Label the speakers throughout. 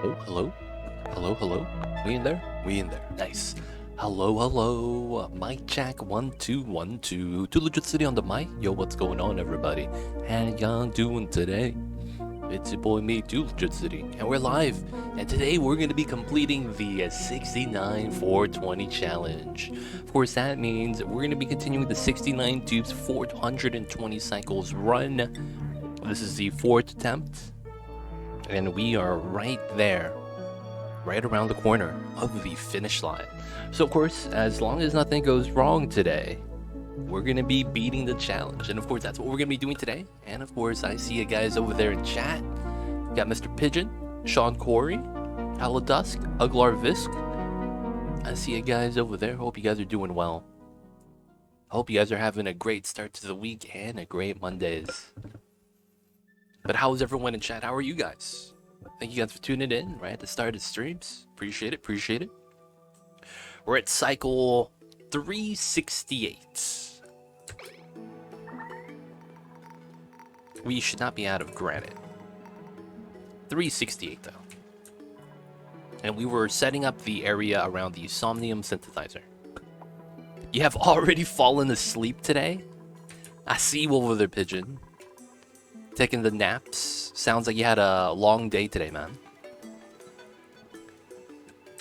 Speaker 1: Oh, hello? Hello, hello? We in there? We in there. Nice. Hello, hello. Mic check 1 2 1 2. Too Legit City on the mic. Yo, what's going on, everybody? How y'all doing today? It's your boy me, Too Legit City, and we're live. And today we're gonna be completing the 69 420 challenge. Of course, that means we're gonna be continuing the 69 Dupes 420 cycles run. This is the 4th attempt, and we are right there, right around the corner of the finish line. So of course, as long as nothing goes wrong today, we're gonna be beating the challenge. And of course, that's what we're gonna be doing today. And of course, I see you guys over there in chat. We got Mr. Pigeon, Sean Corey, Aladusk, Uglar Visk. I see you guys over there. Hope you guys are doing well. Hope you guys are having a great start to the week and a great Mondays. But how is everyone in chat? How are you guys? Thank you guys for tuning in right at the start of the streams. Appreciate it, appreciate it. We're at cycle 368. We should not be out of granite. 368 though. And we were setting up the area around the Somnium synthesizer. You have already fallen asleep today? I see you over there, Pigeon. Taking the naps. Sounds like you had a long day today, man.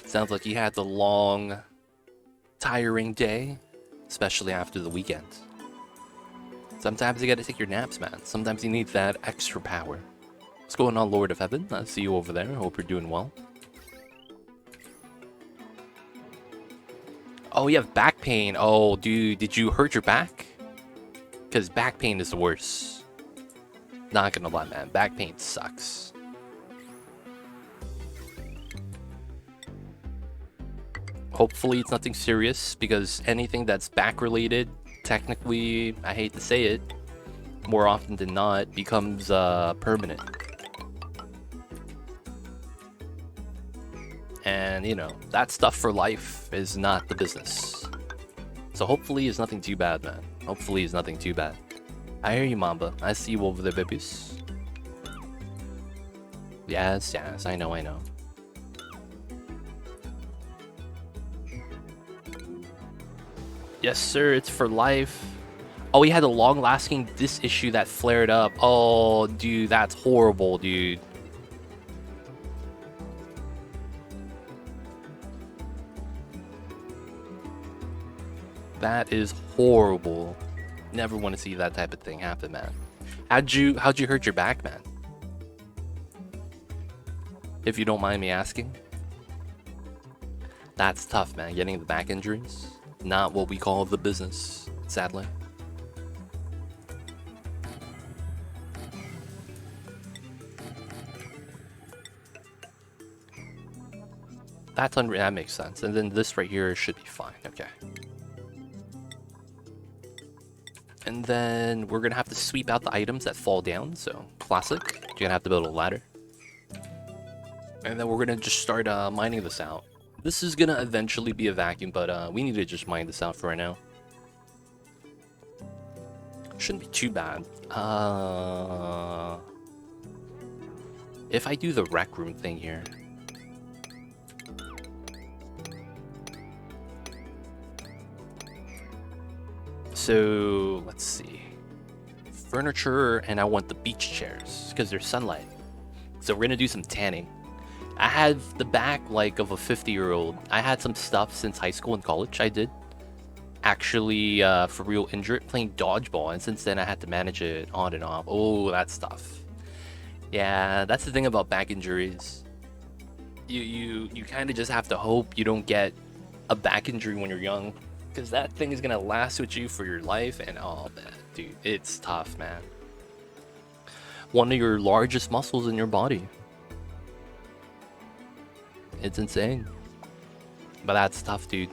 Speaker 1: Sounds like you had the long, tiring day, especially after the weekend. Sometimes you gotta take your naps, man. Sometimes you need that extra power. What's going on, Lord of Heaven? I see you over there. Hope you're doing well. Oh, you have back pain. Oh, dude, did you hurt your back? Because back pain is the worst. Not gonna lie, man. Back pain sucks. Hopefully it's nothing serious, because anything that's back related, technically, I hate to say it, more often than not, becomes permanent. And, you know, that stuff for life is not the business. So hopefully it's nothing too bad, man. Hopefully it's nothing too bad. I hear you, Mamba. I see you over there, babies. Yes, yes, I know, I know. Yes, sir, it's for life. Oh, we had a long-lasting disc issue that flared up. Oh, dude, that's horrible, dude. That is horrible. Never want to see that type of thing happen, man. How'd you hurt your back, man? If you don't mind me asking. That's tough, man. Getting the back injuries. Not what we call the business, sadly. That makes sense. And then this right here should be fine. Okay. And then we're gonna have to sweep out the items that fall down. So classic. You're gonna have to build a ladder. And then we're gonna just start mining this out. This is gonna eventually be a vacuum, but we need to just mine this out for right now. Shouldn't be too bad. If I do the rec room thing here. So let's see. Furniture, and I want the beach chairs because there's sunlight. So we're gonna do some tanning. I have the back like of a 50-year-old. I had some stuff since high school and college. I did actually for real injured playing dodgeball, and since then I had to manage it on and off. Oh, that stuff. Yeah, that's the thing about back injuries. You kind of just have to hope you don't get a back injury when you're young, because that thing is gonna last with you for your life. And oh man, dude, it's tough, man. One of your largest muscles in your body. It's insane. But that's tough, dude.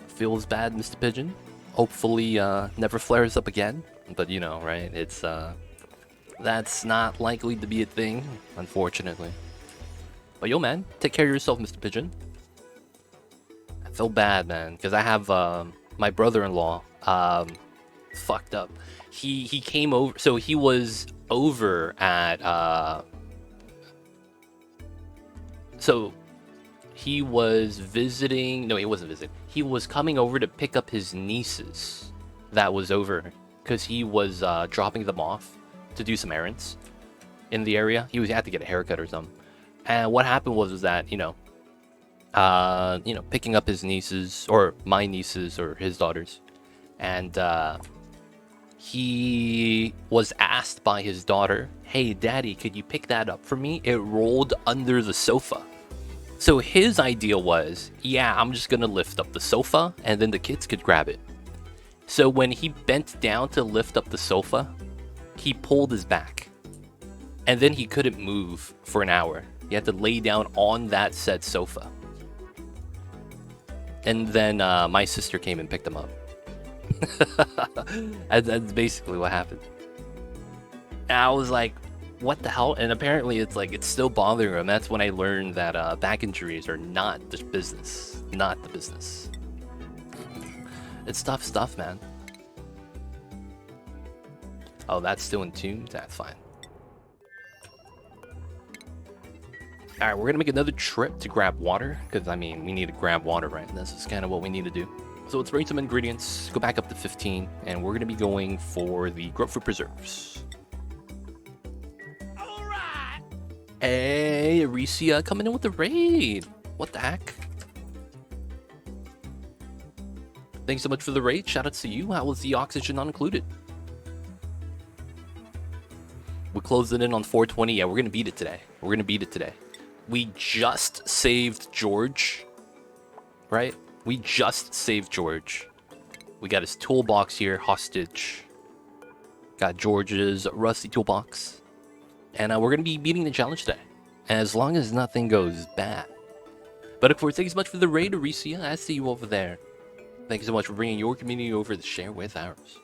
Speaker 1: Feels bad, Mr. Pigeon. Hopefully never flares up again. But you know, right? It's that's not likely to be a thing, unfortunately. But yo, man, take care of yourself, Mr. Pigeon. I feel bad, man, because I have my brother-in-law fucked up. he came over. So he was over at so he was visiting. No, he wasn't visiting. He was coming over to pick up his nieces. That was over because he was dropping them off to do some errands in the area. He had to get a haircut or something. And what happened was that picking up his nieces or my nieces or his daughters, and he was asked by his daughter, "Hey, Daddy, could you pick that up for me? It rolled under the sofa." So his idea was, yeah, I'm just gonna lift up the sofa and then the kids could grab it. So when he bent down to lift up the sofa, he pulled his back. And then he couldn't move for an hour. He had to lay down on that said sofa. And then my sister came and picked him up. That's basically what happened. And I was like, what the hell? And apparently it's still bothering him. That's when I learned that back injuries are not the business. Not the business. It's tough stuff, man. Oh, that's still in tune? That's fine. Alright, we're gonna make another trip to grab water. Because, I mean, we need to grab water, right? This is kind of what we need to do. So let's bring some ingredients, go back up to 15, and we're gonna be going for the grapefruit preserves. Alright! Hey, Aricia coming in with the raid! What the heck? Thanks so much for the raid. Shout out to you. How was the oxygen not included? We're closing in on 420. Yeah, we're gonna beat it today. We're gonna beat it today. We just saved George, right? We just saved George. We got his toolbox here, hostage. Got George's rusty toolbox. And we're going to be beating the challenge today. As long as nothing goes bad. But of course, thank you so much for the raid, Aricia. I see you over there. Thank you so much for bringing your community over to share with ours.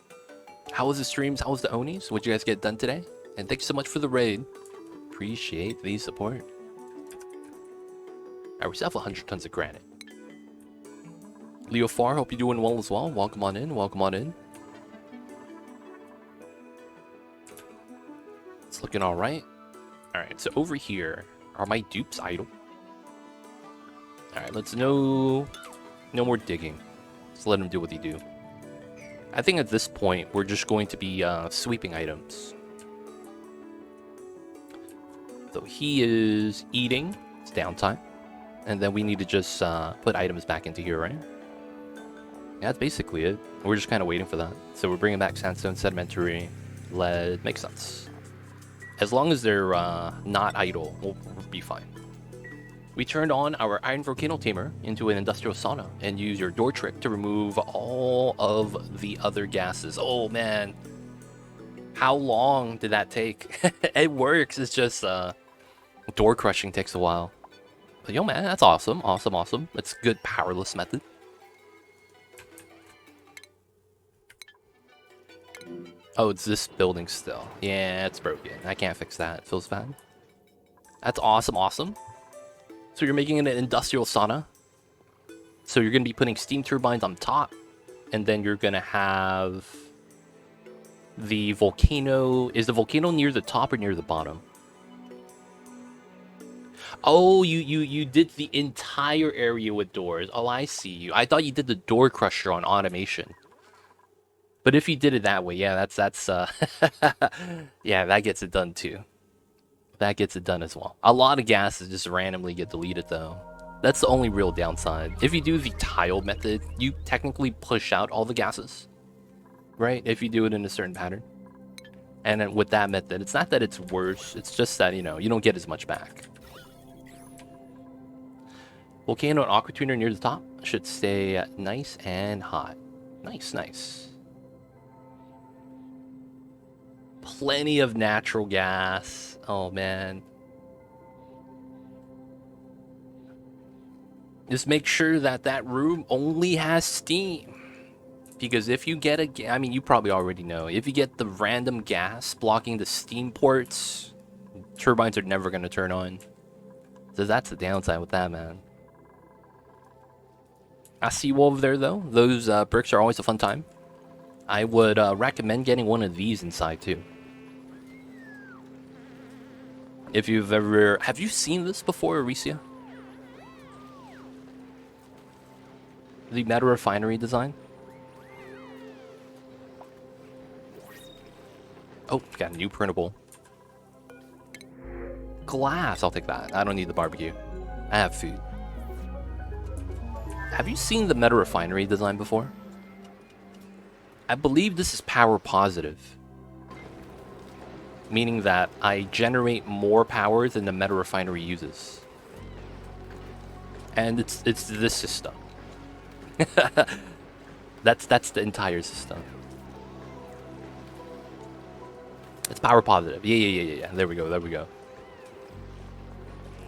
Speaker 1: How was the streams? How was the Onis? What'd you guys get done today? And thank you so much for the raid. Appreciate the support. Alright, we still have 100 tons of granite. Leo Farr, hope you're doing well as well. Welcome on in, welcome on in. It's looking alright. Alright, so over here, are my dupes idle? Alright, let's no more digging. Let's let him do what he do. I think at this point, we're just going to be sweeping items. So he is eating. It's downtime. And then we need to just put items back into here, right? Yeah, that's basically it. We're just kind of waiting for that. So we're bringing back sandstone, sedimentary, lead. Makes sense. As long as they're not idle, we'll be fine. We turned on our iron volcano tamer into an industrial sauna and use your door trick to remove all of the other gases. Oh, man. How long did that take? It works. It's just door crushing takes a while. But yo, man, that's awesome. Awesome, awesome. It's a good powerless method. Oh, it's this building still. Yeah, it's broken. I can't fix that. It feels bad. That's awesome, awesome. So you're making an industrial sauna. So you're going to be putting steam turbines on top. And then you're going to have the volcano. Is the volcano near the top or near the bottom? Oh, you did the entire area with doors. Oh, I see you. I thought you did the door crusher on automation. But if you did it that way, yeah, that's yeah, that gets it done too. That gets it done as well. A lot of gases just randomly get deleted though. That's the only real downside. If you do the tile method, you technically push out all the gases, right? If you do it in a certain pattern. And then with that method, it's not that it's worse. It's just that, you don't get as much back. Volcano and aqua tuner near the top should stay nice and hot. Nice, nice. Plenty of natural gas. Oh, man. Just make sure that that room only has steam. Because if you get I mean, you probably already know. If you get the random gas blocking the steam ports, turbines are never going to turn on. So that's the downside with that, man. I see you over there, though. Those bricks are always a fun time. I would recommend getting one of these inside too. If you've ever... Have you seen this before, Aricia? The meta refinery design? Oh, got a new printable. Glass, I'll take that. I don't need the barbecue. I have food. Have you seen the meta refinery design before? I believe this is power positive. Meaning that I generate more power than the meta refinery uses. And it's this system. that's the entire system. It's power positive. Yeah. There we go.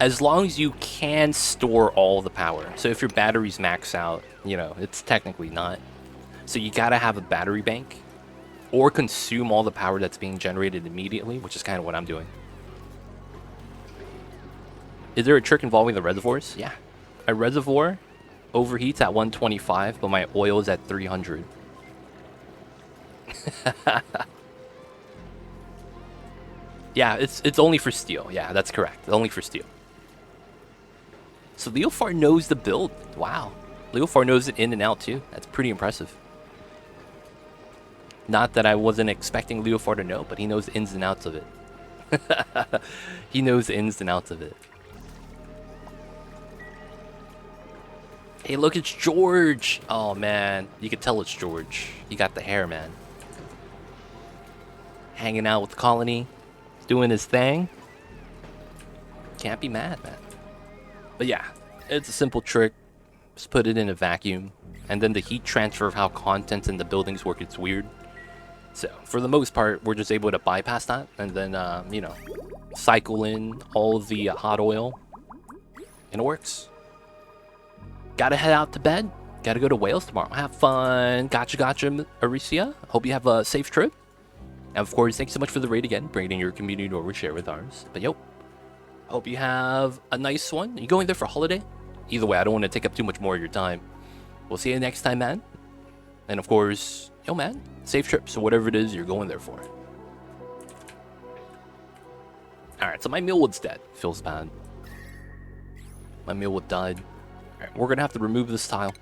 Speaker 1: As long as you can store all the power. So if your batteries max out, you know, it's technically not. So you gotta have a battery bank. Or consume all the power that's being generated immediately, which is kind of what I'm doing. Is there a trick involving the reservoirs? Yeah. A reservoir overheats at 125, but my oil is at 300. Yeah, it's only for steel. Yeah, that's correct. Only for steel. So Leofar knows the build. Wow. Leofar knows it in and out too. That's pretty impressive. Not that I wasn't expecting Leofar to know, but he knows the ins and outs of it. He knows the ins and outs of it. Hey, look, it's George. Oh, man. You can tell it's George. He got the hair, man. Hanging out with the colony. Doing his thing. Can't be mad, man. But yeah, it's a simple trick. Just put it in a vacuum. And then the heat transfer of how contents in the buildings work, it's weird. So, for the most part, we're just able to bypass that. And then, you know, cycle in all the hot oil. And it works. Gotta head out to bed. Gotta go to Wales tomorrow. Have fun. Gotcha, Aricia. Hope you have a safe trip. And of course, thanks so much for the raid again. Bringing your community over, share with ours. But yo, hope you have a nice one. Are you going there for a holiday? Either way, I don't want to take up too much more of your time. We'll see you next time, man. And of course, yo, man, safe trip. So whatever it is you're going there for. Alright, so my mealwood's dead. Feels bad. My mealwood died. Alright, we're going to have to remove this tile.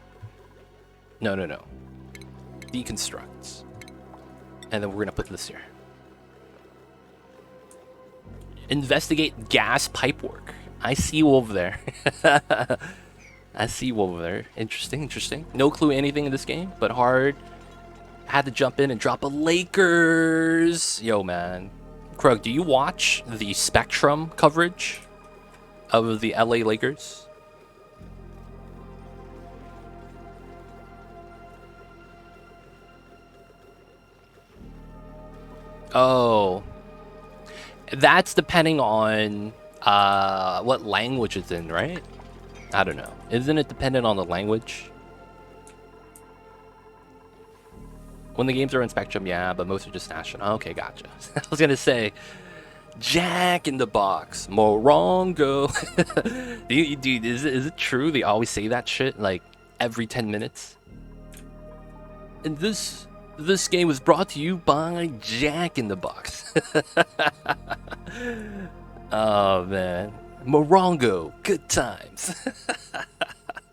Speaker 1: No. Deconstruct. And then we're going to put this here. Investigate gas pipework. I see you over there. I see you over there. Interesting. No clue anything in this game, but hard. Had to jump in and drop a Lakers. Yo, man. Krug, do you watch the Spectrum coverage of the LA Lakers? Oh, that's depending on what language it's in, right? I don't know. Isn't it dependent on the language? When the games are in Spectrum, yeah, but most are just national. Okay, gotcha. I was gonna say, Jack in the Box, Morongo. Dude, is it true? They always say that shit like every 10 minutes. And this game was brought to you by Jack in the Box. Oh, man. Morongo. Good times.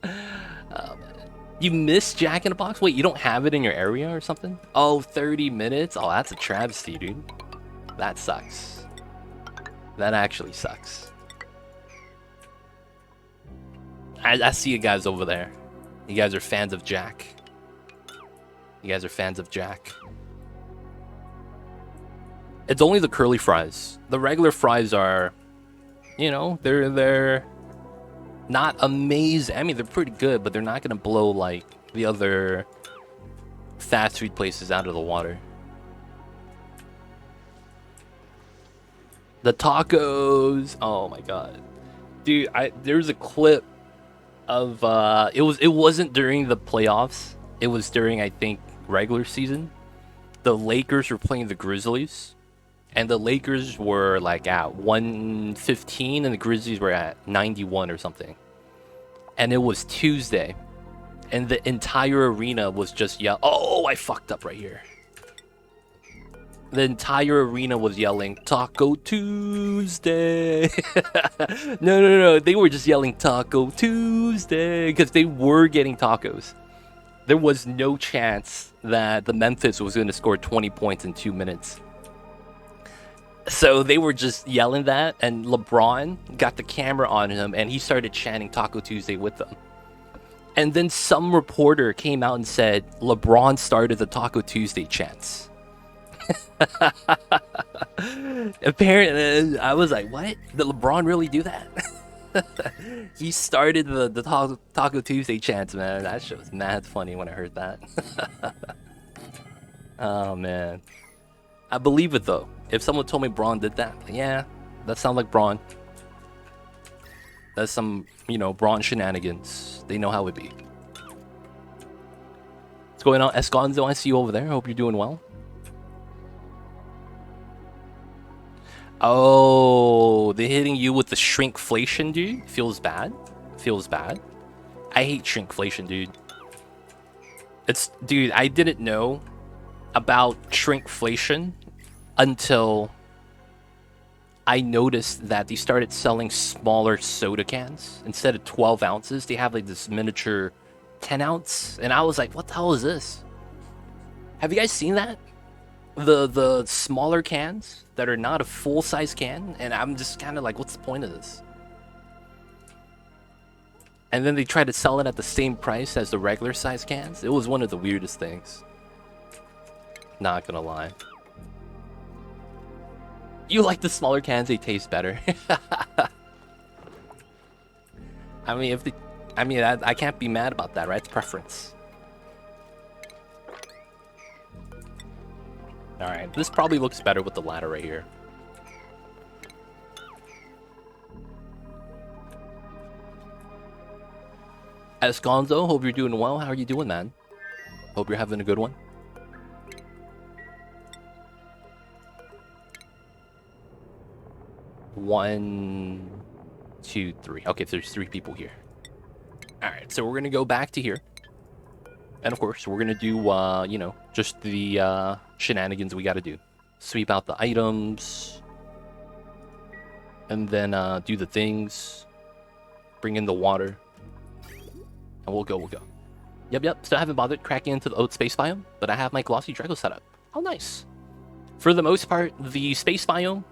Speaker 1: Oh, man. You missed Jack in the Box? Wait, you don't have it in your area or something? Oh, 30 minutes? Oh, that's a travesty, dude. That sucks. That actually sucks. I see you guys over there. You guys are fans of Jack. You guys are fans of Jack. It's only the curly fries. The regular fries are, you know, they're not amazing. I mean, they're pretty good, but they're not gonna blow like the other fast food places out of the water. The tacos. Oh my god, dude! There's a clip of it wasn't during the playoffs. It was during, I think, regular season. The Lakers were playing the Grizzlies, and the Lakers were like at 115 and the Grizzlies were at 91 or something. And it was Tuesday, and the entire arena was just yelling, "Oh, I fucked up right here." The entire arena was yelling Taco Tuesday. No. They were just yelling Taco Tuesday because they were getting tacos. There was no chance that the Memphis was going to score 20 points in 2 minutes. So they were just yelling that, and LeBron got the camera on him, and he started chanting Taco Tuesday with them. And then some reporter came out and said LeBron started the Taco Tuesday chants. Apparently, I was like, what? Did LeBron really do that? He started the Taco Tuesday chants, man. That shit was mad funny when I heard that. Oh, man. I believe it, though. If someone told me Braun did that, yeah, that sounds like Braun. That's some, Braun shenanigans. They know how it be. What's going on, Esconzo? I see you over there. Hope you're doing well. Oh, they're hitting you with the shrinkflation, dude? Feels bad. Feels bad. I hate shrinkflation, dude. Dude, I didn't know about shrinkflation until I noticed that they started selling smaller soda cans. Instead of 12 ounces, they have like this miniature 10 ounce. And I was like, what the hell is this? Have you guys seen that? The smaller cans that are not a full-size can, and I'm just kind of like, what's the point of this? And then they try to sell it at the same price as the regular size cans. It was one of the weirdest things. Not gonna lie. You like the smaller cans, they taste better. I mean, I can't be mad about that, right? It's preference. Alright, this probably looks better with the ladder right here. Esconzo, hope you're doing well. How are you doing, man? Hope you're having a good one. One, two, three. Okay, so there's 3 people here. Alright, so we're gonna go back to here. And of course, we're gonna do, just the shenanigans we gotta do. Sweep out the items. And then do the things. Bring in the water. And we'll go. Yep. Still haven't bothered cracking into the oat space biome, but I have my glossy Draco set up. Oh, nice. For the most part, the space biome,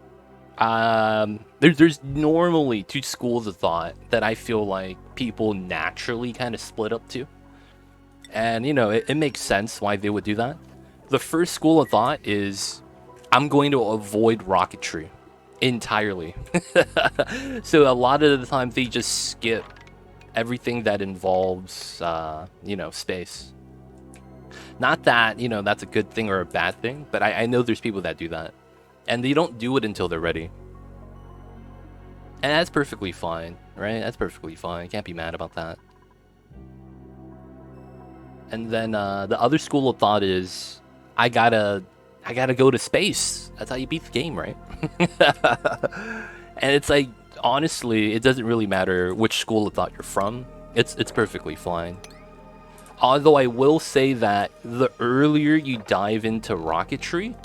Speaker 1: there's normally 2 schools of thought that I feel like people naturally kind of split up to. And, it makes sense why they would do that. The first school of thought is, I'm going to avoid rocketry entirely. So a lot of the time they just skip everything that involves, space. Not that, that's a good thing or a bad thing, but I know there's people that do that. And they don't do it until they're ready. And that's perfectly fine, right? That's perfectly fine. Can't be mad about that. And then the other school of thought is, I gotta go to space. That's how you beat the game, right? And it's like, honestly, it doesn't really matter which school of thought you're from. It's perfectly fine. Although I will say that the earlier you dive into rocketry,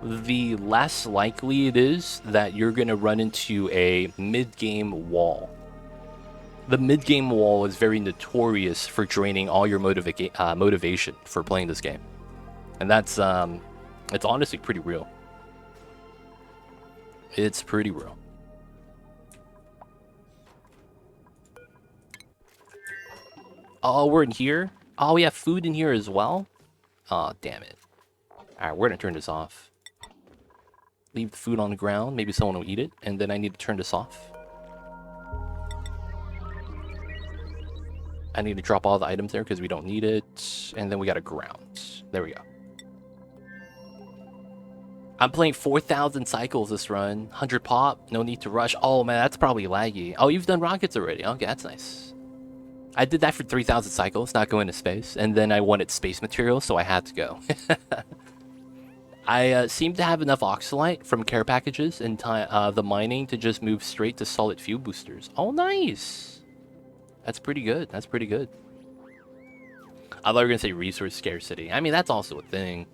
Speaker 1: the less likely it is that you're gonna run into a mid-game wall. The mid-game wall is very notorious for draining all your motivation for playing this game. And that's, it's honestly pretty real. It's pretty real. Oh, we're in here? Oh, we have food in here as well? Oh, damn it. Alright, we're gonna turn this off. Leave the food on the ground, maybe someone will eat it, and then I need to turn this off. I need to drop all the items there because we don't need it. And then we got a ground. There we go. I'm playing 4,000 cycles this run. 100 pop. No need to rush. Oh, man, that's probably laggy. Oh, you've done rockets already. Okay, that's nice. I did that for 3,000 cycles, not going to space. And then I wanted space material, so I had to go. I seem to have enough oxalite from care packages and the mining to just move straight to solid fuel boosters. Oh, nice. That's pretty good. That's pretty good. I thought you were going to say resource scarcity. I mean, that's also a thing.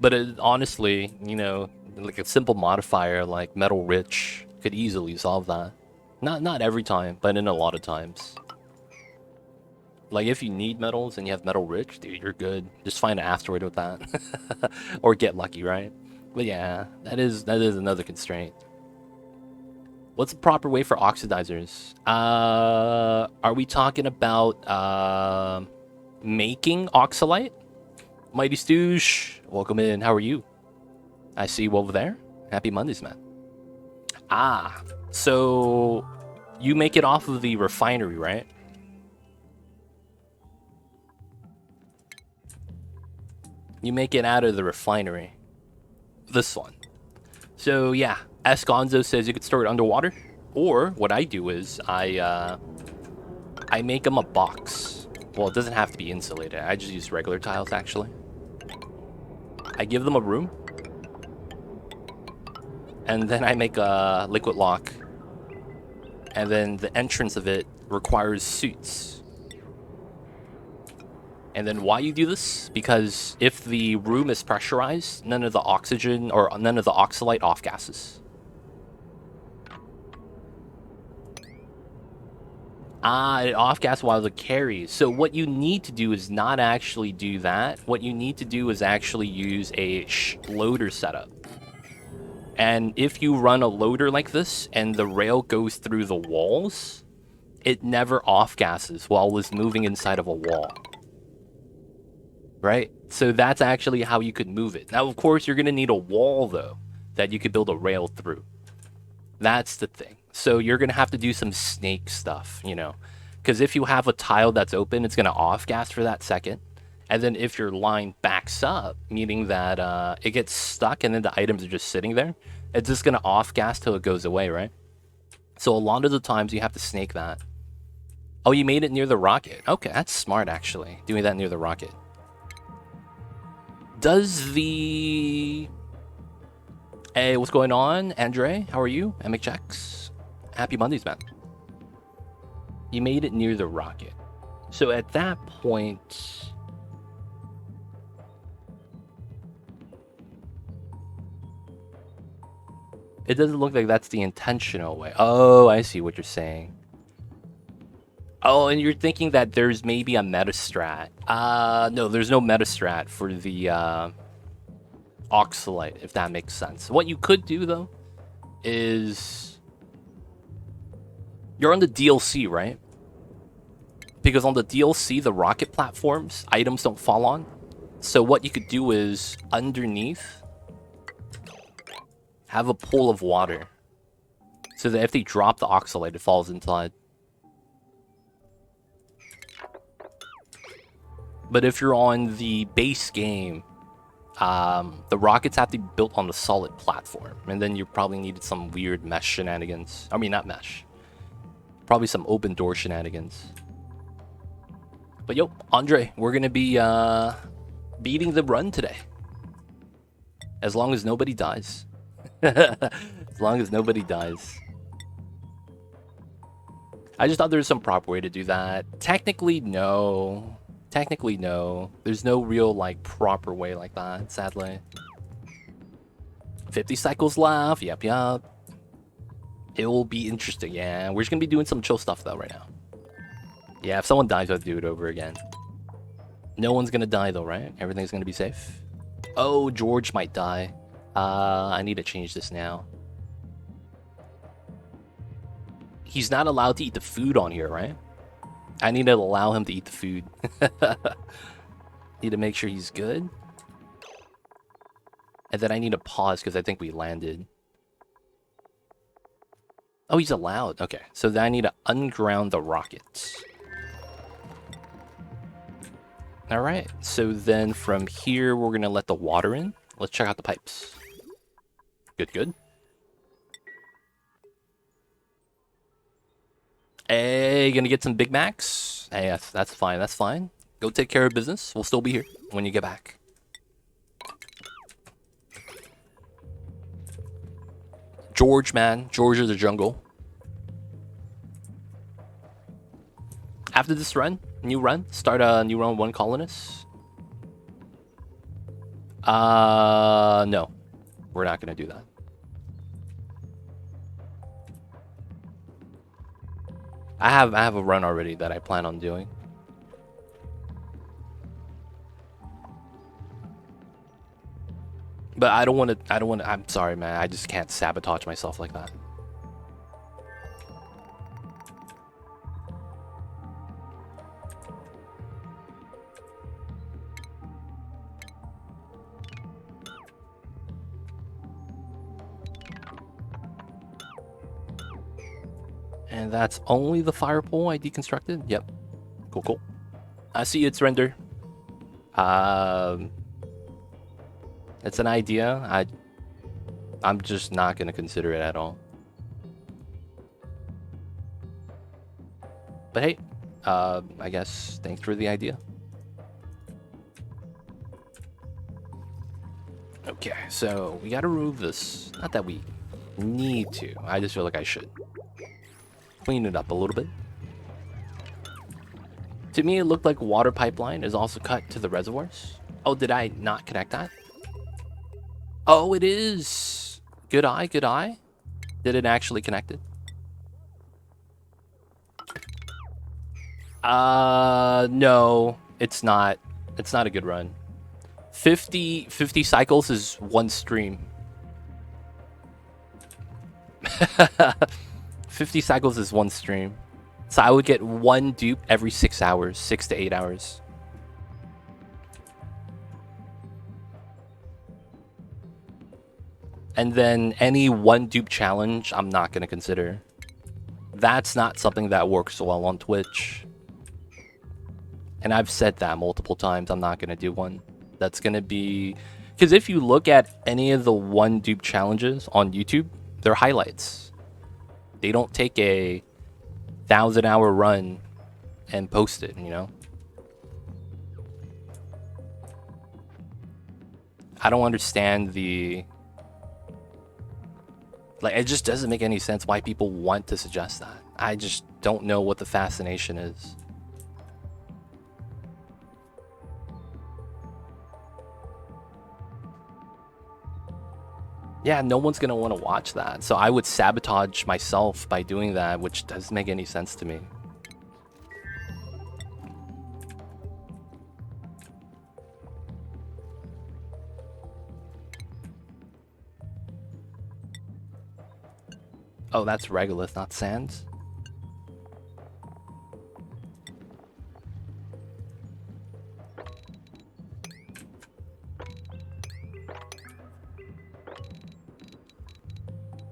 Speaker 1: But honestly, you know, like a simple modifier like metal rich could easily solve that. Not every time, but in a lot of times. Like if you need metals and you have metal rich, dude, you're good. Just find an asteroid with that, or get lucky, right? But yeah, that is another constraint. What's the proper way for oxidizers? Are we talking about making oxalite? Mighty Stooge, welcome in. How are you? I see you over there. Happy Mondays, man. Ah, so you make it off of the refinery, right? You make it out of the refinery. This one. So yeah, Esconzo says you could store it underwater. Or what I do is I make them a box. Well, it doesn't have to be insulated. I just use regular tiles actually. I give them a room. And then I make a liquid lock. And then the entrance of it requires suits. And then why you do this? Because if the room is pressurized, none of the oxygen or none of the oxalite off gases. Ah, it off gas while it carries. So what you need to do is not actually do that. What you need to do is actually use a loader setup. And if you run a loader like this and the rail goes through the walls, it never off gases while it's moving inside of a wall. Right? So that's actually how you could move it. Now, of course, you're going to need a wall, though, that you could build a rail through. That's the thing. So you're going to have to do some snake stuff, you know. Because if you have a tile that's open, it's going to off-gas for that second. And then if your line backs up, meaning that it gets stuck and then the items are just sitting there, it's just going to off-gas till it goes away, right? So a lot of the times you have to snake that. Oh, you made it near the rocket. Okay, that's smart, actually, doing that near the rocket. Does the... Hey, what's going on? Andre, how are you? MHX. Happy Mondays, man. You made it near the rocket. So at that point... It doesn't look like that's the intentional way. Oh, I see what you're saying. Oh, and you're thinking that there's maybe a meta strat. No, there's no meta strat for the oxalite, if that makes sense. What you could do, though, is... You're on the DLC, right? Because on the DLC, the rocket platforms, items don't fall on. So what you could do is, underneath, have a pool of water. So that if they drop the oxalite, it falls inside. But if you're on the base game, the rockets have to be built on the solid platform. And then you probably needed some weird mesh shenanigans. I mean, not mesh. Probably some open door shenanigans. But yo, Andre, we're going to be beating the run today. As long as nobody dies. As long as nobody dies. I just thought there was some proper way to do that. Technically, no. Technically, no. There's no real, like, proper way like that, sadly. 50 cycles left. Yep. It will be interesting, yeah. We're just gonna be doing some chill stuff, though, right now. Yeah, if someone dies, I'll do it over again. No one's gonna die, though, right? Everything's gonna be safe. Oh, George might die. I need to change this now. He's not allowed to eat the food on here, right? I need to allow him to eat the food. Need to make sure he's good. And then I need to pause because I think we landed. Oh, he's allowed. Okay, so then I need to unground the rockets. Alright, so then from here, we're going to let the water in. Let's check out the pipes. Good. Hey, gonna get some Big Macs? Hey, that's fine, that's fine. Go take care of business. We'll still be here when you get back. George, man. George of the jungle. After this run, new run, start a new run, one colonist. No. We're not gonna do that. I have a run already that I plan on doing. But I don't want to, I'm sorry, man. I just can't sabotage myself like that. And that's only the fire pole I deconstructed? Yep. Cool, cool. I see its render. It's an idea. I'm just not gonna consider it at all. But hey, I guess thanks for the idea. Okay, so we gotta remove this. Not that we need to. I just feel like I should. Clean it up a little bit. To me, it looked like water pipeline is also cut to the reservoirs. Oh, did I not connect that? Oh, it is. Good eye, good eye. Did it actually connect it? No, it's not. It's not a good run. 50 cycles is one stream. 50 cycles is one stream. So I would get one dupe every 6 hours, 6 to 8 hours. And then any one dupe challenge, I'm not going to consider. That's not something that works well on Twitch. And I've said that multiple times, I'm not going to do one. That's going to be... Because if you look at any of the one dupe challenges on YouTube, they're highlights. They don't take a 1,000-hour run and post it, you know? I don't understand the... Like, it just doesn't make any sense why people want to suggest that. I just don't know what the fascination is. Yeah, no one's gonna want to watch that. So I would sabotage myself by doing that, which doesn't make any sense to me. Oh, that's regolith, not sands.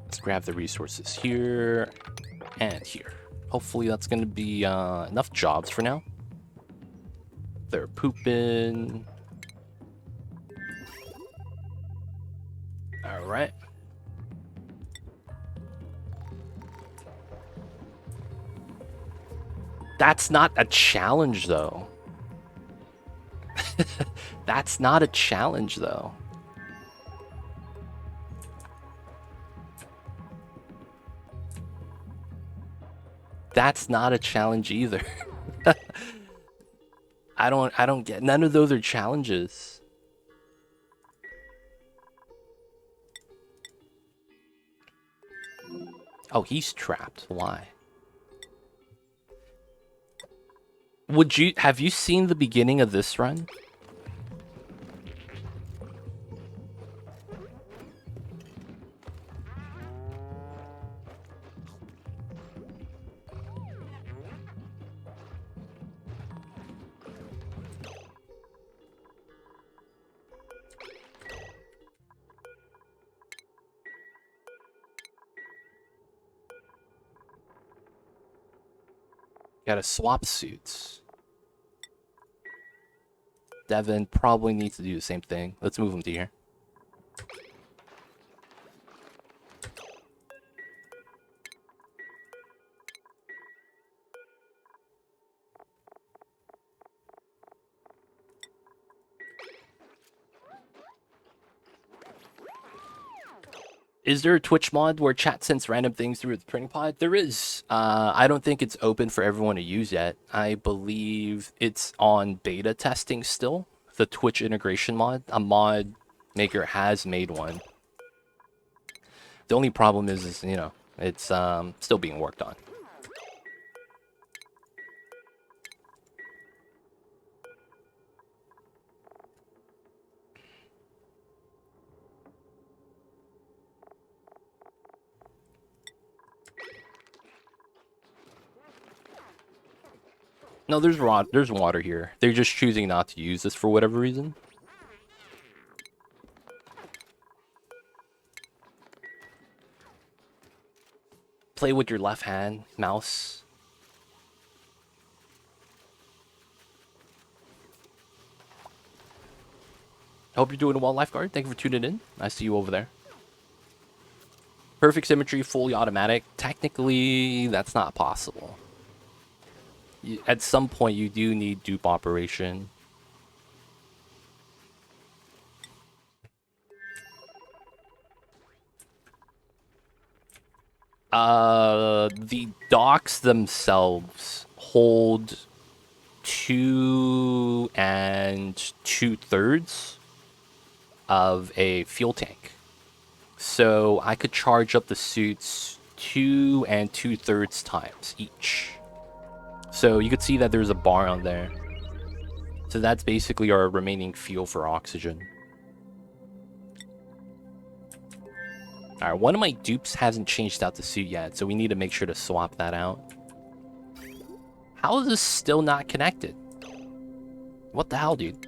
Speaker 1: Let's grab the resources here and here. Hopefully that's going to be enough jobs for now. They're pooping. All right. That's not a challenge, though. That's not a challenge, though. That's not a challenge either. I don't get, none of those are challenges. Oh, he's trapped. Why? Have you seen the beginning of this run? Gotta swap suits. Devin probably needs to do the same thing. Let's move him to here. Is there a Twitch mod where chat sends random things through the printing pod? There is. I don't think it's open for everyone to use yet. I believe it's on beta testing still. The Twitch integration mod, a mod maker has made one. The only problem is you know, it's still being worked on. No, there's water here. They're just choosing not to use this for whatever reason. Play with your left hand, mouse. Hope you're doing well, lifeguard. Thank you for tuning in. I see you over there. Perfect symmetry, fully automatic. Technically, that's not possible. At some point, you do need dupe operation. The docks themselves hold 2 2/3 of a fuel tank. So I could charge up the suits 2 2/3 times each. So you could see that there's a bar on there. So that's basically our remaining fuel for oxygen. Alright, one of my dupes hasn't changed out the suit yet, so we need to make sure to swap that out. How is this still not connected? What the hell, dude?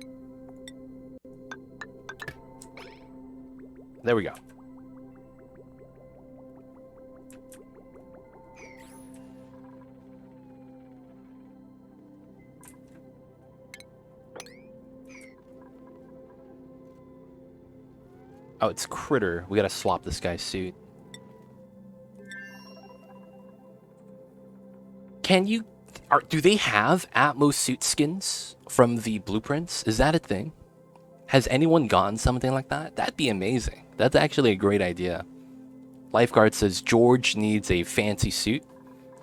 Speaker 1: There we go. Oh, it's Critter. We gotta swap this guy's suit. Can you... do they have Atmos suit skins from the blueprints? Is that a thing? Has anyone gotten something like that? That'd be amazing. That's actually a great idea. Lifeguard says George needs a fancy suit.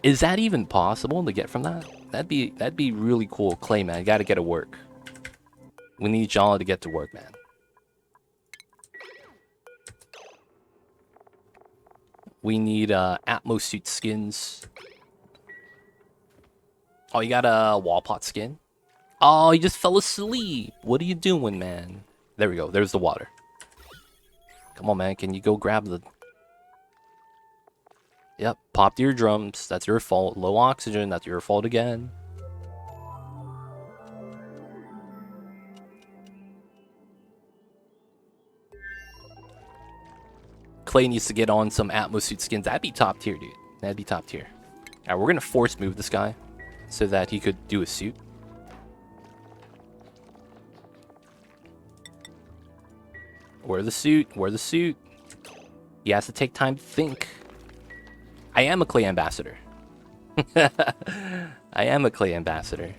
Speaker 1: Is that even possible to get from that? That'd be really cool. Clay, man, gotta get to work. We need y'all to get to work, man. We need Atmos suit skins. Oh, you got a wall pot skin? Oh, you just fell asleep. What are you doing, man? There we go. There's the water. Come on, man. Can you go grab the... Yep. Popped eardrums. That's your fault. Low oxygen. That's your fault again. Clay needs to get on some Atmos suit skins. That'd be top tier, dude. That'd be top tier. Alright, we're gonna force move this guy so that he could do a suit. Wear the suit. Wear the suit. He has to take time to think. I am a Clay ambassador. I am a Clay ambassador.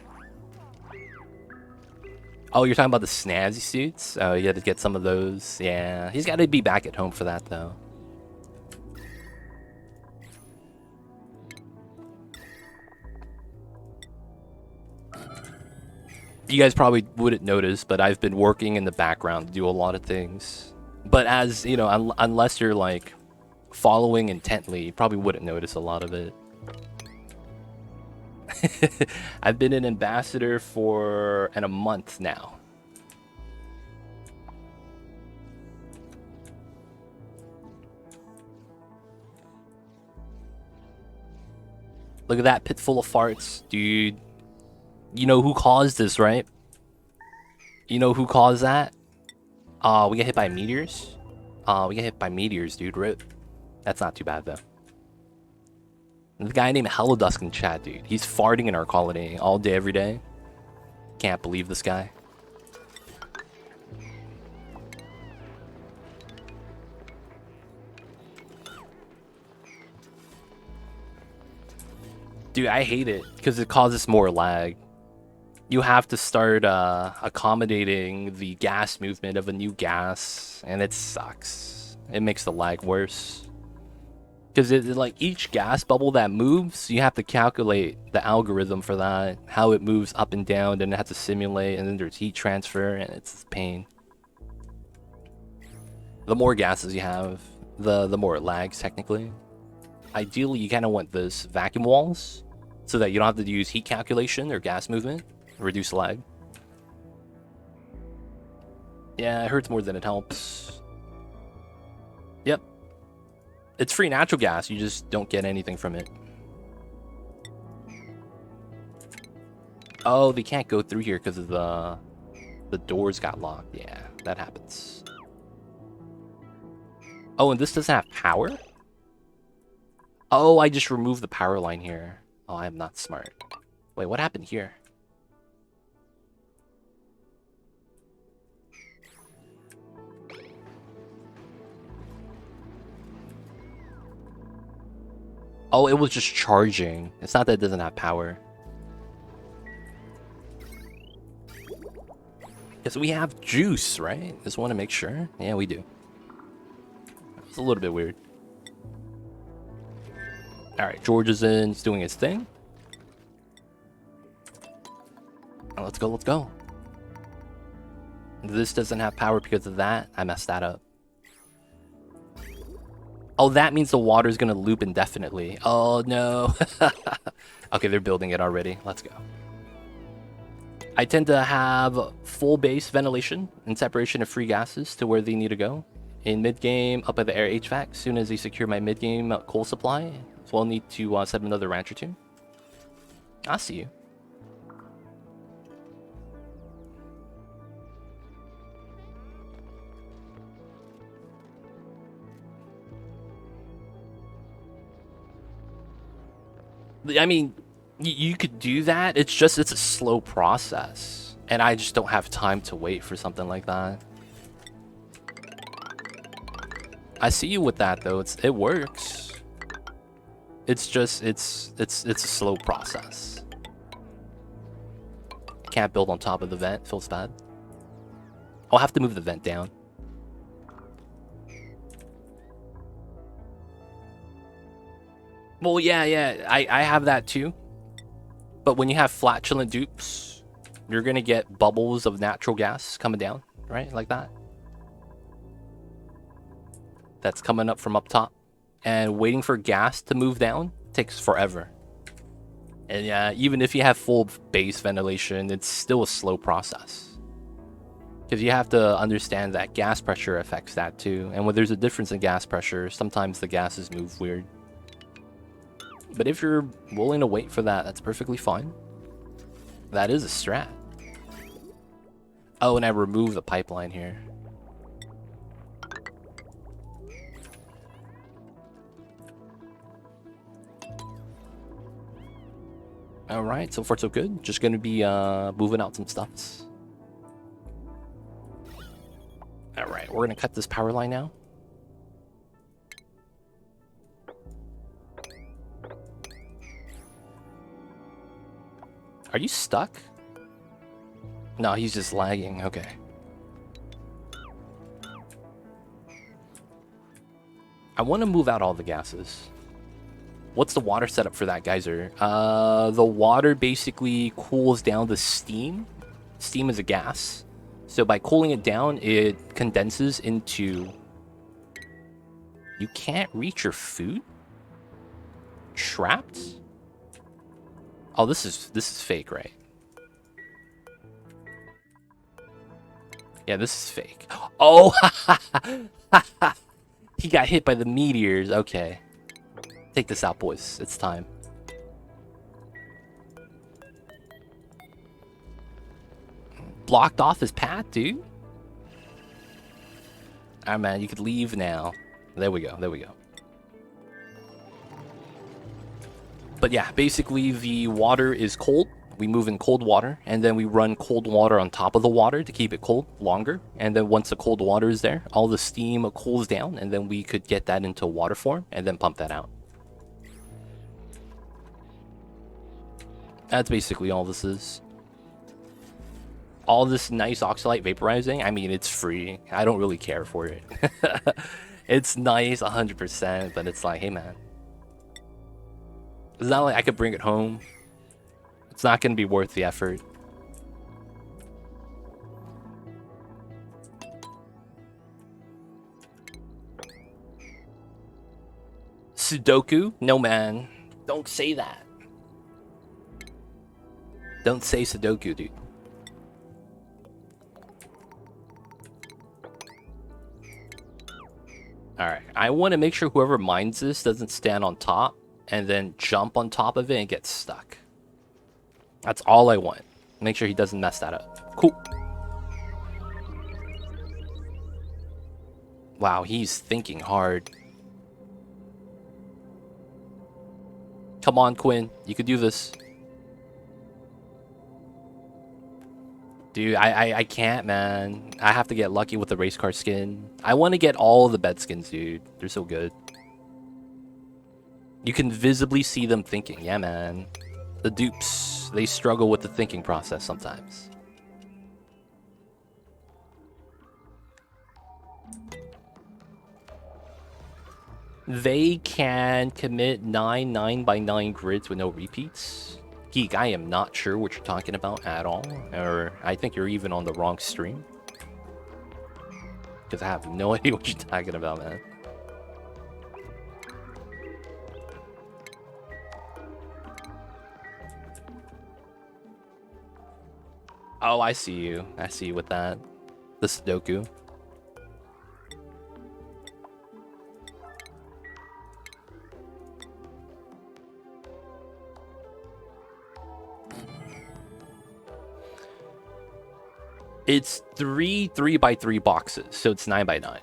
Speaker 1: Oh, you're talking about the snazzy suits? Oh, you had to get some of those. Yeah, he's got to be back at home for that, though. You guys probably wouldn't notice, but I've been working in the background to do a lot of things. But as, you know, unless you're, like, following intently, you probably wouldn't notice a lot of it. I've been an ambassador for a month now. Look at that pit full of farts, dude. You know who caused this, right? You know who caused that? We get hit by meteors? We get hit by meteors, dude. Rip. That's not too bad, though. There's a guy named Hellodusk in chat, dude. He's farting in our colony all day, every day. Can't believe this guy. Dude, I hate it because it causes more lag. You have to start accommodating the gas movement of a new gas, and it sucks. It makes the lag worse. Because like each gas bubble that moves, you have to calculate the algorithm for that, how it moves up and down, then it has to simulate, and then there's heat transfer, and it's a pain. The more gases you have, the more it lags, technically. Ideally, you kind of want this vacuum walls so that you don't have to use heat calculation or gas movement. Reduce lag. Yeah, it hurts more than it helps. Yep. It's free natural gas, you just don't get anything from it. Oh, they can't go through here because of the doors got locked. Yeah, that happens. Oh, and this doesn't have power? Oh, I just removed the power line here. Oh, I am not smart. Wait, what happened here? Oh, it was just charging. It's not that it doesn't have power. Because we have juice, right? Just want to make sure. Yeah, we do. It's a little bit weird. Alright, George is in. He's doing his thing. Oh, let's go, let's go. This doesn't have power because of that. I messed that up. Oh, that means the water is going to loop indefinitely. Oh, no. Okay, they're building it already. Let's go. I tend to have full base ventilation and separation of free gases to where they need to go. In mid-game, up at the air HVAC. As soon as they secure my mid-game coal supply, so I'll need to set another ranch or two. I see you. I mean, you could do that. It's just, it's a slow process. And I just don't have time to wait for something like that. I see you with that, though. It works. It's just, it's a slow process. Can't build on top of the vent. Feels bad. I'll have to move the vent down. Well, yeah, I have that too. But when you have flatulent dupes, you're gonna get bubbles of natural gas coming down, right? Like that. That's coming up from up top. And waiting for gas to move down takes forever. And yeah, even if you have full base ventilation, it's still a slow process. Because you have to understand that gas pressure affects that too. And when there's a difference in gas pressure, sometimes the gases move weird. But if you're willing to wait for that, that's perfectly fine. That is a strat. Oh, and I removed the pipeline here. Alright, so far so good. Just gonna be moving out some stuffs. Alright, we're gonna cut this power line now. Are you stuck? No, he's just lagging. Okay. I want to move out all the gases. What's the water setup for that geyser? The water basically cools down the steam. Steam is a gas. So by cooling it down, it condenses into... You can't reach your food? Trapped? Oh, this is fake, right? Yeah, this is fake. Oh, he got hit by the meteors. Okay. Take this out, boys. It's time. Blocked off his path, dude. Alright, man, you could leave now. There we go. There we go. But yeah, basically the water is cold. We move in cold water, and then we run cold water on top of the water to keep it cold longer. And then once the cold water is there, all the steam cools down, and then we could get that into water form and then pump that out. That's basically all this is. All this nice oxalate vaporizing, I mean, it's free. I don't really care for it. It's nice 100%, but it's like, hey man. It's not like I could bring it home. It's not going to be worth the effort. Sudoku? No, man. Don't say that. Don't say Sudoku, dude. Alright, I want to make sure whoever mines this doesn't stand on top and then jump on top of it and get stuck. That's all I want. Make sure he doesn't mess that up. Cool. Wow, he's thinking hard. Come on, Quinn. You could do this. Dude, I can't, man. I have to get lucky with the race car skin. I want to get all of the bed skins, dude. They're so good. You can visibly see them thinking. Yeah, man. The dupes, they struggle with the thinking process sometimes. They can commit 9 9x9 grids with no repeats. Geek, I am not sure what you're talking about at all. Or I think you're even on the wrong stream. Because I have no idea what you're talking about, man. Oh, I see you. I see you with that. The Sudoku. It's 3 3x3 boxes, so it's 9x9.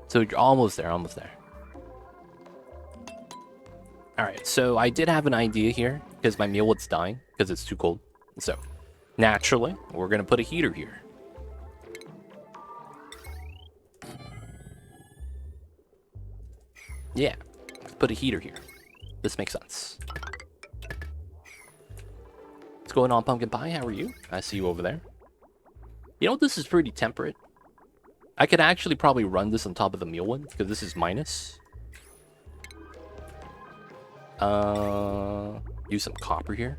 Speaker 1: So you're almost there, almost there. Alright, so I did have an idea here, because my mealwood's dying, because it's too cold. So, naturally, we're going to put a heater here. Yeah, let's put a heater here. This makes sense. What's going on, Pumpkin Pie? How are you? I see you over there. You know, this is pretty temperate. I could actually probably run this on top of the mealwood, because this is minus. Use some copper here.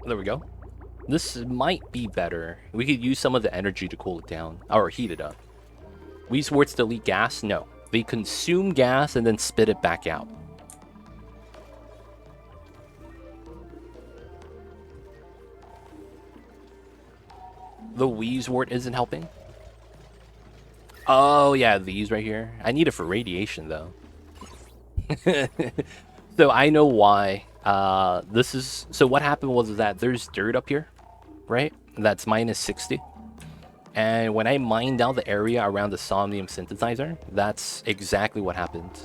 Speaker 1: There we go. This might be better. We could use some of the energy to cool it down, or heat it up. These warts delete gas? No. They consume gas and then spit it back out. The Wheezewort isn't helping? Oh, yeah, these right here. I need it for radiation, though. So I know why. This is... So what happened was that there's dirt up here, right? That's minus 60. And when I mined out the area around the Somnium synthesizer, that's exactly what happened.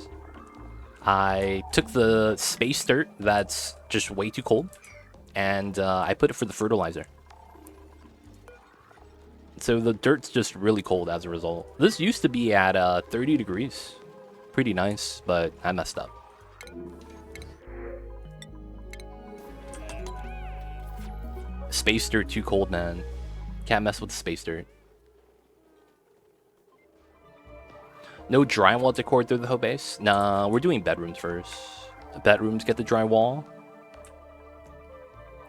Speaker 1: I took the space dirt that's just way too cold, and I put it for the fertilizer. So the dirt's just really cold as a result. This used to be at 30 degrees. Pretty nice, but I messed up. Space dirt too cold, man. Can't mess with the space dirt. No drywall decor through the whole base? Nah, we're doing bedrooms first. The bedrooms get the drywall.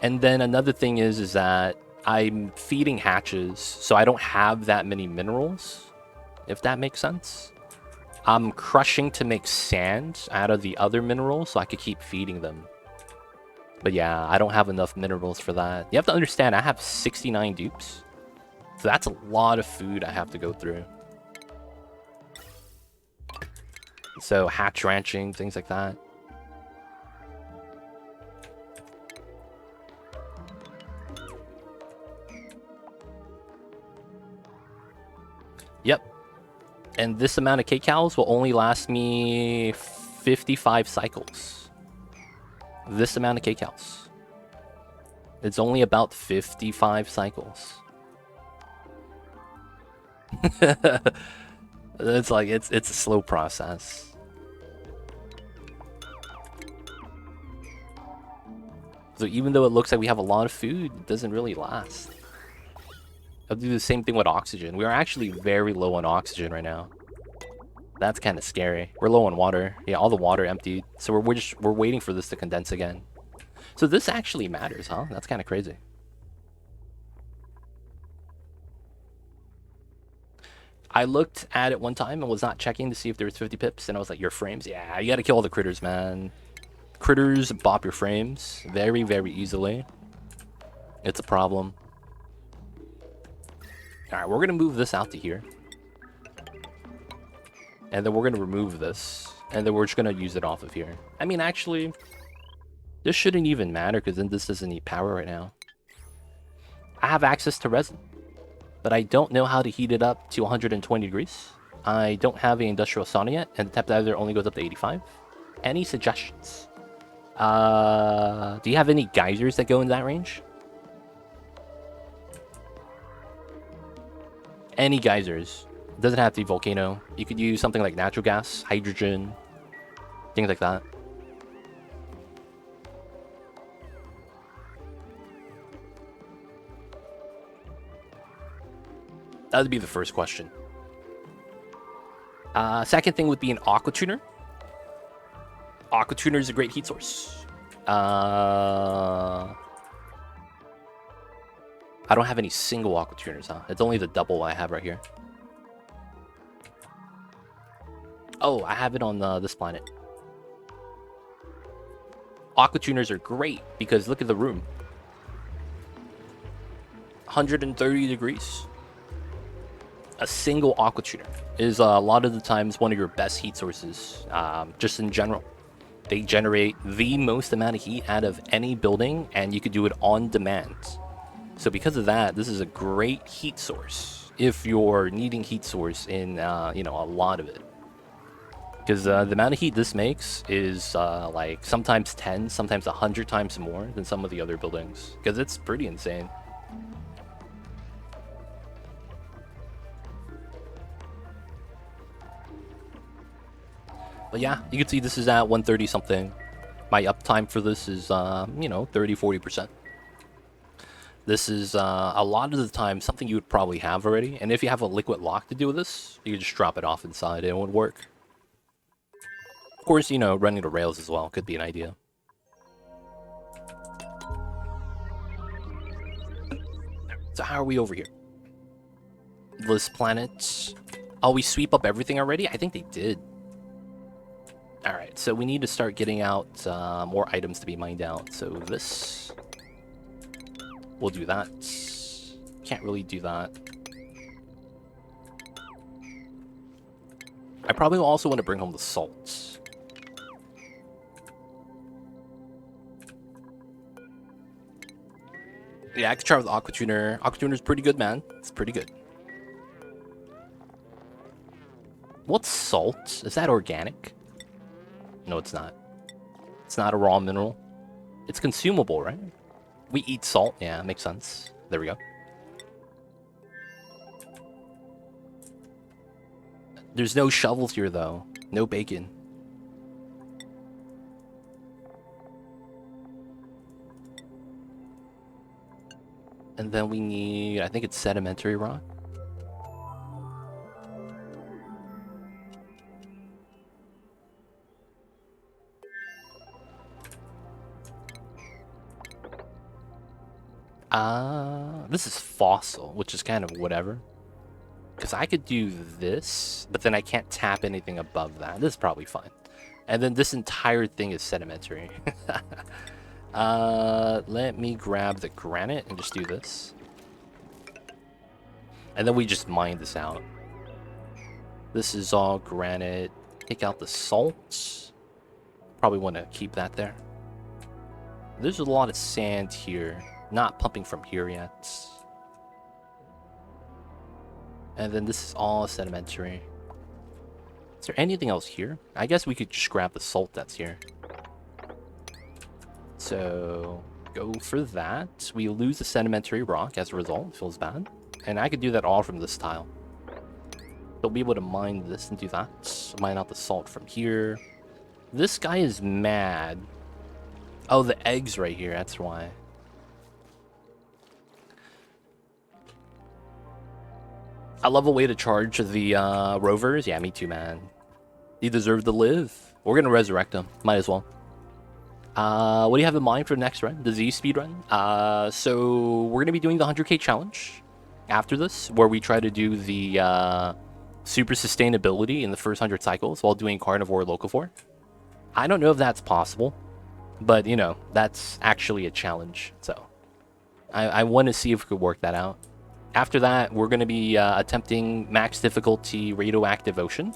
Speaker 1: And then another thing is that I'm feeding hatches, so I don't have that many minerals, if that makes sense. I'm crushing to make sand out of the other minerals so I could keep feeding them. But yeah, I don't have enough minerals for that. You have to understand, I have 69 dupes. So that's a lot of food I have to go through. So hatch ranching, things like that. Yep. And this amount of kcals will only last me 55 cycles. This amount of kcals. It's only about 55 cycles. It's like it's a slow process. So even though it looks like we have a lot of food, it doesn't really last. I'll do the same thing with oxygen. We are actually very low on oxygen right now. That's kind of scary. We're low on water. Yeah, all the water emptied. So we're waiting for this to condense again. So this actually matters, huh? That's kind of crazy. I looked at it one time and was not checking to see if there was 50 pips, and I was like, your frames? Yeah, you gotta kill all the critters, man. Critters bop your frames very, very easily. It's a problem. Alright, we're gonna move this out to here. And then we're gonna remove this. And then we're just gonna use it off of here. I mean, actually, this shouldn't even matter because then this doesn't need power right now. I have access to resin, but I don't know how to heat it up to 120 degrees. I don't have an industrial sauna yet, and the temp diver only goes up to 85. Any suggestions? Do you have any geysers that go in that range? Any geysers. It doesn't have to be volcano. You could use something like natural gas, hydrogen, things like that. That would be the first question. Second thing would be an aqua tuner. Aqua tuner is a great heat source. I don't have any single aqua tuners, huh? It's only the double I have right here. Oh, I have it on this planet. Aqua tuners are great because look at the room. 130 degrees. A single aqua tuner is a lot of the times one of your best heat sources, just in general. They generate the most amount of heat out of any building, and you could do it on demand. So because of that, this is a great heat source if you're needing heat source in, you know, a lot of it. Because the amount of heat this makes is like sometimes 10, sometimes 100 times more than some of the other buildings. Because it's pretty insane. But yeah, you can see this is at 130 something. My uptime for this is, you know, 30-40%. This is a lot of the time something you would probably have already. And if you have a liquid lock to do with this, you can just drop it off inside and it would work. Of course, you know, running the rails as well could be an idea. So how are we over here? This planet. Oh, we sweep up everything already? I think they did. Alright, so we need to start getting out more items to be mined out. So this. We'll do that. Can't really do that. I probably will also want to bring home the salt. Yeah, I could try with Aqua Tuner. Aqua Tuner's pretty good, man. It's pretty good. What's salt? Is that organic? No, it's not. It's not a raw mineral. It's consumable, right? We eat salt. Yeah, makes sense. There we go. There's no shovels here, though. No bacon. And then we need, I think it's sedimentary rock. This is fossil, which is kind of whatever. Because I could do this, but then I can't tap anything above that. This is probably fine. And then this entire thing is sedimentary. Let me grab the granite and just do this. And then we just mine this out. This is all granite. Take out the salt. Probably want to keep that there. There's a lot of sand here. Not pumping from here yet. And then this is all sedimentary. Is there anything else here? I guess we could just grab the salt that's here. So, go for that. We lose the sedimentary rock as a result. It feels bad. And I could do that all from this tile. So, be able to mine this and do that. Mine out the salt from here. This guy is mad. Oh, the eggs right here. That's why. I love a way to charge the rovers. Yeah, me too, man. They deserve to live. We're gonna resurrect them. Might as well. What do you have in mind for the next run? The Z speed run? So we're gonna be doing the 100k challenge after this, where we try to do the super sustainability in the first 100 cycles while doing carnivore locavore. I don't know if that's possible, but you know, that's actually a challenge. So I want to see if we could work that out. After that, we're going to be attempting max difficulty radioactive ocean.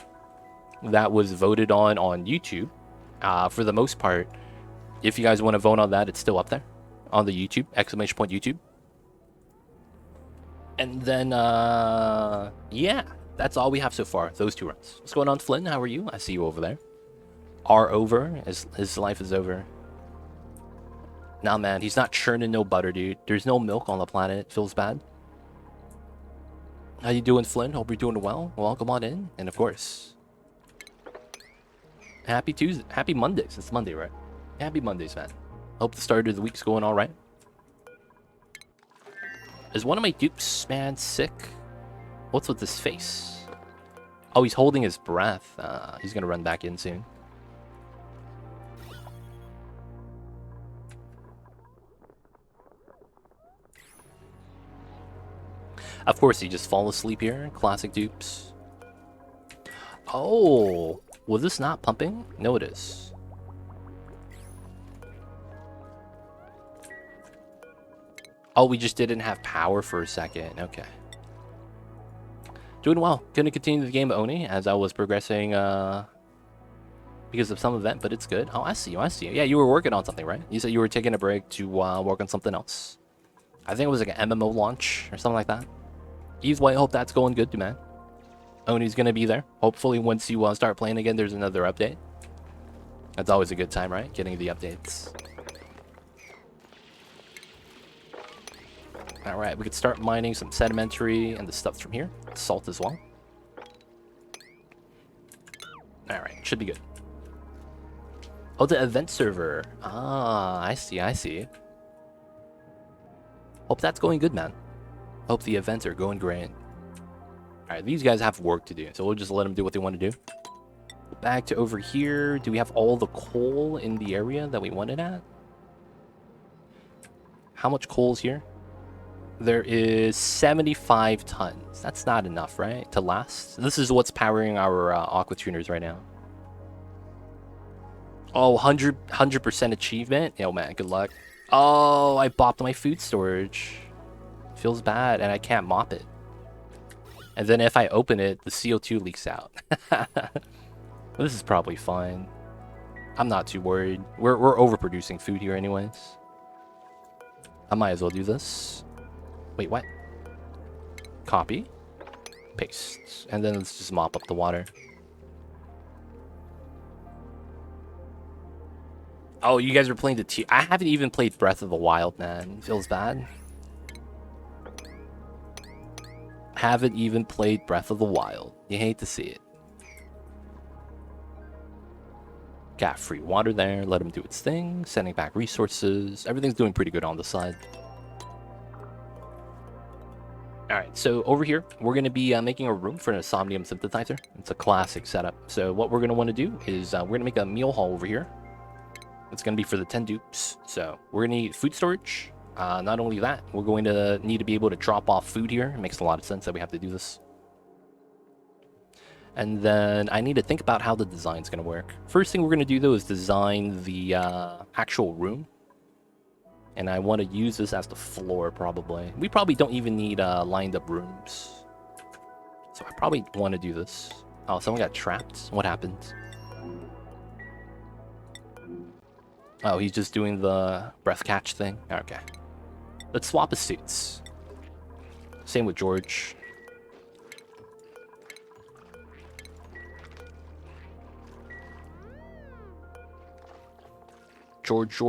Speaker 1: That was voted on YouTube. For the most part, if you guys want to vote on that, it's still up there on the YouTube, exclamation point YouTube. And then, yeah, that's all we have so far, those 2 runs. What's going on, Flynn? How are you? I see you over there. Are over. His life is over. Nah, man, he's not churning no butter, dude. There's no milk on the planet. It feels bad. How you doing, Flynn? Hope you're doing well. Welcome on in. And of course, happy Tuesday. Happy Mondays. It's Monday, right? Happy Mondays, man. Hope the start of the week's going all right. Is one of my dupes, man, sick? What's with this face? Oh, he's holding his breath. He's gonna run back in soon. Of course, he just fall asleep here. Classic dupes. Oh, was this not pumping? No, it is. Oh, we just didn't have power for a second. Okay. Doing well. Gonna continue the game of Oni as I was progressing because of some event, but it's good. Oh, I see you. I see you. Yeah, you were working on something, right? You said you were taking a break to work on something else. I think it was like an MMO launch or something like that. Either way, I hope that's going good, man. Oni's gonna be there. Hopefully, once you start playing again, there's another update. That's always a good time, right? Getting the updates. All right, we could start mining some sedimentary and the stuff from here. Salt as well. All right, should be good. Oh, the event server. Ah, I see, I see. Hope that's going good, man. Hope the events are going great. Alright, these guys have work to do, so we'll just let them do what they want to do. Back to over here. Do we have all the coal in the area that we wanted at? How much coal is here? There is 75 tons. That's not enough, right? To last. This is what's powering our aqua tuners right now. Oh, 100% achievement? Yo, man, good luck. Oh, I bopped my food storage. Feels bad, and I can't mop it. And then if I open it, the CO2 leaks out. This is probably fine. I'm not too worried. We're overproducing food here anyways. I might as well do this. Wait, what? Copy. Paste. And then let's just mop up the water. Oh, you guys are playing the I haven't even played Breath of the Wild, man. Feels bad. Haven't even played Breath of the Wild. You hate to see it. Got free water there. Let him do its thing. Sending back resources. Everything's doing pretty good on the side. Alright, so over here, we're going to be making a room for an Insomnium synthesizer. It's a classic setup. So what we're going to want to do is we're going to make a meal hall over here. It's going to be for the 10 dupes. So we're going to need food storage. Not only that, we're going to need to be able to drop off food here. It makes a lot of sense that we have to do this. And then I need to think about how the design's going to work. First thing we're going to do, though, is design the actual room. And I want to use this as the floor, probably. We probably don't even need lined up rooms. So I probably want to do this. Oh, someone got trapped. What happened? Oh, he's just doing the breath catch thing? Okay. Let's swap his suits. Same with George. George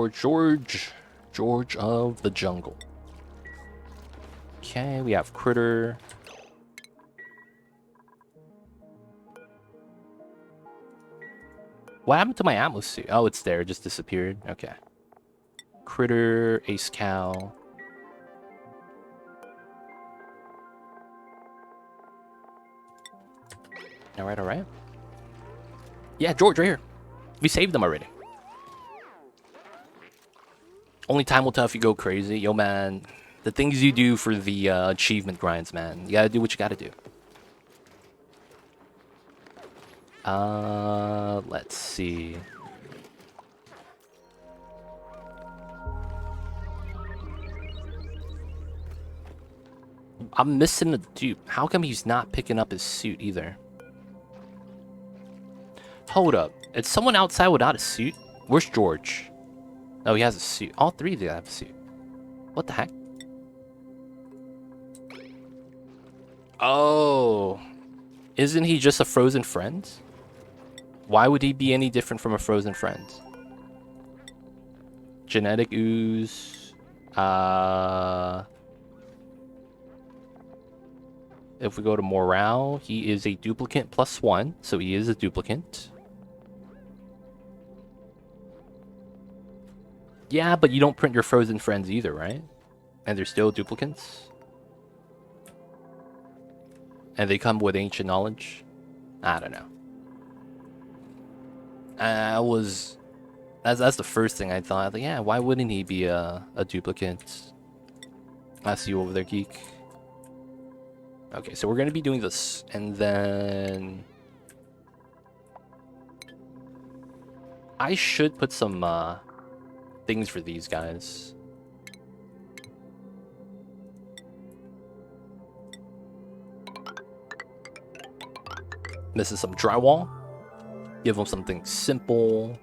Speaker 1: of the jungle. Okay, we have Critter. What happened to my ammo suit? Oh, it's there. It just disappeared. Okay. critter, ace cow. Alright, alright. Yeah, George, right here. We saved them already. Only time will tell if you go crazy. Yo, man. The things you do for the achievement grinds, man. You gotta do what you gotta do. Let's see. I'm missing a dupe. How come he's not picking up his suit either? Hold up. Is someone outside without a suit? Where's George? Oh, he has a suit. All three of them have a suit. What the heck? Oh. Isn't he just a frozen friend? Why would he be any different from a frozen friend? Genetic ooze. If we go to morale, he is a duplicant +1, so he is a duplicant. Yeah, but you don't print your frozen friends either, right? And they're still duplicants? And they come with ancient knowledge? I don't know. That's the first thing I thought. Like, yeah, why wouldn't he be a duplicant? I see you over there, geek. Okay, so we're gonna be doing this, and then I should put some things for these guys. This is some drywall. Give them something simple.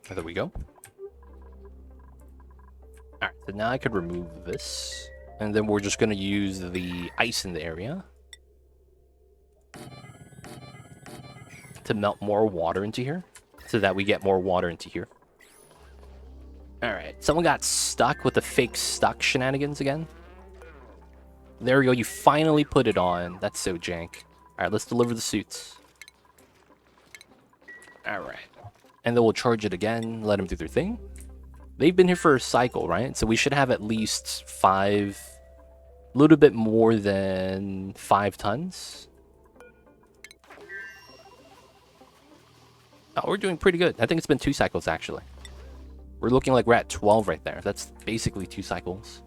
Speaker 1: There we go. Alright, so now I could remove this. And then we're just going to use the ice in the area to melt more water into here, so that we get more water into here. Alright, someone got stuck with the fake stuck shenanigans again. There we go, you finally put it on. That's so jank. Alright, let's deliver the suits. Alright. And then we'll charge it again, let them do their thing. They've been here for a cycle, right? So we should have at least a little bit more than 5 tons. Oh, we're doing pretty good. I think it's been 2 cycles, actually. We're looking like we're at 12 right there. That's basically 2 cycles.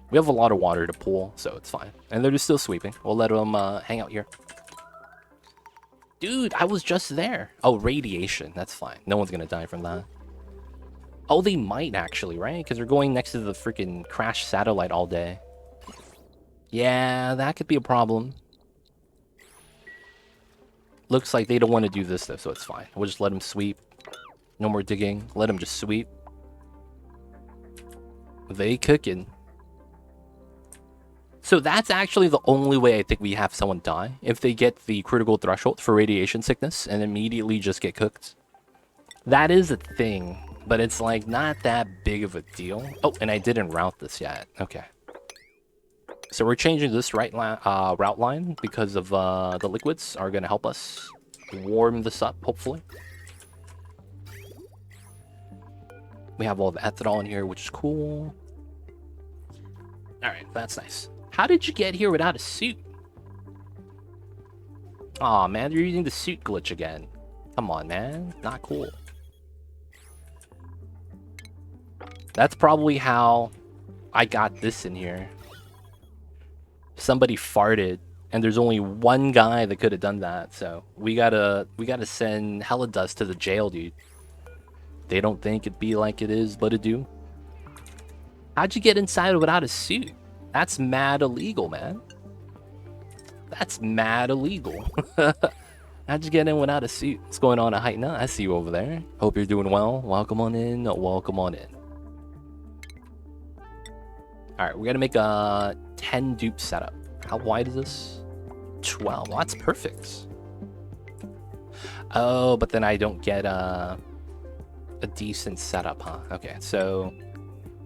Speaker 1: We have a lot of water to pull, so it's fine. And they're just still sweeping. We'll let them hang out here. Dude, I was just there. Oh, radiation. That's fine. No one's gonna die from that. Oh, they might actually, right? Because they're going next to the freaking crashed satellite all day. Yeah, that could be a problem. Looks like they don't want to do this, though, so it's fine. We'll just let them sweep. No more digging. Let them just sweep. They cooking. So that's actually the only way I think we have someone die. If they get the critical threshold for radiation sickness and immediately just get cooked. That is a thing, but it's like not that big of a deal. Oh, and I didn't route this yet. Okay. So we're changing this route line because of the liquids are going to help us warm this up, hopefully. We have all the ethanol in here, which is cool. Alright, that's nice. How did you get here without a suit? Aw, man, you're using the suit glitch again. Come on, man. Not cool. That's probably how I got this in here. Somebody farted, and there's only one guy that could have done that, so we gotta send hella dust to the jail, dude. They don't think it'd be like it is, but it do. How'd you get inside without a suit? That's mad illegal, man. That's mad illegal. How'd you get in without a suit? What's going on at Height? I see you over there. Hope you're doing well. Welcome on in. Welcome on in. Alright, we're gonna make a 10 dupe setup. How wide is this? 12. Well, that's perfect. Oh, but then I don't get a decent setup, huh? Okay, so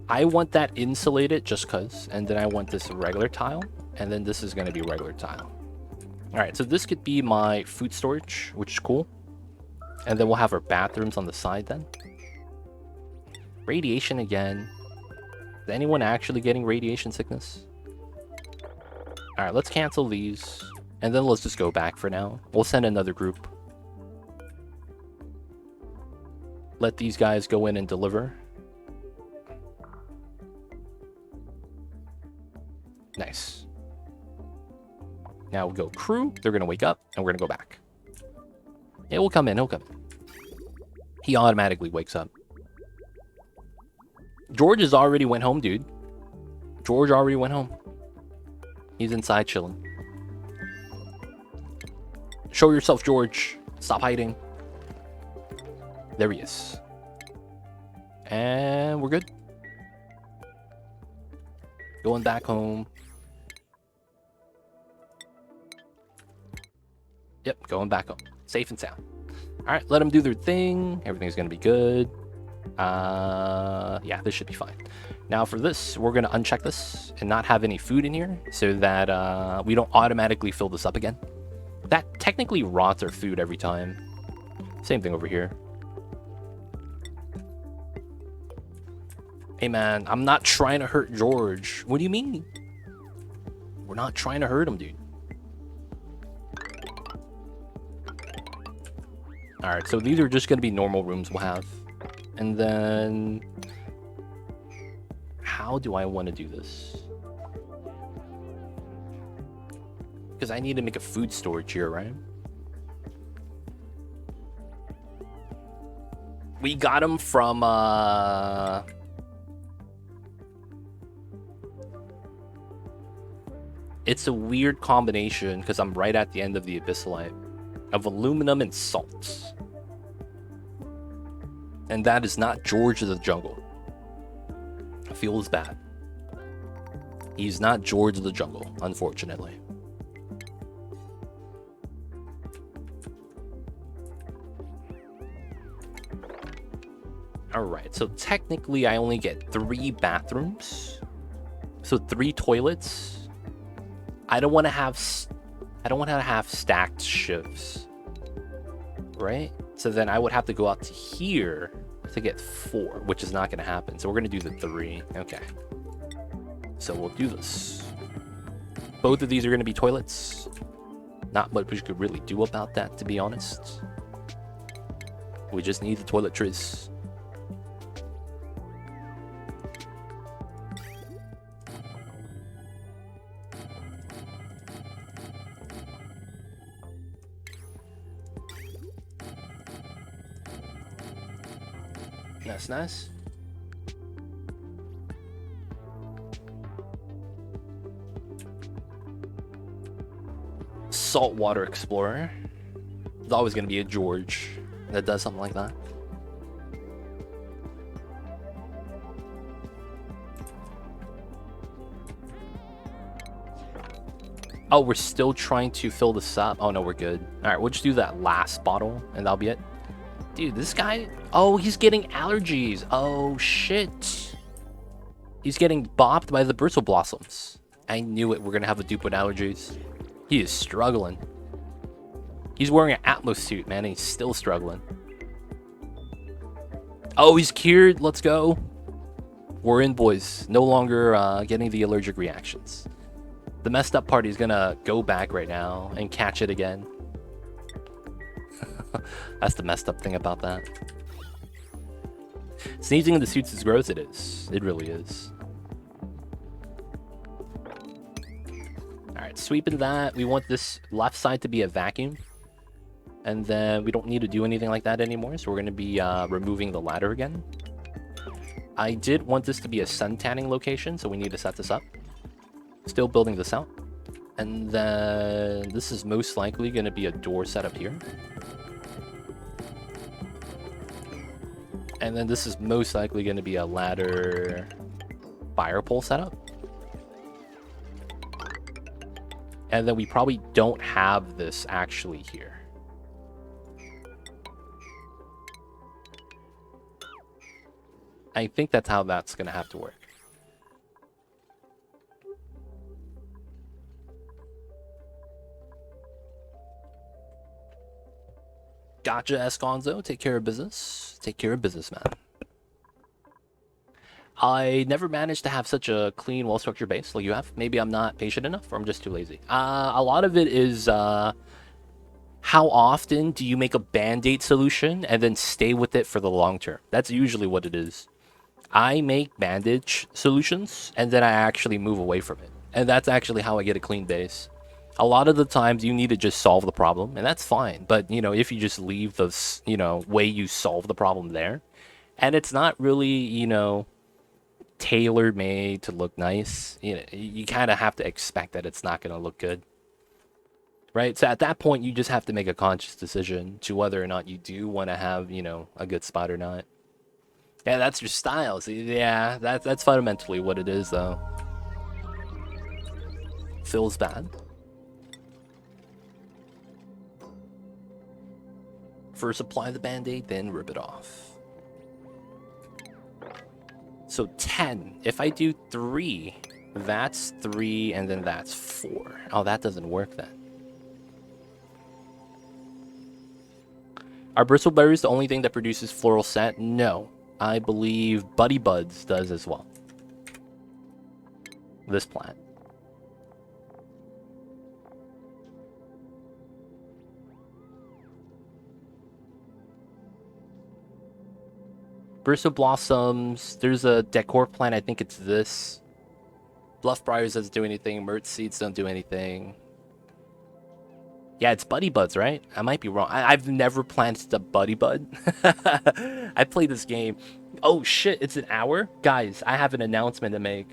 Speaker 1: I want that insulated just cause, and then I want this regular tile, and then this is gonna be regular tile. Alright, so this could be my food storage, which is cool. And then we'll have our bathrooms on the side then. Radiation again. Is anyone actually getting radiation sickness? Alright, let's cancel these. And then let's just go back for now. We'll send another group. Let these guys go in and deliver. Nice. Now we'll go crew. They're going to wake up, and we're going to go back. Yeah, we'll come in. He'll come in. He automatically wakes up. George has already went home, dude. George already went home. He's inside chilling. Show yourself, George. Stop hiding. There he is. And we're good. Going back home. Yep, going back home. Safe and sound. Alright, let them do their thing. Everything's going to be good. Yeah, this should be fine. Now for this, we're going to uncheck this and not have any food in here so that we don't automatically fill this up again. That technically rots our food every time. Same thing over here. Hey man, I'm not trying to hurt George. What do you mean? We're not trying to hurt him, dude. Alright, so these are just going to be normal rooms we'll have. And then... how do I want to do this? Because I need to make a food storage here, right? We got him from, it's a weird combination, because I'm right at the end of the abyssalite, of aluminum and salt. And that is not George of the Jungle. I feel it's bad. He's not George of the Jungle, unfortunately. Alright, so technically I only get 3 bathrooms. So 3 toilets. I don't want to have stacked shifts. Right? So then I would have to go out to here to get 4, which is not going to happen. So we're going to do the 3. Okay. So we'll do this. Both of these are going to be toilets. Not much we could really do about that, to be honest. We just need the toiletries. That's nice. Saltwater explorer. There's always going to be a George that does something like that. Oh, we're still trying to fill this up. Oh no, we're good. All right, we'll just do that last bottle and that'll be it. Dude, this guy... oh, he's getting allergies. Oh, shit. He's getting bopped by the bristle blossoms. I knew it. We're going to have a dupe with allergies. He is struggling. He's wearing an Atmos suit, man, and he's still struggling. Oh, he's cured. Let's go. We're in, boys. No longer getting the allergic reactions. The messed up party is going to go back right now and catch it again. That's the messed up thing about that. Sneezing in the suits is gross. It is. It really is. Alright, sweeping that. We want this left side to be a vacuum. And then we don't need to do anything like that anymore. So we're going to be removing the ladder again. I did want this to be a sun tanning location. So we need to set this up. Still building this out. And then this is most likely going to be a door setup here. And then this is most likely going to be a ladder fire pole setup. And then we probably don't have this actually here. I think that's how that's going to have to work. Gotcha, Esconzo. Take care of business. Take care of business, man. I never managed to have such a clean, well-structured base like you have. Maybe I'm not patient enough, or I'm just too lazy. A lot of it is how often do you make a band-aid solution and then stay with it for the long term? That's usually what it is. I make bandage solutions and then I actually move away from it. And that's actually how I get a clean base. A lot of the times you need to just solve the problem, and that's fine. But, you know, if you just leave the, you know, way you solve the problem there, and it's not really, you know, tailor-made to look nice, you know, you kind of have to expect that it's not going to look good. Right? So at that point, you just have to make a conscious decision to whether or not you do want to have, you know, a good spot or not. Yeah, that's your style. So yeah, that's fundamentally what it is, though. Feels bad. First apply the band-aid, then rip it off. So 10. If I do 3, that's 3, and then that's 4. Oh, that doesn't work then. Are bristleberries the only thing that produces floral scent? No. I believe Buddy Buds does as well. This plant. Bristle Blossoms. There's a decor plant. I think it's this. Bluff Briars doesn't do anything. Mert Seeds don't do anything. Yeah, it's Buddy Buds, right? I might be wrong. I've never planted a Buddy Bud. I played this game. Oh, shit. It's an hour? Guys, I have an announcement to make.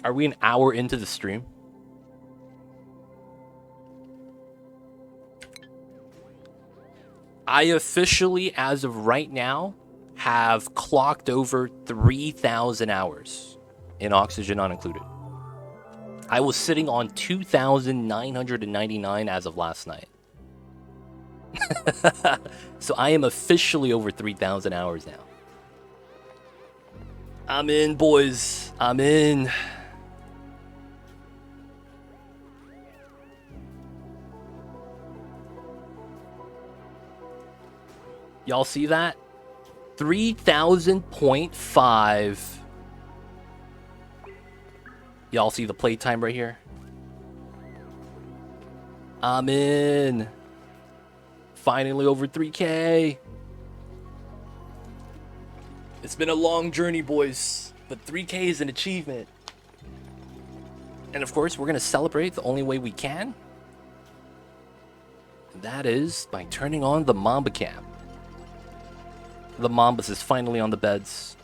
Speaker 1: Are we an hour into the stream? I officially, as of right now, have clocked over 3,000 hours in Oxygen Not Included. I was sitting on 2,999 as of last night. So I am officially over 3,000 hours now. I'm in, boys. I'm in. Y'all see that? 3,000.5. Y'all see the playtime right here? I'm in. Finally over 3K. It's been a long journey, boys, but 3K is an achievement. And of course, we're going to celebrate the only way we can. And that is by turning on the Mamba Cam. The Mambas is finally on the beds.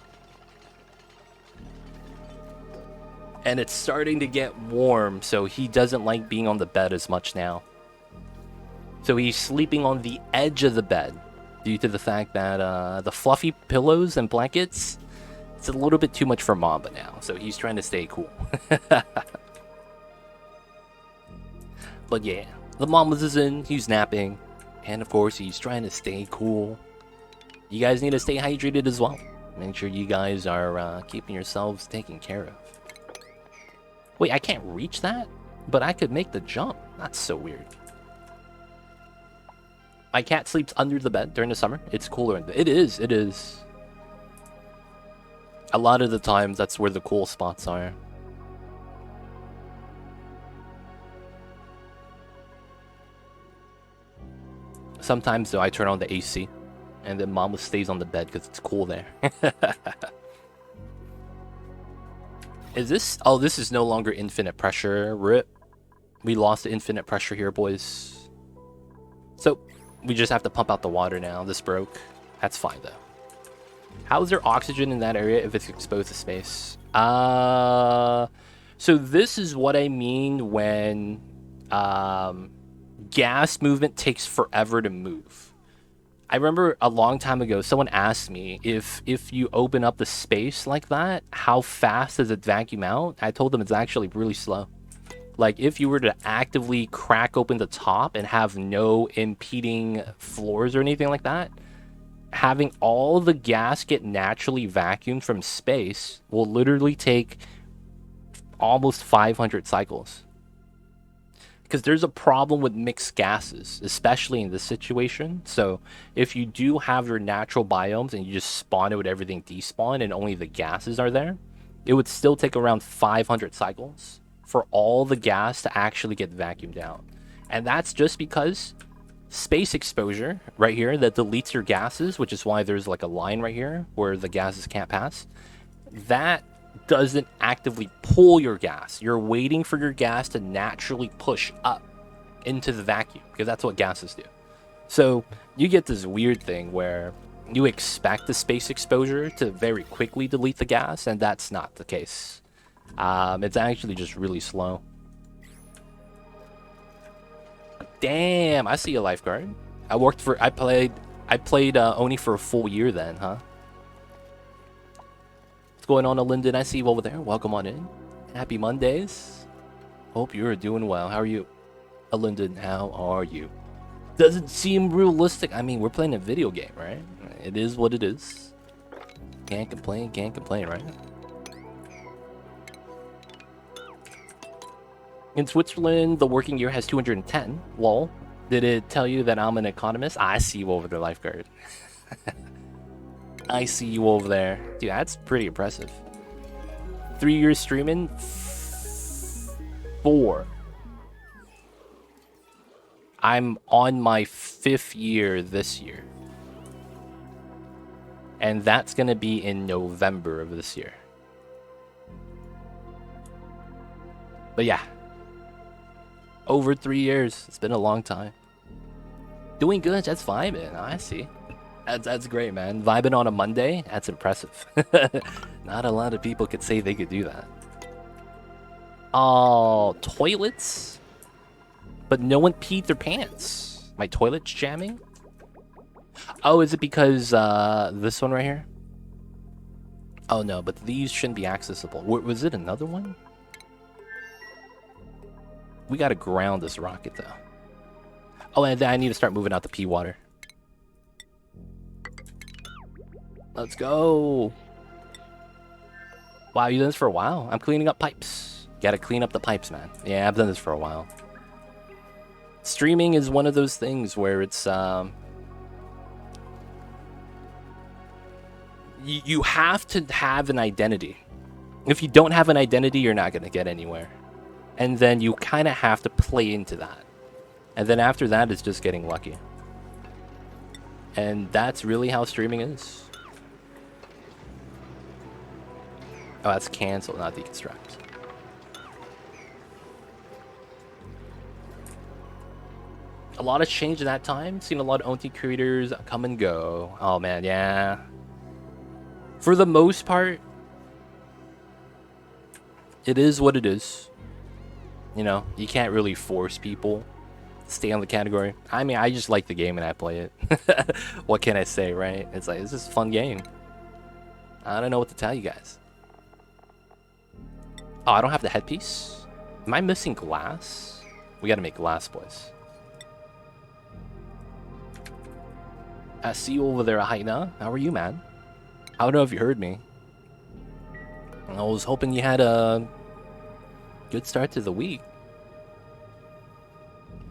Speaker 1: And it's starting to get warm, so he doesn't like being on the bed as much now. So he's sleeping on the edge of the bed due to the fact that the fluffy pillows and blankets, it's a little bit too much for Mamba now. So he's trying to stay cool. But yeah, the Mambas is in, he's napping. And of course, he's trying to stay cool. You guys need to stay hydrated as well. Make sure you guys are keeping yourselves taken care of. Wait, I can't reach that? But I could make the jump. That's so weird. My cat sleeps under the bed during the summer. It's cooler in the... It is. A lot of the times, that's where the cool spots are. Sometimes, though, I turn on the AC. And then Mama stays on the bed because it's cool there. Is this... Oh, this is no longer infinite pressure. RIP. We lost the infinite pressure here, boys. So, we just have to pump out the water now. This broke. That's fine, though. How is there oxygen in that area if it's exposed to space? So this is what I mean when gas movement takes forever to move. I remember a long time ago, someone asked me if you open up the space like that, how fast does it vacuum out? I told them it's actually really slow. Like, if you were to actively crack open the top and have no impeding floors or anything like that, having all the gas get naturally vacuumed from space will literally take almost 500 cycles. because there's a problem with mixed gases, especially in this situation. So if you do have your natural biomes and you just spawn it with everything despawn and only the gases are there, it would still take around 500 cycles for all the gas to actually get vacuumed out. And that's just because space exposure right here that deletes your gases, which is why there's like a line right here where the gases can't pass, that doesn't actively pull your gas. You're waiting for your gas to naturally push up into the vacuum, because that's what gases do. So you get this weird thing where you expect the space exposure to very quickly delete the gas, and that's not the case. It's actually just really slow. Damn, I see a lifeguard. I played Oni for a full year then, huh? What's going on, Linden? I see you over there. Welcome on in. Happy Mondays. Hope you're doing well. How are you? Linden, how are you? Doesn't seem realistic. I mean, we're playing a video game, right? It is what it is. Can't complain, right? In Switzerland, the working year has 210. Lol. Did it tell you that I'm an economist? I see you over there, lifeguard. I see you over there. Dude, that's pretty impressive. 3 years streaming? 4. I'm on my 5th year this year. And that's going to be in November of this year. But yeah. Over 3 years. It's been a long time. Doing good. That's fine, man. I see. That's great, man. Vibing on a Monday? That's impressive. Not a lot of people could say they could do that. Oh, toilets? But no one peed their pants. My toilet's jamming? Oh, is it because this one right here? Oh no, but these shouldn't be accessible. Was it another one? We gotta ground this rocket though. Oh, and then I need to start moving out the pee water. Let's go. Wow, you done this for a while? I'm cleaning up pipes. Gotta clean up the pipes, man. Yeah, I've done this for a while. Streaming is one of those things where it's you have to have an identity. If you don't have an identity, you're not gonna get anywhere. And then you kind of have to play into that. And then after that, it's just getting lucky. And that's really how streaming is. Oh, that's cancel, not deconstruct. A lot has changed in that time. Seen a lot of OT creators come and go. Oh man, yeah. For the most part, it is what it is. You know, you can't really force people to stay on the category. I mean, I just like the game and I play it. What can I say, right? It's like, this is a fun game. I don't know what to tell you guys. Oh, I don't have the headpiece? Am I missing glass? We gotta make glass, boys. I see you over there, Haina. How are you, man? I don't know if you heard me. I was hoping you had a good start to the week.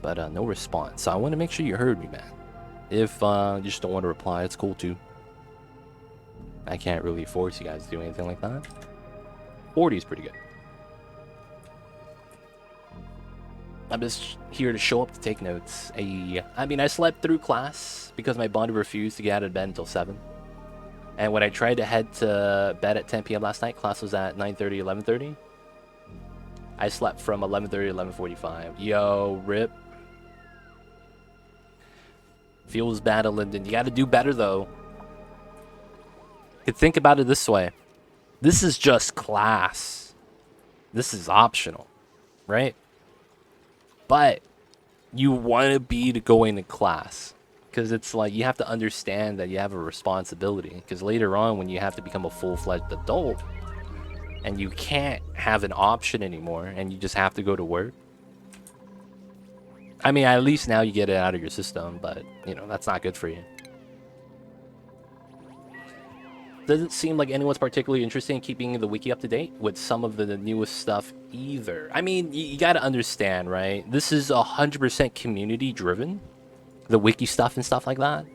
Speaker 1: But no response. So I want to make sure you heard me, man. If you just don't want to reply, it's cool too. I can't really force you guys to do anything like that. 40 is pretty good. I'm just here to show up to take notes. I mean, I slept through class because my bond refused to get out of bed until 7. And when I tried to head to bed at 10 p.m. last night, class was at 9:30, 11:30. I slept from 11:30 to 11:45. Yo, rip. Feels bad, Linden. You gotta do better, though. You could think about it this way. This is just class. This is optional, right? But you want to be going to class. Because it's like, you have to understand that you have a responsibility. Because later on, when you have to become a full-fledged adult, and you can't have an option anymore, and you just have to go to work. I mean, at least now you get it out of your system, but, you know, that's not good for you. Doesn't seem like anyone's particularly interested in keeping the wiki up to date with some of the newest stuff either. I mean, you got to understand, right? This is 100% community driven, the wiki stuff and stuff like that.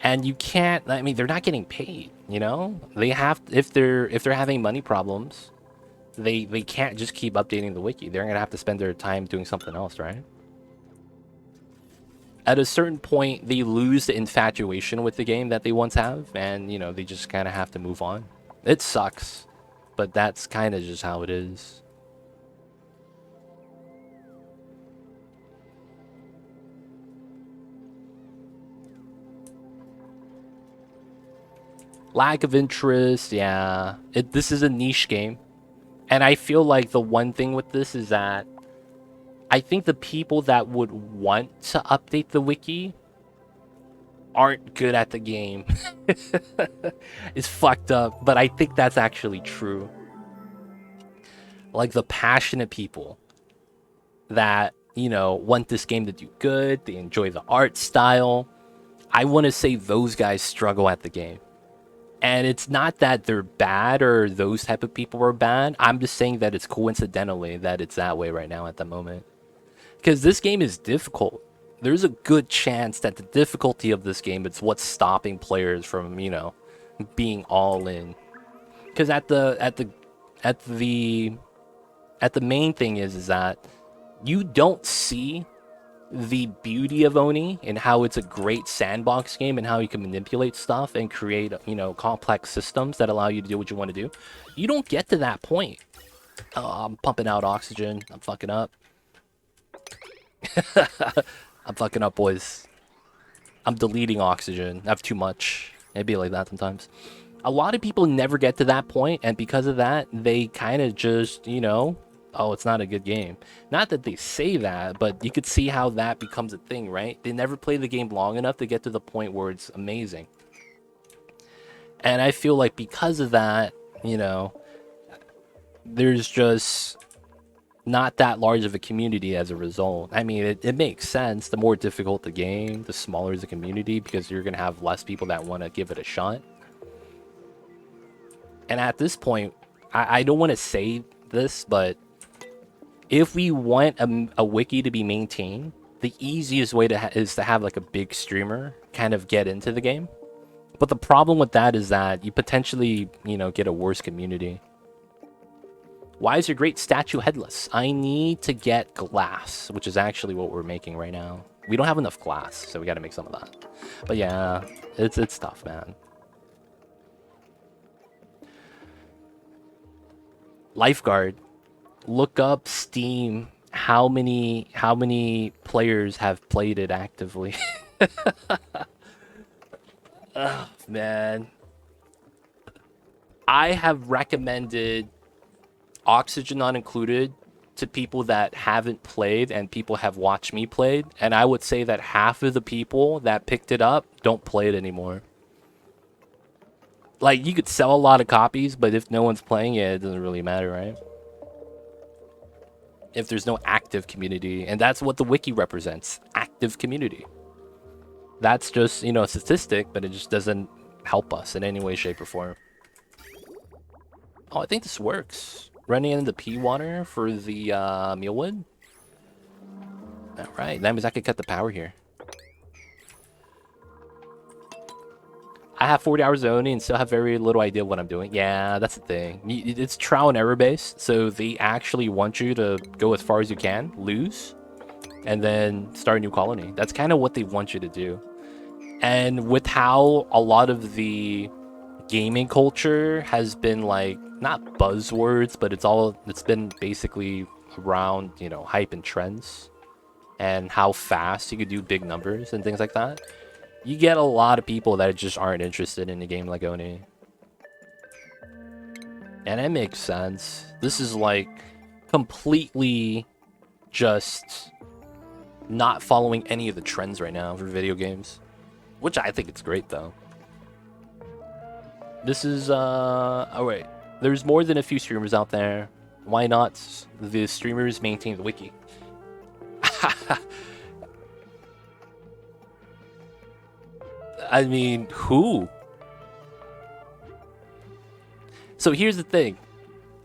Speaker 1: And you can't. I mean, they're not getting paid. You know, they have if they're having money problems, they can't just keep updating the wiki. They're gonna have to spend their time doing something else, right? At a certain point, they lose the infatuation with the game that they once have, and you know they just kind of have to move on. It sucks, but that's kind of just how it is. Lack of interest, yeah. This is a niche game, and I feel like the one thing with this is that I think the people that would want to update the wiki aren't good at the game. It's fucked up, but I think that's actually true. Like the passionate people that, you know, want this game to do good, they enjoy the art style. I want to say those guys struggle at the game. And it's not that they're bad or those type of people are bad. I'm just saying that it's coincidentally that it's that way right now at the moment. Because this game is difficult. There's a good chance that the difficulty of this game is what's stopping players from, you know, being all in. Because at the main thing is that you don't see the beauty of Oni and how it's a great sandbox game and how you can manipulate stuff and create, you know, complex systems that allow you to do what you want to do. You don't get to that point. Oh, I'm pumping out oxygen. I'm fucking up. I'm fucking up, boys. I'm deleting oxygen. I have too much. It'd be like that sometimes. A lot of people never get to that point, and because of that, they kind of just, you know, oh, it's not a good game. Not that they say that, but you could see how that becomes a thing, right? They never play the game long enough to get to the point where it's amazing. And I feel like because of that, you know, there's just not that large of a community as a result. I mean, it makes sense. The more difficult the game, the smaller the community, because you're going to have less people that want to give it a shot. And at this point, I don't want to say this, but if we want a wiki to be maintained, the easiest way is to have like a big streamer kind of get into the game. But the problem with that is that you potentially, you know, get a worse community. Why is your great statue headless? I need to get glass, which is actually what we're making right now. We don't have enough glass, so we got to make some of that. But yeah, it's tough, man. Lifeguard. Look up Steam. How many players have played it actively? Oh, man. I have recommended Oxygen Not Included to people that haven't played and people have watched me play, and I would say that half of the people that picked it up don't play it anymore. Like, you could sell a lot of copies, but if no one's playing it, it doesn't really matter, right? If there's no active community, and that's what the wiki represents, active community. That's just, you know, a statistic, but it just doesn't help us in any way, shape, or form. Oh, I think this works. Running in the pea water for the mealwood. Alright, that means I could cut the power here. I have 40 hours only and still have very little idea what I'm doing. Yeah, that's the thing. It's trial and error based, so they actually want you to go as far as you can, lose, and then start a new colony. That's kind of what they want you to do. And with how a lot of the gaming culture has been like, not buzzwords, but it's been basically around, you know, hype and trends and how fast you could do big numbers and things like that. You get a lot of people that just aren't interested in a game like Oni. And it makes sense. This is like completely just not following any of the trends right now for video games. Which I think it's great though. This is oh wait. There's more than a few streamers out there. Why not the streamers maintain the wiki? I mean, who? So here's the thing.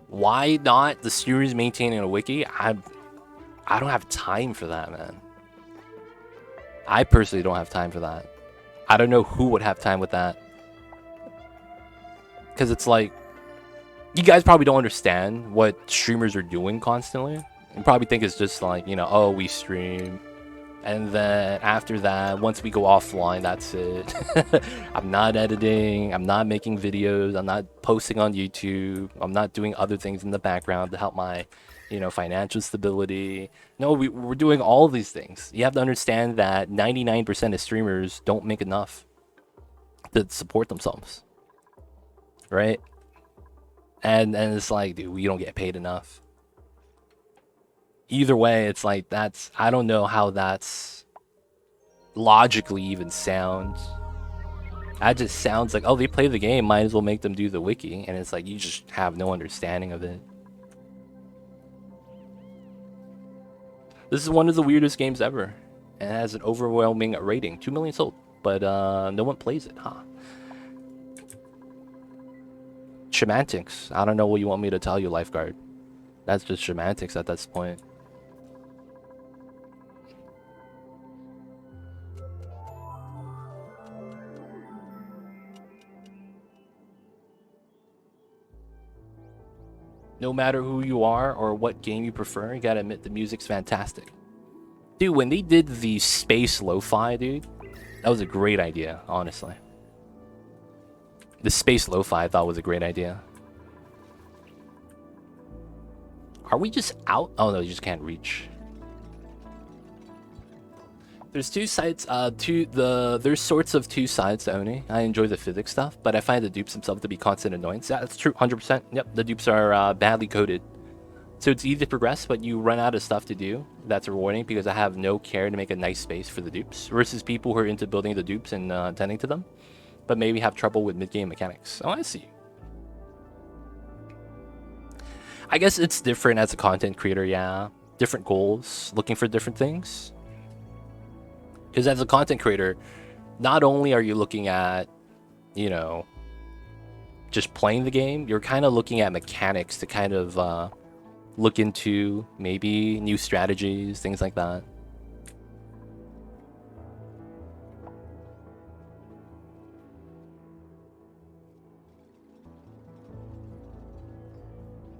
Speaker 1: Why not the streamers maintaining a wiki? I don't have time for that, man. I personally don't have time for that. I don't know who would have time with that. Because it's like, you guys probably don't understand what streamers are doing constantly. You probably think it's just like, you know, oh, we stream. And then after that, once we go offline, that's it. I'm not editing. I'm not making videos. I'm not posting on YouTube. I'm not doing other things in the background to help my, you know, financial stability. No, we're doing all of these things. You have to understand that 99% of streamers don't make enough to support themselves. Right? And it's like, dude, we don't get paid enough. Either way, it's like, that's, I don't know how that's logically even sounds. That just sounds like, oh, they play the game, might as well make them do the wiki. And it's like, you just have no understanding of it. This is one of the weirdest games ever. It has an overwhelming rating, 2 million sold, but no one plays it, huh? Semantics. I don't know what you want me to tell you, lifeguard. That's just semantics at this point. No matter who you are or what game you prefer, you gotta admit the music's fantastic. Dude, when they did the space lo-fi, dude, that was a great idea, honestly. The space lo-fi I thought was a great idea. Are we just out? Oh no, you just can't reach. There's two sides, there's sorts of two sides to Oni. I enjoy the physics stuff, but I find the dupes themselves to be constant annoyance. Yeah, that's true, 100%. Yep, the dupes are badly coded. So it's easy to progress, but you run out of stuff to do. That's rewarding because I have no care to make a nice space for the dupes, versus people who are into building the dupes and tending to them, but maybe have trouble with mid-game mechanics. Oh, I see. I guess it's different as a content creator, yeah. Different goals, looking for different things. Because as a content creator, not only are you looking at, you know, just playing the game, you're kind of looking at mechanics to kind of look into maybe new strategies, things like that.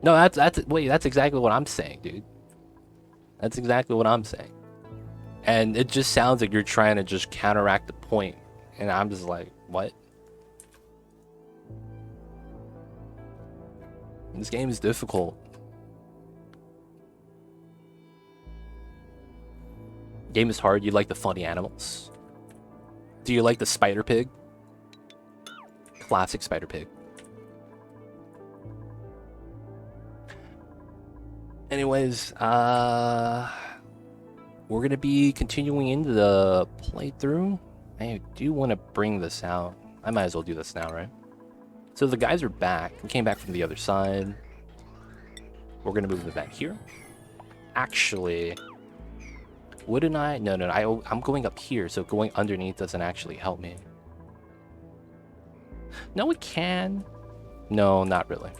Speaker 1: No, that's exactly what I'm saying, dude. That's exactly what I'm saying. And it just sounds like you're trying to just counteract the point. And I'm just like, what? This game is difficult. Game is hard. You like the funny animals? Do you like the spider pig? Classic spider pig. Anyways, we're gonna be continuing into the playthrough. I do want to bring this out. I might as well do this now, right? So the guys are back. We came back from the other side. We're gonna move them back here. Actually, wouldn't I? No, I'm going up here, so going underneath doesn't actually help me. No, it can. No, not really.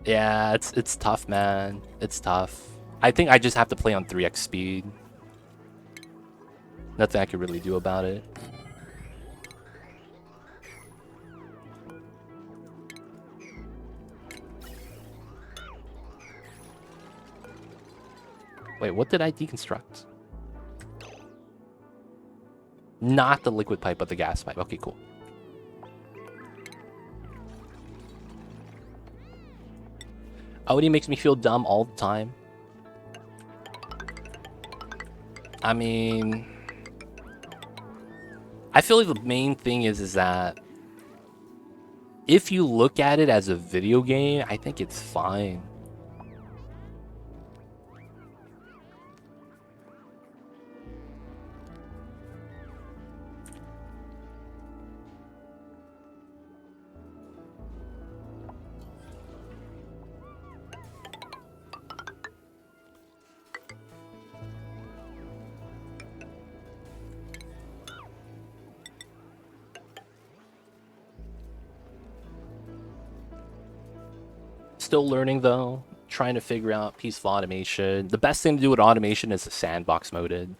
Speaker 1: Yeah, it's tough, man. It's tough. I think I just have to play on 3x speed. Nothing I can really do about it. Wait, what did I deconstruct? Not the liquid pipe, but the gas pipe. Okay, cool. Odie makes me feel dumb all the time. I mean, I feel like the main thing is that if you look at it as a video game, I think it's fine. Still learning though. Trying to figure out peaceful automation. The best thing to do with automation is the sandbox moded.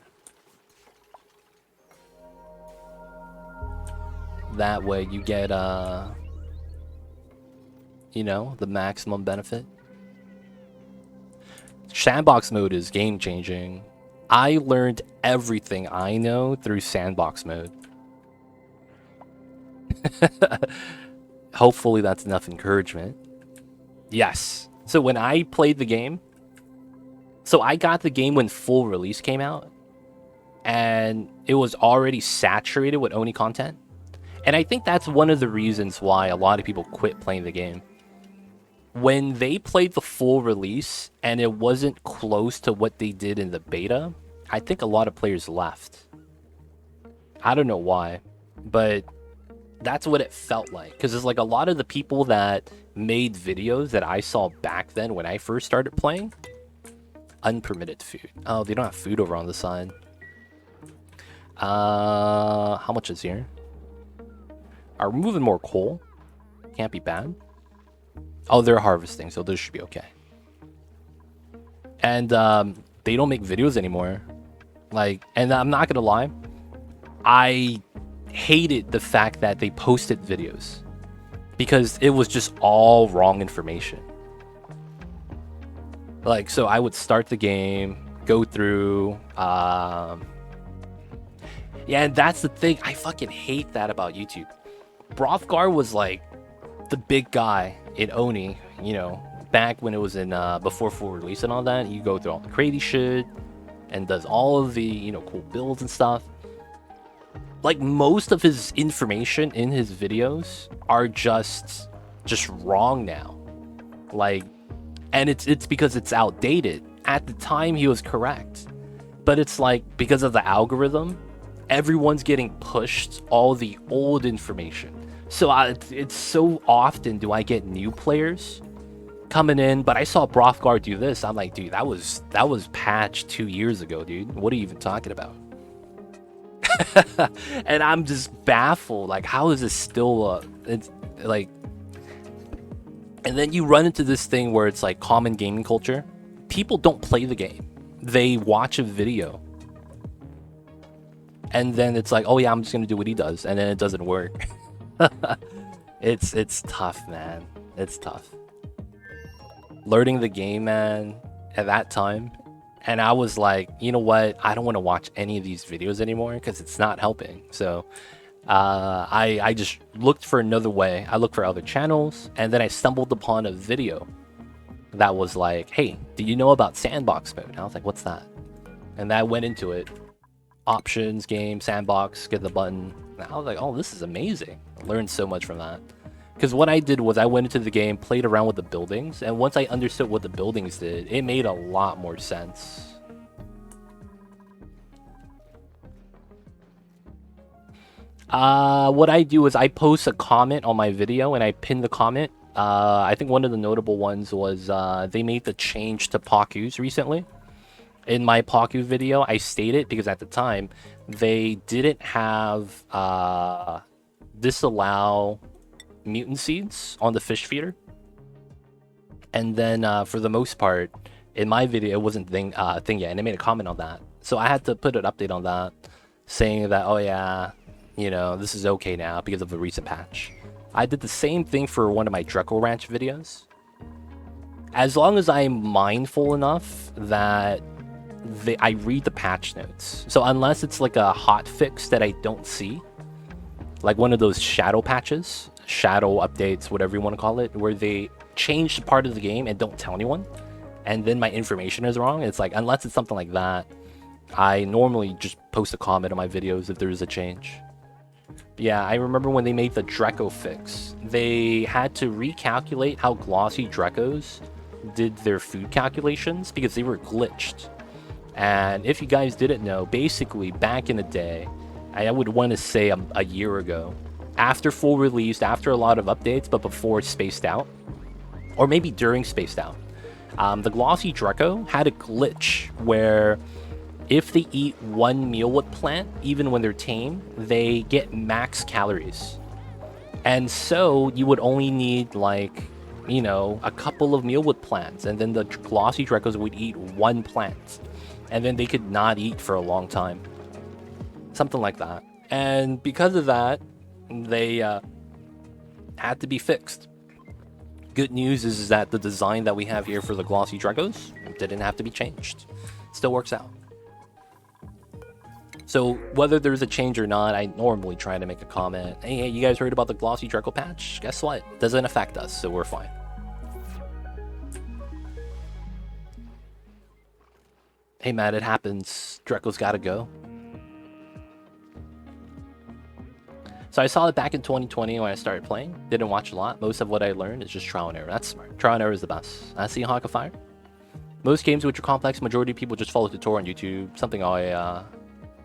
Speaker 1: That way you get you know, the maximum benefit. Sandbox mode is game changing. I learned everything I know through sandbox mode. Hopefully that's enough encouragement. Yes. So when I played the game, so I got the game when full release came out, and it was already saturated with Oni content. And I think that's one of the reasons why a lot of people quit playing the game. When they played the full release and it wasn't close to what they did in the beta, I think a lot of players left. I don't know why, but that's what it felt like. Because it's like a lot of the people that made videos that I saw back then when I first started playing, unpermitted food. Oh, they don't have food over on the side. How much is here? Are we moving more coal? Can't be bad. Oh, they're harvesting, so this should be okay. And they don't make videos anymore. Like, and I'm not gonna lie, I hated the fact that they posted videos because it was just all wrong information. Like, so I would start the game, go through, yeah, and that's the thing. I fucking hate that about YouTube. Brothgar was like the big guy in Oni, you know, back when it was in before full release and all that. You go through all the crazy shit and does all of the, you know, cool builds and stuff. Like, most of his information in his videos are just wrong now. Like, and it's because it's outdated. At the time he was correct, but it's like because of the algorithm, everyone's getting pushed all the old information. So it's so often do I get new players coming in, but I saw Brothgar do this. I'm like, dude, that was patched 2 years ago, dude. What are you even talking about? And I'm just baffled. Like, how is this still it's like, and then you run into this thing where it's like common gaming culture. People don't play the game. They watch a video. And then it's like, oh yeah, I'm just gonna do what he does, and then it doesn't work. It's tough, man. It's tough. Learning the game, man, at that time, and I was like, you know what? I don't want to watch any of these videos anymore because it's not helping. So I just looked for another way. I looked for other channels, and then I stumbled upon a video that was like, hey, do you know about sandbox mode? And I was like, what's that? And I went into it. Options, game, sandbox, get the button. And I was like, oh, this is amazing. I learned so much from that. Because what I did was I went into the game, played around with the buildings, and once I understood what the buildings did, it made a lot more sense. What I do is I post a comment on my video and I pin the comment. I think one of the notable ones was they made the change to Pakus recently. In my Paku video, I stated, because at the time, they didn't have disallow mutant seeds on the fish feeder. And then for the most part, in my video, it wasn't thing yet, and they made a comment on that. So I had to put an update on that, saying that, oh yeah, you know, this is okay now because of the recent patch. I did the same thing for one of my Dreco Ranch videos. As long as I'm mindful enough that I read the patch notes. So unless it's like a hot fix that I don't see, like one of those shadow patches, shadow updates, whatever you want to call it, where they change part of the game and don't tell anyone, and then my information is wrong, it's like, unless it's something like that, I normally just post a comment on my videos if there is a change. Yeah, I remember when they made the Dreco fix, they had to recalculate how glossy Drecos did their food calculations because they were glitched. And if you guys didn't know, basically back in the day, I would want to say a year ago, after full release, after a lot of updates, but before Spaced Out, or maybe during Spaced Out, the glossy Dreco had a glitch where if they eat one mealwood plant, even when they're tame, they get max calories. And so you would only need like you know, a couple of mealwood plants, and then the glossy Drecos would eat one plant, and then they could not eat for a long time. Something like that. And because of that, they had to be fixed. Good news is that the design that we have here for the glossy Drecos didn't have to be changed. Still works out. So whether there's a change or not, I normally try to make a comment. Hey, you guys heard about the glossy Dreco patch? Guess what? Doesn't affect us, so we're fine. Hey man, it happens. Dreco's gotta go. So I saw it back in 2020 when I started playing. Didn't watch a lot. Most of what I learned is just trial and error. That's smart. Trial and error is the best. I see Hawk of Fire. Most games which are complex, majority of people just follow the tutorial on YouTube. Something I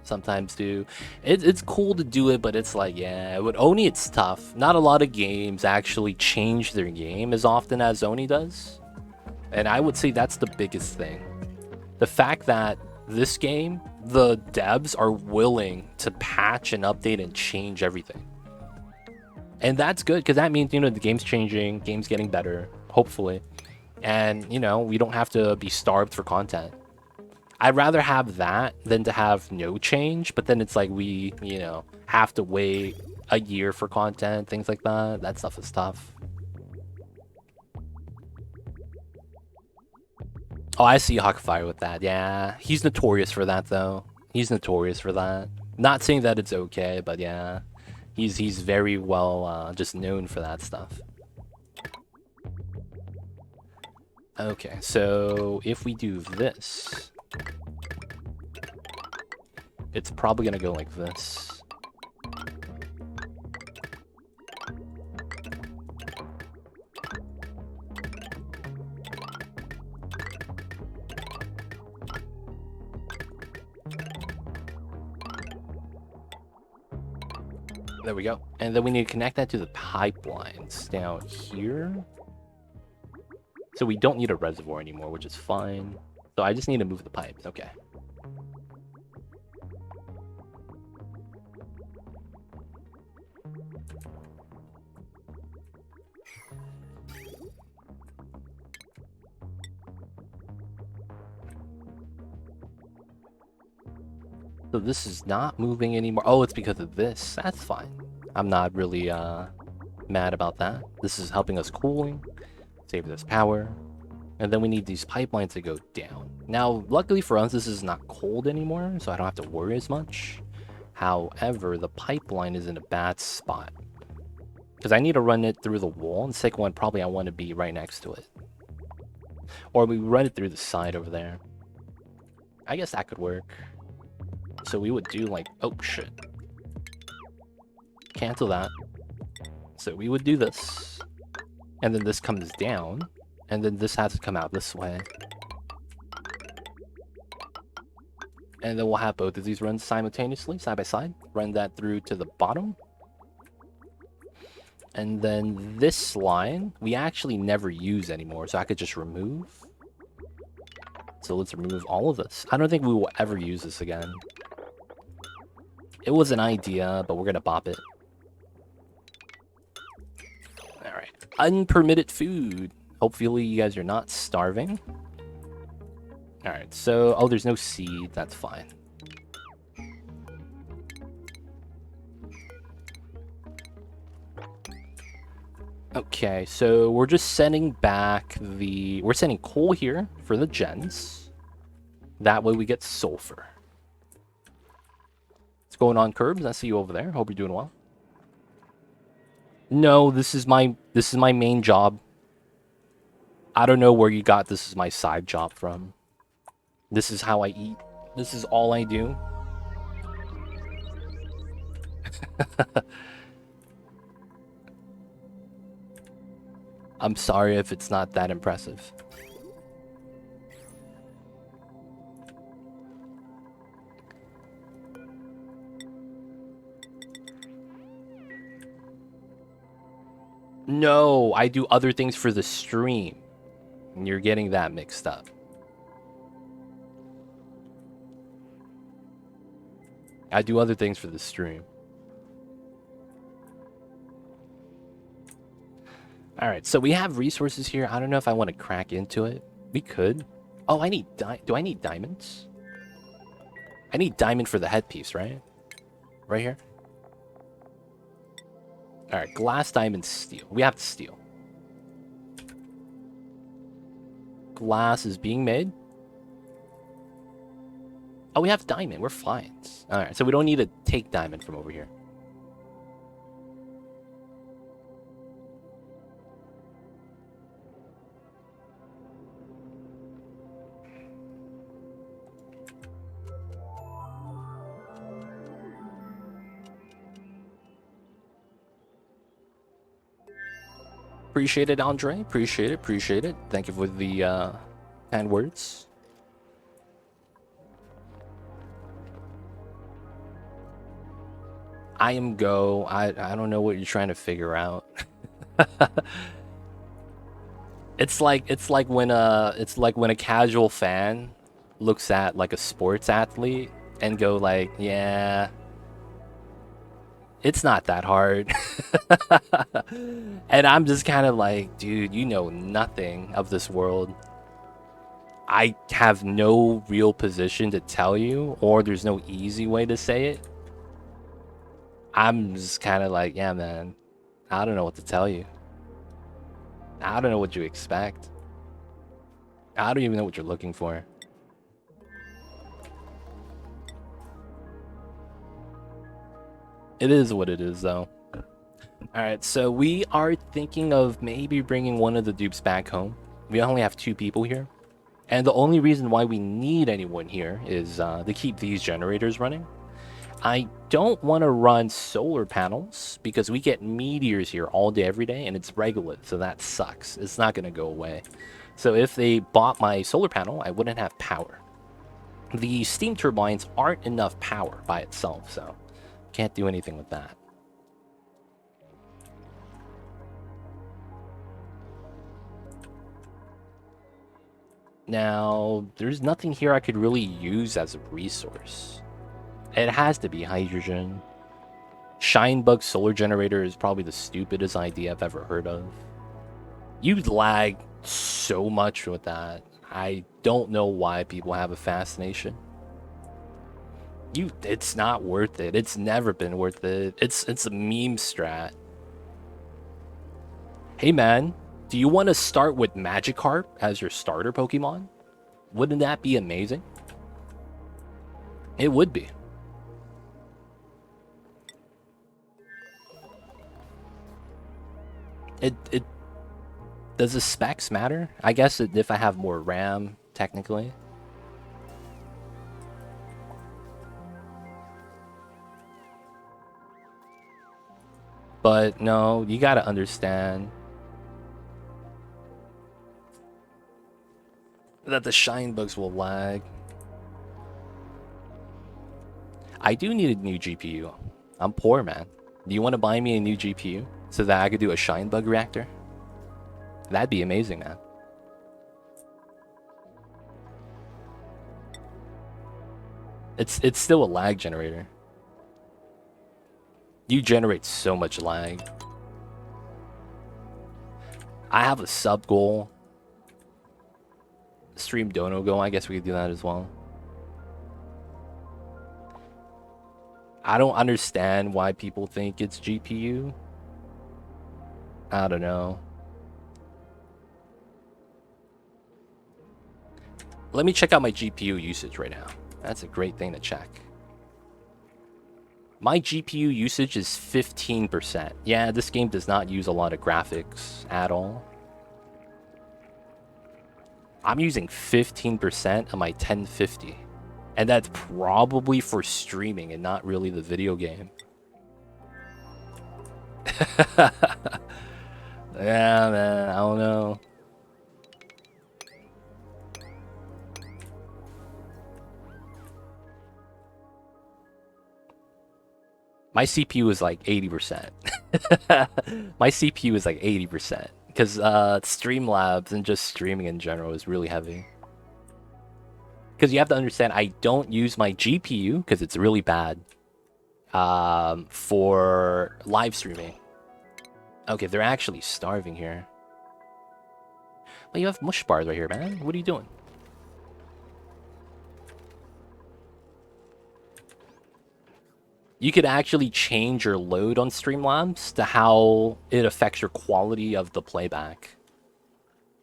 Speaker 1: sometimes do. It's cool to do it, but it's like, yeah, with Oni it's tough. Not a lot of games actually change their game as often as Oni does. And I would say that's the biggest thing. The fact that this game, the devs are willing to patch and update and change everything. And that's good, because that means, you know, the game's changing, game's getting better, hopefully. And, you know, we don't have to be starved for content. I'd rather have that than to have no change, but then it's like we, you know, have to wait a year for content, things like that. That stuff is tough. Oh, I see Hawkfire with that. Yeah, he's notorious for that, though. He's notorious for that. Not saying that it's okay, but yeah, he's very well just known for that stuff. Okay, so if we do this, it's probably gonna go like this. There we go. And then we need to connect that to the pipelines down here. So we don't need a reservoir anymore, which is fine. So I just need to move the pipes. Okay. So this is not moving anymore. Oh, it's because of this. That's fine. I'm not really mad about that. This is helping us cooling, save this power. And then we need these pipelines to go down. Now, luckily for us, this is not cold anymore, so I don't have to worry as much. However, the pipeline is in a bad spot. Because I need to run it through the wall, and the second one, probably I want to be right next to it. Or we run it through the side over there. I guess that could work. So we would do like, oh shit. Cancel that. So we would do this. And then this comes down. And then this has to come out this way. And then we'll have both of these runs simultaneously, side by side. Run that through to the bottom. And then this line, we actually never use anymore, so I could just remove. So let's remove all of this. I don't think we will ever use this again. It was an idea, but we're gonna bop it. Alright. Unpermitted food. Hopefully you guys are not starving. Alright, so... oh, there's no seed. That's fine. Okay, so we're just sending back the... we're sending coal here for the gens. That way we get sulfur. What's going on, Curbs? I see you over there. Hope you're doing well. No, this is my main job. I don't know where you got this is my side job from. This is how I eat. This is all I do. I'm sorry if it's not that impressive. No, I do other things for the stream. And you're getting that mixed up. I do other things for the stream. All right, so we have resources here. I don't know if I want to crack into it. We could. Oh, I need do I need diamonds? I need diamond for the headpiece, right? Right here. All right, glass, diamond, steel. We have to steel. Glass is being made. Oh, we have diamond. We're fine. All right, so we don't need to take diamond from over here. Appreciate it, Andre. Appreciate it. Appreciate it. Thank you for the kind words. I am go. I don't know what you're trying to figure out. it's like when a casual fan looks at like a sports athlete and go like, yeah, it's not that hard. And I'm just kind of like, dude, you know nothing of this world. I have no real position to tell you, or there's no easy way to say it. I'm just kind of like, yeah, man, I don't know what to tell you. I don't know what you expect. I don't even know what you're looking for. It is what it is, though. Alright, so we are thinking of maybe bringing one of the dupes back home. We only have 2 people here. And the only reason why we need anyone here is to keep these generators running. I don't want to run solar panels because we get meteors here all day, every day, and it's regolith, so that sucks. It's not going to go away. So if they bought my solar panel, I wouldn't have power. The steam turbines aren't enough power by itself, so can't do anything with that. Now, there's nothing here I could really use as a resource. It has to be hydrogen. Shinebug solar generator is probably the stupidest idea I've ever heard of. You lag so much with that. I don't know why people have a fascination. It's not worth it. It's never been worth it. It's a meme strat. Hey man, do you want to start with Magikarp as your starter Pokemon? Wouldn't that be amazing? It would be. It does the specs matter? I guess if I have more RAM, technically. But no, you gotta understand that the shine bugs will lag. I do need a new GPU. I'm poor, man. Do you want to buy me a new GPU so that I could do a shine bug reactor? That'd be amazing, man. It's still a lag generator. You generate so much lag. I have a sub goal. Stream Dono Go, I guess we could do that as well. I don't understand why people think it's GPU. I don't know. Let me check out my GPU usage right now. That's a great thing to check. My GPU usage is 15%. Yeah, this game does not use a lot of graphics at all. I'm using 15% of my 1050. And that's probably for streaming and not really the video game. Yeah, man, I don't know. My CPU is like 80%. My CPU is like 80%. Because Streamlabs and just streaming in general is really heavy. Because you have to understand, I don't use my GPU because it's really bad for live streaming. Okay, they're actually starving here. But you have mush bars right here, man. What are you doing? You could actually change your load on Streamlabs to how it affects your quality of the playback.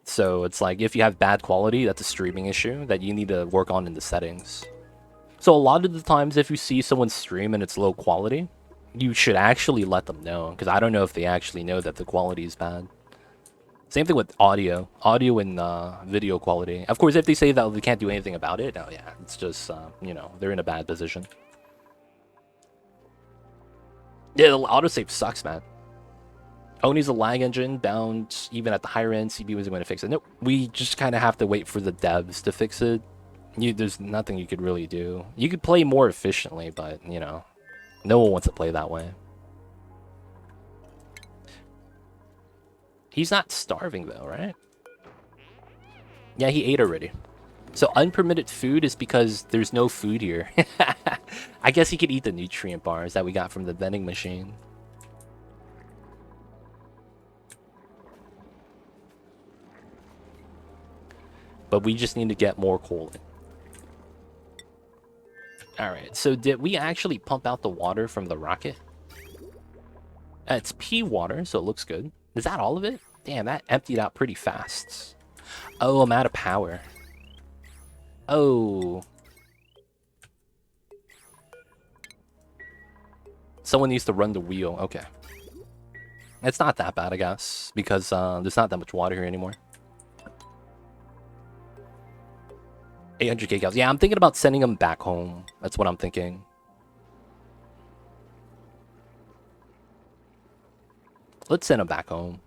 Speaker 1: So it's like if you have bad quality, that's a streaming issue that you need to work on in the settings. So a lot of the times if you see someone stream and it's low quality, you should actually let them know, because I don't know if they actually know that the quality is bad. Same thing with audio and video quality. Of course, if they say that they can't do anything about it, oh yeah, it's just, you know, they're in a bad position. Yeah, the autosave sucks, man. Oni's a lag engine, bound even at the higher end. CPU isn't going to fix it. Nope, we just kind of have to wait for the devs to fix it. There's nothing you could really do. You could play more efficiently, but, you know, no one wants to play that way. He's not starving, though, right? Yeah, he ate already. So unpermitted food is because there's no food here. I guess he could eat the nutrient bars that we got from the vending machine. But we just need to get more coal in. Alright, so did we actually pump out the water from the rocket? It's pea water, so it looks good. Is that all of it? Damn, that emptied out pretty fast. Oh, I'm out of power. Oh. Someone needs to run the wheel. Okay. It's not that bad, I guess, because there's not that much water here anymore. 800k cows. Yeah, I'm thinking about sending them back home. That's what I'm thinking. Let's send them back home.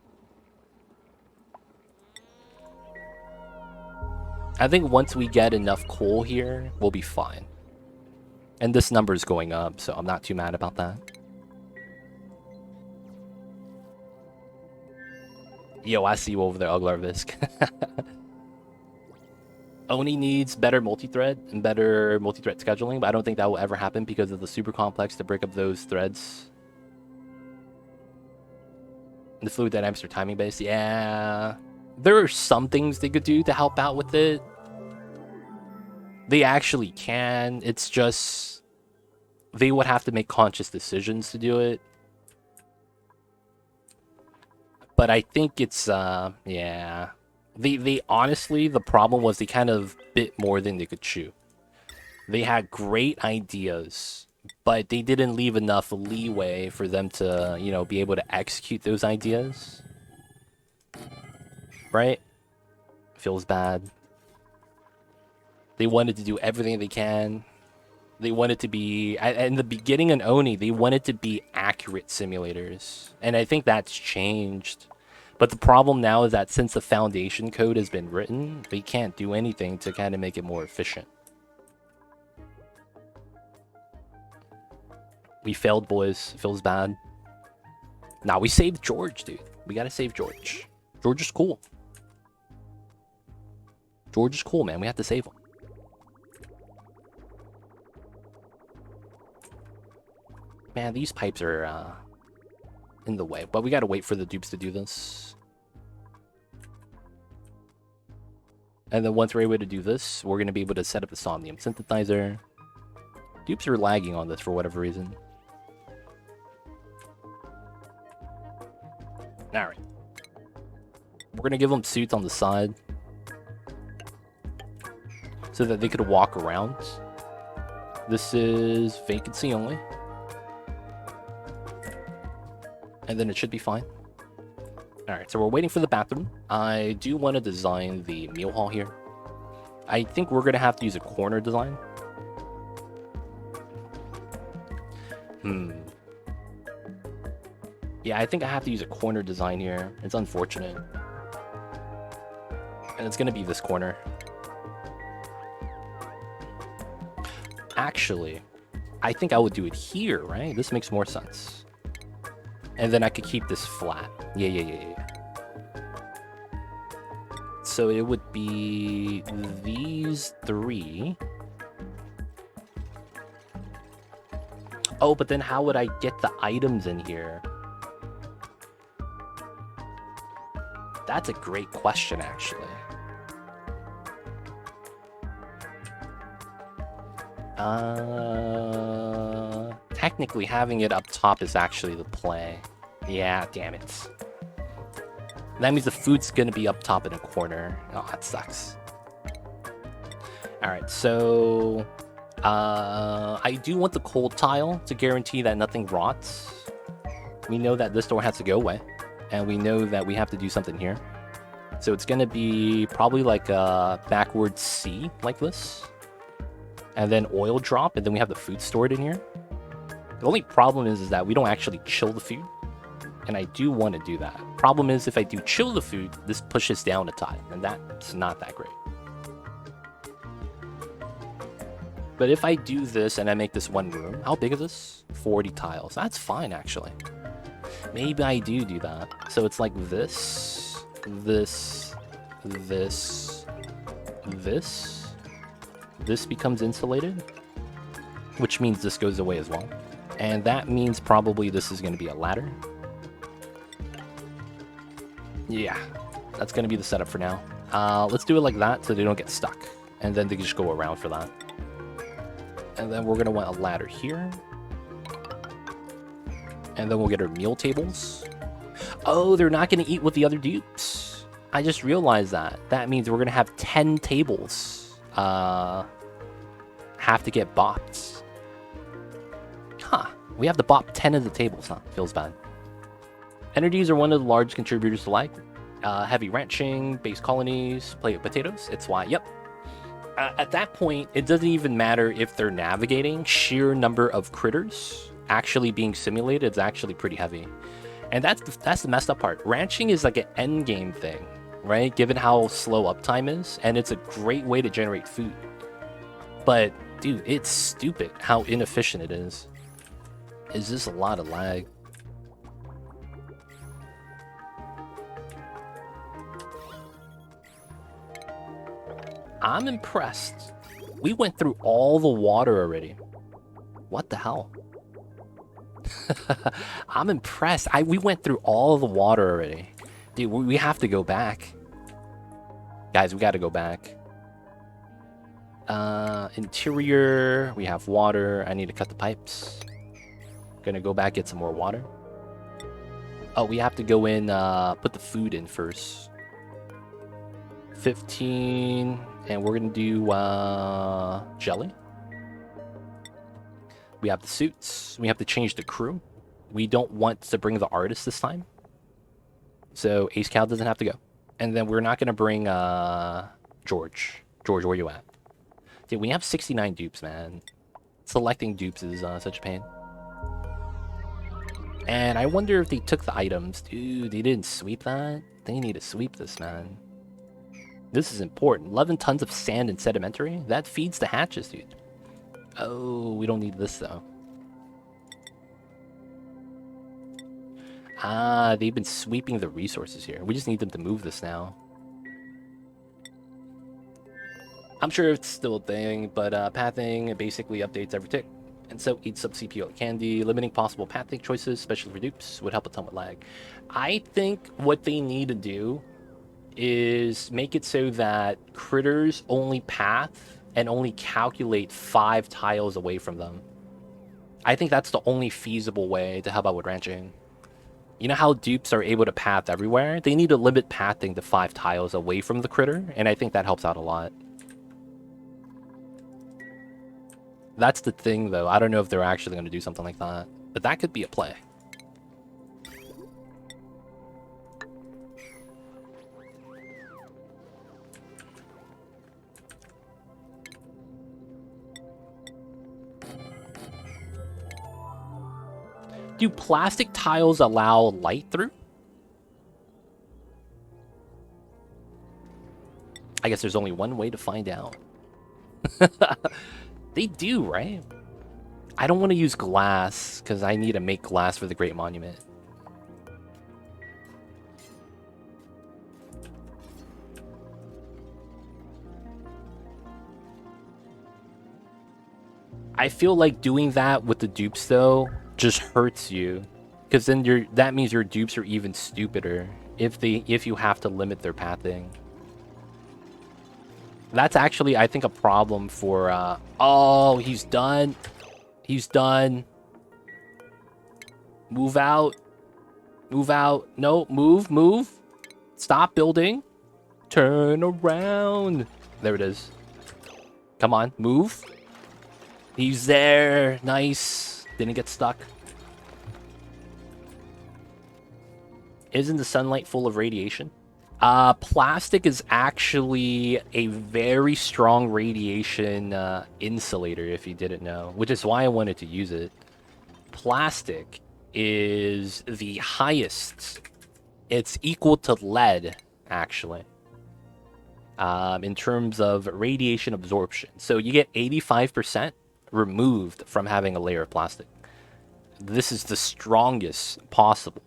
Speaker 1: I think once we get enough coal here, we'll be fine. And this number is going up, so I'm not too mad about that. Yo, I see you over there, Uglarvisk. Oni needs better multi-thread and better multi-thread scheduling, but I don't think that will ever happen because of the super complex to break up those threads. The fluid dynamics are timing based. Yeah, there are some things they could do to help out with it. They actually can. It's just they would have to make conscious decisions to do it. But I think it's yeah. They honestly, the problem was they kind of bit more than they could chew. They had great ideas, but they didn't leave enough leeway for them to, you know, be able to execute those ideas. Right? Feels bad. They wanted to do everything they can. They wanted to be, in the beginning in Oni, they wanted to be accurate simulators. And I think that's changed. But the problem now is that since the foundation code has been written, they can't do anything to kind of make it more efficient. We failed, boys. Feels bad. Nah, we saved George, dude. We gotta save George. George is cool. George is cool, man. We have to save him. Man, these pipes are in the way. But we gotta wait for the dupes to do this. And then once we're able to do this, we're gonna be able to set up the Somnium synthesizer. Dupes are lagging on this for whatever reason. Alright. We're gonna give them suits on the side so that they could walk around. This is vacancy only. And then it should be fine. Alright, so we're waiting for the bathroom. I do want to design the meal hall here. I think we're going to have to use a corner design. Yeah, I think I have to use a corner design here. It's unfortunate. And it's going to be this corner. Actually, I think I would do it here, right? This makes more sense. And then I could keep this flat. Yeah. So it would be these three. Oh, but then how would I get the items in here? That's a great question, actually. Technically having it up top is actually the play. Yeah, damn it. That means the food's gonna be up top in a corner. Oh, that sucks. Alright, so... I do want the cold tile to guarantee that nothing rots. We know that this door has to go away. And we know that we have to do something here. So it's gonna be probably like a backward C, like this. And then oil drop, and then we have the food stored in here. The only problem is that we don't actually chill the food. And I do want to do that. Problem is, if I do chill the food, this pushes down a tile, and that's not that great. But if I do this and I make this one room, how big is this? 40 tiles. That's fine, actually. Maybe I do that. So it's like this, this, this, this. This becomes insulated, which means this goes away as well. And that means probably this is going to be a ladder. Yeah, that's going to be the setup for now. Let's do it like that so they don't get stuck. And then they can just go around for that. And then we're going to want a ladder here. And then we'll get our meal tables. Oh, they're not going to eat with the other dupes. I just realized that. That means we're going to have 10 tables. Have to get bopped. Huh. We have to bop 10 of the tables, huh? Feels bad. Energies are one of the large contributors to lag. Heavy ranching, base colonies, play with potatoes. It's why, yep. At that point, it doesn't even matter if they're navigating. Sheer number of critters actually being simulated is actually pretty heavy. And that's the messed up part. Ranching is like an end game thing, right? Given how slow uptime is, and it's a great way to generate food. But, dude, it's stupid how inefficient it is. Is this a lot of lag? I'm impressed. We went through all the water already. What the hell? I'm impressed. We went through all the water already. Dude, we have to go back. Guys, we got to go back. Interior, we have water. I need to cut the pipes. Gonna go back, get some more water. Oh, we have to go in, put the food in first. 15, and we're gonna do jelly. We have the suits. We have to change the crew. We don't want to bring the artist this time, so Ace Cow doesn't have to go. And then we're not gonna bring George. George, where you at? Dude, we have 69 dupes, man. Selecting dupes is such a pain. And I wonder if they took the items. Dude, they didn't sweep that? They need to sweep this, man. This is important. 11 tons of sand and sedimentary? That feeds the hatches, dude. Oh, we don't need this, though. Ah, they've been sweeping the resources here. We just need them to move this now. I'm sure it's still a thing, but pathing basically updates every tick. And so eats up CPU like candy. Limiting possible pathing choices, especially for dupes, would help a ton with lag. I think what they need to do is make it so that critters only path and only calculate 5 tiles away from them. I think that's the only feasible way to help out with ranching. You know how dupes are able to path everywhere? They need to limit pathing to 5 tiles away from the critter, and I think that helps out a lot. That's the thing, though. I don't know if they're actually going to do something like that, but that could be a play. Do plastic tiles allow light through? I guess there's only one way to find out. They do, right? I don't want to use glass, because I need to make glass for the Great Monument. I feel like doing that with the dupes, though, just hurts you. Because then that means your dupes are even stupider. if you have to limit their pathing. That's actually, I think, a problem for... oh, he's done. He's done. Move out. Move out. No, move, move. Stop building. Turn around. There it is. Come on, move. He's there. Nice. Didn't get stuck. Isn't the sunlight full of radiation? Plastic is actually a very strong radiation insulator, if you didn't know, which is why I wanted to use it. Plastic is the highest. It's equal to lead, actually, in terms of radiation absorption. So you get 85% removed from having a layer of plastic. This is the strongest possible.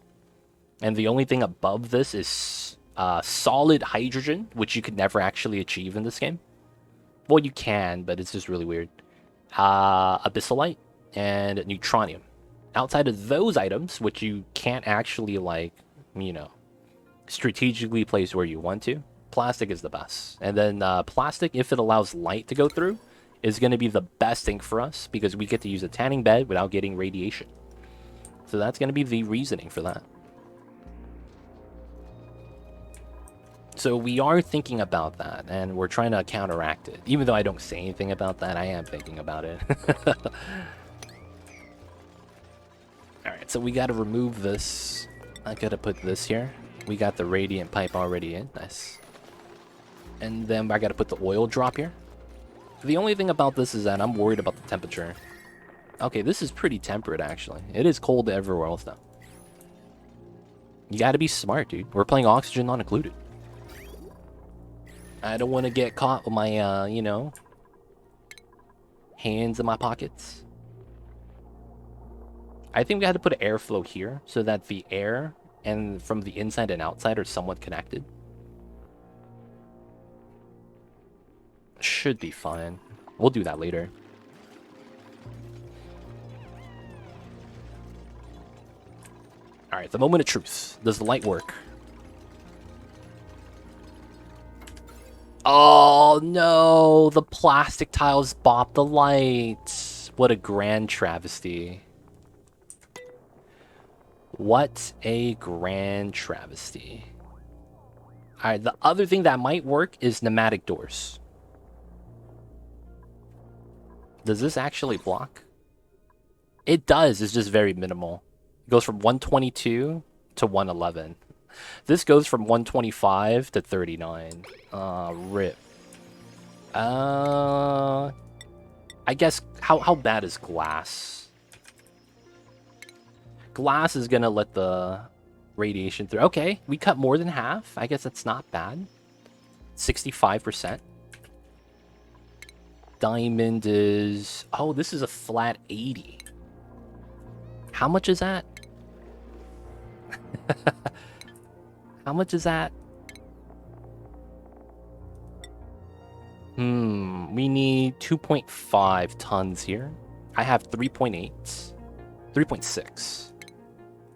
Speaker 1: And the only thing above this is solid hydrogen, which you could never actually achieve in this game. Well, you can, but it's just really weird. Abyssalite and neutronium. Outside of those items, which you can't actually, like, you know, strategically place where you want to, plastic is the best. And then plastic, if it allows light to go through, is going to be the best thing for us because we get to use a tanning bed without getting radiation. So that's going to be the reasoning for that. So we are thinking about that, and we're trying to counteract it. Even though I don't say anything about that, I am thinking about it. Alright, so we got to remove this. I got to put this here. We got the radiant pipe already in. Nice. And then I got to put the oil drop here. The only thing about this is that I'm worried about the temperature. Okay, this is pretty temperate, actually. It is cold everywhere else, though. You got to be smart, dude. We're playing oxygen not included. I don't want to get caught with my, you know, hands in my pockets. I think we had to put airflow here so that the air and from the inside and outside are somewhat connected. Should be fine. We'll do that later. Alright, the moment of truth. Does the light work? Oh no, the plastic tiles bopped the lights. What a grand travesty. What a grand travesty. Alright, the other thing that might work is pneumatic doors. Does this actually block? It does, it's just very minimal. It goes from 122 to 111. This goes from 125 to 39. Rip. I guess, how bad is glass? Glass is gonna let the radiation through. Okay, we cut more than half. I guess that's not bad. 65%. Diamond is... oh, this is a flat 80. How much is that? How much is that? We need 2.5 tons here. I have 3.8. 3.6.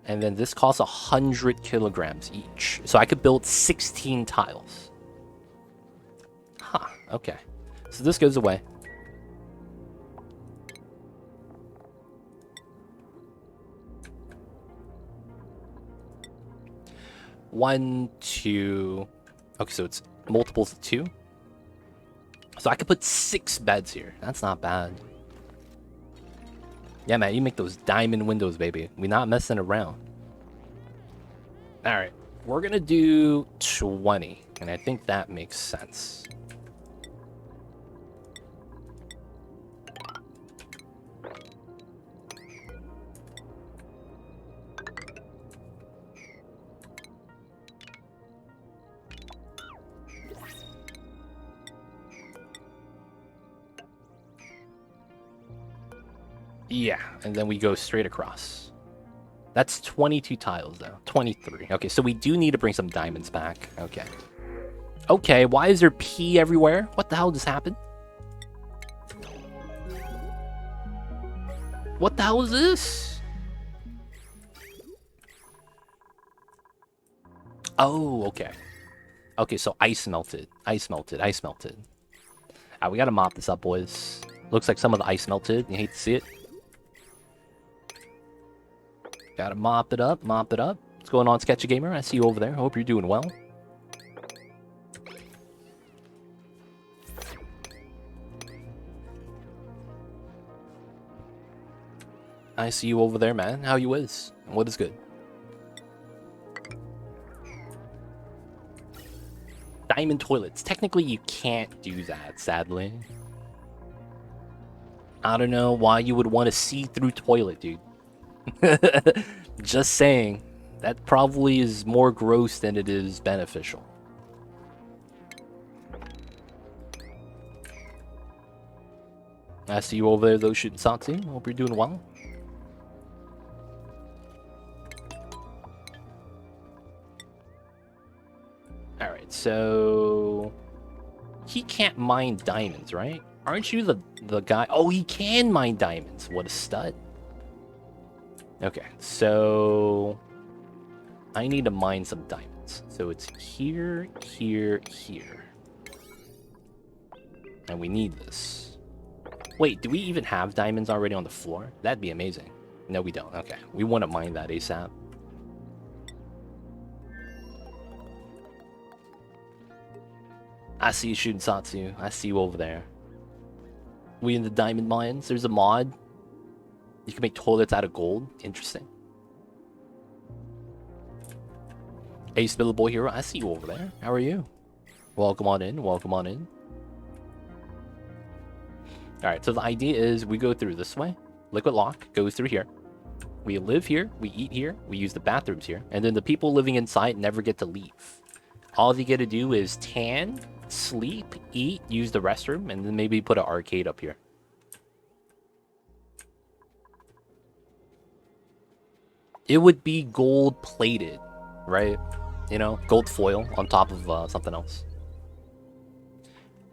Speaker 1: And then this costs 100 kilograms each. So I could build 16 tiles. Huh, okay. So this goes away. One, two. Okay, so it's multiples of 2. So I could put 6 beds here. That's not bad. Yeah, man, you make those diamond windows, baby. We're not messing around. Alright, we're gonna do 20. And I think that makes sense. Yeah, and then we go straight across. That's 22 tiles, though. 23. Okay, so we do need to bring some diamonds back. Okay. Okay, why is there pee everywhere? What the hell just happened? What the hell is this? Oh, okay. Okay, so ice melted. Ice melted. Ice melted. Alright, we gotta mop this up, boys. Looks like some of the ice melted. You hate to see it. Gotta mop it up. Mop it up. What's going on, Sketchy Gamer? I see you over there. Hope you're doing well. I see you over there, man. How you is? What is good? Diamond toilets. Technically, you can't do that, sadly. I don't know why you would want a see-through toilet, dude. Just saying. That probably is more gross than it is beneficial. I see you over there, though, shooting Satsu. Hope you're doing well. Alright, so... He can't mine diamonds, right? Aren't you the guy? Oh, he can mine diamonds. What a stud. Okay, so... I need to mine some diamonds. So it's here, here, here. And we need this. Wait, do we even have diamonds already on the floor? That'd be amazing. No, we don't. Okay, we want to mine that ASAP. I see you shooting Satsu. I see you over there. We in the diamond mines. There's a mod. You can make toilets out of gold. Interesting. Ace Billable Hero. I see you over there. How are you? Welcome on in. Welcome on in. Alright, so the idea is we go through this way. Liquid Lock goes through here. We live here. We eat here. We use the bathrooms here. And then the people living inside never get to leave. All they get to do is tan, sleep, eat, use the restroom, and then maybe put an arcade up here. It would be gold plated, right? You know, gold foil on top of something else.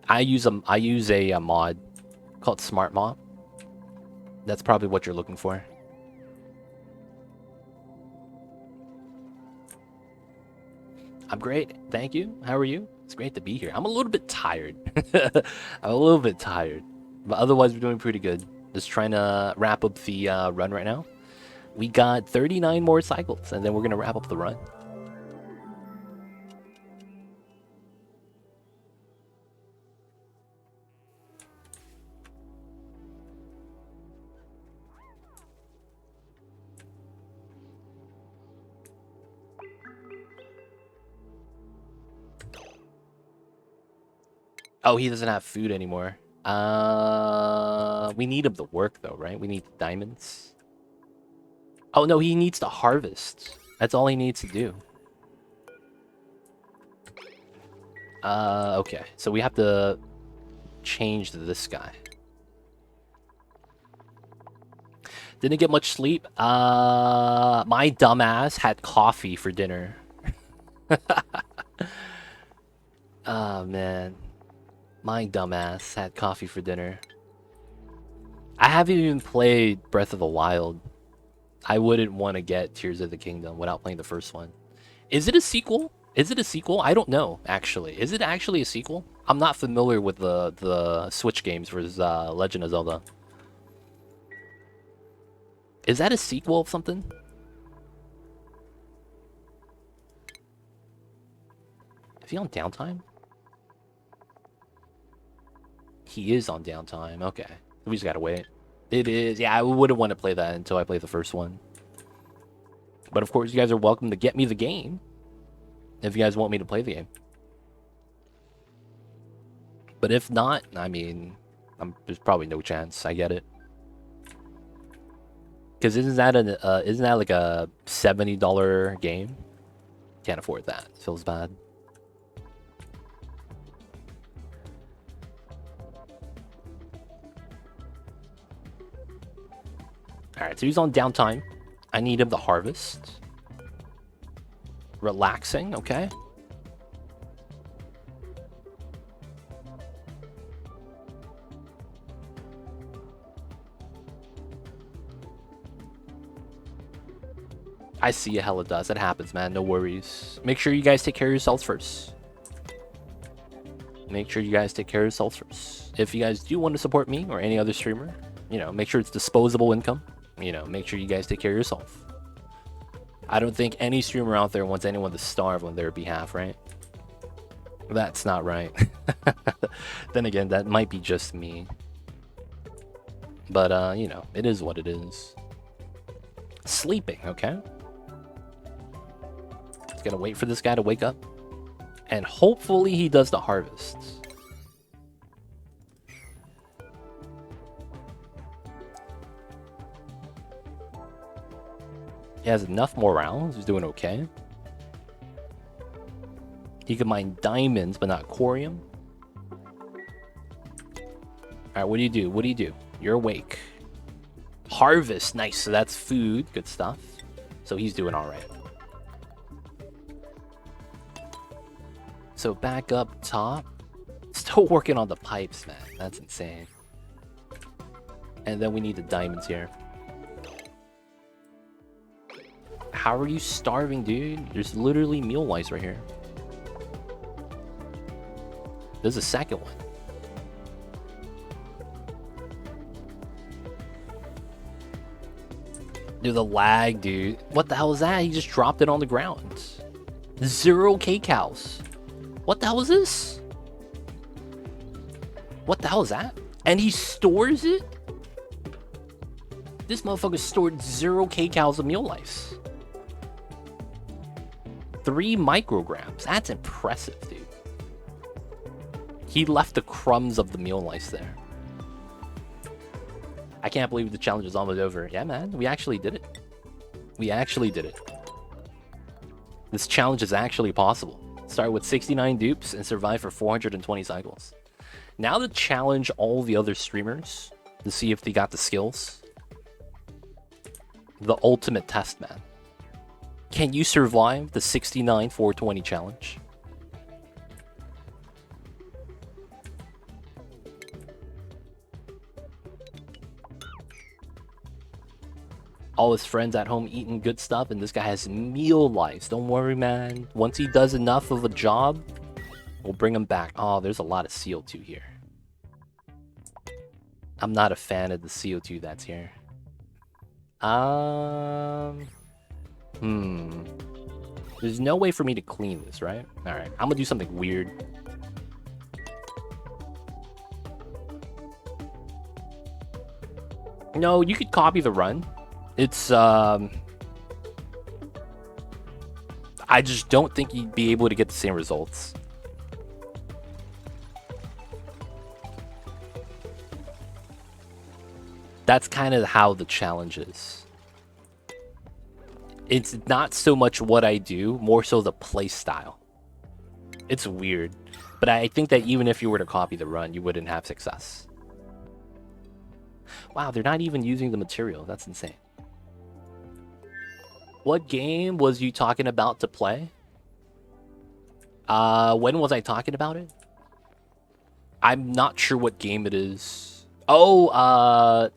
Speaker 1: I use a mod called Smart Mod. That's probably what you're looking for. I'm great, thank you. How are you? It's great to be here. I'm a little bit tired. I'm a little bit tired, but otherwise we're doing pretty good. Just trying to wrap up the run right now. We got 39 more cycles, and then we're gonna wrap up the run. Oh, he doesn't have food anymore. We need him to work though, right? We need diamonds. Oh no, he needs to harvest. That's all he needs to do. Okay. So we have to change this guy. Didn't get much sleep. My dumbass had coffee for dinner. Oh man. My dumbass had coffee for dinner. I haven't even played Breath of the Wild. I wouldn't want to get Tears of the Kingdom without playing the first one. Is it a sequel? Is it a sequel? I don't know, actually. Is it actually a sequel? I'm not familiar with the Switch games for Legend of Zelda. Is that a sequel of something? Is he on downtime? He is on downtime. Okay. We just gotta wait. It is. Yeah, I wouldn't want to play that until I play the first one. But of course, you guys are welcome to get me the game. If you guys want me to play the game. But if not, I mean, there's probably no chance. I get it. Because isn't that like a $70 game? Can't afford that. Feels bad. Alright, so he's on downtime. I need him to harvest. Relaxing, okay. I see a hella does. It happens, man. No worries. Make sure you guys take care of yourselves first. Make sure you guys take care of yourselves first. If you guys do want to support me or any other streamer, you know, make sure it's disposable income. You know, make sure you guys take care of yourself. I don't think any streamer out there wants anyone to starve on their behalf, right? That's not right. Then again, that might be just me. But, you know, it is what it is. Sleeping, okay? Just gonna wait for this guy to wake up. And hopefully he does the harvests. He has enough morale. He's doing okay. He can mine diamonds, but not corium. Alright, what do you do? What do you do? You're awake. Harvest. Nice. So that's food. Good stuff. So he's doing alright. So back up top. Still working on the pipes, man. That's insane. And then we need the diamonds here. How are you starving, dude? There's literally meal lice right here. There's a second one. Dude, the lag, dude. What the hell is that? He just dropped it on the ground. 0k cows. What the hell is this? What the hell is that? And he stores it? This motherfucker stored 0k cows of meal lice. 3 micrograms. That's impressive, dude. He left the crumbs of the meal lice there. I can't believe the challenge is almost over. Yeah, man. We actually did it. We actually did it. This challenge is actually possible. Start with 69 dupes and survive for 420 cycles. Now to challenge all the other streamers to see if they got the skills. The ultimate test, man. Can you survive the 69 420 challenge? All his friends at home eating good stuff, and this guy has meal lice. Don't worry, man. Once he does enough of a job, we'll bring him back. Oh, there's a lot of CO2 here. I'm not a fan of the CO2 that's here. There's no way for me to clean this, right? Alright, I'm gonna do something weird. No, you could copy the run. It's, I just don't think you'd be able to get the same results. That's kind of how the challenge is. It's not so much what I do, more so the play style. It's weird. But I think that even if you were to copy the run, you wouldn't have success. Wow, they're not even using the material. That's insane. What game was you talking about to play? When was I talking about it? I'm not sure what game it is. Oh,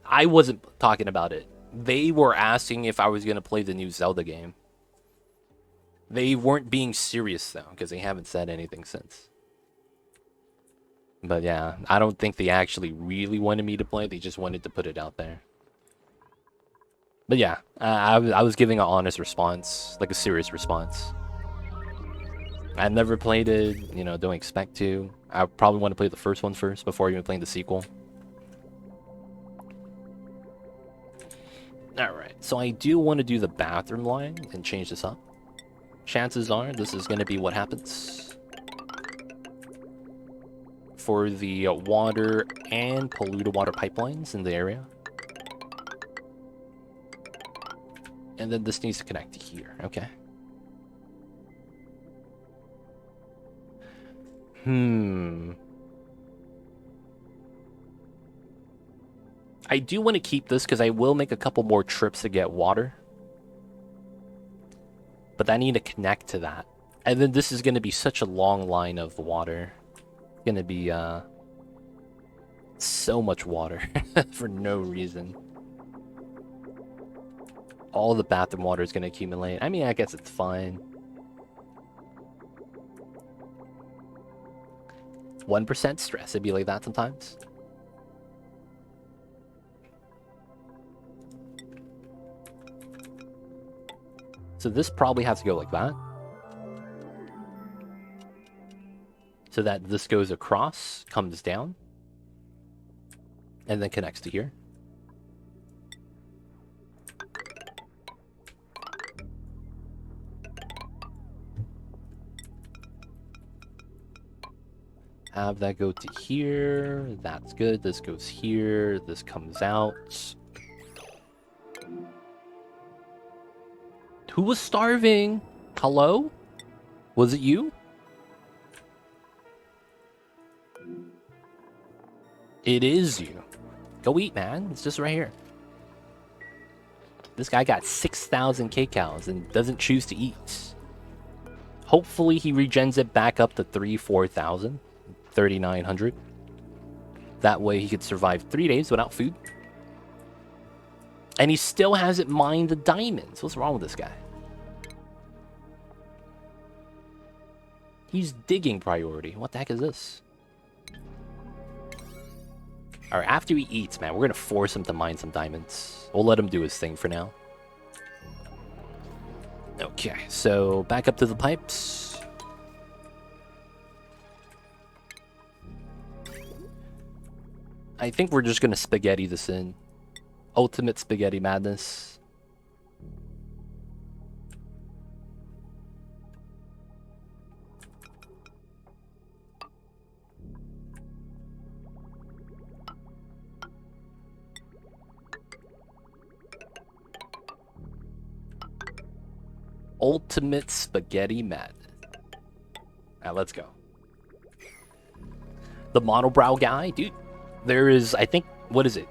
Speaker 1: I wasn't talking about it. They were asking if I was going to play the new Zelda game. They weren't being serious, though, because they haven't said anything since. But yeah, I don't think they actually really wanted me to play. They just wanted to put it out there. But yeah, I was giving an honest response, like a serious response. I've never played it, you know, don't expect to. I probably want to play the first one first before even playing the sequel. Alright, so I do want to do the bathroom line and change this up. Chances are this is going to be what happens for the water and polluted water pipelines in the area. And then this needs to connect to here, okay. I do want to keep this because I will make a couple more trips to get water. But I need to connect to that. And then this is going to be such a long line of water. It's going to be so much water for no reason. all the bathroom water is going to accumulate. I mean, I guess it's fine. 1% stress. It'd be like that sometimes. So this probably has to go like that. So that this goes across, comes down, and then connects to here. Have that go to here. That's good. This goes here. This comes out. Who was starving? Hello? Was it you? It is you. Go eat, man. It's just right here. This guy got 6,000 kcals and doesn't choose to eat. Hopefully he regens it back up to 4,000. 3,900. That way he could survive 3 days without food. And he still hasn't mined the diamonds. What's wrong with this guy? He's digging priority. What the heck is this? Alright, after he eats, man, we're gonna force him to mine some diamonds. We'll let him do his thing for now. Okay, so back up to the pipes. I think we're just gonna spaghetti this in. Ultimate spaghetti madness. Ultimate spaghetti madness. Alright, let's go. The monobrow guy, dude. There is, I think, what is it?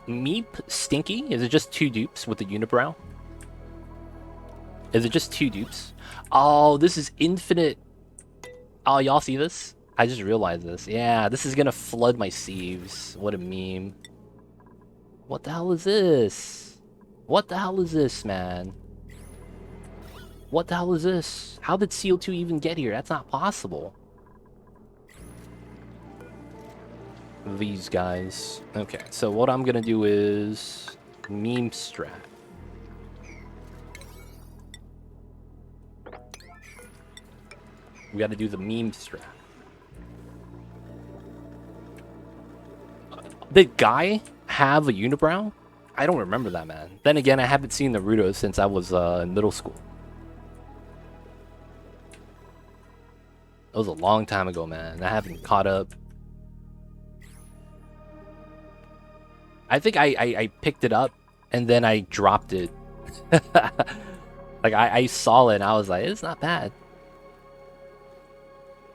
Speaker 1: Meep, Stinky? Is it just 2 dupes with the unibrow? Is it just 2 dupes? Oh, this is infinite. Oh, y'all see this? I just realized this. Yeah, this is gonna flood my sieves. What a meme. What the hell is this? What the hell is this, man? What the hell is this? How did CO2 even get here? That's not possible. These guys. Okay, so what I'm gonna do is meme strat. We gotta do the meme strat. Did Guy have a unibrow? I don't remember that, man. Then again, I haven't seen Naruto since I was in middle school. That was a long time ago, man. I haven't caught up. I think I picked it up and then I dropped it. Like I saw it and I was like, it's not bad.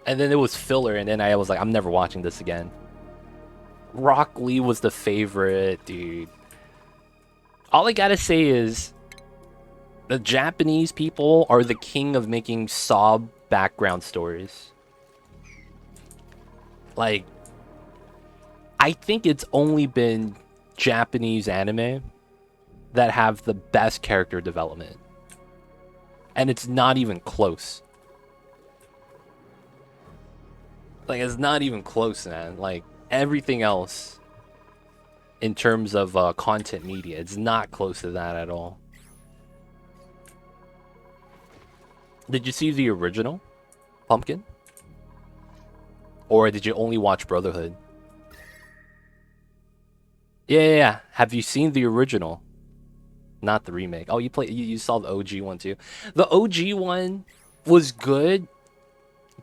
Speaker 1: And then it was filler and then I was like, I'm never watching this again. Rock Lee was the favorite, dude. All I gotta say is the Japanese people are the king of making sob background stories. Like, I think it's only been Japanese anime that have the best character development. And it's not even close. Like, it's not even close, man. Like, everything else in terms of content media, it's not close to that at all. Did you see the original Pumpkin? Or did you only watch Brotherhood? Yeah. Have you seen the original? Not the remake. Oh, you saw the OG one too. The OG one was good,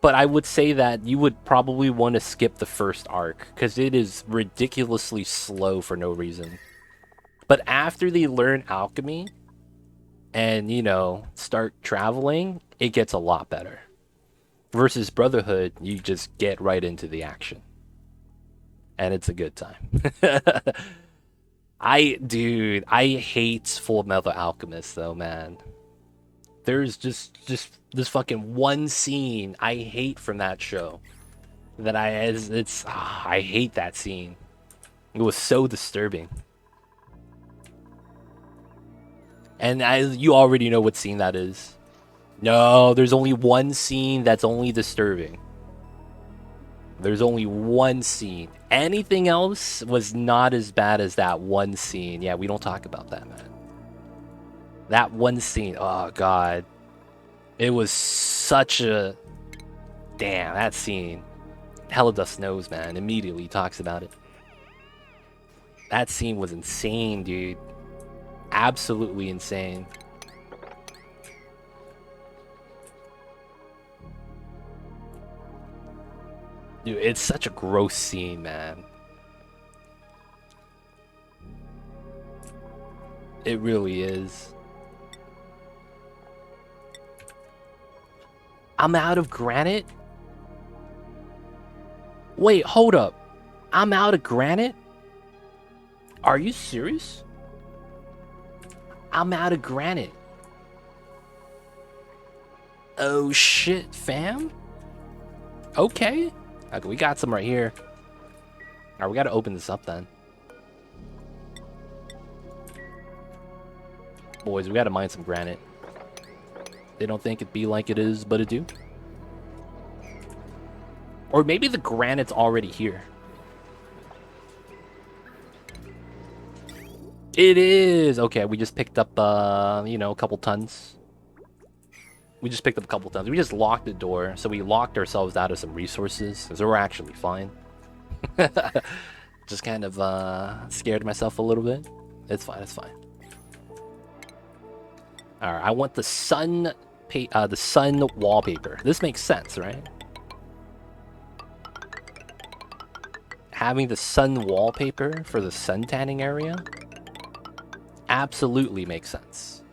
Speaker 1: but I would say that you would probably want to skip the first arc because it is ridiculously slow for no reason. But after they learn alchemy and, you know, start traveling, it gets a lot better. Versus Brotherhood, you just get right into the action. And it's a good time. Dude, I hate Full Metal Alchemist though, man. There's just this fucking one scene I hate from that show. That I hate that scene. It was so disturbing. And you already know what scene that is. No, there's only one scene that's only disturbing. There's only one scene. Anything else was not as bad as that one scene. Yeah, we don't talk about that, man. That one scene, oh god. It was such a... Damn, that scene. Helladust knows, man. Immediately talks about it. That scene was insane, dude. Absolutely insane. Dude, it's such a gross scene, man. It really is. I'm out of granite? Wait, hold up. I'm out of granite? Are you serious? I'm out of granite. Oh shit, fam? Okay. Okay, we got some right here. Alright, we gotta open this up then. Boys, we gotta mine some granite. They don't think it be like it is, but it do. Or maybe the granite's already here. It is! Okay, we just picked up, you know, a couple tons. We just picked up a couple tons. We just locked the door, so we locked ourselves out of some resources, so we're actually fine. Just kind of, scared myself a little bit. It's fine, it's fine. Alright, I want the sun wallpaper. This makes sense, right? Having the sun wallpaper for the sun tanning area absolutely makes sense.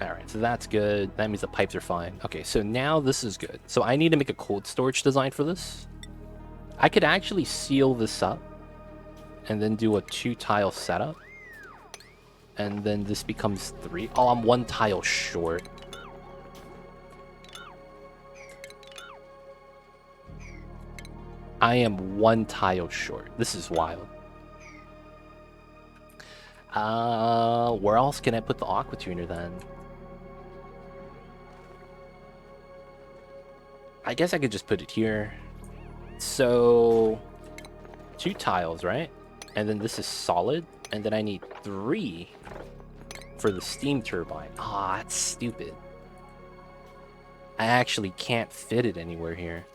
Speaker 1: Alright, so that's good. That means the pipes are fine. Okay, so now this is good. So I need to make a cold storage design for this. I could actually seal this up and then do a 2-tile setup. And then this becomes 3. Oh, I'm 1 tile short. I am 1 tile short. This is wild. Where else can I put the aqua tuner then? I guess I could just put it here. So 2 tiles, right? And then this is solid. And then I need 3 for the steam turbine. Ah, that's stupid. I actually can't fit it anywhere here.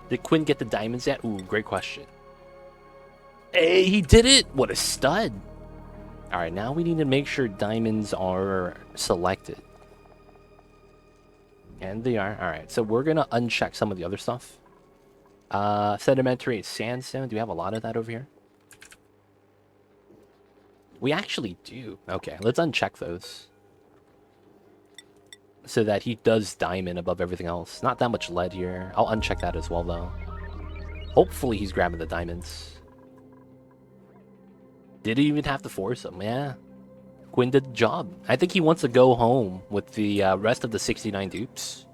Speaker 1: Did Quinn get the diamonds yet? Ooh, great question. Hey, he did it! What a stud! Alright, now we need to make sure diamonds are selected. And they are. Alright, so we're gonna uncheck some of the other stuff. Sedimentary sandstone. Do we have a lot of that over here? We actually do. Okay, let's uncheck those. So that he does diamond above everything else. Not that much lead here. I'll uncheck that as well, though. Hopefully he's grabbing the diamonds. Did he even have to force him? Yeah. Quinn did the job. I think he wants to go home with the rest of the 69 dupes.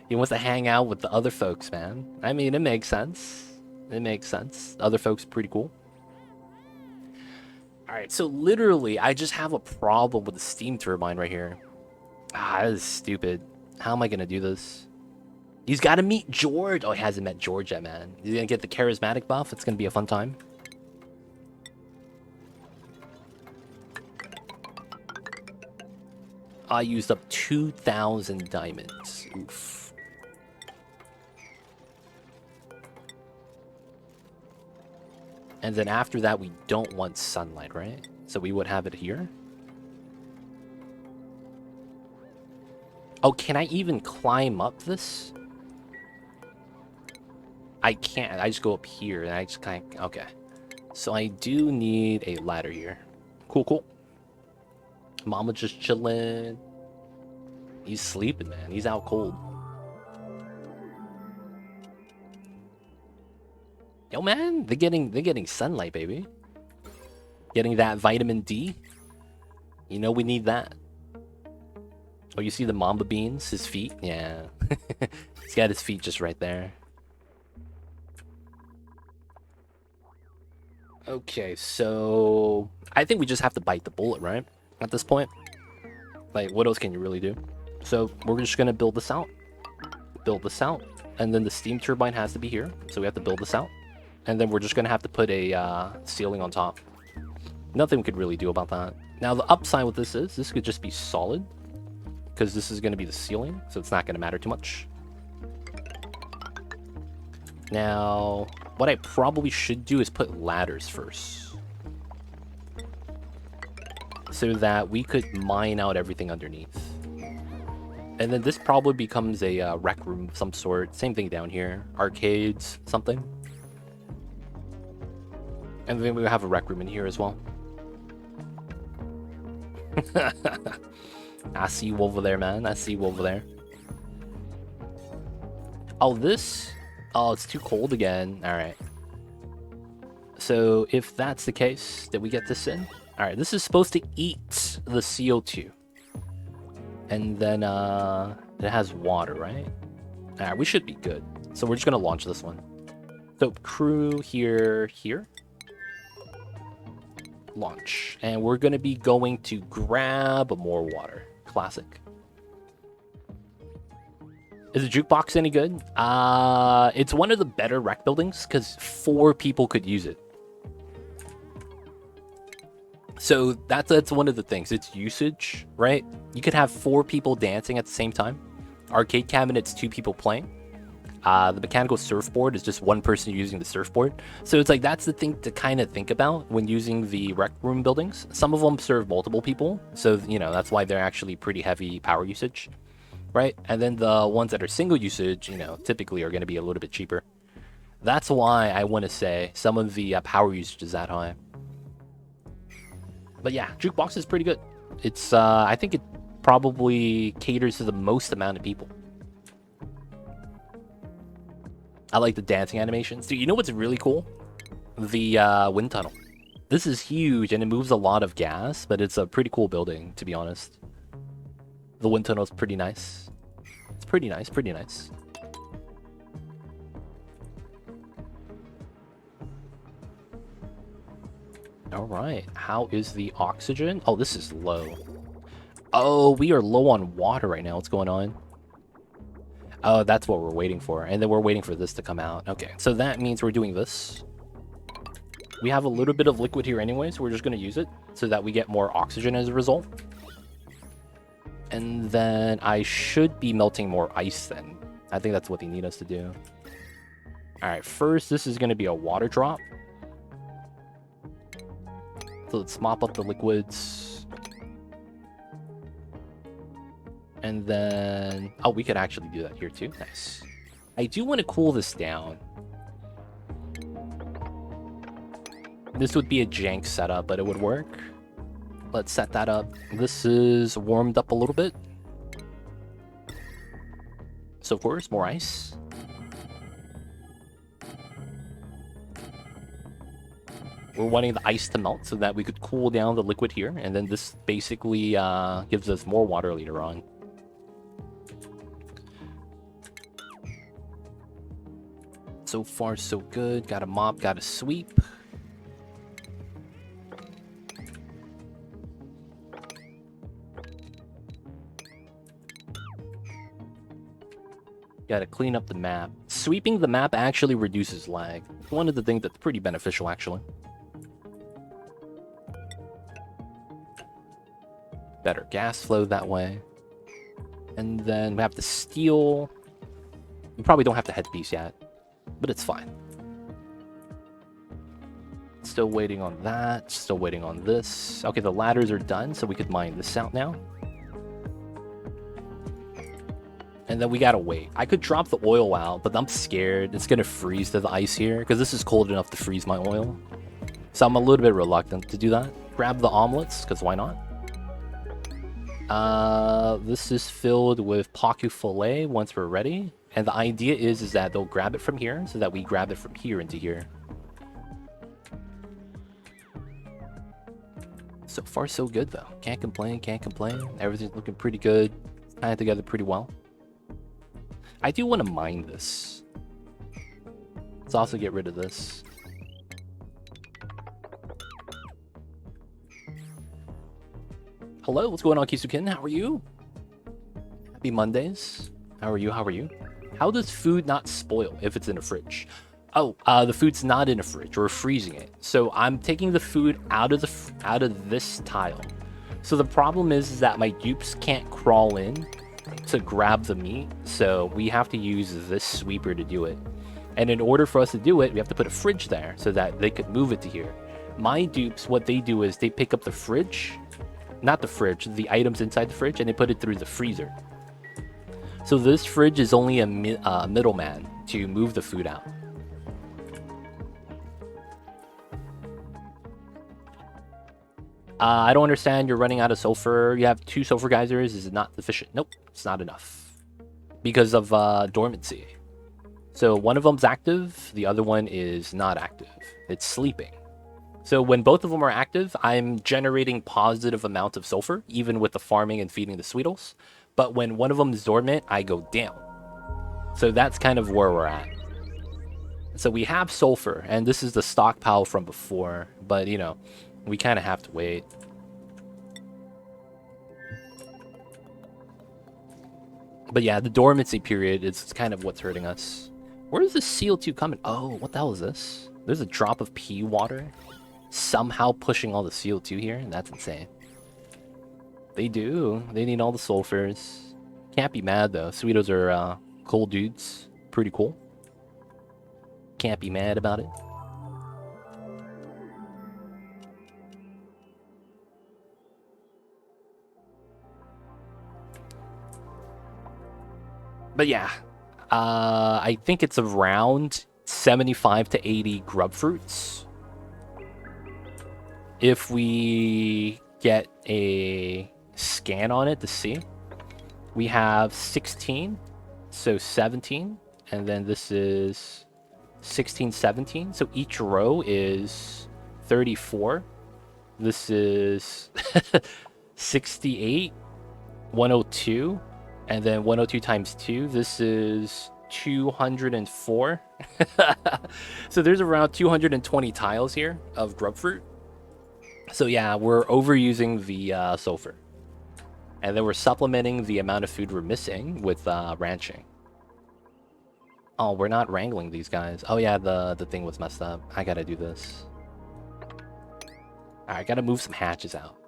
Speaker 1: He wants to hang out with the other folks, man. I mean, it makes sense. It makes sense. The other folks are pretty cool. Alright, so literally, I just have a problem with the steam turbine right here. Ah, that is stupid. How am I gonna do this? He's gotta meet George. Oh, he hasn't met George yet, man. He's gonna get the charismatic buff. It's gonna be a fun time. I used up 2,000 diamonds. Oof. And then after that, we don't want sunlight, right? So we would have it here. Oh, can I even climb up this? I can't. I just go up here and I just kind of... Okay. So I do need a ladder here. Cool, cool. Mama just chilling. He's sleeping, man. He's out cold. Yo, man, they're getting sunlight, baby. Getting that vitamin D. You know we need that. Oh, you see the mamba beans? His feet? Yeah. He's got his feet just right there. Okay, so... I think we just have to bite the bullet, right? At this point. Like, what else can you really do? So, we're just gonna build this out. Build this out. And then the steam turbine has to be here. So we have to build this out. And then we're just gonna have to put a ceiling on top. Nothing we could really do about that. Now, the upside with this is, this could just be solid. Because this is gonna be the ceiling, so it's not gonna matter too much. Now, what I probably should do is put ladders first. So that we could mine out everything underneath. And then this probably becomes a rec room of some sort. Same thing down here. Arcades, something. And then we have a rec room in here as well. I see you over there, man. I see you over there. Oh, this... Oh, it's too cold again. Alright. So, if that's the case, did we get this in? Alright, this is supposed to eat the CO2. And then, it has water, right? Alright, we should be good. So we're just gonna launch this one. So, crew here. Launch. And we're gonna be going to grab more water. Classic. Is the jukebox any good? It's one of the better rec buildings because 4 people could use it. So that's one of the things. It's usage, right? You could have 4 people dancing at the same time. Arcade cabinet's 2 people playing. The mechanical surfboard is just 1 person using the surfboard. So it's like that's the thing to kind of think about when using the rec room buildings. Some of them serve multiple people, so you know that's why they're actually pretty heavy power usage. Right? And then the ones that are single usage, you know, typically are going to be a little bit cheaper. That's why I want to say some of the power usage is that high. But yeah, jukebox is pretty good. It's, I think it probably caters to the most amount of people. I like the dancing animations. Dude, you know what's really cool? The wind tunnel. This is huge and it moves a lot of gas, but it's a pretty cool building, to be honest. The wind tunnel is pretty nice. It's pretty nice, pretty nice. All right, how is the oxygen? Oh, this is low. Oh, we are low on water right now. What's going on? Oh, that's what we're waiting for. And then we're waiting for this to come out. Okay, so that means we're doing this. We have a little bit of liquid here anyway, so we're just going to use it so that we get more oxygen as a result. And then I should be melting more ice then. I think that's what they need us to do. Alright, first this is going to be a water drop. So let's mop up the liquids. And then... Oh, we could actually do that here too. Nice. I do want to cool this down. This would be a jank setup, but it would work. Let's set that up. This is warmed up a little bit. So of course, more ice. We're wanting the ice to melt so that we could cool down the liquid here. And then this basically gives us more water later on. So far, so good. Got a mop, got a sweep. Gotta clean up the map. Sweeping the map actually reduces lag. One of the things that's pretty beneficial, actually. Better gas flow that way. And then we have the steel. We probably don't have the headpiece yet, but it's fine. Still waiting on that. Still waiting on this. Okay, the ladders are done, so we could mine this out now. And then we gotta wait. I could drop the oil out, but I'm scared it's gonna freeze to the ice here, because this is cold enough to freeze my oil. So I'm a little bit reluctant to do that. Grab the omelets, because why not? This is filled with Paku filet once we're ready. And the idea is that they'll grab it from here, so that we grab it from here into here. So So far, so good, though. Can't complain, can't complain. Everything's looking pretty good. Tying together pretty well. I do want to mine this. Let's also get rid of this. Hello, what's going on, Kisukin? How are you? Happy Mondays. How are you? How are you? How does food not spoil if it's in a fridge? Oh, the food's not in a fridge. We're freezing it. So I'm taking the food out of this tile. So the problem is that my dupes can't crawl in to grab the meat. So we have to use this sweeper to do it. And in order for us to do it, we have to put a fridge there so that they could move it to here. My dupes, what they do is they pick up the fridge. Not the fridge, the items inside the fridge, and they put it through the freezer. So this fridge is only a middleman to move the food out. I don't understand. You're running out of sulfur. You have 2 sulfur geysers. Is it not sufficient? Nope, it's not enough. Because of dormancy. So one of them's active, the other one is not active. It's sleeping. So when both of them are active, I'm generating positive amount of sulfur, even with the farming and feeding the Sweetles. But when one of them is dormant, I go down. So that's kind of where we're at. So we have sulfur, and this is the stockpile from before. But, you know, we kind of have to wait. But yeah, the dormancy period is kind of what's hurting us. Where is the CO2 coming? Oh, what the hell is this? There's a drop of pea water. Somehow pushing all the CO2 here. That's insane. They do. They need all the sulfurs. Can't be mad though. Sweetos are cool dudes. Pretty cool. Can't be mad about it. But yeah. I think it's around 75 to 80 grub fruits. If we get a scan on it to see, we have 16, so 17, and then this is 16, 17. So each row is 34. This is 68, 102, and then 102 times 2. This is 204. So there's around 220 tiles here of grub fruit. So yeah, we're overusing the sulfur. And then we're supplementing the amount of food we're missing with ranching. Oh, we're not wrangling these guys. Oh yeah, the thing was messed up. I gotta do this. Alright, gotta move some hatches out.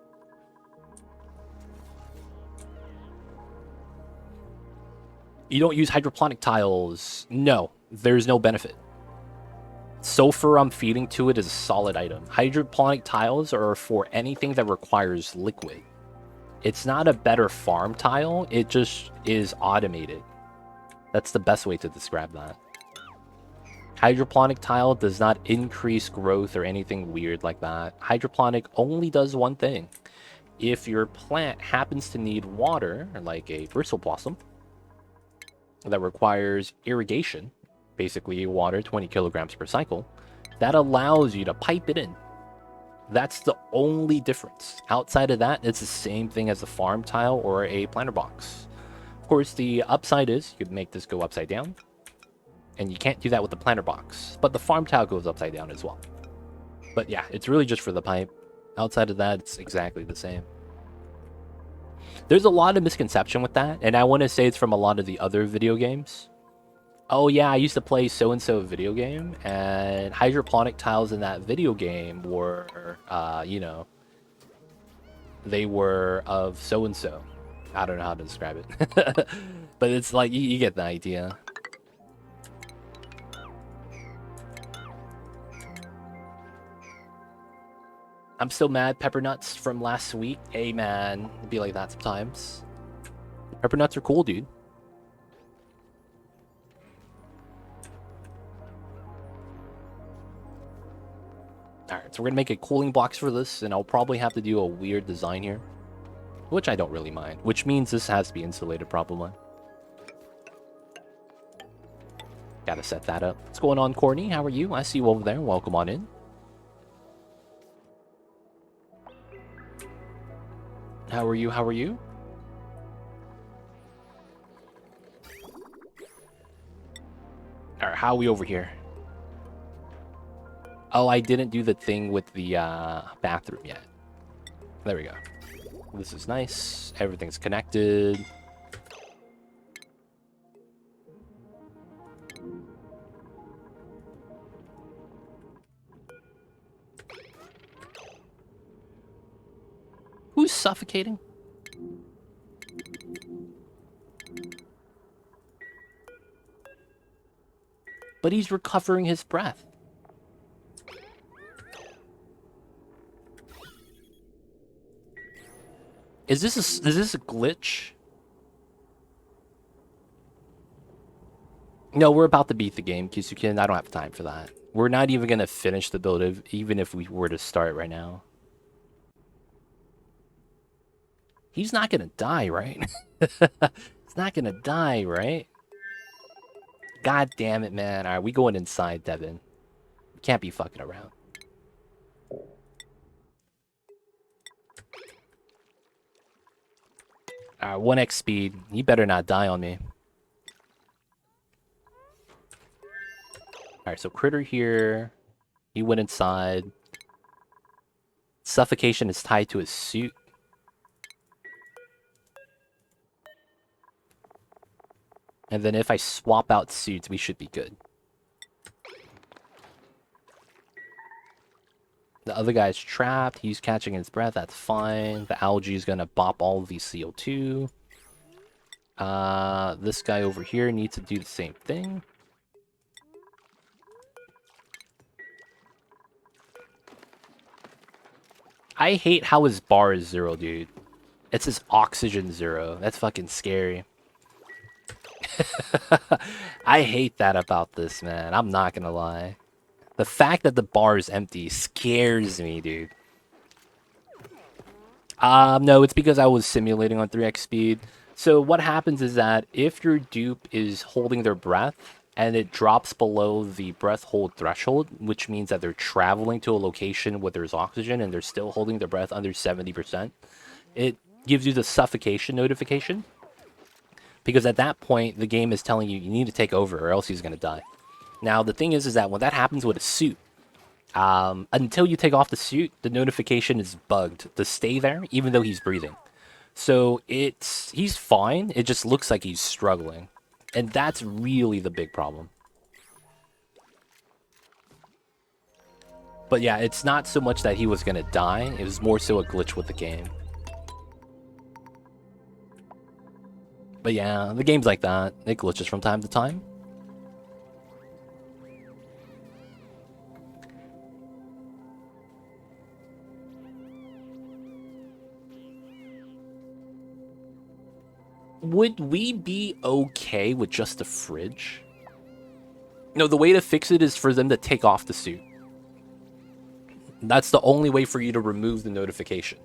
Speaker 1: You don't use hydroponic tiles. No, there's no benefit. Sulfur I'm feeding to it is a solid item. Hydroponic tiles are for anything that requires liquid. It's not a better farm tile, it just is automated. That's the best way to describe that. Hydroponic tile does not increase growth or anything weird like that. Hydroponic only does one thing. If your plant happens to need water, like a bristle blossom, that requires irrigation, basically water 20 kilograms per cycle, that allows you to pipe it in. That's the only difference. Outside of that, it's the same thing as a farm tile or a planter box. Of course, the upside is you could make this go upside down, and you can't do that with the planter box, but the farm tile goes upside down as well. But yeah, it's really just for the pipe. Outside of that, it's exactly the same. There's a lot of misconception with that, and I want to say it's from a lot of the other video games. Oh yeah, I used to play so-and-so video game, and hydroponic tiles in that video game were, you know, they were of so-and-so. I don't know how to describe it. But it's like, you get the idea. I'm still mad. Pepper nuts from last week. Hey man, it'd be like that sometimes. Pepper nuts are cool, dude. Alright, so we're gonna make a cooling box for this, and I'll probably have to do a weird design here. Which I don't really mind. Which means this has to be insulated probably. Gotta set that up. What's going on, Courtney? How are you? I see you over there. Welcome on in. How are you? How are you? Alright, how are we over here? Oh, I didn't do the thing with the bathroom yet. There we go. This is nice. Everything's connected. Who's suffocating? But he's recovering his breath. Is this a glitch? No, we're about to beat the game, Kisuken. I don't have time for that. We're not even gonna finish the build even if we were to start right now. He's not gonna die, right? He's not gonna die, right? God damn it, man. Alright, we going inside, Devin. We can't be fucking around. Alright, 1x speed. He better not die on me. Alright, so Critter here. He went inside. Suffocation is tied to his suit. And then if I swap out suits, we should be good. The other guy's trapped. He's catching his breath. That's fine. The algae is going to bop all of these CO2. This guy over here needs to do the same thing. I hate how his bar is 0, dude. It's his oxygen 0. That's fucking scary. I hate that about this, man. I'm not gonna lie. The fact that the bar is empty scares me, dude. No, it's because I was simulating on 3x speed. So what happens is that if your dupe is holding their breath and it drops below the breath hold threshold, which means that they're traveling to a location where there's oxygen and they're still holding their breath under 70%, it gives you the suffocation notification. Because at that point, the game is telling you need to take over or else he's going to die. Now, the thing is that when that happens with a suit, until you take off the suit, the notification is bugged to stay there, even though he's breathing. So he's fine. It just looks like he's struggling. And that's really the big problem. But yeah, it's not so much that he was going to die. It was more so a glitch with the game. But yeah, the game's like that. It glitches from time to time. Would we be okay with just a fridge? No, the way to fix it is for them to take off the suit. That's the only way for you to remove the notification.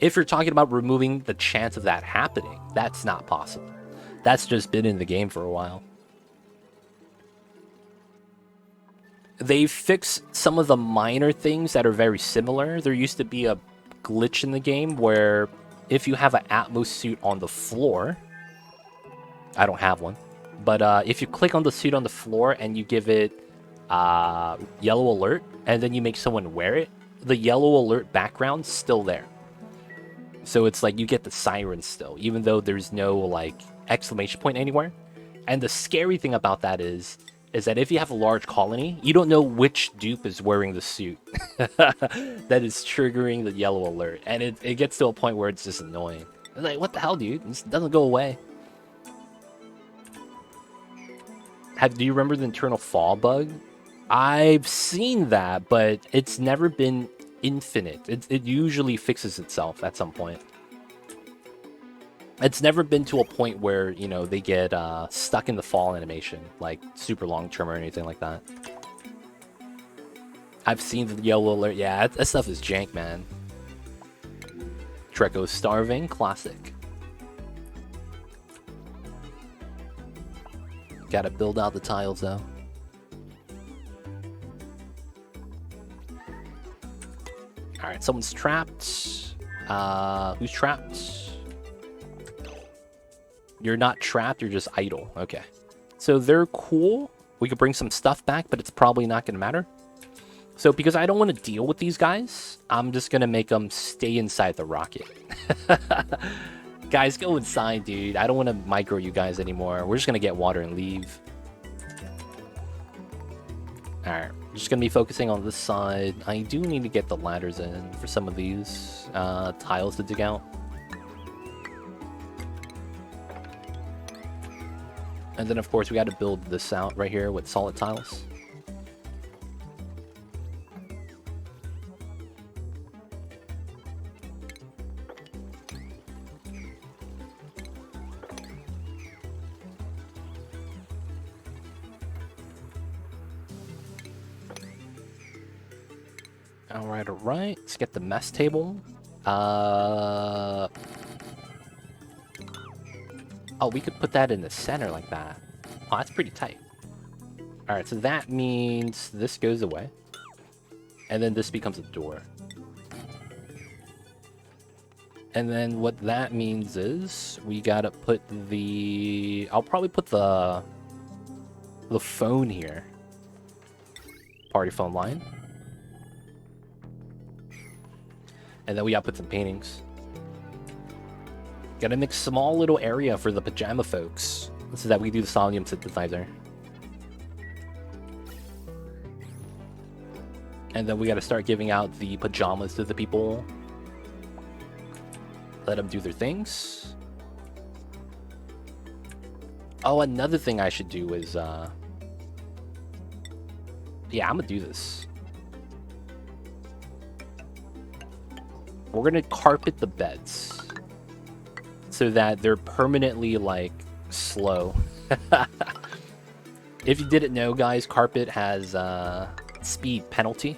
Speaker 1: If you're talking about removing the chance of that happening, that's not possible. That's just been in the game for a while. They fixed some of the minor things that are very similar. There used to be a glitch in the game where if you have an Atmos suit on the floor, I don't have one, but if you click on the suit on the floor and you give it yellow alert and then you make someone wear it, the yellow alert background's still there. So it's like you get the siren still, even though there's no like exclamation point anywhere. And the scary thing about that is that if you have a large colony, you don't know which dupe is wearing the suit that is triggering the yellow alert. And it gets to a point where it's just annoying. It's like, what the hell, dude? This doesn't go away. Do you remember the internal fall bug? I've seen that, but it's never been infinite. It usually fixes itself at some point. It's never been to a point where, you know, they get stuck in the fall animation, like super long term or anything like that. I've seen the yellow alert. Yeah, that stuff is jank, man. Treco's starving, classic. Gotta build out the tiles though. Alright, someone's trapped. Who's trapped? You're not trapped, you're just idle. Okay. So they're cool. We could bring some stuff back, but it's probably not going to matter. So because I don't want to deal with these guys, I'm just going to make them stay inside the rocket. Guys, go inside, dude. I don't want to micro you guys anymore. We're just going to get water and leave. Alright, I'm just going to be focusing on this side. I do need to get the ladders in for some of these tiles to dig out. And then, of course, we got to build this out right here with solid tiles. Alright. Let's get the mess table. Oh, we could put that in the center like that. Oh, that's pretty tight. Alright, so that means this goes away. And then this becomes a door. And then what that means is we gotta put the... I'll probably put the phone here. Party phone line. And then we gotta put some paintings. Gotta make a small little area for the pajama folks so that we do the Solium synthesizer. And then we gotta start giving out the pajamas to the people. Let them do their things. Oh, another thing I should do is, yeah, I'm gonna do this. We're gonna carpet the beds so that they're permanently, like, slow. If you didn't know, guys, carpet has speed penalty.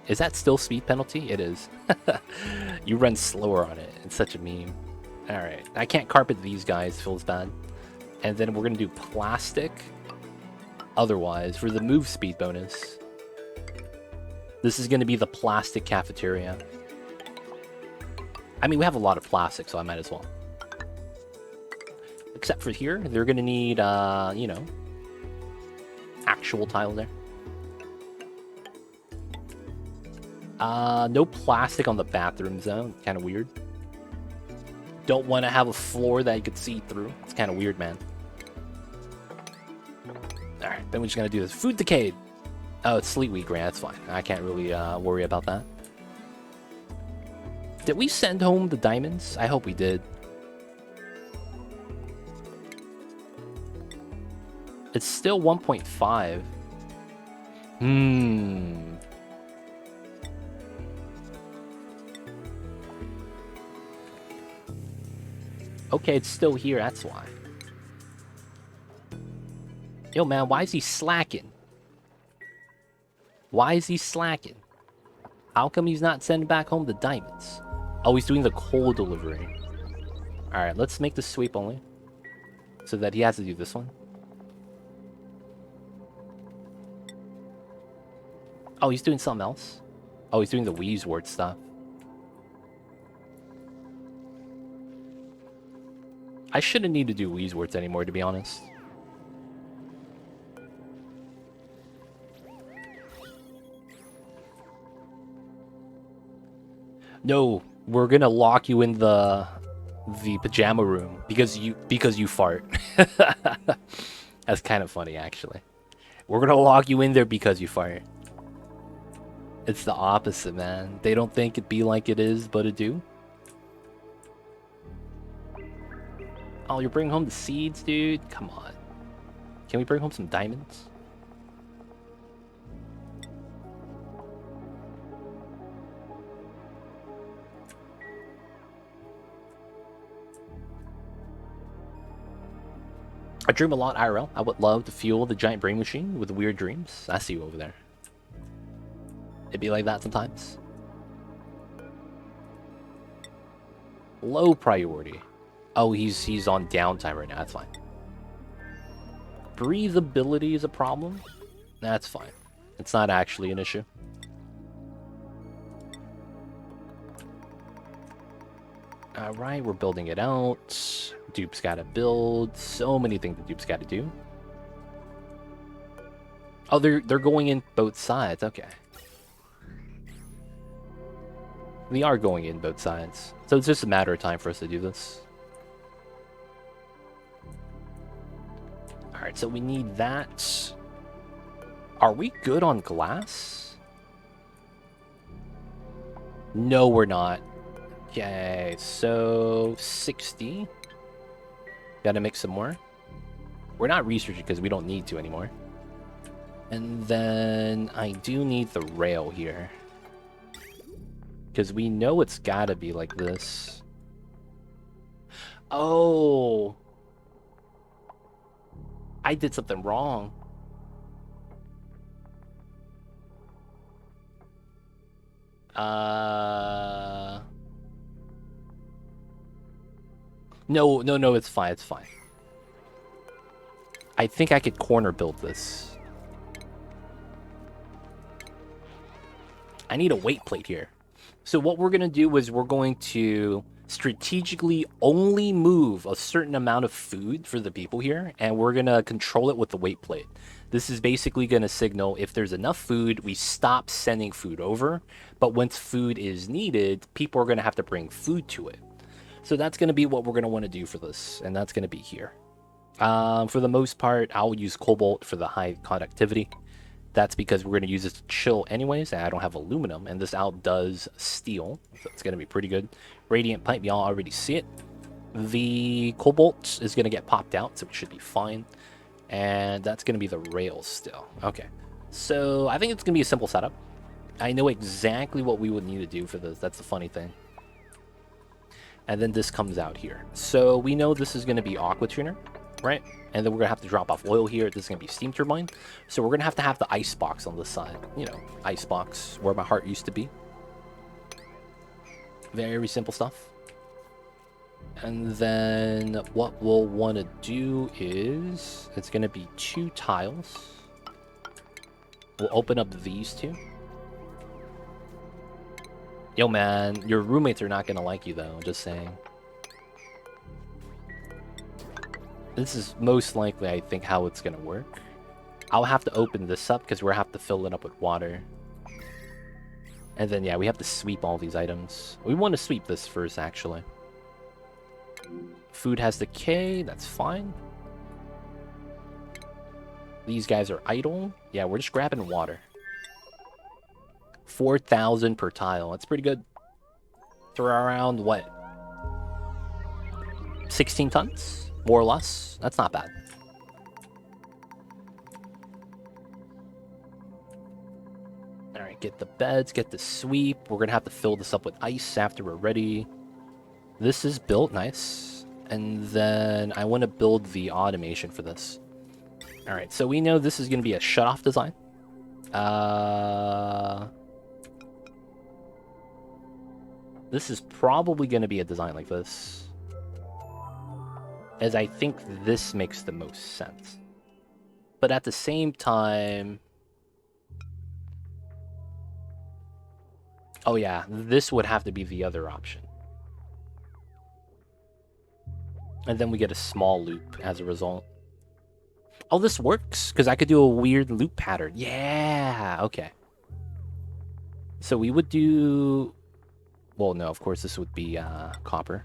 Speaker 1: Is that still speed penalty? It is. You run slower on it. It's such a meme. Alright, I can't carpet these guys, feels bad. And then we're gonna do plastic. Otherwise, for the move speed bonus, this is gonna be the plastic cafeteria. I mean, we have a lot of plastic, so I might as well. Except for here, they're gonna need, you know, actual tile there. No plastic on the bathroom zone. Kind of weird. Don't want to have a floor that you could see through. It's kind of weird, man. Alright, then we're just gonna do this. Food decayed. Oh, it's Sleet Week, right? That's fine. I can't really worry about that. Did we send home the diamonds? I hope we did. It's still 1.5. Okay, it's still here, that's why. Yo, man, why is he slacking? Why is he slacking? How come he's not sending back home the diamonds? Oh, he's doing the coal delivery. Alright, let's make the sweep only. So that he has to do this one. Oh, he's doing something else. Oh, he's doing the Weezewort stuff. I shouldn't need to do Weezeworts anymore, to be honest. No, we're gonna lock you in the pajama room because you fart. That's kind of funny, actually. We're gonna lock you in there because you fart. It's the opposite, man. They don't think it be like it is, but it do. Oh, you're bringing home the seeds, dude? Come on. Can we bring home some diamonds? I dream a lot, IRL. I would love to fuel the giant brain machine with weird dreams. I see you over there. It'd be like that sometimes. Low priority. Oh, he's on downtime right now. That's fine. Breathability is a problem. That's fine. It's not actually an issue. Alright, we're building it out. Dupes gotta build. So many things the Dupes gotta do. Oh, they're going in both sides. Okay. They are going in both sides. So it's just a matter of time for us to do this. Alright, so we need that. Are we good on glass? No, we're not. Okay, so 60. Gotta make some more. We're not researching because we don't need to anymore. And then I do need the rail here. Because we know it's gotta be like this. Oh! I did something wrong. No, it's fine, it's fine. I think I could corner build this. I need a weight plate here. So what we're going to do is we're going to strategically only move a certain amount of food for the people here, and we're going to control it with the weight plate. This is basically going to signal if there's enough food, we stop sending food over, but once food is needed, people are going to have to bring food to it. So that's going to be what we're going to want to do for this, and that's going to be here. For the most part, I'll use cobalt for the high conductivity. That's because we're going to use this to chill anyways, and I don't have aluminum, and this outdoes steel, so it's going to be pretty good. Radiant pipe, y'all already see it. The cobalt is going to get popped out, so it should be fine. And that's going to be the rails still. Okay, so I think it's going to be a simple setup. I know exactly what we would need to do for this. That's the funny thing. And then this comes out here. So we know this is going to be aqua tuner, right? And then we're going to have to drop off oil here. This is going to be steam turbine. So we're going to have the ice box on the side. You know, ice box, where my heart used to be. Very simple stuff. And then what we'll want to do is, it's going to be 2 tiles. We'll open up these 2. Yo, man, your roommates are not going to like you, though. Just saying. This is most likely, I think, how it's going to work. I'll have to open this up because we're have to fill it up with water. And then, yeah, we have to sweep all these items. We want to sweep this first, actually. Food has decay. That's fine. These guys are idle. Yeah, we're just grabbing water. 4,000 per tile. That's pretty good. Throw around, what? 16 tons? More or less? That's not bad. Alright, get the beds, get the sweep. We're going to have to fill this up with ice after we're ready. This is built, nice. And then I want to build the automation for this. Alright, so we know this is going to be a shut-off design. This is probably going to be a design like this, as I think this makes the most sense. But at the same time... Oh yeah, this would have to be the other option. And then we get a small loop as a result. Oh, this works, because I could do a weird loop pattern. Yeah, okay. So we would do... Well, no, of course this would be copper.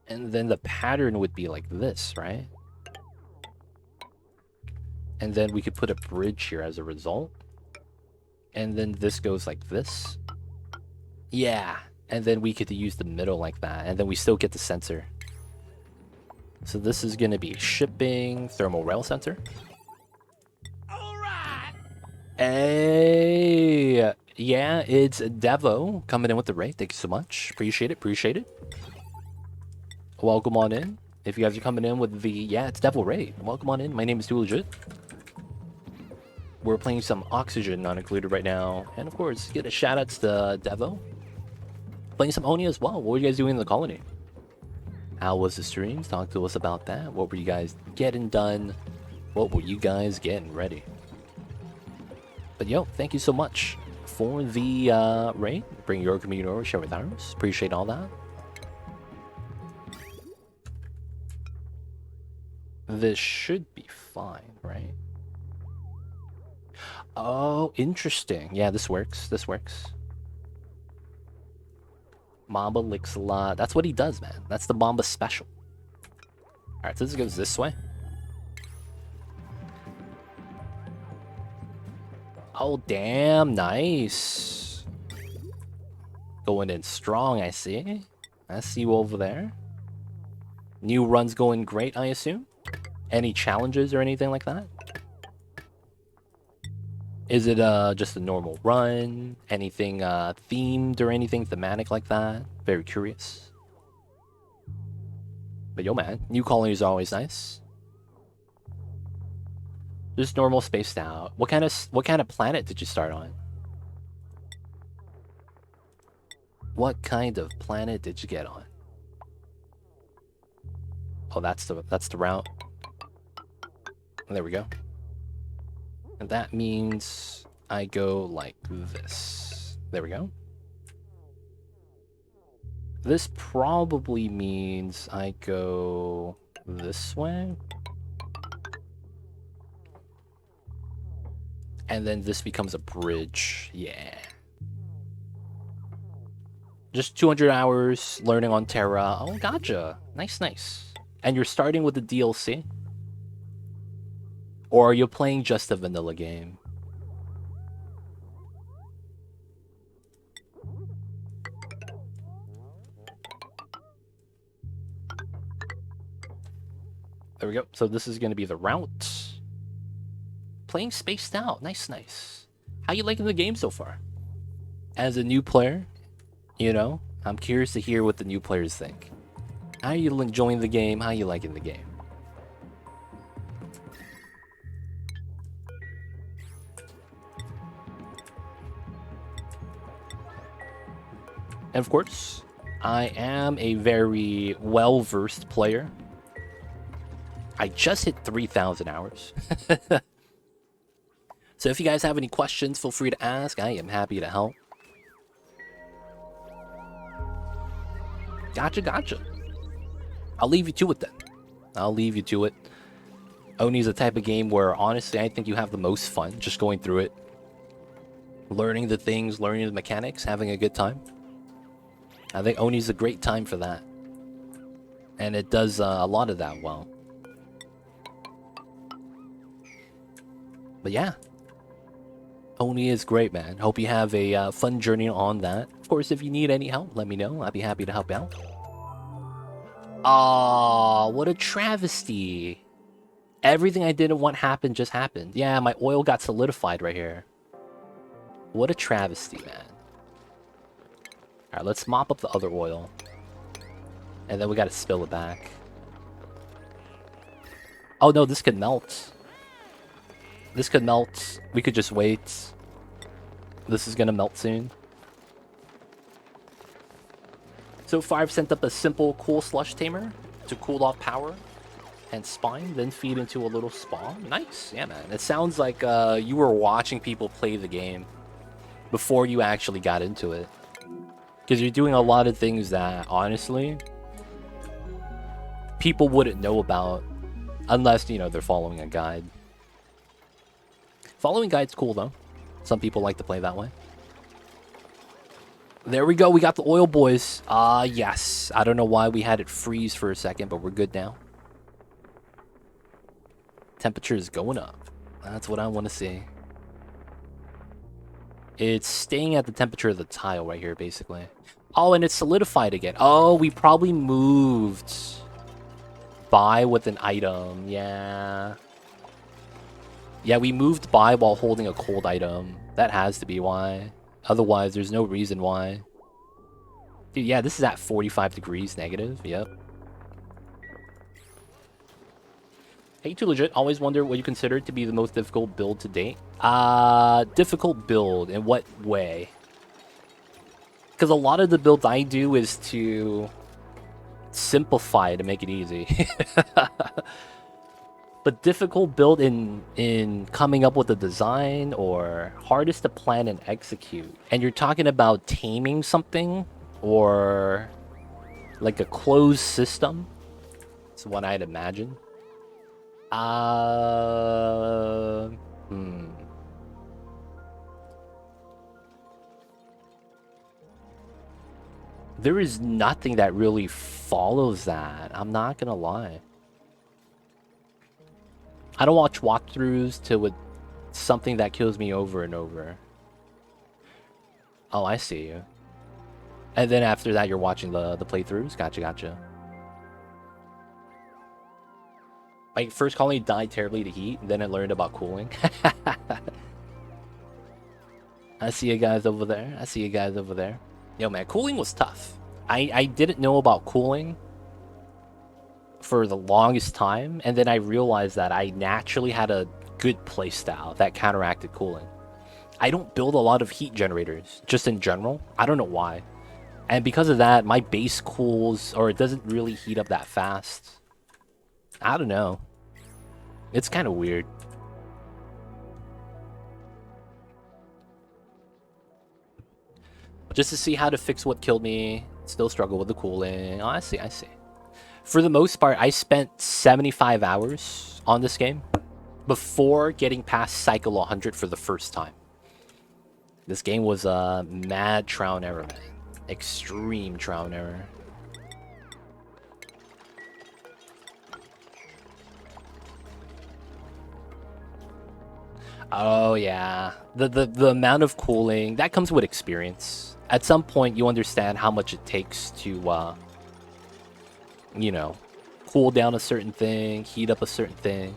Speaker 1: And then the pattern would be like this, right? And then we could put a bridge here as a result. And then this goes like this. Yeah. And then we could use the middle like that. And then we still get the sensor. So this is going to be shipping thermal rail sensor. All right. Hey. Yeah, it's Devo coming in with the raid. Thank you so much. Appreciate it. Appreciate it. Welcome on in. If you guys are coming in with the... Yeah, it's Devo raid. Welcome on in. My name is Too Legit. We're playing some Oxygen not included right now. And of course, get a shout outs to Devo. Playing some Oni as well. What were you guys doing in the colony? How was the streams? Talk to us about that. What were you guys getting done? What were you guys getting ready? But yo, thank you so much for the raid. Bring your community over, share with ours. Appreciate all that. this should be fine, right? Oh, interesting. Yeah, this works. This works. Mamba licks a lot. That's what he does, man. That's the Mamba special. Alright, so this goes this way. Oh, damn. Nice. Going in strong, I see. I see you over there. New run's going great, I assume? Any challenges or anything like that? Is it just a normal run? Anything themed or anything thematic like that? Very curious. But yo, man, new colonies are always nice. Just normal spaced out. What kind of planet did you start on? What kind of planet did you get on? Oh, that's the route. There we go. And that means I go like this. There we go. This probably means I go this way. And then this becomes a bridge. Yeah. Just 200 hours learning on Terra. Oh, gotcha. Nice, nice. And you're starting with the DLC? Or are you playing just a vanilla game? There we go. So this is going to be the route. Playing spaced out. Nice, nice. How you liking the game so far? As a new player, you know, I'm curious to hear what the new players think. How are you enjoying the game? How are you liking the game? And of course, I am a very well-versed player. I just hit 3,000 hours. So if you guys have any questions, feel free to ask. I am happy to help. Gotcha, gotcha. I'll leave you to it then. I'll leave you to it. Oni is the type of game where, honestly, I think you have the most fun just going through it. Learning the things, learning the mechanics, having a good time. I think Oni is a great time for that. And it does a lot of that well. But yeah. Oni is great, man. Hope you have a fun journey on that. Of course, if you need any help, let me know. I'd be happy to help out. Aw, what a travesty. Everything I didn't want happened just happened. Yeah, my oil got solidified right here. What a travesty, man. Alright, let's mop up the other oil. And then we gotta spill it back. Oh no, this could melt. This could melt. We could just wait. This is gonna melt soon. So far I've sent up a simple cool slush tamer to cool off power and spine, then feed into a little spawn. Nice. Yeah, man. It sounds like you were watching people play the game before you actually got into it. Because you're doing a lot of things that, honestly, people wouldn't know about unless, you know, they're following a guide. Following guide's cool, though. Some people like to play that way. There we go. We got the oil, boys. Yes. I don't know why we had it freeze for a second, but we're good now. Temperature is going up. That's what I want to see. It's staying at the temperature of the tile right here, basically. Oh, and it's solidified again. Oh, we probably moved by with an item. Yeah. Yeah, we moved by while holding a cold item. That has to be why. Otherwise, there's no reason why. Dude, yeah, this is at 45 degrees negative. Yep. Hey, too legit. Always wonder what you consider to be the most difficult build to date. Difficult build in what way? Because a lot of the builds I do is to simplify to make it easy. But difficult build in coming up with a design or hardest to plan and execute. And you're talking about taming something or like a closed system. That's what I'd imagine. Hmm. There is nothing that really follows that. I'm not gonna lie. I don't watch walkthroughs to something that kills me over and over. Oh, I see you. And then after that, you're watching the playthroughs. Gotcha, gotcha. Like first colony died terribly to heat, and then I learned about cooling. I see you guys over there. I see you guys over there. Yo, man, cooling was tough. I didn't know about cooling for the longest time, and then I realized that I naturally had a good playstyle that counteracted cooling. I don't build a lot of heat generators, just in general. I don't know why. And because of that, my base cools, or it doesn't really heat up that fast. I don't know. It's kind of weird. Just to see how to fix what killed me. Still struggle with the cooling. Oh, I see, I see. For the most part, I spent 75 hours on this game before getting past Cycle 100 for the first time. This game was a mad trial and error, man. Extreme trial and error. Oh yeah, the amount of cooling that comes with experience. At some point, you understand how much it takes to, you know, cool down a certain thing, heat up a certain thing.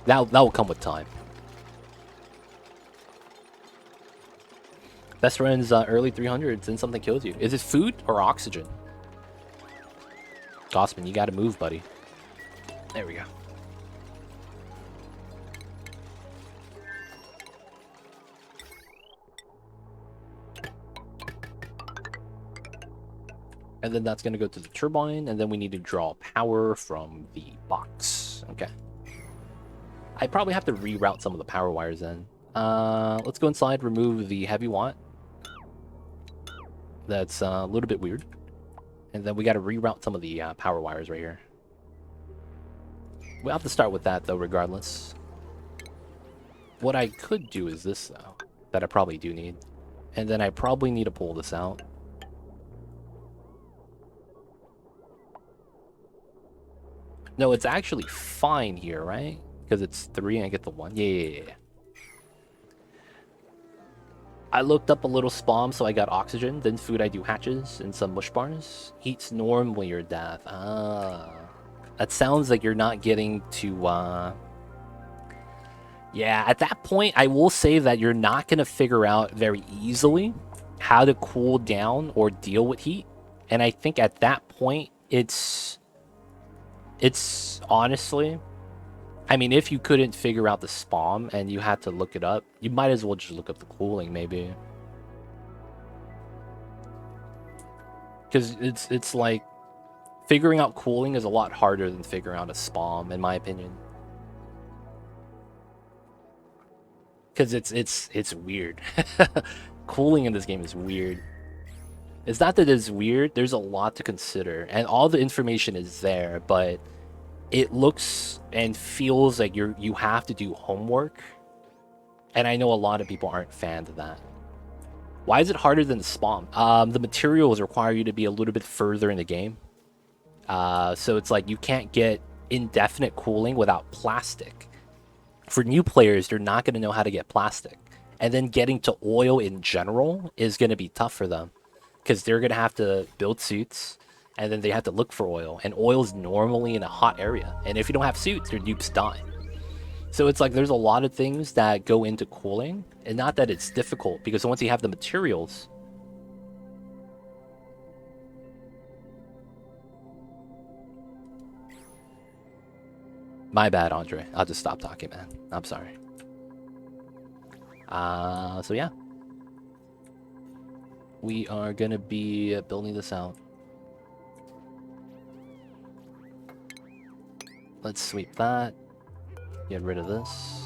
Speaker 1: That will come with time. Best runs early 300s, and something kills you. Is it food or oxygen? Gossman, you gotta move, buddy. There we go. And then that's gonna go to the turbine, and then we need to draw power from the box. Okay. I probably have to reroute some of the power wires then. Let's go inside, remove the heavy watt. That's a little bit weird. And then we got to reroute some of the power wires right here. We'll have to start with that, though, regardless. What I could do is this, though, that I probably do need. And then I probably need to pull this out. No, it's actually fine here, right? Because it's 3 and I get the 1. Yeah. I looked up a little spawn, so I got oxygen. Then food, I do hatches and some mush bars. Heats normally your death. Ah. That sounds like you're not getting to, Yeah, at that point, I will say that you're not going to figure out very easily how to cool down or deal with heat. And I think at that point, it's honestly... I mean, if you couldn't figure out the spawn and you had to look it up, you might as well just look up the cooling, maybe. Because it's like... Figuring out cooling is a lot harder than figuring out a spawn, in my opinion. Because it's weird. Cooling in this game is weird. It's not that it's weird, there's a lot to consider. And all the information is there, but it looks and feels like you have to do homework. And I know a lot of people aren't fans of that. Why is it harder than the spawn? The materials require you to be a little bit further in the game. So it's like you can't get indefinite cooling without plastic. For new players, they're not going to know how to get plastic. And then getting to oil in general is going to be tough for them. Because they're going to have to build suits, and then they have to look for oil. And oil's normally in a hot area. And if you don't have suits, your dupes die. So it's like there's a lot of things that go into cooling. And not that it's difficult, because once you have the materials... My bad, Andre. I'll just stop talking, man. I'm sorry. So yeah. We are gonna be building this out. Let's sweep that. Get rid of this.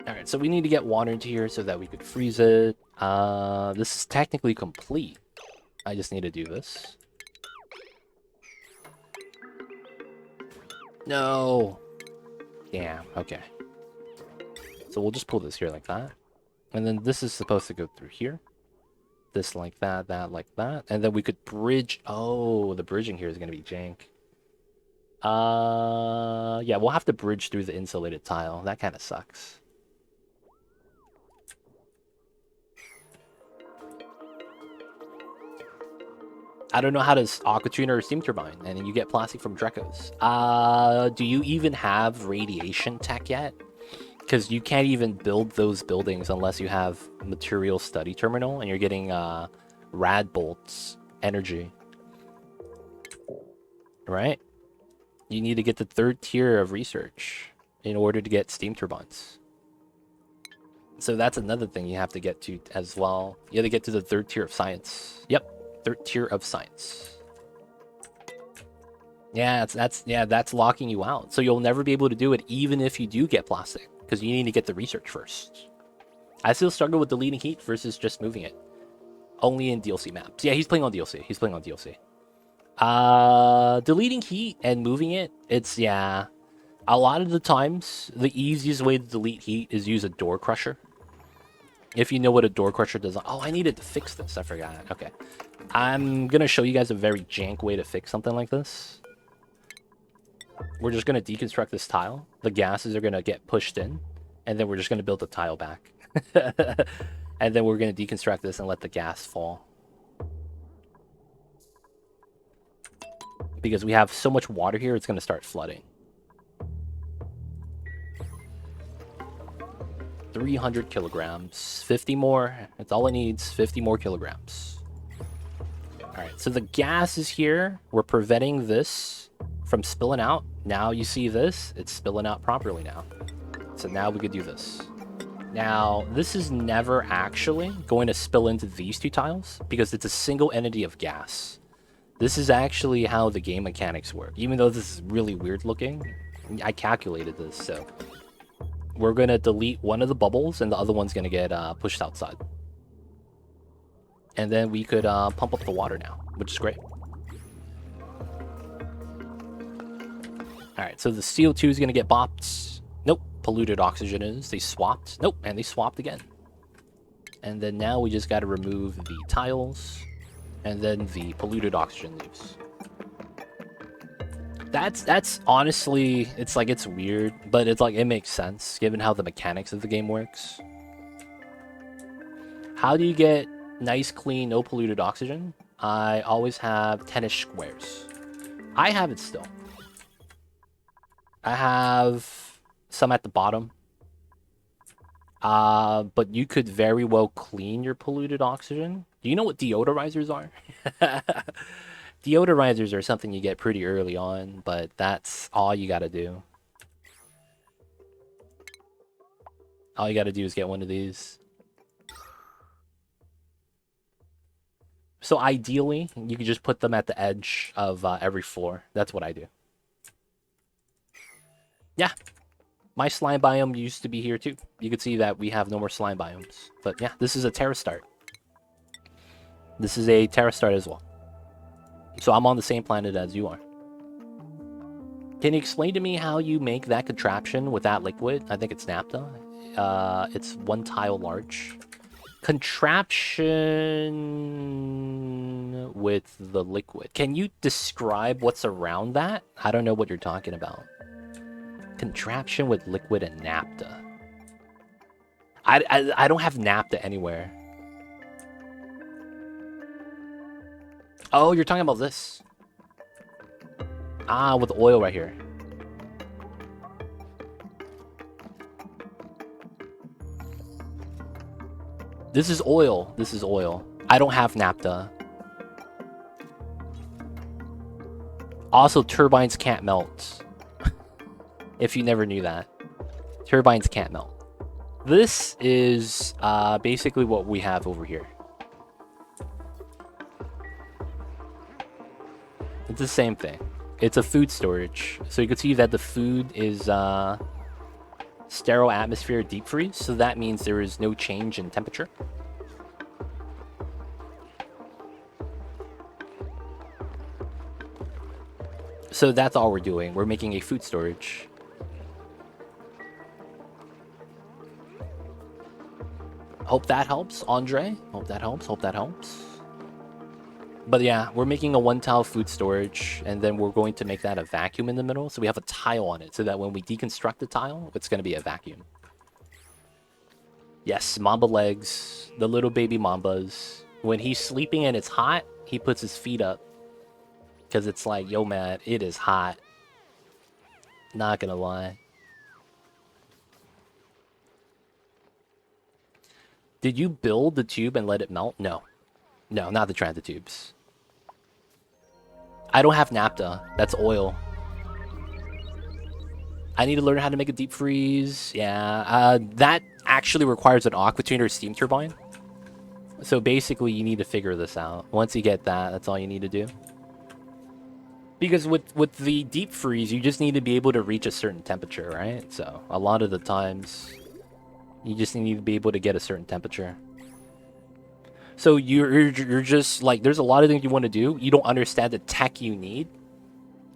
Speaker 1: Alright, so we need to get water into here so that we could freeze it. This is technically complete. I just need to do this. No. Damn, okay. So we'll just pull this here like that. And then this is supposed to go through here. This like that, that like that. And then we could bridge. Oh, the bridging here is going to be jank. Yeah, we'll have to bridge through the insulated tile. That kind of sucks. I don't know how to aqua tuner or steam turbine, and then you get plastic from Drecos. Do you even have radiation tech yet? Because you can't even build those buildings unless you have material study terminal, and you're getting rad bolts energy. Right? You need to get the 3rd tier of research in order to get steam turbines. So that's another thing you have to get to as well. You have to get to the 3rd tier of science. Yep. 3rd tier of science. Yeah, that's locking you out. So you'll never be able to do it even if you do get plastic, because you need to get the research first. I still struggle with deleting heat versus just moving it. Only in DLC maps. Yeah, he's playing on DLC. He's playing on DLC. Deleting heat and moving it, it's, yeah. A lot of the times, the easiest way to delete heat is use a door crusher. If you know what a door crusher does. Oh, I needed to fix this. I forgot. Okay. I'm going to show you guys a very jank way to fix something like this. We're just going to deconstruct this tile. The gases are going to get pushed in. And then we're just going to build the tile back. And then we're going to deconstruct this and let the gas fall. Because we have so much water here, it's going to start flooding. 300 kilograms. 50 more. That's all it needs. 50 more kilograms. Alright, so the gas is here. We're preventing this from spilling out. Now you see this. It's spilling out properly now. So now we could do this. Now, this is never actually going to spill into these 2 tiles because it's a single entity of gas. This is actually how the game mechanics work. Even though this is really weird looking, I calculated this, so... We're going to delete one of the bubbles, and the other one's going to get pushed outside. And then we could pump up the water now, which is great. Alright, so the CO2 is going to get bopped. Nope, polluted oxygen is. They swapped. Nope, and they swapped again. And then now we just got to remove the tiles, and then the polluted oxygen leaves. That's honestly, it's like, it's weird, but it's like, it makes sense given how the mechanics of the game works. How do you get nice, clean, no polluted oxygen? I always have 10-ish squares. I have it still. I have some at the bottom. But you could very well clean your polluted oxygen. Do you know what deodorizers are? Deodorizers are something you get pretty early on, but that's all you gotta do. All you gotta do is get one of these. So ideally, you could just put them at the edge of every floor. That's what I do. Yeah. My slime biome used to be here too. You could see that we have no more slime biomes. But yeah, this is a terra start. This is a terra start as well. So I'm on the same planet as you are. Can you explain to me how you make that contraption with that liquid? I think it's naphtha. It's 1 tile large. Contraption with the liquid. Can you describe what's around that? I don't know what you're talking about. Contraption with liquid and naphtha. I don't have naphtha anywhere. Oh, you're talking about this. Ah, with oil right here. This is oil. This is oil. I don't have naphtha. Also, turbines can't melt. If you never knew that. Turbines can't melt. This is basically what we have over here. It's the same thing. It's a food storage. So you can see that the food is sterile atmosphere deep freeze. So that means there is no change in temperature. So that's all we're doing. We're making a food storage. Hope that helps, Andre. Hope that helps. Hope that helps. But yeah, we're making a one-tile food storage, and then we're going to make that a vacuum in the middle. So we have a tile on it, so that when we deconstruct the tile, it's going to be a vacuum. Yes, mamba legs, the little baby mambas. When he's sleeping and it's hot, he puts his feet up. Because it's like, yo man, it is hot. Not gonna lie. Did you build the tube and let it melt? No. No, not the transit tubes. I don't have naphtha. That's oil. I need to learn how to make a deep freeze. Yeah, that actually requires an aqua tuner steam turbine. So basically, you need to figure this out. Once you get that, that's all you need to do. Because with the deep freeze, you just need to be able to reach a certain temperature, right? So a lot of the times, you just need to be able to get a certain temperature. So you're just like, there's a lot of things you want to do. You don't understand the tech you need,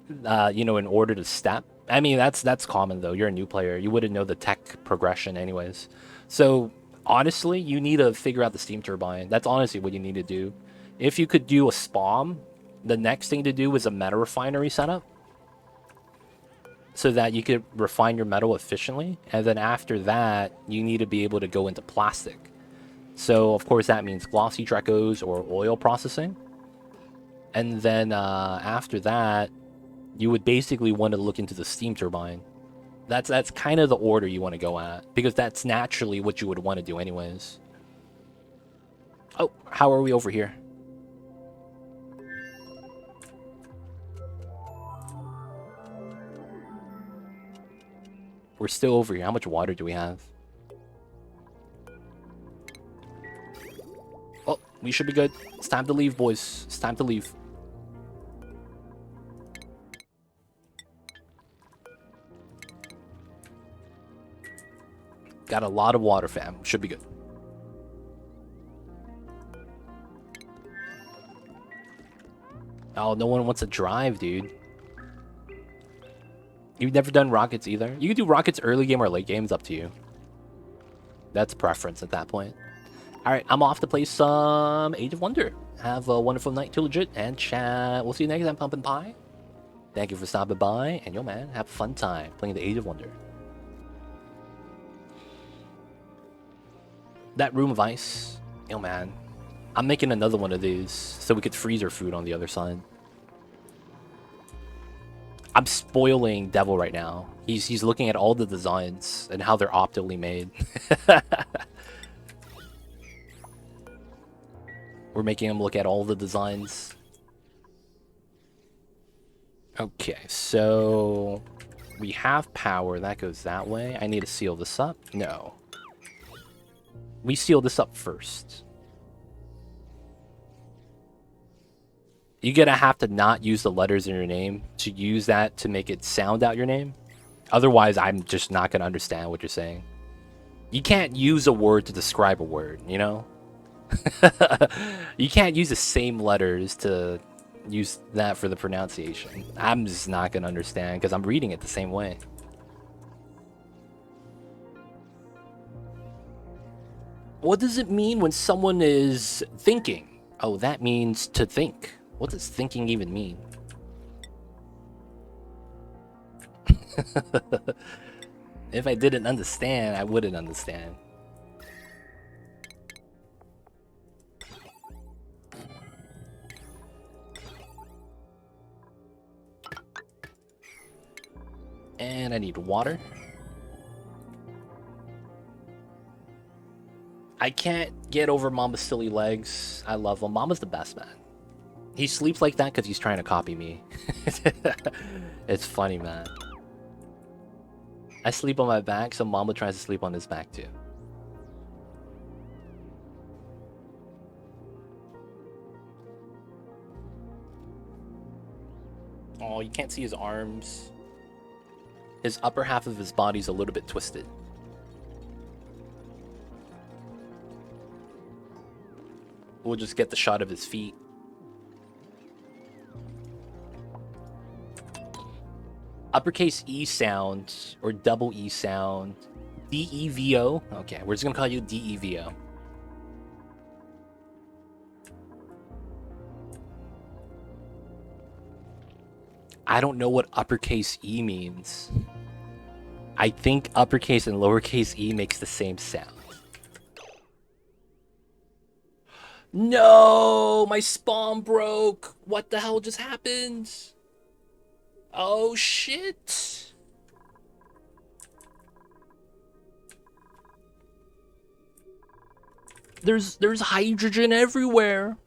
Speaker 1: you know, in order to step. I mean, that's common though. You're a new player. You wouldn't know the tech progression anyways. So honestly, you need to figure out the steam turbine. That's honestly what you need to do. If you could do a SPOM, the next thing to do is a metal refinery setup, so that you could refine your metal efficiently. And then after that, you need to be able to go into plastic. So of course that means glossy Drecos or oil processing. And then after that, you would basically want to look into the steam turbine. That's kind of the order you want to go at, because that's naturally what you would want to do anyways. Oh, how are we over here? We're still over here. How much water do we have? Oh, we should be good. It's time to leave, boys. It's time to leave. Got a lot of water, fam. Should be good. Oh, no one wants to drive, dude. You've never done rockets either? You can do rockets early game or late game. It's up to you. That's preference at that point. Alright, I'm off to play some Age of Wonder. Have a wonderful night to legit and chat. We'll see you next time, Pumpkin Pie. Thank you for stopping by. And yo, man, have a fun time playing the Age of Wonder. That room of ice. Yo, man. I'm making another one of these so we could freeze our food on the other side. I'm spoiling Devil right now. He's looking at all the designs and how they're optimally made. We're making him look at all the designs. Okay, so we have power. That goes that way. I need to seal this up. No. We seal this up first. You're gonna have to not use the letters in your name to use that to make it sound out your name. Otherwise, I'm just not gonna understand what you're saying. You can't use a word to describe a word, you know? You can't use the same letters to use that for the pronunciation. I'm just not gonna understand because I'm reading it the same way. What does it mean when someone is thinking? Oh, that means to think. What does thinking even mean? If I didn't understand, I wouldn't understand. And I need water. I can't get over Mama's silly legs. I love him. Mama's the best, man. He sleeps like that because he's trying to copy me. It's funny, man. I sleep on my back, so Mama tries to sleep on his back too. Oh, you can't see his arms. His upper half of his body's a little bit twisted. We'll just get the shot of his feet. Uppercase E sound or double E sound. DEVO. Okay, we're just gonna call you DEVO. I don't know what uppercase E means. I think uppercase and lowercase e makes the same sound. No, my spawn broke. What the hell just happened? Oh shit. There's hydrogen everywhere.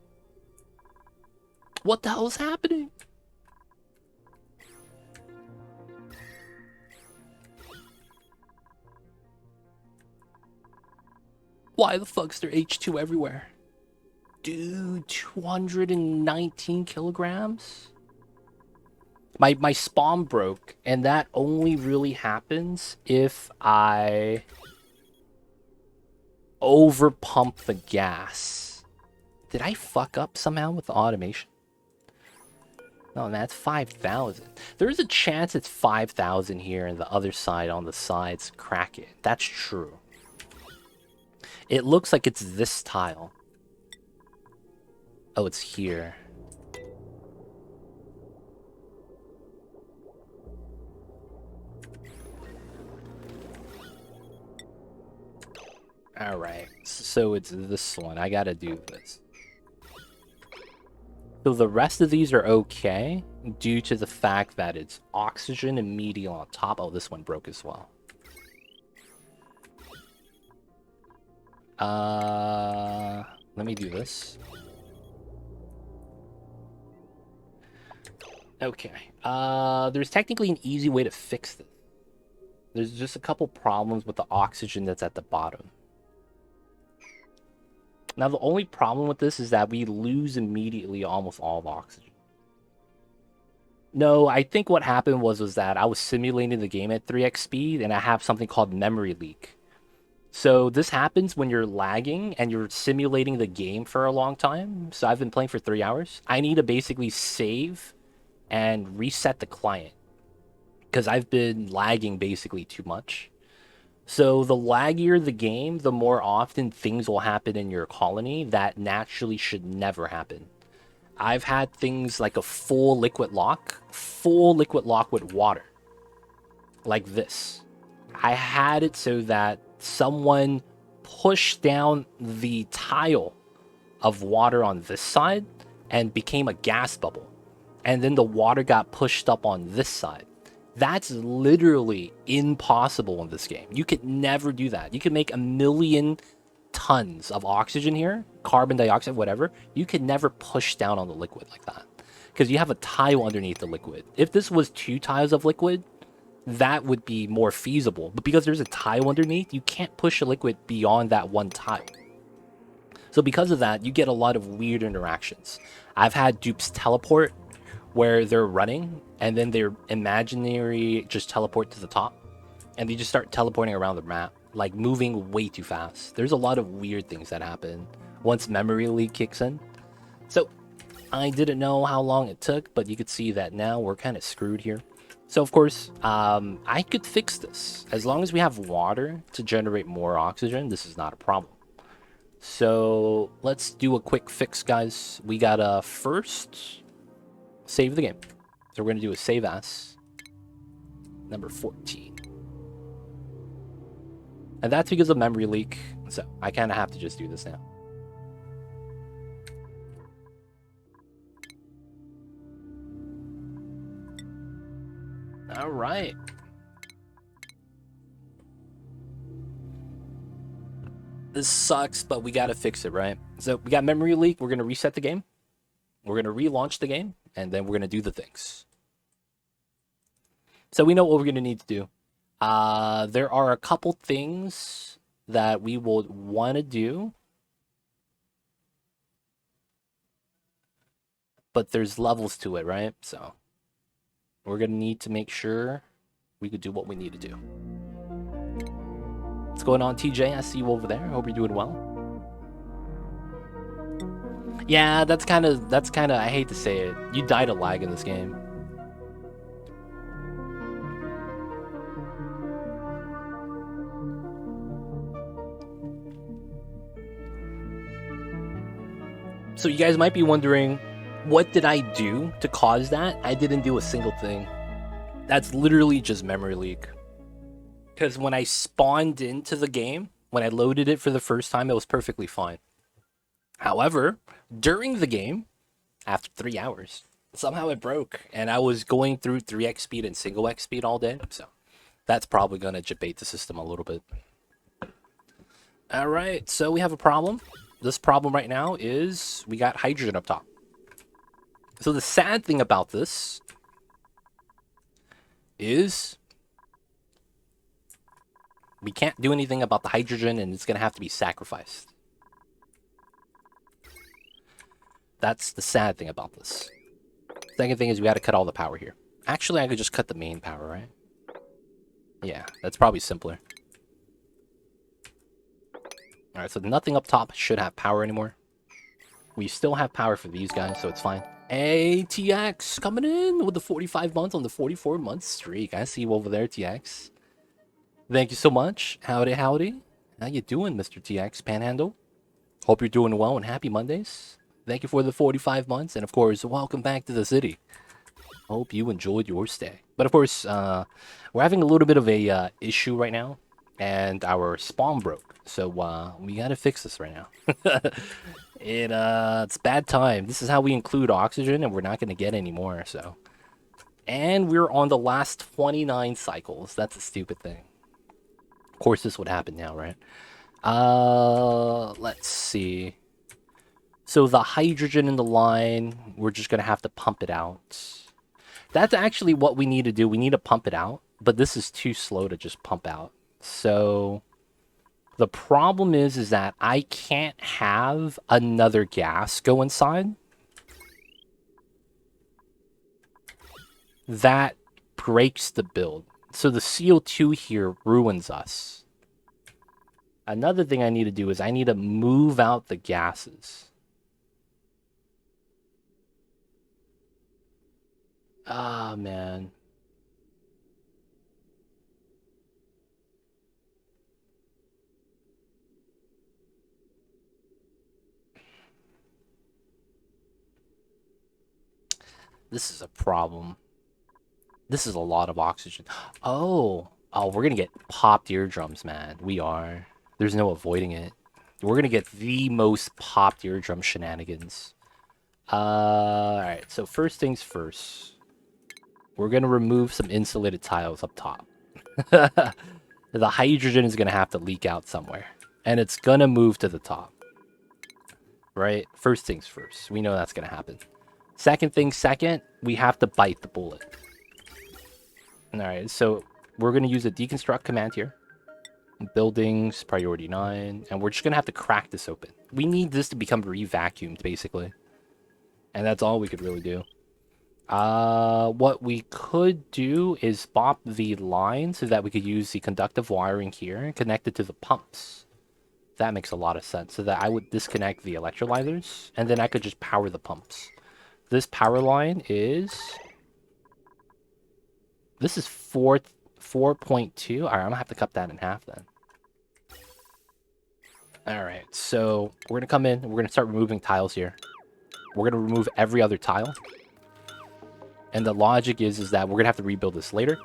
Speaker 1: What the hell is happening? Why the fuck's there H2 everywhere? Dude, 219 kilograms? My spawn broke, and that only really happens if I over pump the gas. Did I fuck up somehow with the automation? No, that's 5,000. There's a chance it's 5,000 here, and the other side on the sides crack it. That's true. It looks like it's this tile. Oh, it's here. Alright, so it's this one. I gotta do this. So the rest of these are okay, due to the fact that it's oxygen and medium on top. Oh, this one broke as well. Let me do this. Okay. There's technically an easy way to fix this. There's just a couple problems with the oxygen that's at the bottom. Now, the only problem with this is that we lose immediately almost all the oxygen. No, I think what happened was that I was simulating the game at 3x speed, and I have something called memory leak. So this happens when you're lagging and you're simulating the game for a long time. So I've been playing for 3 hours. I need to basically save and reset the client because I've been lagging basically too much. So the laggier the game, the more often things will happen in your colony that naturally should never happen. I've had things like a full liquid lock with water. Like this. I had it so that someone pushed down the tile of water on this side and became a gas bubble. And then the water got pushed up on this side. That's literally impossible in this game. You could never do that. You could make 1,000,000 tons of oxygen here, carbon dioxide, whatever. You could never push down on the liquid like that because you have a tile underneath the liquid. If this was 2 tiles of liquid, that would be more feasible. But because there's a tile underneath, you can't push a liquid beyond that one tile. So because of that, you get a lot of weird interactions. I've had dupes teleport where they're running and then their imaginary just teleport to the top and they just start teleporting around the map, like moving way too fast. There's a lot of weird things that happen once memory leak kicks in. So I didn't know how long it took, but you could see that now we're kind of screwed here. So of course, I could fix this. As long as we have water to generate more oxygen, this is not a problem. So let's do a quick fix, guys. We gotta first save the game. So we're gonna do a save as number 14. And that's because of memory leak. So I kind of have to just do this now. All right. This sucks, but we gotta fix it, right? So we got memory leak. We're gonna reset the game. We're gonna relaunch the game, and then we're gonna do the things. So we know what we're gonna need to do. There are a couple things that we will want to do, but there's levels to it, right? So we're gonna need to make sure we could do what we need to do. What's going on, TJ? I see you over there. Hope you're doing well. Yeah, that's kind of, I hate to say it. You die to lag in this game. So you guys might be wondering, what did I do to cause that? I didn't do a single thing. That's literally just memory leak. Because when I spawned into the game, when I loaded it for the first time, it was perfectly fine. However, during the game, after 3 hours, somehow it broke, and I was going through 3x speed and single x speed all day, so that's probably gonna debate the system a little bit. All right, so we have a problem. This problem right now is we got hydrogen up top. So the sad thing about this is we can't do anything about the hydrogen, and it's gonna have to be sacrificed. That's the sad thing about this. Second thing is we gotta cut all the power here. Actually, I could just cut the main power, right? Yeah, that's probably simpler. Alright, so nothing up top should have power anymore. We still have power for these guys, so it's fine. Hey, TX, coming in with the 45 months on the 44-month streak. I see you over there, TX. Thank you so much. Howdy, howdy. How you doing, Mr. TX Panhandle? Hope you're doing well and happy Mondays. Thank you for the 45 months, and of course, welcome back to the city. Hope you enjoyed your stay. But of course, we're having a little bit of a issue right now, and our spawn broke. So we gotta fix this right now. It's bad time. This is how we include oxygen, and we're not gonna get any more. So, and we're on the last 29 cycles. That's a stupid thing. Of course, this would happen now, right? Let's see. So the hydrogen in the line, we're just gonna have to pump it out. That's actually what we need to do. We need to pump it out, but this is too slow to just pump out. So the problem is that I can't have another gas go inside. That breaks the build. So the CO2 here ruins us. Another thing I need to do is I need to move out the gases. Ah, man. This is a problem. This is a lot of oxygen. Oh, we're gonna get popped eardrums, man. We are. There's no avoiding it. We're gonna get the most popped eardrum shenanigans. Alright, so first things first. We're gonna remove some insulated tiles up top. The hydrogen is gonna have to leak out somewhere. And it's gonna move to the top. Right? First things first. We know that's gonna happen. Second thing second, we have to bite the bullet. Alright, so we're gonna use a deconstruct command here. Buildings, priority 9, and we're just gonna have to crack this open. We need this to become re-vacuumed, basically. And that's all we could really do. What we could do is bop the line so that we could use the conductive wiring here and connect it to the pumps. That makes a lot of sense. So that I would disconnect the electrolyzers, and then I could just power the pumps. This power line is... This is 4.2. Alright, I'm gonna have to cut that in half then. Alright, so we're gonna come in, and we're gonna start removing tiles here. We're gonna remove every other tile. And the logic is that we're gonna have to rebuild this later.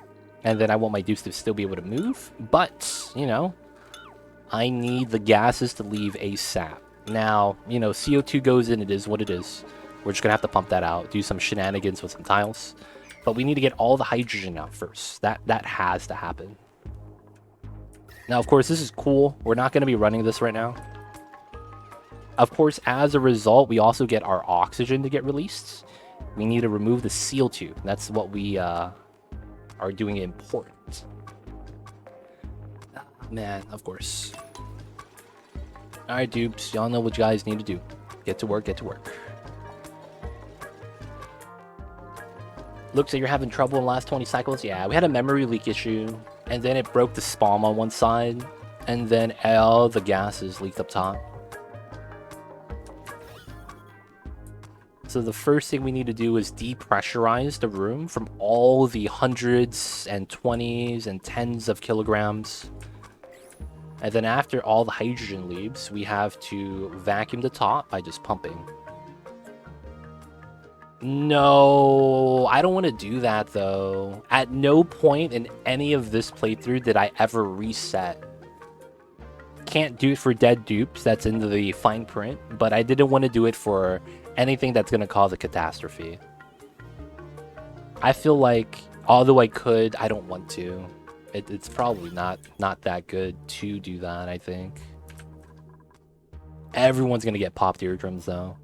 Speaker 1: And then I want my dupes to still be able to move. But, you know, I need the gases to leave ASAP. Now, you know, CO2 goes in, it is what it is. We're just gonna have to pump that out, do some shenanigans with some tiles. But we need to get all the hydrogen out first. That has to happen. Now, of course, this is cool. We're not gonna be running this right now. Of course, as a result, we also get our oxygen to get released. We need to remove the seal tube. That's what we are doing important. Man, of course. Alright, dupes. Y'all know what you guys need to do. Get to work, get to work. Looks like you're having trouble in the last 20 cycles. Yeah, we had a memory leak issue. And then it broke the spawn on one side. And then all the gases leaked up top. So the first thing we need to do is depressurize the room from all the hundreds and 20s and 10s of kilograms. And then after all the hydrogen leaves, we have to vacuum the top by just pumping. No, I don't want to do that though. At no point in any of this playthrough did I ever reset. Can't do it for dead dupes, that's in the fine print, but I didn't want to do it for anything that's going to cause a catastrophe. I feel like, although I could, I don't want to. It's probably not that good to do that, I think. Everyone's going to get popped eardrums though.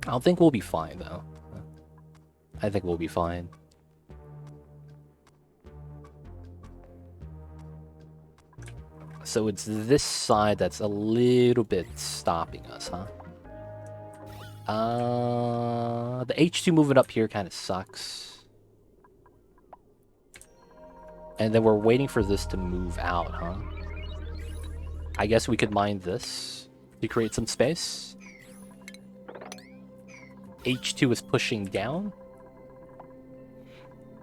Speaker 1: I don't think we'll be fine, though. I think we'll be fine. So it's this side that's a little bit stopping us, huh? The H2 moving up here kind of sucks. And then we're waiting for this to move out, huh? I guess we could mine this to create some space. H2 is pushing down.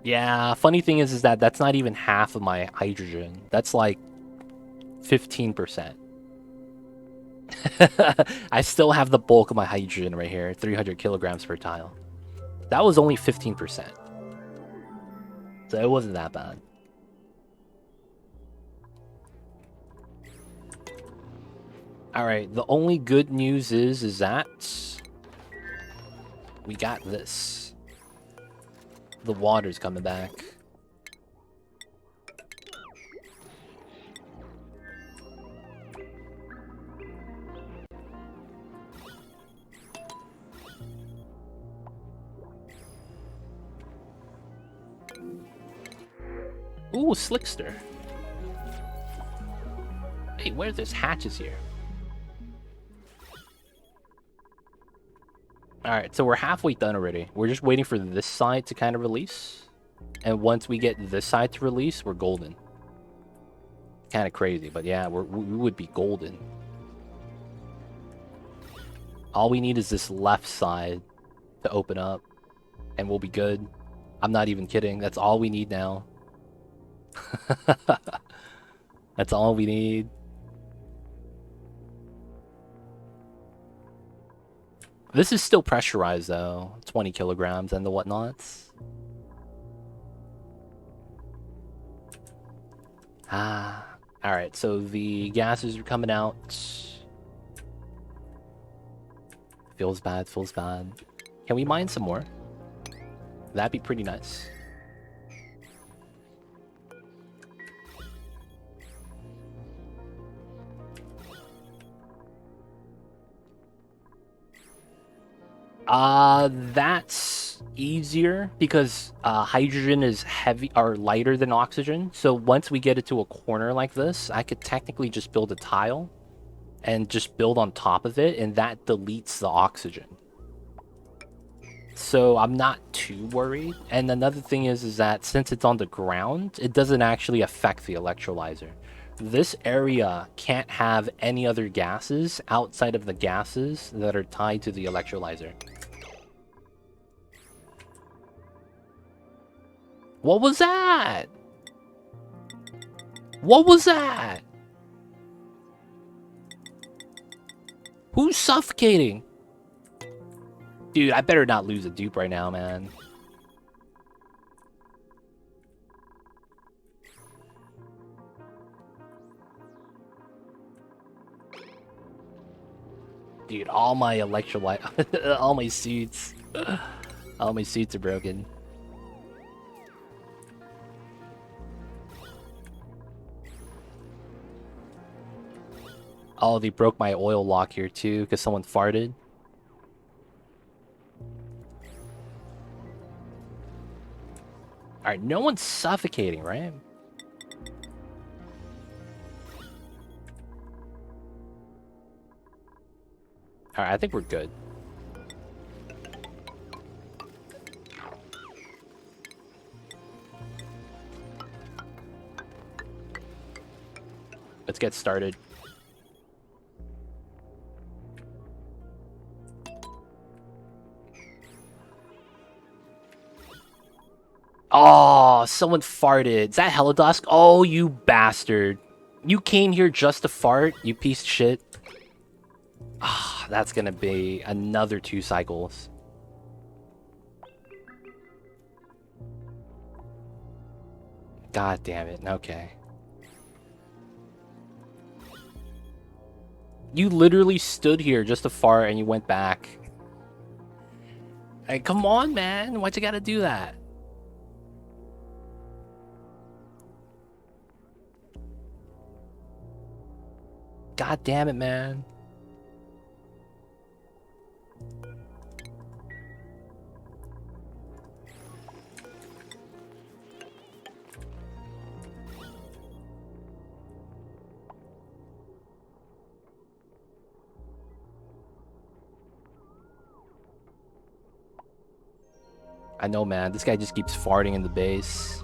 Speaker 1: Yeah, funny thing is that that's not even half of my hydrogen. That's like 15%. I still have the bulk of my hydrogen right here, 300 kilograms per tile. That was only 15%. So it wasn't that bad. Alright, the only good news is that we got this. The water's coming back. Ooh, Slickster. Hey, where's this hatches here? Alright, so we're halfway done already. We're just waiting for this side to kind of release. And once we get this side to release, we're golden. Kind of crazy, but yeah, we would be golden. All we need is this left side to open up, and we'll be good. I'm not even kidding. That's all we need now. That's all we need. This is still pressurized though, 20 kilograms and the whatnots. Alright, so the gases are coming out. Feels bad, feels bad. Can we mine some more? That'd be pretty nice. That's easier because hydrogen is heavy or lighter than oxygen. So once we get it to a corner like this, I could technically just build a tile and just build on top of it, and that deletes the oxygen. So I'm not too worried. And another thing is that since it's on the ground, it doesn't actually affect the electrolyzer. This area can't have any other gases outside of the gases that are tied to the electrolyzer. What was that? What was that? Who's suffocating? Dude, I better not lose a dupe right now, man. Dude, all my electrolyte, all my suits are broken. Oh, they broke my oil lock here too because someone farted. Alright, no one's suffocating, right? Alright, I think we're good. Let's get started. Oh, someone farted. Is that Helidusk? Oh, you bastard. You came here just to fart, you piece of shit. Ah, that's gonna be another 2 cycles. God damn it. Okay. You literally stood here just to fart and you went back. Hey, come on, man. Why'd you gotta do that? God damn it, man. I know, man. This guy just keeps farting in the base.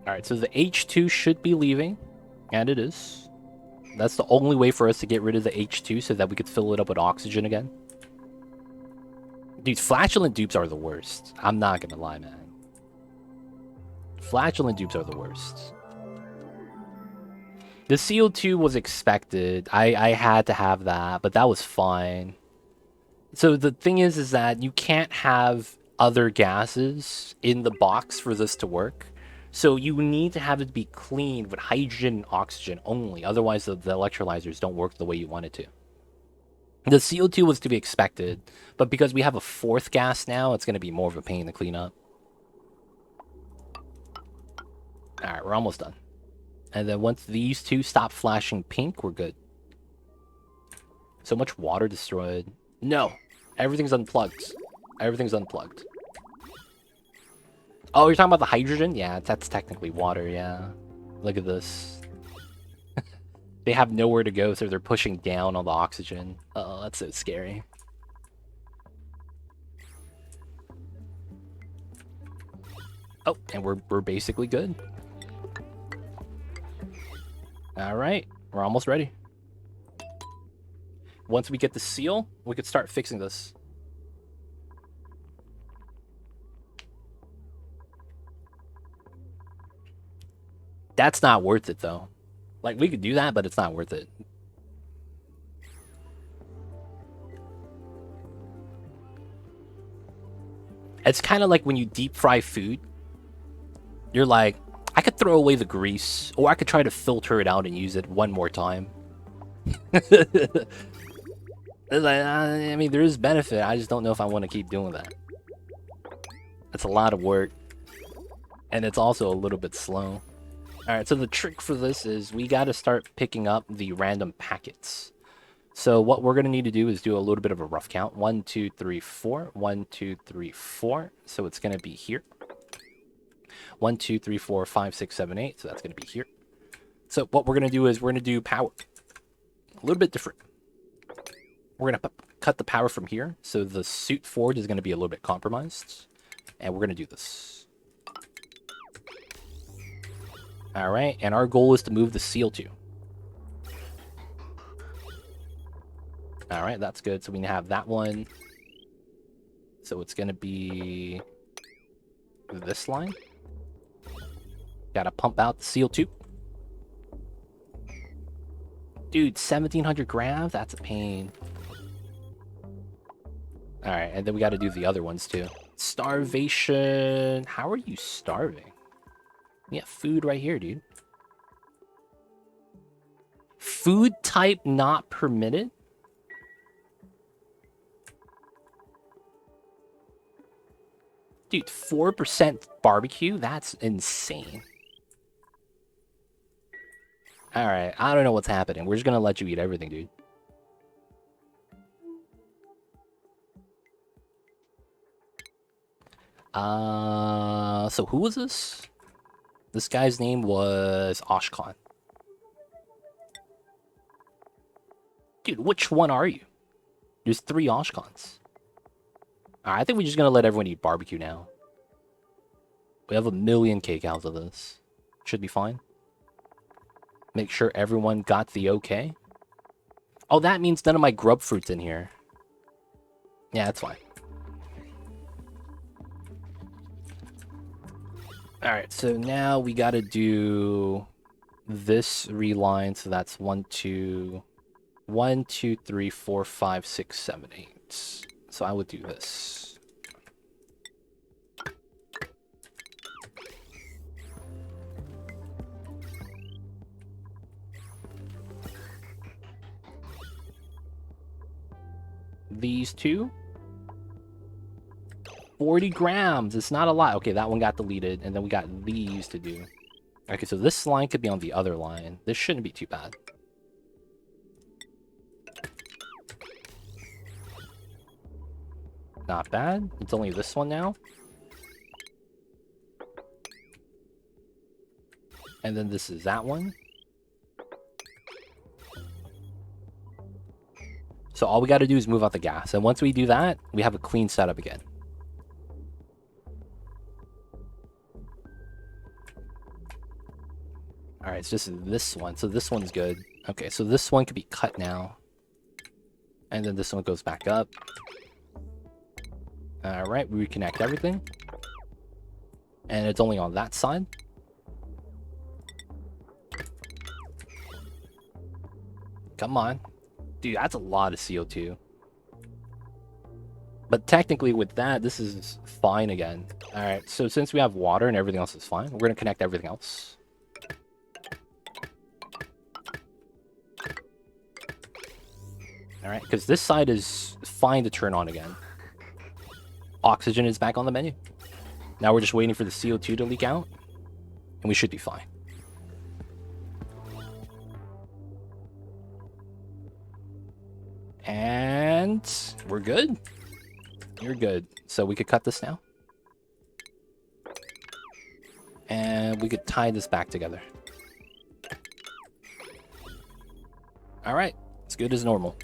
Speaker 1: Alright, so the H2 should be leaving. And it is. That's the only way for us to get rid of the H2 so that we could fill it up with oxygen again. Dude, flatulent dupes are the worst. I'm not gonna lie, man. Flatulent dupes are the worst. The CO2 was expected. I had to have that, but that was fine. So the thing is that you can't have other gases in the box for this to work. So you need to have it be cleaned with hydrogen and oxygen only. Otherwise, the electrolyzers don't work the way you want it to. The CO2 was to be expected, but because we have a fourth gas now, it's going to be more of a pain to clean up. Alright, we're almost done. And then once these two stop flashing pink, we're good. So much water destroyed. No! Everything's unplugged. Everything's unplugged. Oh, you're talking about the hydrogen? Yeah, that's technically water, yeah. Look at this. They have nowhere to go, so they're pushing down on the oxygen. Oh, that's so scary. Oh, and we're basically good. Alright, we're almost ready. Once we get the seal, we could start fixing this. That's not worth it, though. Like, we could do that, but it's not worth it. It's kind of like when you deep fry food. You're like, I could throw away the grease, or I could try to filter it out and use it one more time. It's like, I mean, there is benefit. I just don't know if I want to keep doing that. It's a lot of work. And it's also a little bit slow. Alright, so the trick for this is we got to start picking up the random packets. So what we're going to need to do is do a little bit of a rough count. 1, 2, 3, 4. 1, 2, 3, 4. So it's going to be here. 1, 2, 3, 4, 5, 6, 7, 8. So that's going to be here. So what we're going to do is we're going to do power. A little bit different. We're going to cut the power from here. So the suit forward is going to be a little bit compromised. And we're going to do this. Alright, and our goal is to move the seal to. Alright, that's good. So we have that one. So it's going to be this line. Gotta pump out the seal tube. Dude, 1,700 grams? That's a pain. Alright, and then we gotta do the other ones too. Starvation. How are you starving? Yeah, food right here, dude. Food type not permitted? Dude, 4% barbecue? That's insane. Alright, I don't know what's happening. We're just gonna let you eat everything, dude. So who was this? This guy's name was Ashkan. Dude, which one are you? There's 3 Ashkans. Alright, I think we're just gonna let everyone eat barbecue now. We have 1,000,000 cake out of this. Should be fine. Make sure everyone got the okay. Oh, that means none of my grub fruit's in here. Yeah, that's fine. Alright, so now we gotta do this reline. So that's 1, 2, 1, 2, 3, 4, 5, 6, 7, 8. So I would do this. These two. 40 grams. It's not a lot. Okay, that one got deleted. And then we got these to do. Okay, so this line could be on the other line. This shouldn't be too bad. Not bad. It's only this one now. And then this is that one. So all we got to do is move out the gas. And once we do that, we have a clean setup again. Alright, it's just this one. So this one's good. Okay, so this one could be cut now. And then this one goes back up. Alright, we reconnect everything. And it's only on that side. Come on. Dude, that's a lot of CO2. But technically with that, this is fine again. Alright, so since we have water and everything else is fine, we're going to connect everything else. Alright, because this side is fine to turn on again. Oxygen is back on the menu. Now we're just waiting for the CO2 to leak out. And we should be fine. And we're good. You're good. So we could cut this now. And we could tie this back together. Alright, it's good as normal.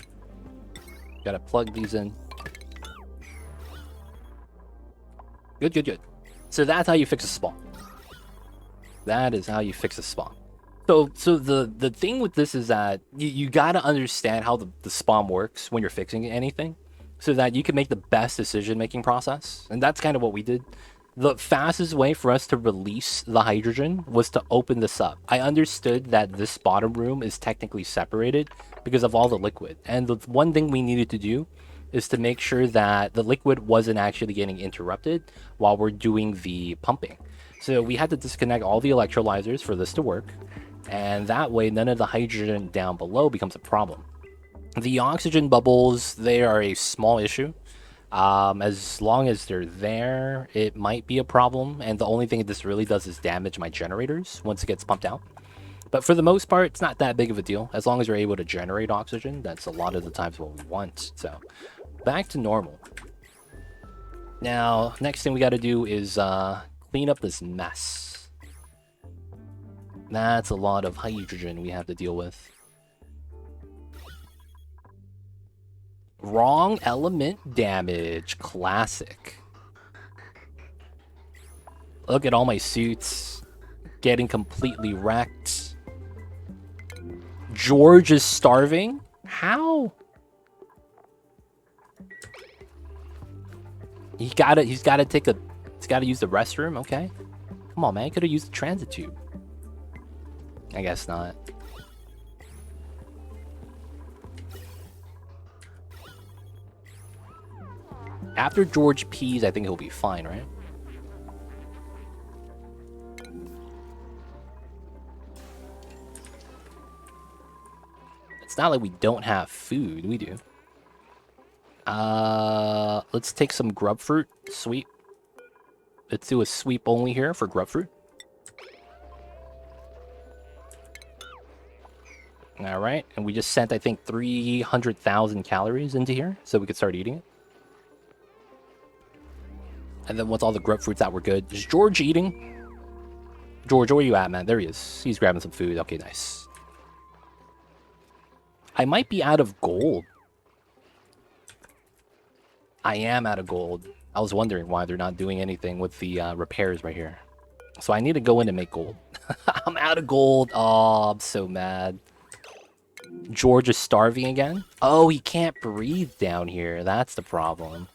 Speaker 1: Gotta plug these in. Good, good, good. So that's how you fix a spawn. That is how you fix a spawn. So the thing with this is that you gotta understand how the spawn works when you're fixing anything, so that you can make the best decision-making process. And that's kind of what we did. The fastest way for us to release the hydrogen was to open this up. I understood that this bottom room is technically separated because of all the liquid. And the one thing we needed to do is to make sure that the liquid wasn't actually getting interrupted while we're doing the pumping. So we had to disconnect all the electrolyzers for this to work. And that way, none of the hydrogen down below becomes a problem. The oxygen bubbles, they are a small issue. As long as they're there, it might be a problem. And the only thing this really does is damage my generators once it gets pumped out. But for the most part, it's not that big of a deal. As long as you're able to generate oxygen, that's a lot of the times what we want. So, back to normal. Now, next thing we got to do is clean up this mess. That's a lot of hydrogen we have to deal with. Wrong element damage. Classic. Look at all my suits getting completely wrecked. George is starving? How? He's gotta use the restroom, okay? Come on, man, he could have used the transit tube. I guess not. After George pees, I think he'll be fine, right? It's not like we don't have food. We do. Let's take some grub fruit. Sweep. Let's do a sweep only here for grub fruit. Alright, and we just sent, I think, 300,000 calories into here, so we could start eating it. And then once all the grub fruits out, we're good. Is George eating? George, where you at, man? There he is. He's grabbing some food. Okay, nice. I might be out of gold. I am out of gold. I was wondering why they're not doing anything with the repairs right here. So I need to go in and make gold. I'm out of gold. Oh, I'm so mad. George is starving again? Oh, he can't breathe down here. That's the problem.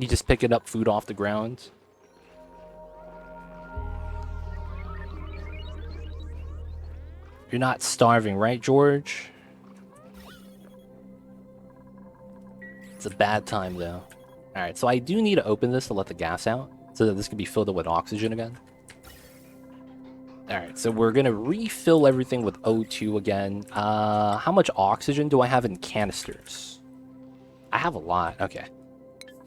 Speaker 1: You just picking up food off the ground. You're not starving, right, George? It's a bad time, though. Alright, so I do need to open this to let the gas out, so that this can be filled up with oxygen again. Alright, so we're gonna refill everything with O2 again. How much oxygen do I have in canisters? I have a lot, okay.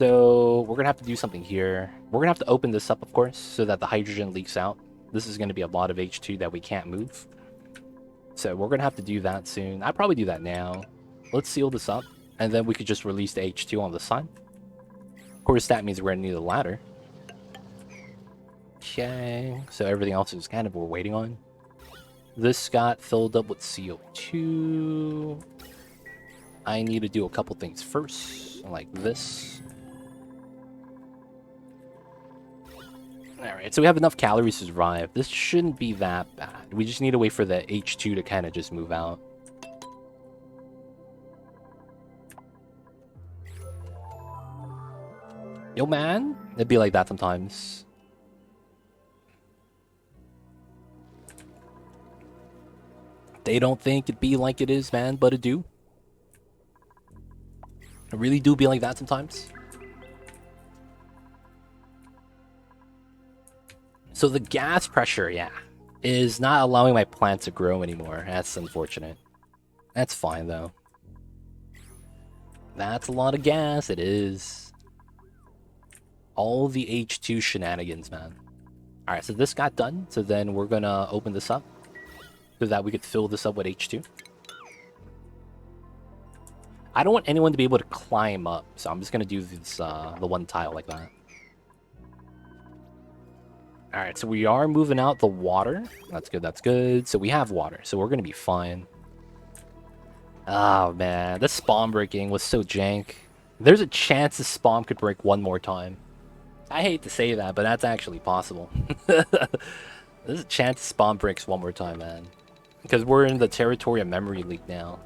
Speaker 1: So we're gonna have to do something here. We're gonna have to open this up, of course, so that the hydrogen leaks out. This is gonna be a lot of H2 that we can't move. So we're gonna have to do that soon. I'll probably do that now. Let's seal this up, and then we could just release the H2 on the side. Of course, that means we're gonna need a ladder. Okay, so everything else is kind of what we're waiting on. This got filled up with CO2. I need to do a couple things first, like this. Alright, so we have enough calories to survive. This shouldn't be that bad. We just need to wait for the H2 to kind of just move out. Yo, man. It'd be like that sometimes. They don't think it be like it is, man, but it do. It really do be like that sometimes. So the gas pressure, yeah, is not allowing my plant to grow anymore. That's unfortunate. That's fine, though. That's a lot of gas, it is. All the H2 shenanigans, man. Alright, so this got done. So then we're gonna open this up so that we could fill this up with H2. I don't want anyone to be able to climb up, so I'm just gonna do this, the one tile like that. Alright, so we are moving out the water. That's good, that's good. So we have water, so we're gonna be fine. Oh, man. This spawn breaking was so jank. There's a chance the spawn could break one more time. I hate to say that, but that's actually possible. There's a chance the spawn breaks one more time, man. Because we're in the territory of memory leak now.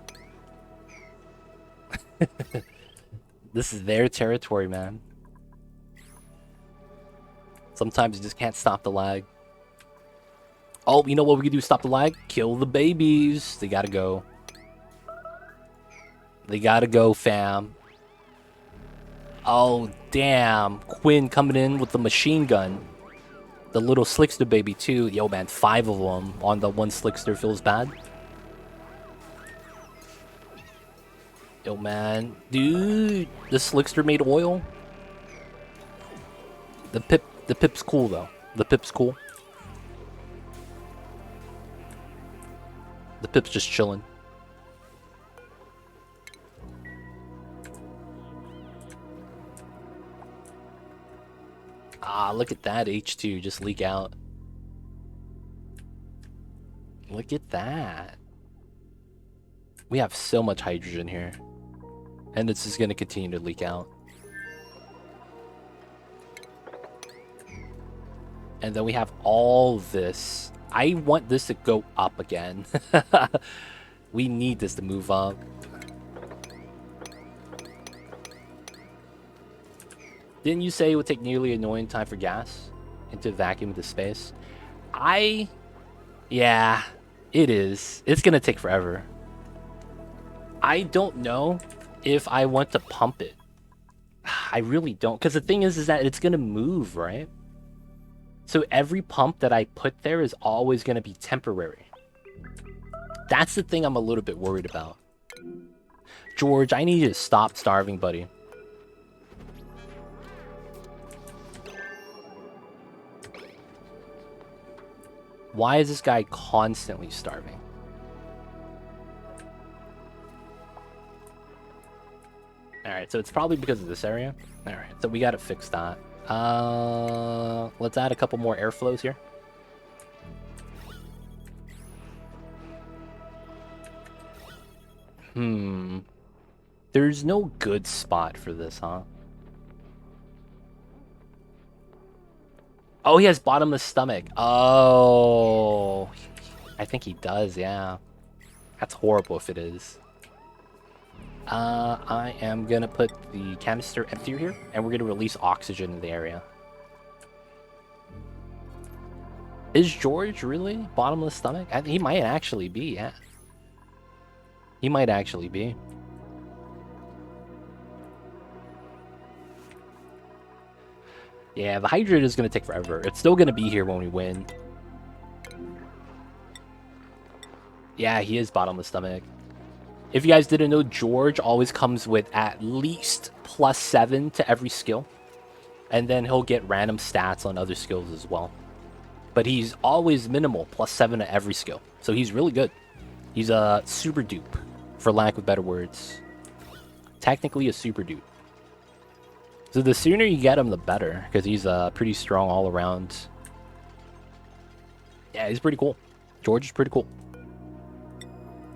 Speaker 1: This is their territory, man. Sometimes you just can't stop the lag. Oh, you know what we can do to stop the lag? Kill the babies. They gotta go. They gotta go, fam. Oh, damn. Quinn coming in with the machine gun. The little Slickster baby, too. Yo, man, 5 of them on the one Slickster feels bad. Yo, man. Dude, the Slickster made oil. The Pip's cool, though. The Pip's cool. The Pip's just chilling. Ah, look at that H2 just leak out. Look at that. We have so much hydrogen here. And this is going to continue to leak out. And then we have all this. I want this to go up again. We need this to move up. Didn't you say it would take nearly a annoying time for gas into vacuum into space? Yeah, it is. It's gonna take forever. I don't know if I want to pump it. I really don't, because the thing is that it's gonna move, right? So every pump that I put there is always gonna be temporary. That's the thing I'm a little bit worried about. George, I need you to stop starving, buddy. Why is this guy constantly starving? Alright, so it's probably because of this area. Alright, so we gotta fix that. Let's add a couple more airflows here. There's no good spot for this, huh? Oh, he has bottomless stomach. Oh, I think he does, yeah. That's horrible if it is. I am gonna put the canister empty here, and we're gonna release oxygen in the area. Is George really bottom of the stomach? He might actually be, yeah. He might actually be. Yeah, the hydrate is gonna take forever. It's still gonna be here when we win. Yeah, he is bottom of the stomach. If you guys didn't know, George always comes with at least +7 to every skill. And then he'll get random stats on other skills as well. But he's always minimal, +7 to every skill. So he's really good. He's a super dupe, for lack of better words. Technically a super dupe. So the sooner you get him, the better. Because he's pretty strong all around. Yeah, he's pretty cool. George is pretty cool.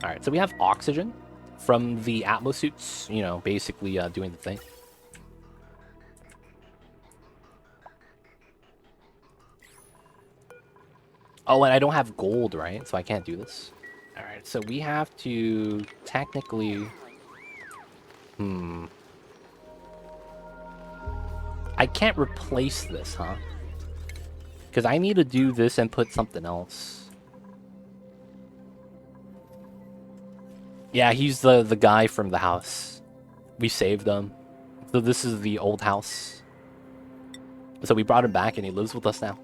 Speaker 1: Alright, so we have oxygen from the Atmos suits, you know, basically doing the thing. Oh, and I don't have gold, right? So I can't do this. Alright, so we have to technically... I can't replace this, huh? Because I need to do this and put something else. Yeah, he's the guy from the house. We saved him. So this is the old house. So we brought him back and he lives with us now.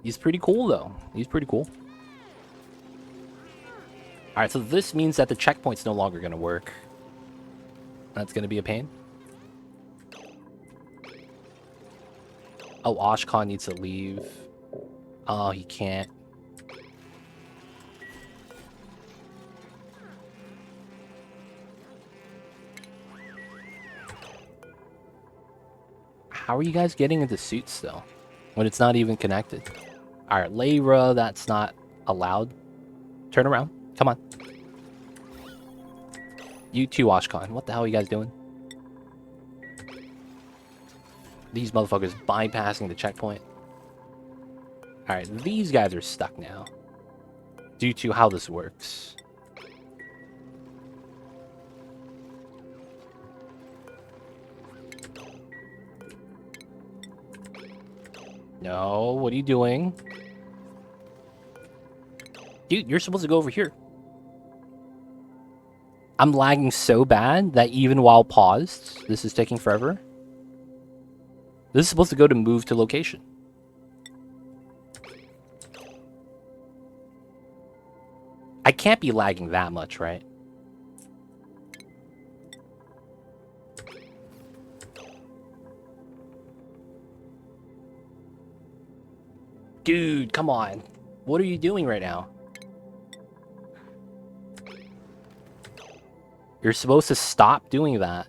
Speaker 1: He's pretty cool though. He's pretty cool. Alright, so this means that the checkpoint's no longer going to work. That's going to be a pain. Oh, Oshkon needs to leave. Oh, he can't. How are you guys getting into suits, though? When it's not even connected? Alright, Layra, that's not allowed. Turn around. Come on. You too, Oshkon. What the hell are you guys doing? These motherfuckers bypassing the checkpoint. Alright, these guys are stuck now. Due to how this works. No, what are you doing? Dude, you're supposed to go over here. I'm lagging so bad that even while paused, this is taking forever. This is supposed to go to move to location. I can't be lagging that much, right? Dude, come on. What are you doing right now? You're supposed to stop doing that.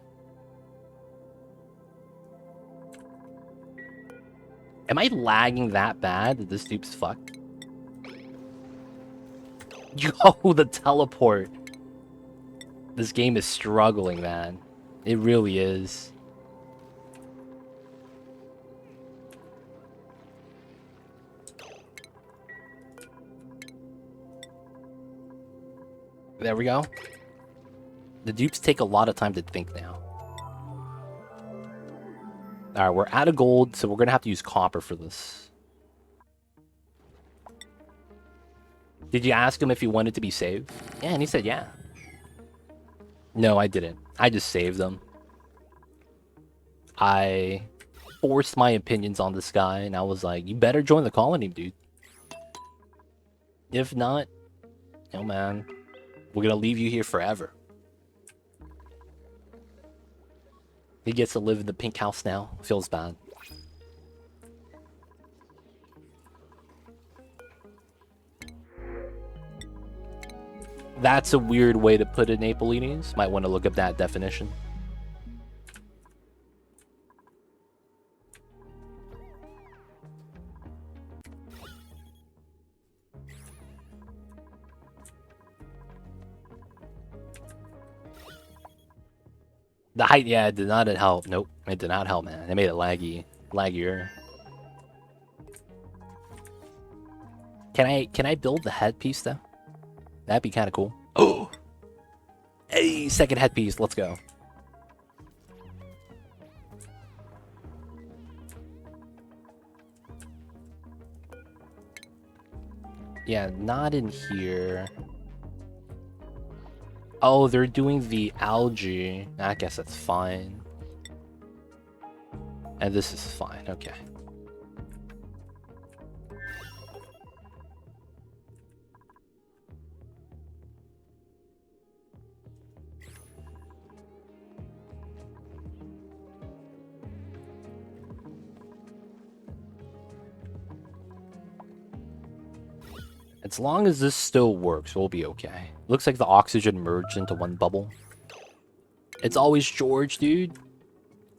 Speaker 1: Am I lagging that bad that this dude's fucked? Yo, the teleport. This game is struggling, man. It really is. There we go. The dupes take a lot of time to think now. Alright, we're out of gold, so we're gonna have to use copper for this. Did you ask him if he wanted to be saved? Yeah, and he said yeah. No, I didn't. I just saved him. I forced my opinions on this guy, and I was like, you better join the colony, dude. If not, oh man, we're gonna leave you here forever. He gets to live in the pink house now. Feels bad. That's a weird way to put it, Napolinis. Might want to look up that definition. The height, yeah, it did not help. Nope, it did not help, man. It made it laggier. Can I build the headpiece though? That'd be kind of cool. Oh, Hey, second headpiece. Let's go. Yeah, not in here. Oh, they're doing the algae. I guess that's fine. And this is fine. Okay. As long as this still works, we'll be okay. Looks like the oxygen merged into one bubble. It's always George, dude.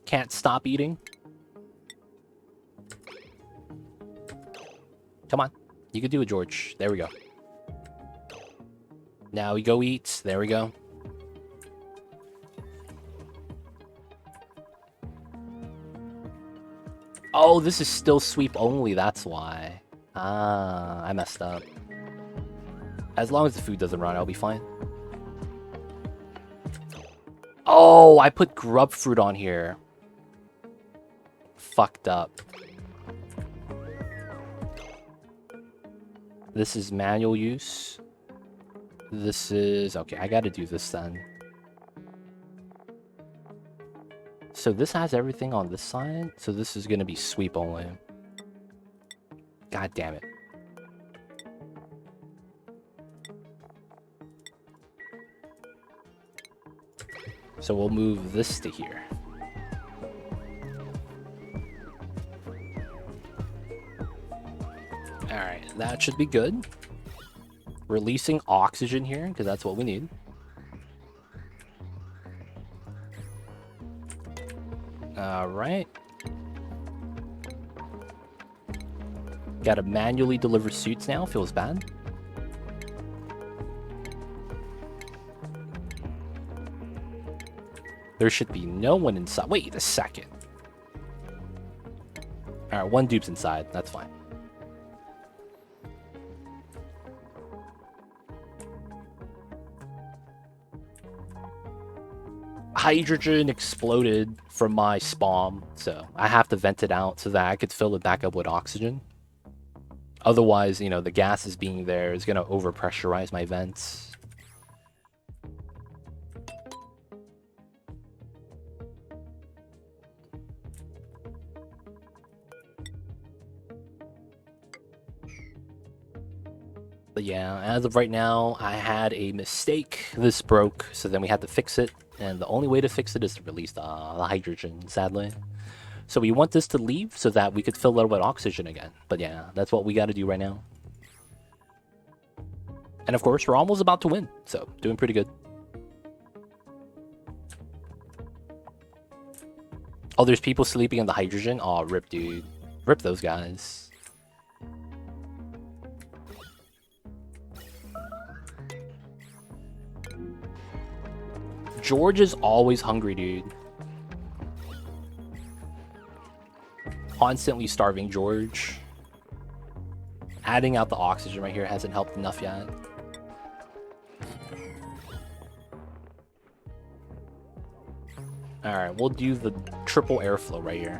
Speaker 1: Can't stop eating. Come on. You can do it, George. There we go. Now we go eat. There we go. Oh, this is still sweep only. That's why. Ah, I messed up. As long as the food doesn't run, I'll be fine. Oh, I put grub fruit on here. Fucked up. This is manual use. This is... Okay, I gotta do this then. So this has everything on this side. So this is gonna be sweep only. God damn it. So we'll move this to here. Alright, that should be good. Releasing oxygen here, because that's what we need. Alright. Gotta manually deliver suits now, feels bad. There should be no one inside. Wait a second. Alright, one dupe's inside, that's fine. Hydrogen exploded from my spawn, so I have to vent it out so that I could fill it back up with oxygen. Otherwise, you know, the gases being there is going to overpressurize my vents. But yeah, as of right now, I had a mistake. This broke, so then we had to fix it. And the only way to fix it is to release the hydrogen, sadly. So we want this to leave so that we could fill it with oxygen again. But yeah, that's what we got to do right now. And of course, we're almost about to win. So, doing pretty good. Oh, there's people sleeping in the hydrogen? Aw, rip, dude. Rip those guys. George is always hungry, dude. Constantly starving George. Adding out the oxygen right here hasn't helped enough yet. Alright, we'll do the triple airflow right here.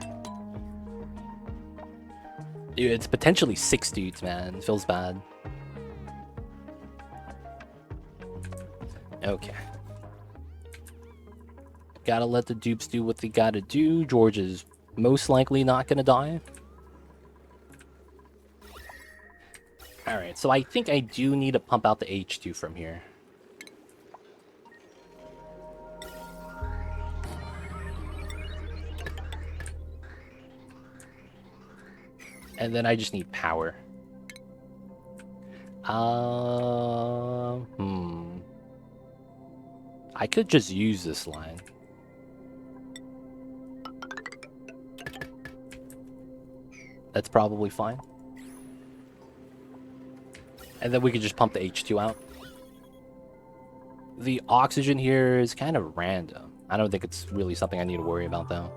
Speaker 1: Dude, it's potentially 6 dudes, man. It feels bad. Okay. Gotta let the dupes do what they gotta do. George is most likely not gonna die. Alright, so I think I do need to pump out the H2 from here. And then I just need power. I could just use this line. That's probably fine. And then we could just pump the H2 out. The oxygen here is kind of random. I don't think it's really something I need to worry about, though.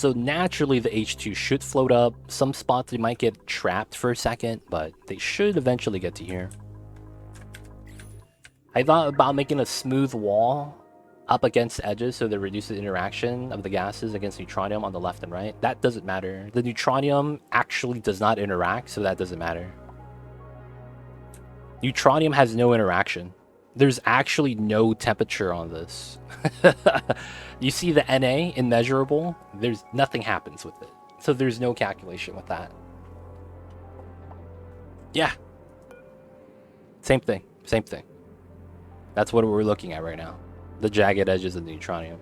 Speaker 1: So naturally the H2 should float up. Some spots they might get trapped for a second, but they should eventually get to here. I thought about making a smooth wall up against edges so that reduces interaction of the gases against neutronium on the left and right. That doesn't matter. The neutronium actually does not interact, so that doesn't matter. Neutronium has no interaction. There's actually no temperature on this. You see the Na, immeasurable, there's nothing happens with it. So there's no calculation with that. Yeah. Same thing, same thing. That's what we're looking at right now. The jagged edges of the neutronium.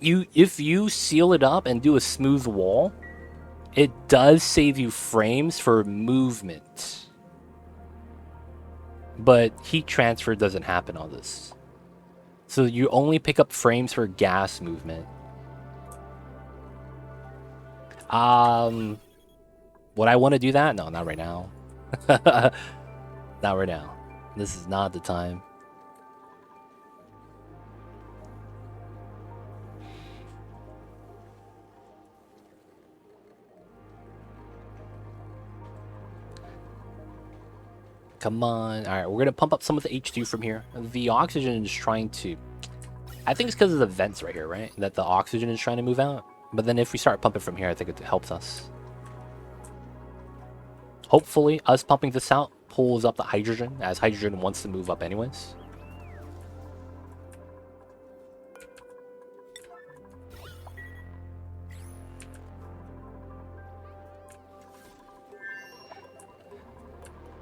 Speaker 1: If you seal it up and do a smooth wall, it does save you frames for movement. But heat transfer doesn't happen on this. So you only pick up frames for gas movement. Would I want to do that? No, not right now. Not right now. This is not the time. Come on. All right, we're going to pump up some of the H2 from here. The oxygen is trying to... I think it's because of the vents right here, right? That the oxygen is trying to move out. But then if we start pumping from here, I think it helps us. Hopefully, us pumping this out pulls up the hydrogen, as hydrogen wants to move up anyways.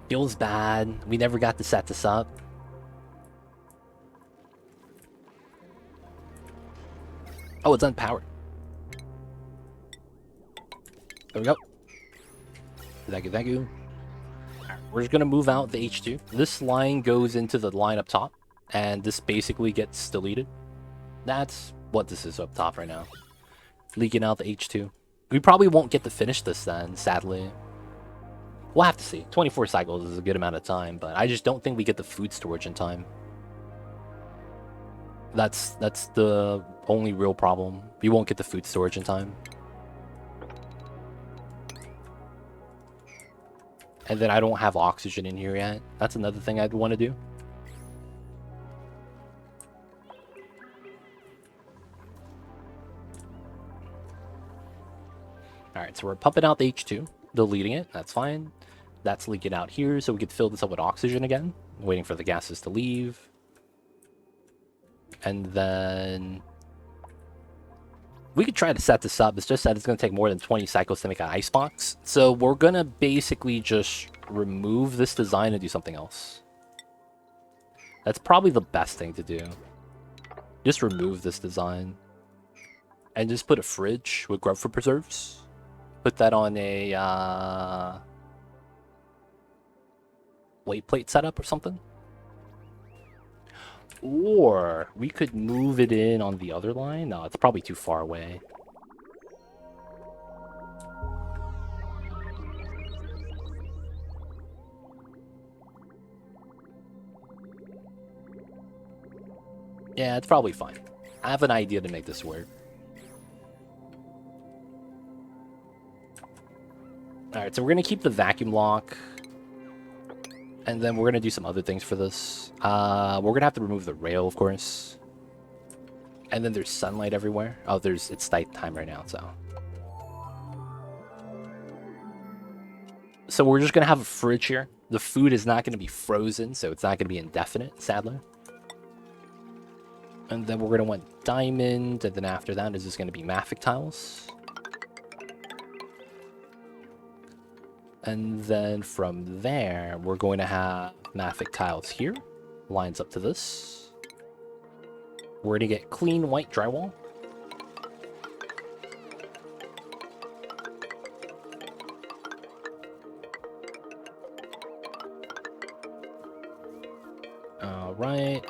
Speaker 1: Feels bad. We never got to set this up. Oh, it's unpowered. There we go. Thank you, thank you. Right, we're just gonna move out the H2. This line goes into the line up top, and this basically gets deleted. That's what this is up top right now. Leaking out the H2. We probably won't get to finish this then, sadly. We'll have to see. 24 cycles is a good amount of time, but I just don't think we get the food storage in time. That's the only real problem. We won't get the food storage in time. And then I don't have oxygen in here yet. That's another thing I'd want to do. Alright, so we're pumping out the H2, deleting it, that's fine. That's leaking out here, so we could fill this up with oxygen again. Waiting for the gases to leave. And then... we could try to set this up, it's just that it's going to take more than 20 cycles to make an icebox. So we're going to basically just remove this design and do something else. That's probably the best thing to do. Just remove this design. And just put a fridge with grub fruit preserves. Put that on a weight plate setup or something. Or we could move it in on the other line. No, it's probably too far away. Yeah, it's probably fine. I have an idea to make this work. Alright, so we're going to keep the vacuum lock. And then we're going to do some other things for this. We're going to have to remove the rail, of course. And then there's sunlight everywhere. Oh, it's nighttime right now, so. So we're just going to have a fridge here. The food is not going to be frozen, so it's not going to be indefinite, sadly. And then we're going to want diamond, and then after that is just going to be mafic tiles. And then from there, we're going to have mafic tiles here. Lines up to this. We're going to get clean white drywall. All right.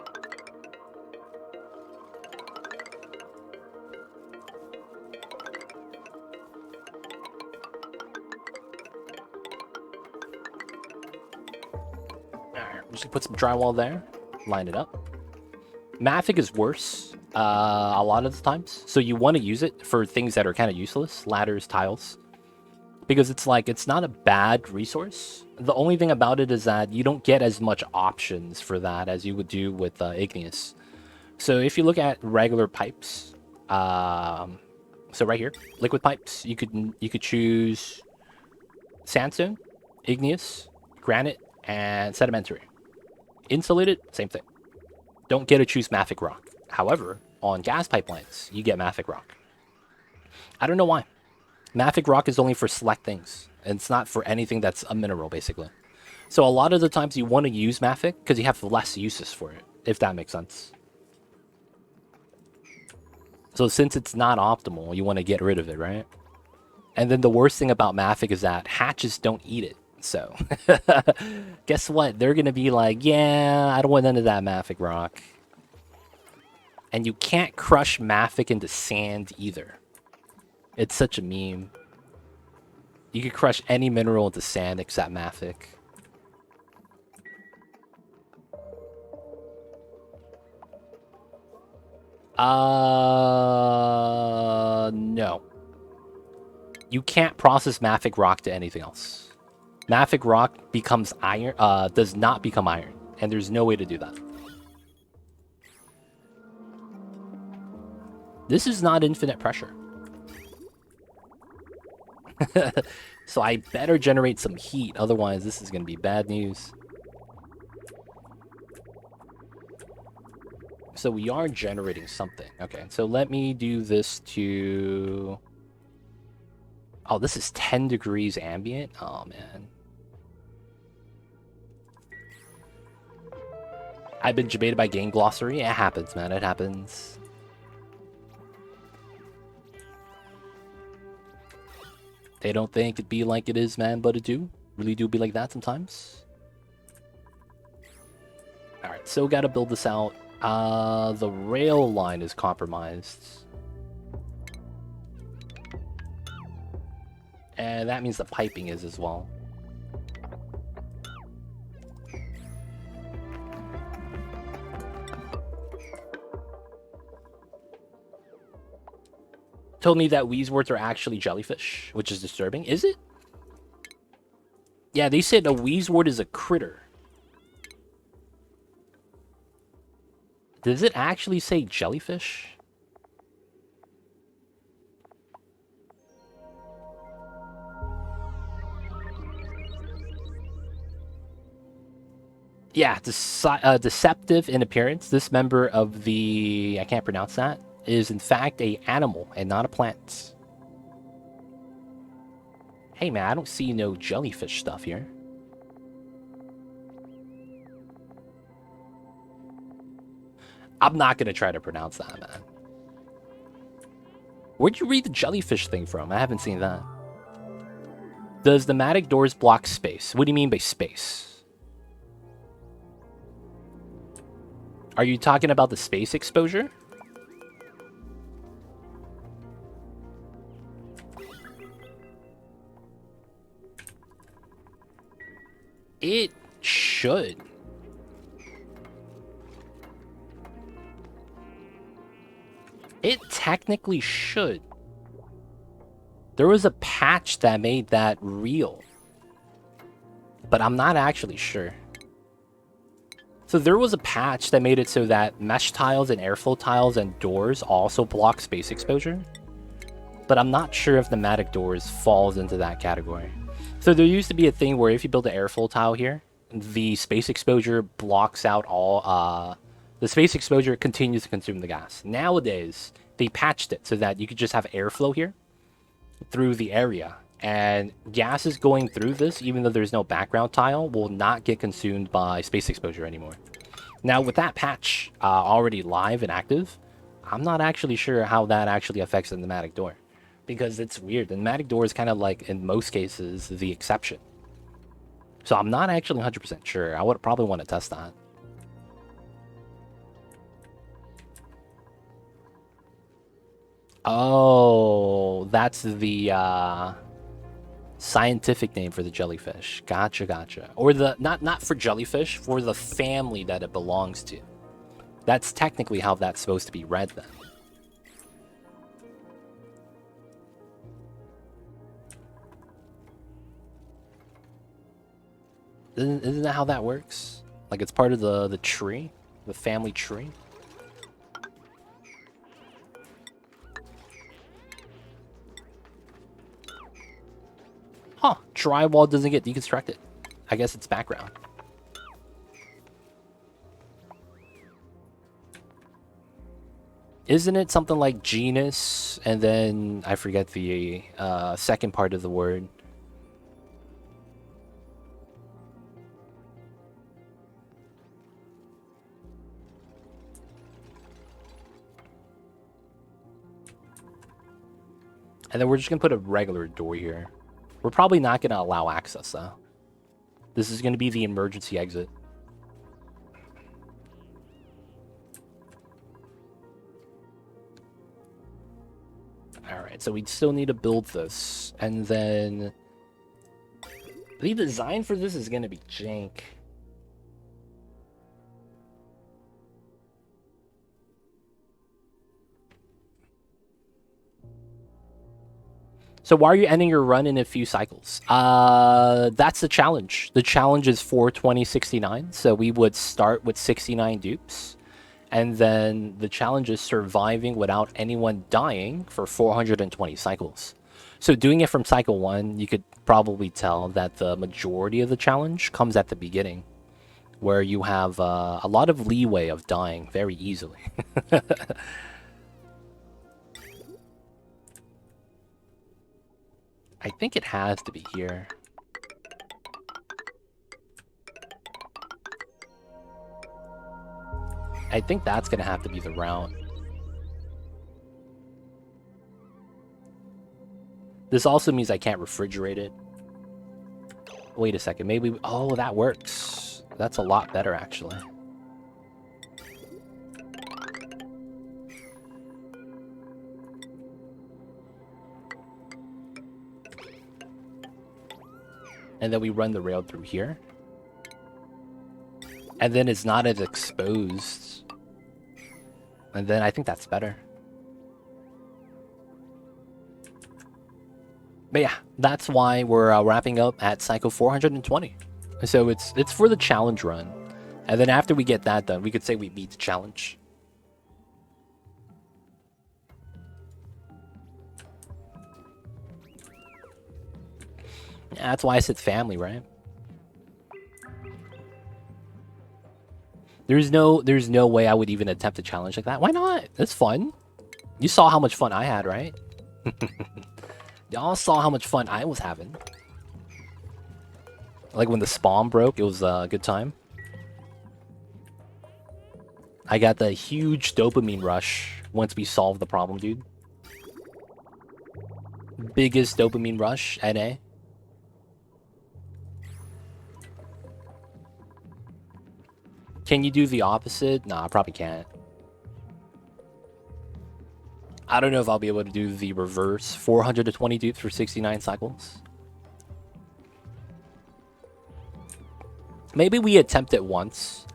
Speaker 1: Just put some drywall there, line it up. Mafic is worse a lot of the times. So you want to use it for things that are kind of useless, ladders, tiles, because it's like it's not a bad resource. The only thing about it is that you don't get as much options for that as you would do with igneous. So if you look at regular pipes, so right here, liquid pipes, you could choose sandstone, igneous, granite, and sedimentary. Insulated, same thing. Don't get to choose mafic rock. However, on gas pipelines, you get mafic rock. I don't know why. Mafic rock is only for select things, and it's not for anything that's a mineral, basically. So a lot of the times you want to use mafic because you have less uses for it, if that makes sense. So since it's not optimal, you want to get rid of it, right? And then the worst thing about mafic is that hatches don't eat it. So guess what? They're going to be like, yeah, I don't want none of that mafic rock. And you can't crush mafic into sand either. It's such a meme. You could crush any mineral into sand except mafic. No. You can't process mafic rock to anything else. Mafic rock becomes iron, does not become iron, and there's no way to do that. This is not infinite pressure. So I better generate some heat, otherwise this is going to be bad news. So we are generating something. Okay, so let me do this to... Oh, this is 10 degrees ambient? Oh, man. I've been debated by Game Glossary. It happens, man. It happens. They don't think it be like it is, man, but it do. Really do be like that sometimes. Alright, so gotta build this out. The rail line is compromised. And that means the piping is as well. Told me that Wheezeworts are actually jellyfish, which is disturbing. Is it? Yeah, they said a Wheezewort is a critter. Does it actually say jellyfish? Yeah, deceptive in appearance. This member of the... I can't pronounce that. Is in fact a animal and not a plant. Hey man, I don't see no jellyfish stuff here. I'm not gonna try to pronounce that, man. Where'd you read the jellyfish thing from? I haven't seen that. Does the Matic doors block space? What do you mean by space? Are you talking about the space exposure? It should. It technically should. There was a patch that made that real. But I'm not actually sure. So there was a patch that made it so that mesh tiles and airflow tiles and doors also block space exposure. But I'm not sure if the Matic doors falls into that category. So there used to be a thing where if you build an airflow tile here, the space exposure blocks out all... the space exposure continues to consume the gas. Nowadays, they patched it so that you could just have airflow here through the area. And gases going through this, even though there's no background tile, will not get consumed by space exposure anymore. Now, with that patch already live and active, I'm not actually sure how that actually affects the Matic door. Because it's weird. The Matic door is kind of like, in most cases, the exception. So I'm not actually 100% sure. I would probably want to test that. Oh, that's the scientific name for the jellyfish. Gotcha, gotcha. Or the not for jellyfish, for the family that it belongs to. That's technically how that's supposed to be read then. Isn't that how that works? Like it's part of the tree? The family tree? Huh, drywall doesn't get deconstructed. I guess it's background. Isn't it something like genus, and then I forget the second part of the word? And then we're just going to put a regular door here. We're probably not going to allow access, though. This is going to be the emergency exit. Alright, so we still need to build this. And then... the design for this is going to be jank. So why are you ending your run in a few cycles? That's the challenge. The challenge is for 2069. So we would start with 69 dupes. And then the challenge is surviving without anyone dying for 420 cycles. So doing it from cycle 1, you could probably tell that the majority of the challenge comes at the beginning, where you have a lot of leeway of dying very easily. I think it has to be here. I think that's going to have to be the route. This also means I can't refrigerate it. Wait a second, maybe... oh, that works. That's a lot better, actually. And then we run the rail through here. And then it's not as exposed. And then I think that's better. But yeah, that's why we're wrapping up at cycle 420. So it's for the challenge run. And then after we get that done, we could say we beat the challenge. Yeah, that's why I said family, right? There's no way I would even attempt a challenge like that. Why not? That's fun. You saw how much fun I had, right? Y'all saw how much fun I was having. Like when the spawn broke, it was a good time. I got the huge dopamine rush once we solved the problem, dude. Biggest dopamine rush, NA. Can you do the opposite? Nah, I probably can't. I don't know if I'll be able to do the reverse 420 dupes for 69 cycles. Maybe we attempt it once,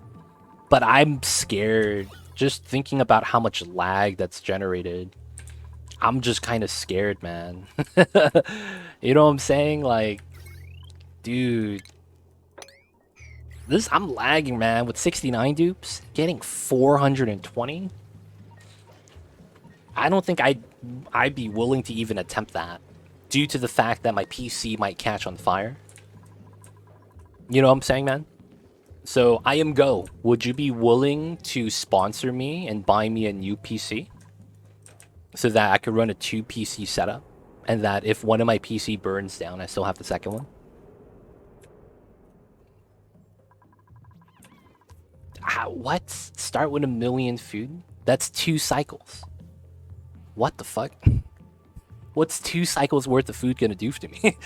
Speaker 1: but I'm scared just thinking about how much lag that's generated. I'm just kind of scared, man. You know what I'm saying? Like, dude, I'm lagging, man, with 69 dupes, getting 420. I don't think I'd be willing to even attempt that, due to the fact that my PC might catch on fire. You know what I'm saying, man? So I am Go. Would you be willing to sponsor me and buy me a new PC, so that I could run a 2 PC setup, and that if one of my PC burns down, I still have the second one? What? Start with 1 million food? That's 2 cycles. What the fuck? What's 2 cycles worth of food gonna do to me?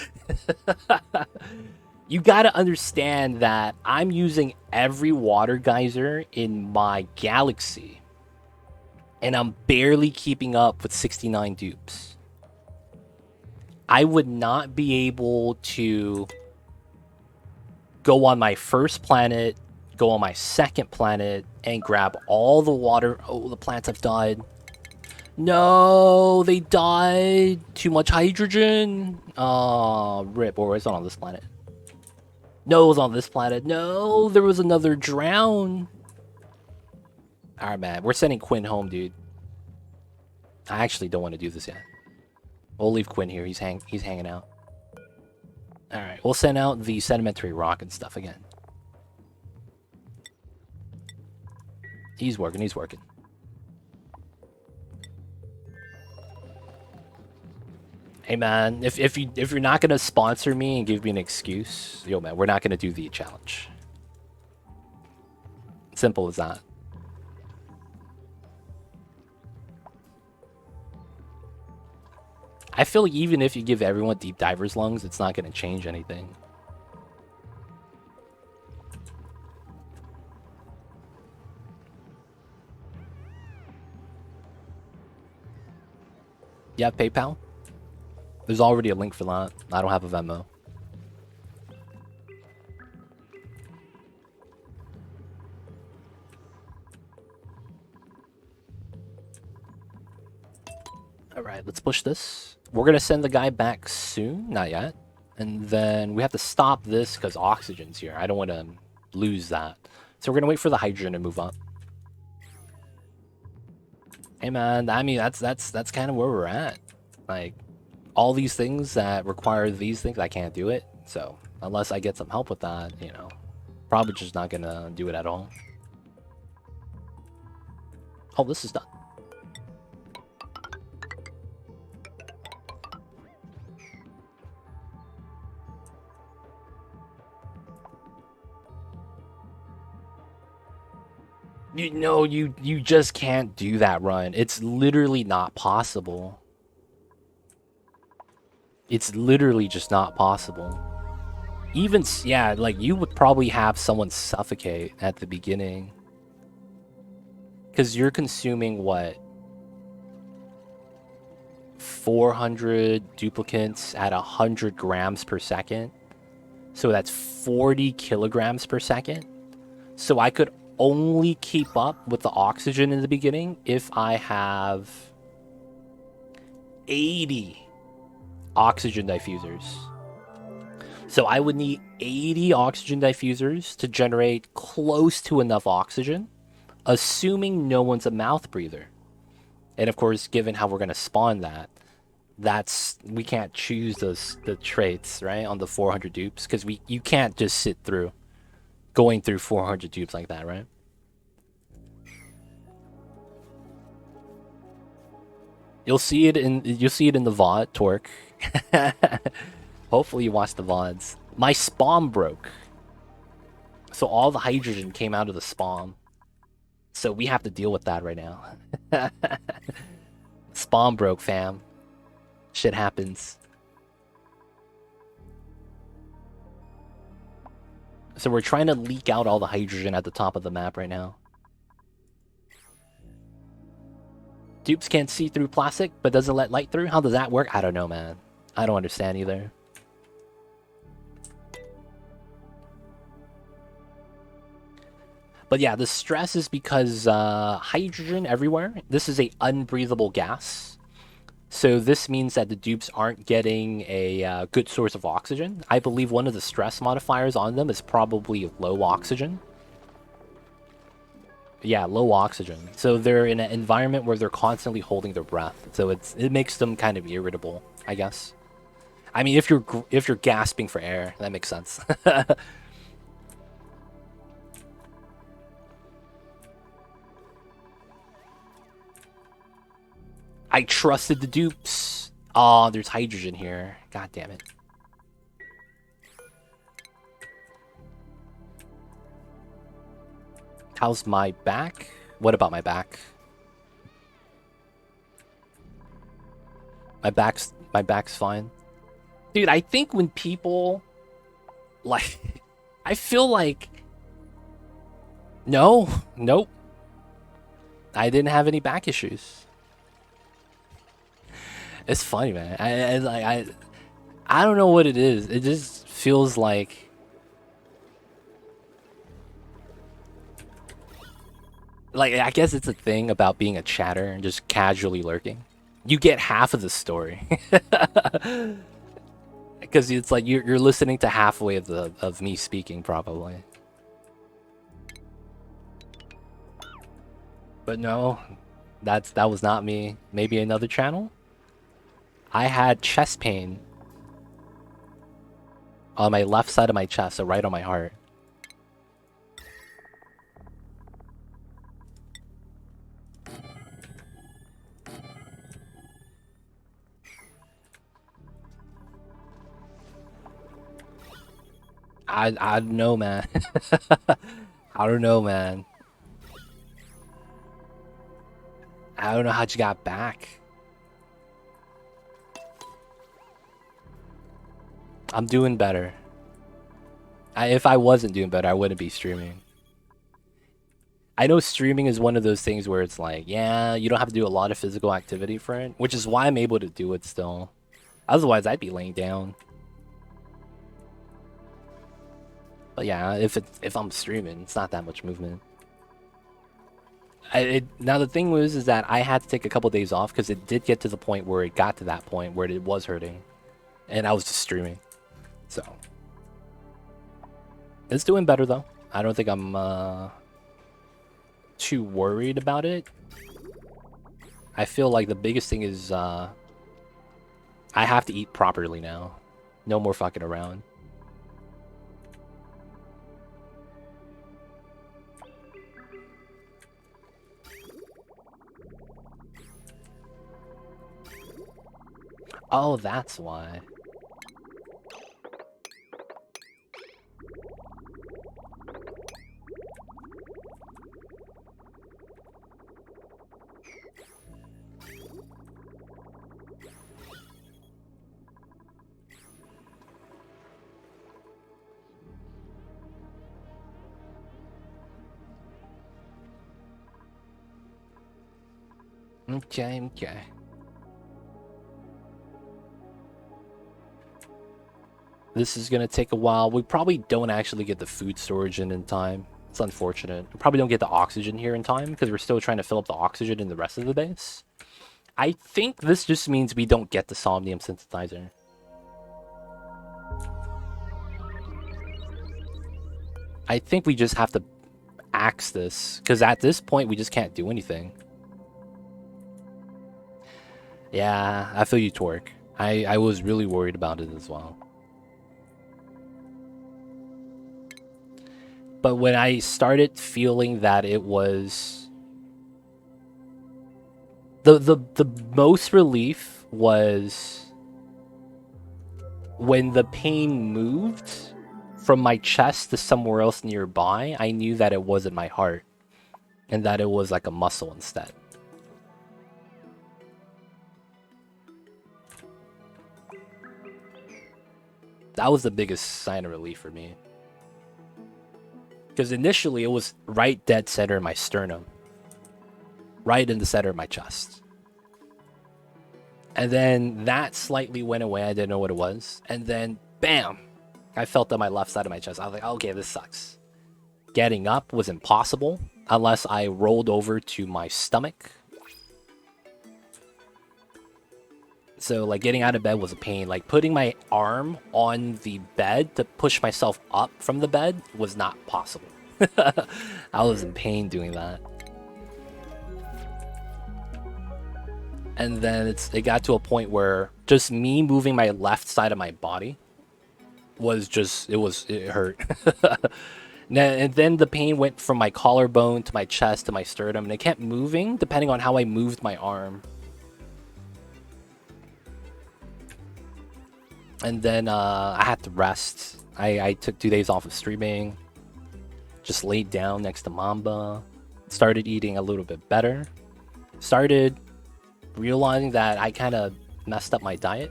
Speaker 1: You gotta understand that I'm using every water geyser in my galaxy, and I'm barely keeping up with 69 dupes. I would not be able to go on my first planet, go on my second planet, and grab all the water. Oh, the plants have died. No, they died. Too much hydrogen. Oh, rip. Or it's not on this planet. No, it was on this planet. No, there was another drown. Alright, man. We're sending Quinn home, dude. I actually don't want to do this yet. We'll leave Quinn here. He's hanging out. Alright, we'll send out the sedimentary rock and stuff again. He's working, he's working. Hey man, if you're not gonna sponsor me and give me an excuse, yo man, we're not gonna do the challenge. Simple as that. I feel like even if you give everyone deep diver's lungs, it's not gonna change anything. You have PayPal? There's already a link for that. I don't have a Venmo. Alright, let's push this. We're gonna send the guy back soon. Not yet. And then we have to stop this because oxygen's here. I don't want to lose that. So we're gonna wait for the hydrogen to move up. Hey man, I mean that's kind of where we're at. Like all these things that require these things, I can't do it. So unless I get some help with that, you know, probably just not gonna do it at all. Oh, this is done. You know, you just can't do that run. It's literally not possible. It's literally just not possible. Even, yeah, like you would probably have someone suffocate at the beginning. Because you're consuming what? 400 duplicants at 100 grams per second. So that's 40 kilograms per second. So I could only keep up with the oxygen in the beginning if I have 80 oxygen diffusers. So I would need 80 oxygen diffusers to generate close to enough oxygen, assuming no one's a mouth breather. And of course, given how we're going to spawn that, we can't choose the traits, right, on the 400 dupes, because you can't just sit through going through 400 dupes like that, right? You'll see it in the VOD, Torque. Hopefully you watch the VODs. My spawn broke. So all the hydrogen came out of the spawn. So we have to deal with that right now. Spawn broke, fam. Shit happens. So we're trying to leak out all the hydrogen at the top of the map right now. Dupes can't see through plastic, but doesn't let light through? How does that work? I don't know, man. I don't understand either. But yeah, the stress is because hydrogen everywhere. This is a unbreathable gas. So this means that the dupes aren't getting a good source of oxygen. I believe one of the stress modifiers on them is probably low oxygen. Yeah, low oxygen. So they're in an environment where they're constantly holding their breath. So it makes them kind of irritable, I guess. I mean, if you're gasping for air, that makes sense. I trusted the dupes. Oh, there's hydrogen here. God damn it. How's my back? What about my back? My back's fine. Dude, I think when people like I feel like nope. I didn't have any back issues. It's funny, man. I don't know what it is. It just feels like Like, I guess it's a thing about being a chatter and just casually lurking. You get half of the story. Because it's like you're listening to halfway of me speaking, probably. But no, that was not me. Maybe another channel? I had chest pain on my left side of my chest, so right on my heart. I don't know, man. I don't know, man. I don't know how you got back. I'm doing better. If I wasn't doing better, I wouldn't be streaming. I know streaming is one of those things where it's like, yeah, you don't have to do a lot of physical activity for it, which is why I'm able to do it still. Otherwise, I'd be laying down. But yeah, if I'm streaming, it's not that much movement. Now the thing is that I had to take a couple days off because it did get to the point where it got to that point where it was hurting, and I was just streaming. So it's doing better though. I don't think I'm too worried about it. I feel like the biggest thing is I have to eat properly now. No more fucking around. Oh, that's why. Okay. This is gonna take a while. We probably don't actually get the food storage in time. It's unfortunate. We probably don't get the oxygen here in time because we're still trying to fill up the oxygen in the rest of the base. I think this just means we don't get the somnium synthesizer. I think we just have to axe this because at this point we just can't do anything. Yeah, I feel you, Torque. I was really worried about it as well. But when I started feeling that it was the most relief was when the pain moved from my chest to somewhere else nearby. I knew that it wasn't my heart and that it was like a muscle instead. That was the biggest sign of relief for me. Because initially it was right dead center in my sternum. Right in the center of my chest. And then that slightly went away. I didn't know what it was. And then, bam! I felt on my left side of my chest. I was like, okay, this sucks. Getting up was impossible unless I rolled over to my stomach. So, like, getting out of bed was a pain. Like, putting my arm on the bed to push myself up from the bed was not possible. I was in pain doing that. And then it got to a point where just me moving my left side of my body was just, it hurt. And then the pain went from my collarbone to my chest to my sternum, and it kept moving depending on how I moved my arm. And then I had to rest. I took 2 days off of streaming. Just laid down next to Mamba. Started eating a little bit better. Started realizing that I kind of messed up my diet.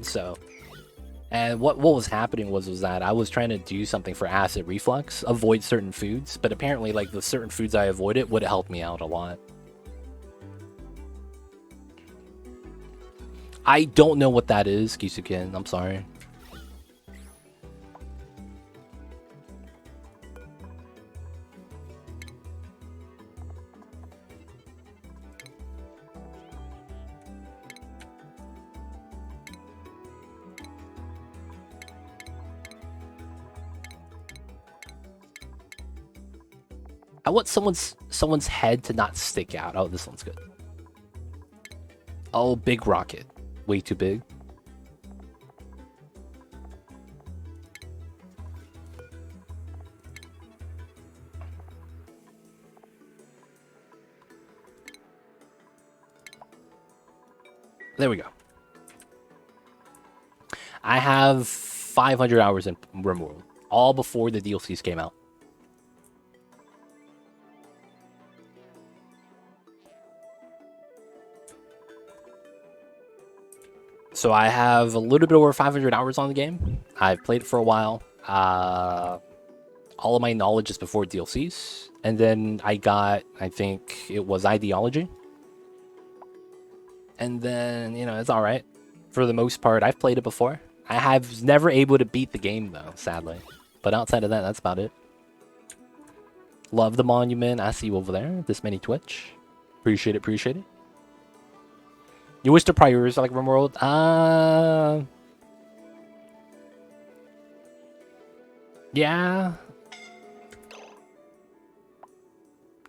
Speaker 1: So, and what was happening was that I was trying to do something for acid reflux, avoid certain foods, but apparently like the certain foods I avoided would help me out a lot. I don't know what that is, Kisuken. I'm sorry. I want someone's head to not stick out. Oh, this one's good. Oh, big rocket. Way too big. There we go. I have 500 hours in RimWorld, all before the DLCs came out. So I have a little bit over 500 hours on the game. I've played it for a while. All of my knowledge is before DLCs. And then I got, I think it was Ideology. And then, you know, it's alright. For the most part, I've played it before. I have never able to beat the game, though, sadly. But outside of that, that's about it. Love the monument. I see you over there. This many Twitch. Appreciate it, appreciate it. You wish to prioritize like RimWorld? Yeah.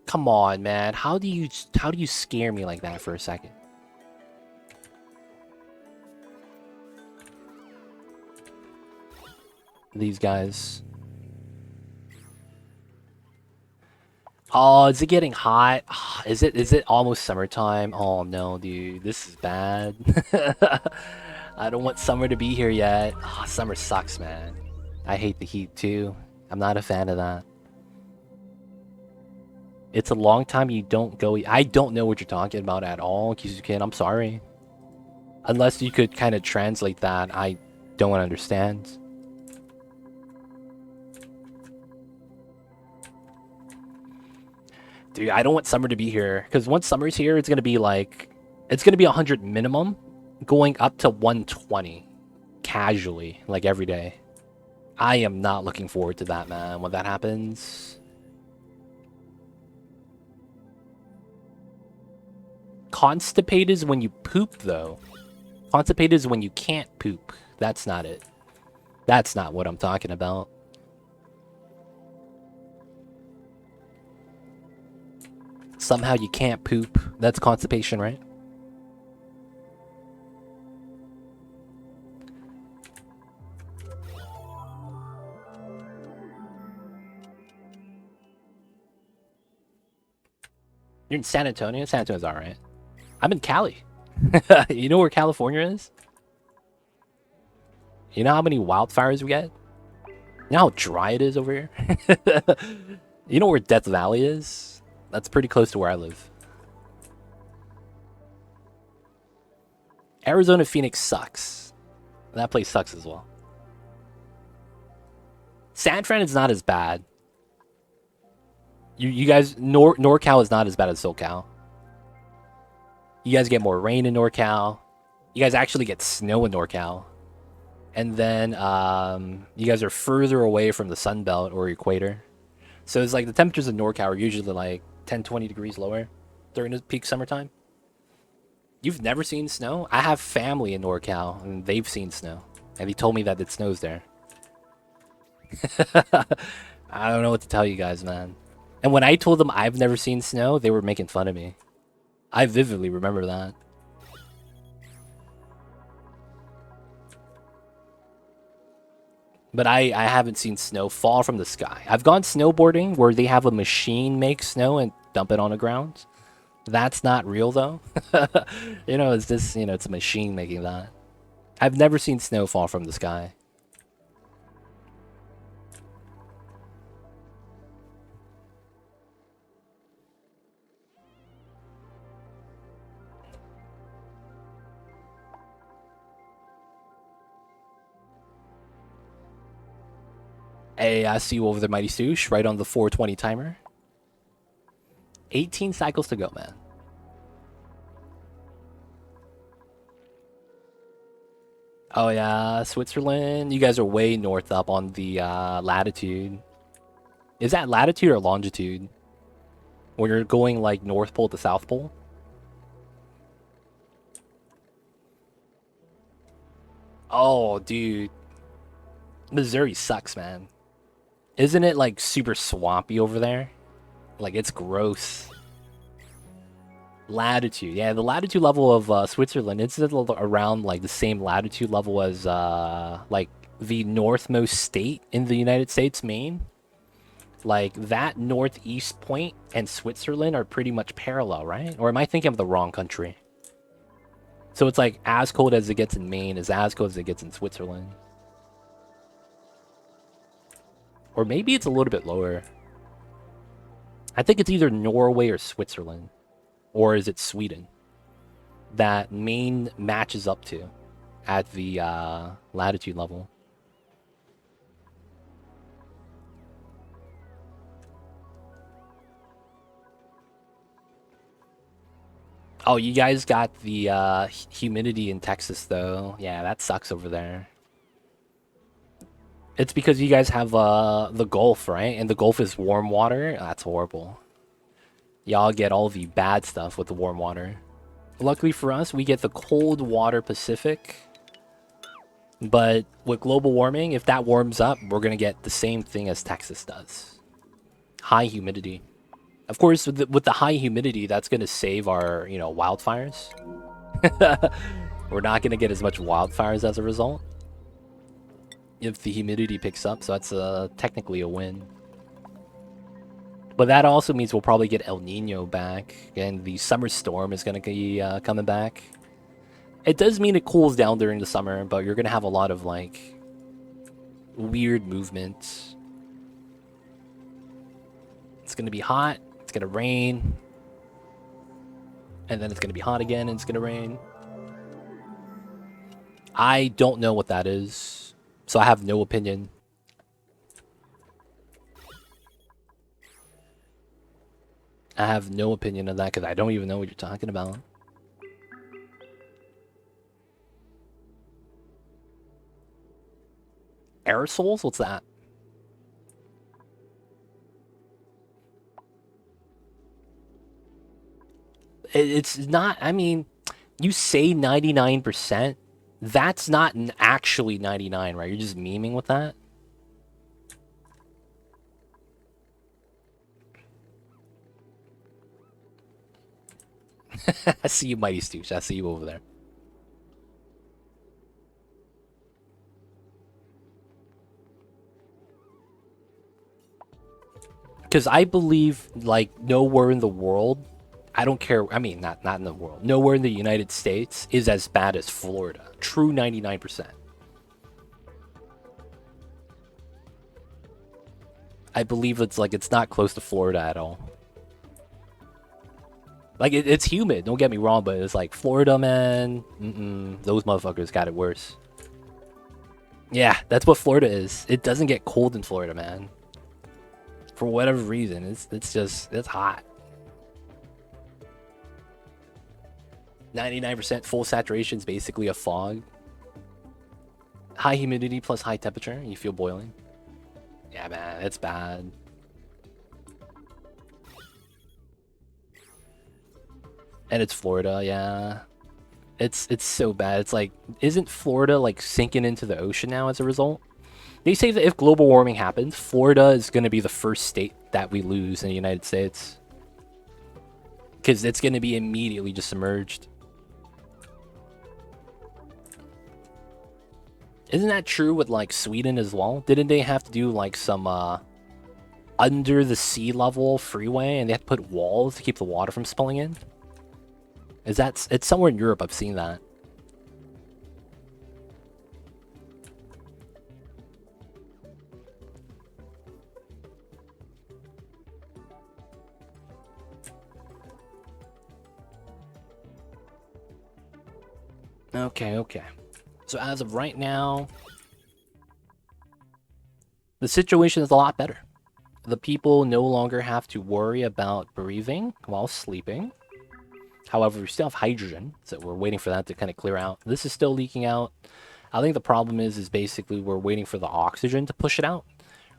Speaker 1: Come on, man. How do you scare me like that for a second? These guys. Oh, is it getting hot? Is it almost summertime? Oh no, dude, this is bad. I don't want summer to be here yet. Oh, summer sucks, man. I hate the heat too. I'm not a fan of that. It's a long time you don't go. I don't know what you're talking about at all, Kizukin. I'm sorry. Unless you could kind of translate that, I don't understand. Dude, I don't want summer to be here. Because once summer's here, it's going to be like... It's going to be 100 minimum. Going up to 120. Casually. Like every day. I am not looking forward to that, man. When that happens... Constipated is when you poop, though. Constipated is when you can't poop. That's not it. That's not what I'm talking about. Somehow you can't poop. That's constipation, right? You're in San Antonio? San Antonio's alright. I'm in Cali. You know where California is? You know how many wildfires we get? You know how dry it is over here? You know where Death Valley is? That's pretty close to where I live. Arizona Phoenix sucks. That place sucks as well. San Fran is not as bad. You guys, NorCal is not as bad as SoCal. You guys get more rain in NorCal. You guys actually get snow in NorCal. And then you guys are further away from the Sun Belt or equator. So it's like the temperatures in NorCal are usually like 10-20 degrees lower during the peak summertime. You've never seen snow? I have family in NorCal, and they've seen snow. And they told me that it snows there. I don't know what to tell you guys, man. And when I told them I've never seen snow, they were making fun of me. I vividly remember that. But I haven't seen snow fall from the sky. I've gone snowboarding where they have a machine make snow and dump it on the ground. That's not real, though. You know, it's just, you know, it's a machine making that. I've never seen snow fall from the sky. Hey, I see you over there, Mighty Stoosh, right on the 420 timer. 18 cycles to go, man. Oh yeah, Switzerland. You guys are way north up on the latitude. Is that latitude or longitude? When you're going like North Pole to South Pole? Oh, dude. Missouri sucks, man. Isn't it like super swampy over there? Like, it's gross. Latitude. Yeah, the latitude level of Switzerland, it's around, like, the same latitude level as, like, the northmost state in the United States, Maine. Like, that northeast point and Switzerland are pretty much parallel, right? Or am I thinking of the wrong country? So it's, like, as cold as it gets in Maine is as cold as it gets in Switzerland. Or maybe it's a little bit lower. I think it's either Norway or Switzerland. Or is it Sweden? That Maine matches up to at the latitude level. Oh, you guys got the humidity in Texas, though. Yeah, that sucks over there. It's because you guys have the Gulf, right? And the Gulf is warm water. That's horrible. Y'all get all the bad stuff with the warm water. Luckily for us, we get the cold water Pacific. But with global warming, if that warms up, we're going to get the same thing as Texas does. High humidity. Of course, with the high humidity, that's going to save our, wildfires. We're not going to get as much wildfires as a result. If the humidity picks up, so that's technically a win. But that also means we'll probably get El Nino back, and the summer storm is going to be coming back. It does mean it cools down during the summer, but you're going to have a lot of, like, weird movements. It's going to be hot, it's going to rain, and then it's going to be hot again, and it's going to rain. I don't know what that is, so I have no opinion. I have no opinion of that because I don't even know what you're talking about. Aerosols? What's that? It's not, I mean, you say 99%. That's not actually 99, right? You're just memeing with that? I see you, Mighty Stoosh. I see you over there. Because I believe, like, nowhere in the world, I don't care, I mean, not in the world, nowhere in the United States is as bad as Florida. True 99%. I believe it's not close to Florida at all. Like, it's humid, don't get me wrong, but it's like, Florida, man, those motherfuckers got it worse. Yeah, that's what Florida is. It doesn't get cold in Florida, man. For whatever reason, it's hot. 99% full saturation is basically a fog. High humidity plus high temperature, you feel boiling. Yeah, man, it's bad. And it's Florida, yeah. It's so bad. It's like, isn't Florida like sinking into the ocean now as a result? They say that if global warming happens, Florida is going to be the first state that we lose in the United States. Because it's going to be immediately just submerged. Isn't that true with, like, Sweden as well? Didn't they have to do, like, some under the sea level freeway, and they had to put walls to keep the water from spilling in? It's somewhere in Europe, I've seen that. Okay. So as of right now, the situation is a lot better. The people no longer have to worry about breathing while sleeping. However, we still have hydrogen, so we're waiting for that to kind of clear out. This is still leaking out. I think the problem is basically we're waiting for the oxygen to push it out.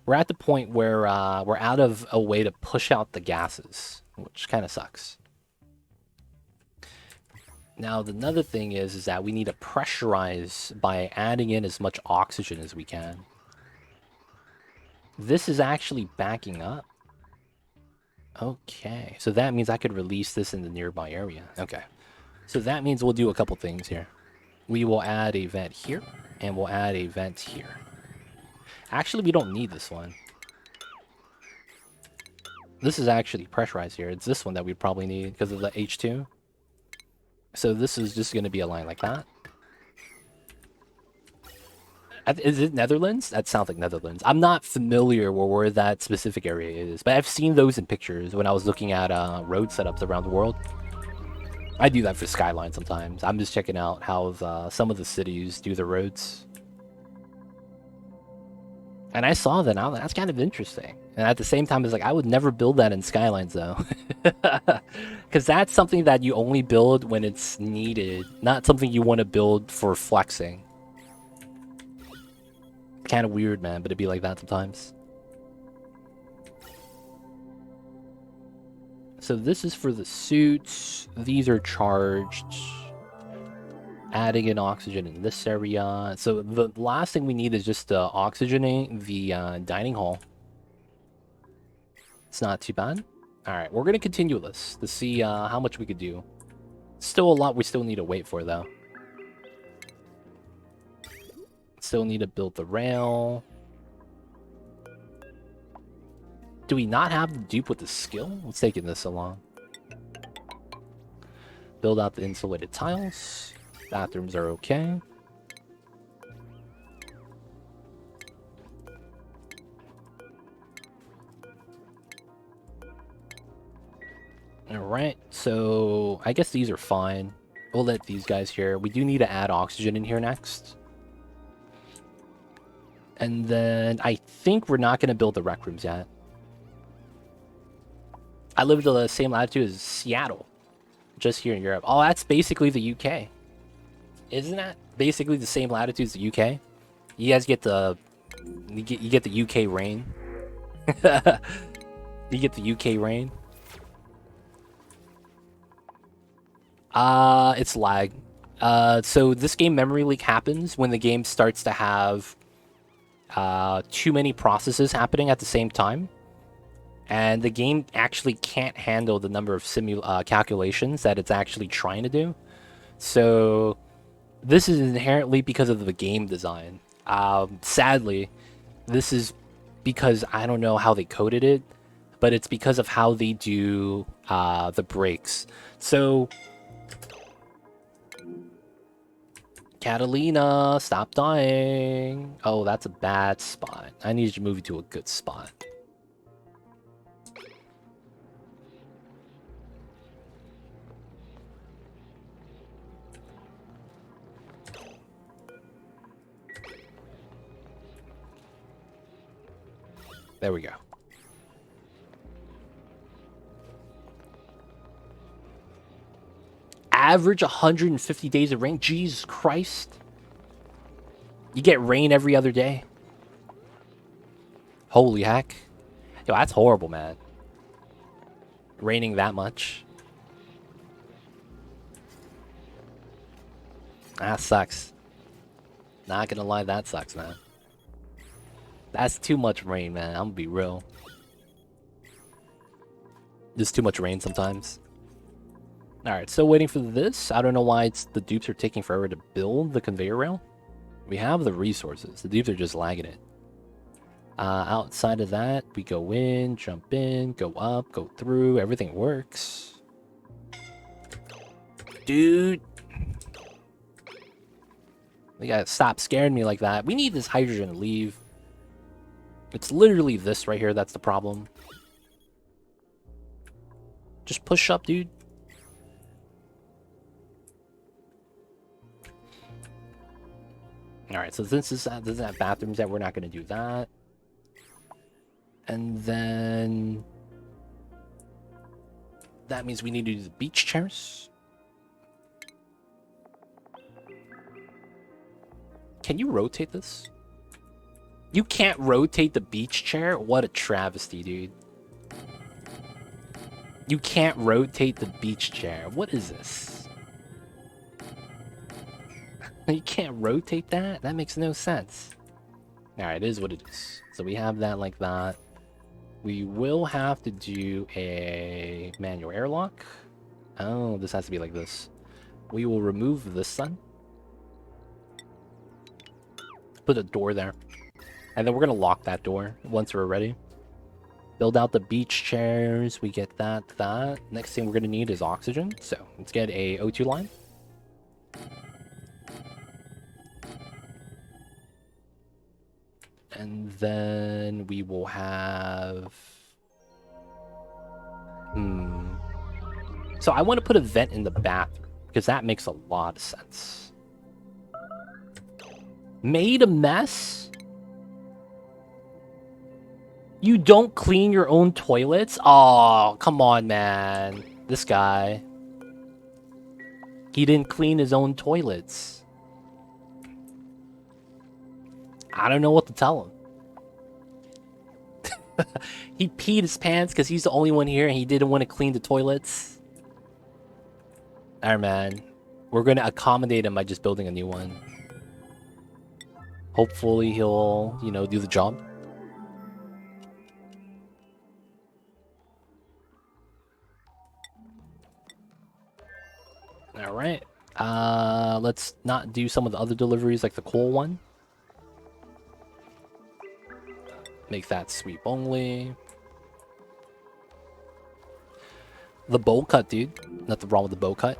Speaker 1: We're at the point where we're out of a way to push out the gases, which kind of sucks. Now, another thing is that we need to pressurize by adding in as much oxygen as we can. This is actually backing up. Okay, so that means I could release this in the nearby area. Okay, so that means we'll do a couple things here. We will add a vent here, and we'll add a vent here. Actually, we don't need this one. This is actually pressurized here. It's this one that we probably need because of the H2. So this is just going to be a line like that. Is it Netherlands? That sounds like Netherlands. I'm not familiar with where that specific area is, but I've seen those in pictures when I was looking at road setups around the world. I do that for Skyline sometimes. I'm just checking out how some of the cities do the roads. And I saw that now. That's kind of interesting. And at the same time, it's like, I would never build that in Skylines, though. Because that's something that you only build when it's needed, not something you want to build for flexing. Kind of weird, man, but it'd be like that sometimes. So this is for the suits. These are charged. Adding in oxygen in this area. So the last thing we need is just oxygenate the dining hall. It's not too bad. All right, we're gonna continue this to see how much we could do. Still a lot we still need to wait for, though. Still need to build the rail. Do we not have the dupe with the skill? What's taking this so long? Build out the insulated tiles. Bathrooms are okay. Alright, so I guess these are fine. We'll let these guys here. We do need to add oxygen in here next. And then I think we're not going to build the rec rooms yet. I live in the same latitude as Seattle, just here in Europe. Oh, that's basically the UK. Isn't that basically the same latitude as the UK? You guys get the you get the UK rain. You get the UK rain. It's lag. So this game memory leak happens when the game starts to have too many processes happening at the same time. And the game actually can't handle the number of calculations that it's actually trying to do. So this is inherently because of the game design. Sadly, this is because I don't know how they coded it, but it's because of how they do the breaks. So, Catalina, stop dying. Oh, that's a bad spot. I need to move you to a good spot. There we go. Average 150 days of rain? Jesus Christ. You get rain every other day. Holy heck. Yo, that's horrible, man. Raining that much. That sucks. Not gonna lie, that sucks, man. That's too much rain, man. I'm gonna be real. There's too much rain sometimes. Alright, still waiting for this. I don't know why the dupes are taking forever to build the conveyor rail. We have the resources. The dupes are just lagging it. Outside of that, we go in, jump in, go up, go through. Everything works. Dude. You gotta stop scaring me like that. We need this hydrogen to leave. It's literally this right here that's the problem. Just push up, dude. Alright, so since this doesn't have bathrooms yet, we're not going to do that. And then that means we need to do the beach chairs. Can you rotate this? You can't rotate the beach chair? What a travesty, dude. You can't rotate the beach chair. What is this? You can't rotate that? That makes no sense. Alright, it is what it is. So we have that like that. We will have to do a manual airlock. Oh, this has to be like this. We will remove this one. Put a door there. And then we're going to lock that door once we're ready. Build out the beach chairs. We get that. Next thing we're going to need is oxygen. So let's get a O2 line. And then we will have... So I want to put a vent in the bathroom, because that makes a lot of sense. Made a mess? You don't clean your own toilets? Oh, come on, man. This guy. He didn't clean his own toilets. I don't know what to tell him. He peed his pants because he's the only one here and he didn't want to clean the toilets. Alright, man. We're going to accommodate him by just building a new one. Hopefully he'll, you know, do the job. Alright. Let's not do some of the other deliveries like the coal one. Make that sweep only. The bowl cut, dude. Nothing wrong with the bowl cut.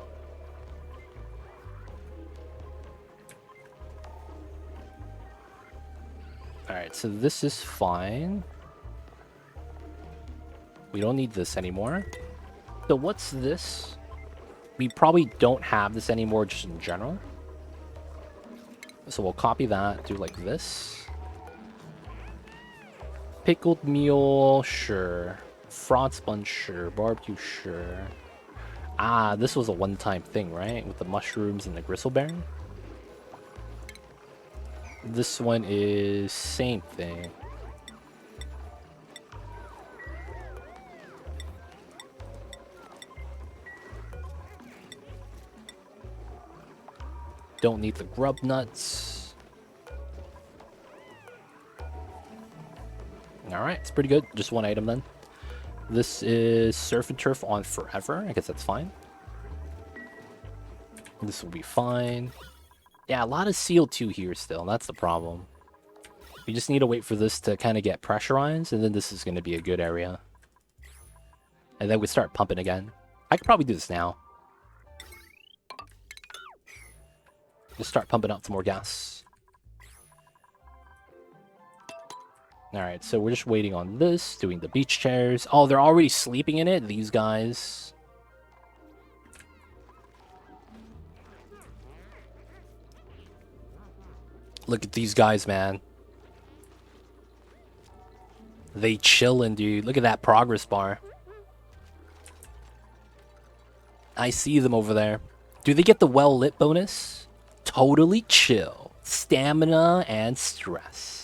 Speaker 1: Alright, so this is fine. We don't need this anymore. So what's this? We probably don't have this anymore just in general. So we'll copy that, do like this. Pickled meal, sure. Fraud sponge, sure. Barbecue, sure. Ah, this was a one-time thing, right? With the mushrooms and the gristleberry. This one is same thing. Don't need the grub nuts. Alright, it's pretty good. Just one item then. This is surf and turf on forever. I guess that's fine. This will be fine. Yeah, a lot of CO2 here still. That's the problem. We just need to wait for this to kind of get pressurized, and then this is going to be a good area. And then we start pumping again. I could probably do this now. Just start pumping out some more gas. Alright, so we're just waiting on this, doing the beach chairs. Oh, they're already sleeping in it, these guys. Look at these guys, man. They chillin', dude. Look at that progress bar. I see them over there. Do they get the well-lit bonus? Totally chill. Stamina and stress.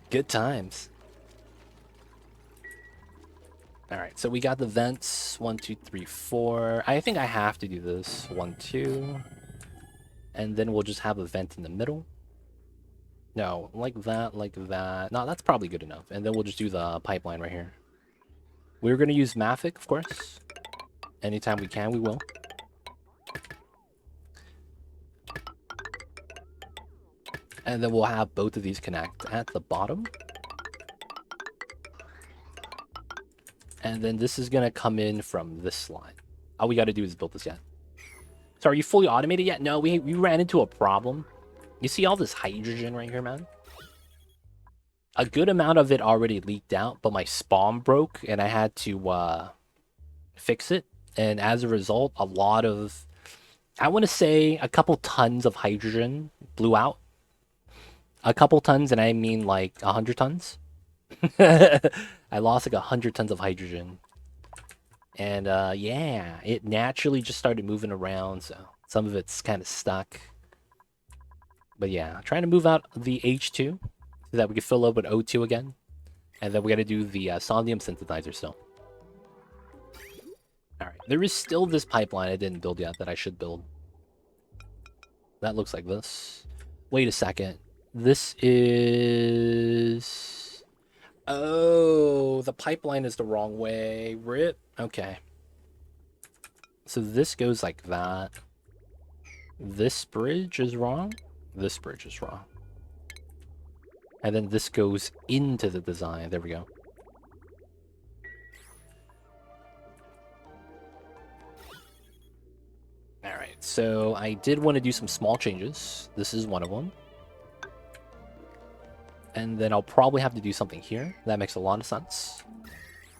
Speaker 1: Good times. Alright, so we got the vents. 1, 2, 3, 4. I think I have to do this. 1, 2. And then we'll just have a vent in the middle. No, like that, like that. No, that's probably good enough. And then we'll just do the pipeline right here. We're going to use Mafic, of course. Anytime we can, we will. And then we'll have both of these connect at the bottom. And then this is going to come in from this line. All we got to do is build this yet. So are you fully automated yet? No, we ran into a problem. You see all this hydrogen right here, man? A good amount of it already leaked out, but my spawn broke and I had to fix it. And as a result, a lot of, I want to say a couple tons of hydrogen blew out. A couple tons, and I mean like 100 tons. I lost like 100 tons of hydrogen. And yeah, it naturally just started moving around, so some of it's kind of stuck. But yeah, trying to move out the H2 so that we can fill up with O2 again. And then we got to do the Sondium synthesizer still. Alright, there is still this pipeline I didn't build yet that I should build. That looks like this. Wait a second. This is... Oh, the pipeline is the wrong way. Rip. Okay. So this goes like that. This bridge is wrong. This bridge is wrong. And then this goes into the design. There we go. Alright, so I did want to do some small changes. This is one of them. And then I'll probably have to do something here. That makes a lot of sense.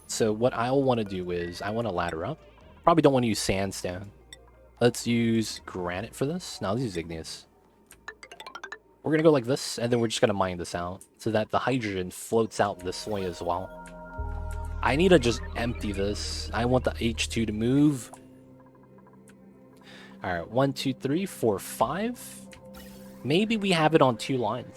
Speaker 1: So what I'll want to do is I want to ladder up. Probably don't want to use sandstone. Let's use granite for this. No, let's use igneous. We're going to go like this, and then we're just going to mine this out so that the hydrogen floats out this way as well. I need to just empty this. I want the H2 to move. All right, 1, 2, 3, 4, 5. Maybe we have it on 2 lines.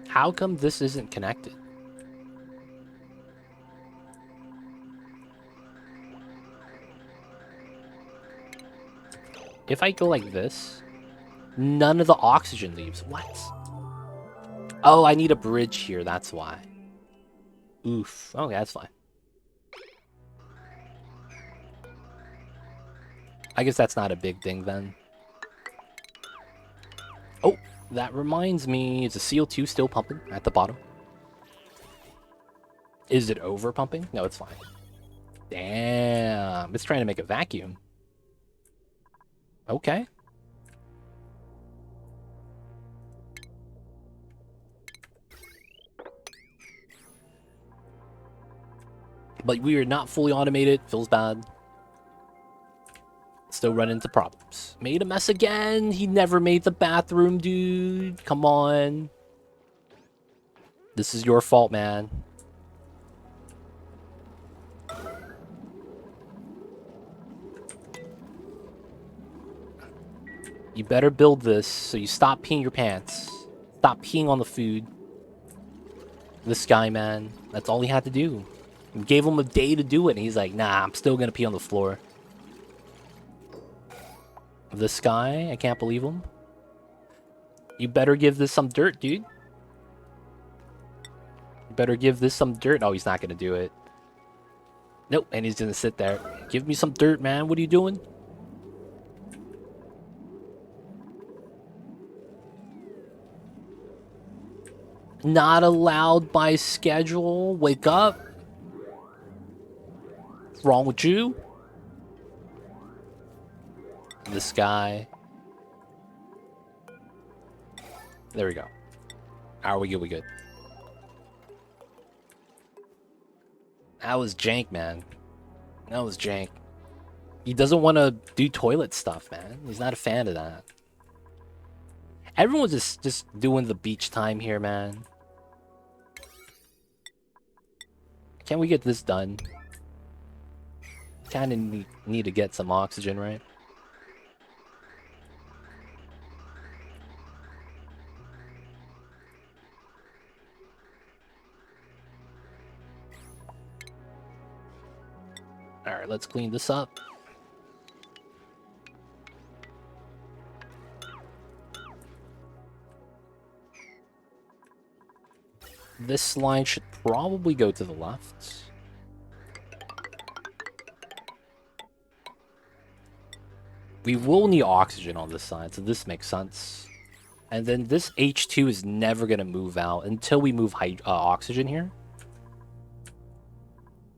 Speaker 1: How come this isn't connected? If I go like this, none of the oxygen leaves. What? Oh, I need a bridge here, that's why. Oof. Okay, that's fine. I guess that's not a big thing then. Oh, that reminds me, is the CO2 still pumping at the bottom? Is it over pumping? No, it's fine. Damn, it's trying to make a vacuum. Okay. But we are not fully automated. Feels bad. Still run into problems. Made a mess again. He never made the bathroom, dude. Come on. This is your fault, man. You better build this so you stop peeing your pants. Stop peeing on the food. This guy, man. That's all he had to do. We gave him a day to do it, and he's like, nah, I'm still gonna pee on the floor. This guy, I can't believe him. You better give this some dirt, dude. You better give this some dirt. Oh, he's not gonna do it. Nope, and he's gonna sit there. Give me some dirt, man. What are you doing? Not allowed by schedule. Wake up. What's wrong with you? This guy. There we go. Are we good? We good. That was jank, man. That was jank. He doesn't want to do toilet stuff, man. He's not a fan of that. Everyone's just doing the beach time here, man. Can we get this done? Kind of need to get some oxygen, right? Alright, let's clean this up. This line should probably go to the left. We will need oxygen on this side, so this makes sense. And then this H2 is never going to move out until we move oxygen here.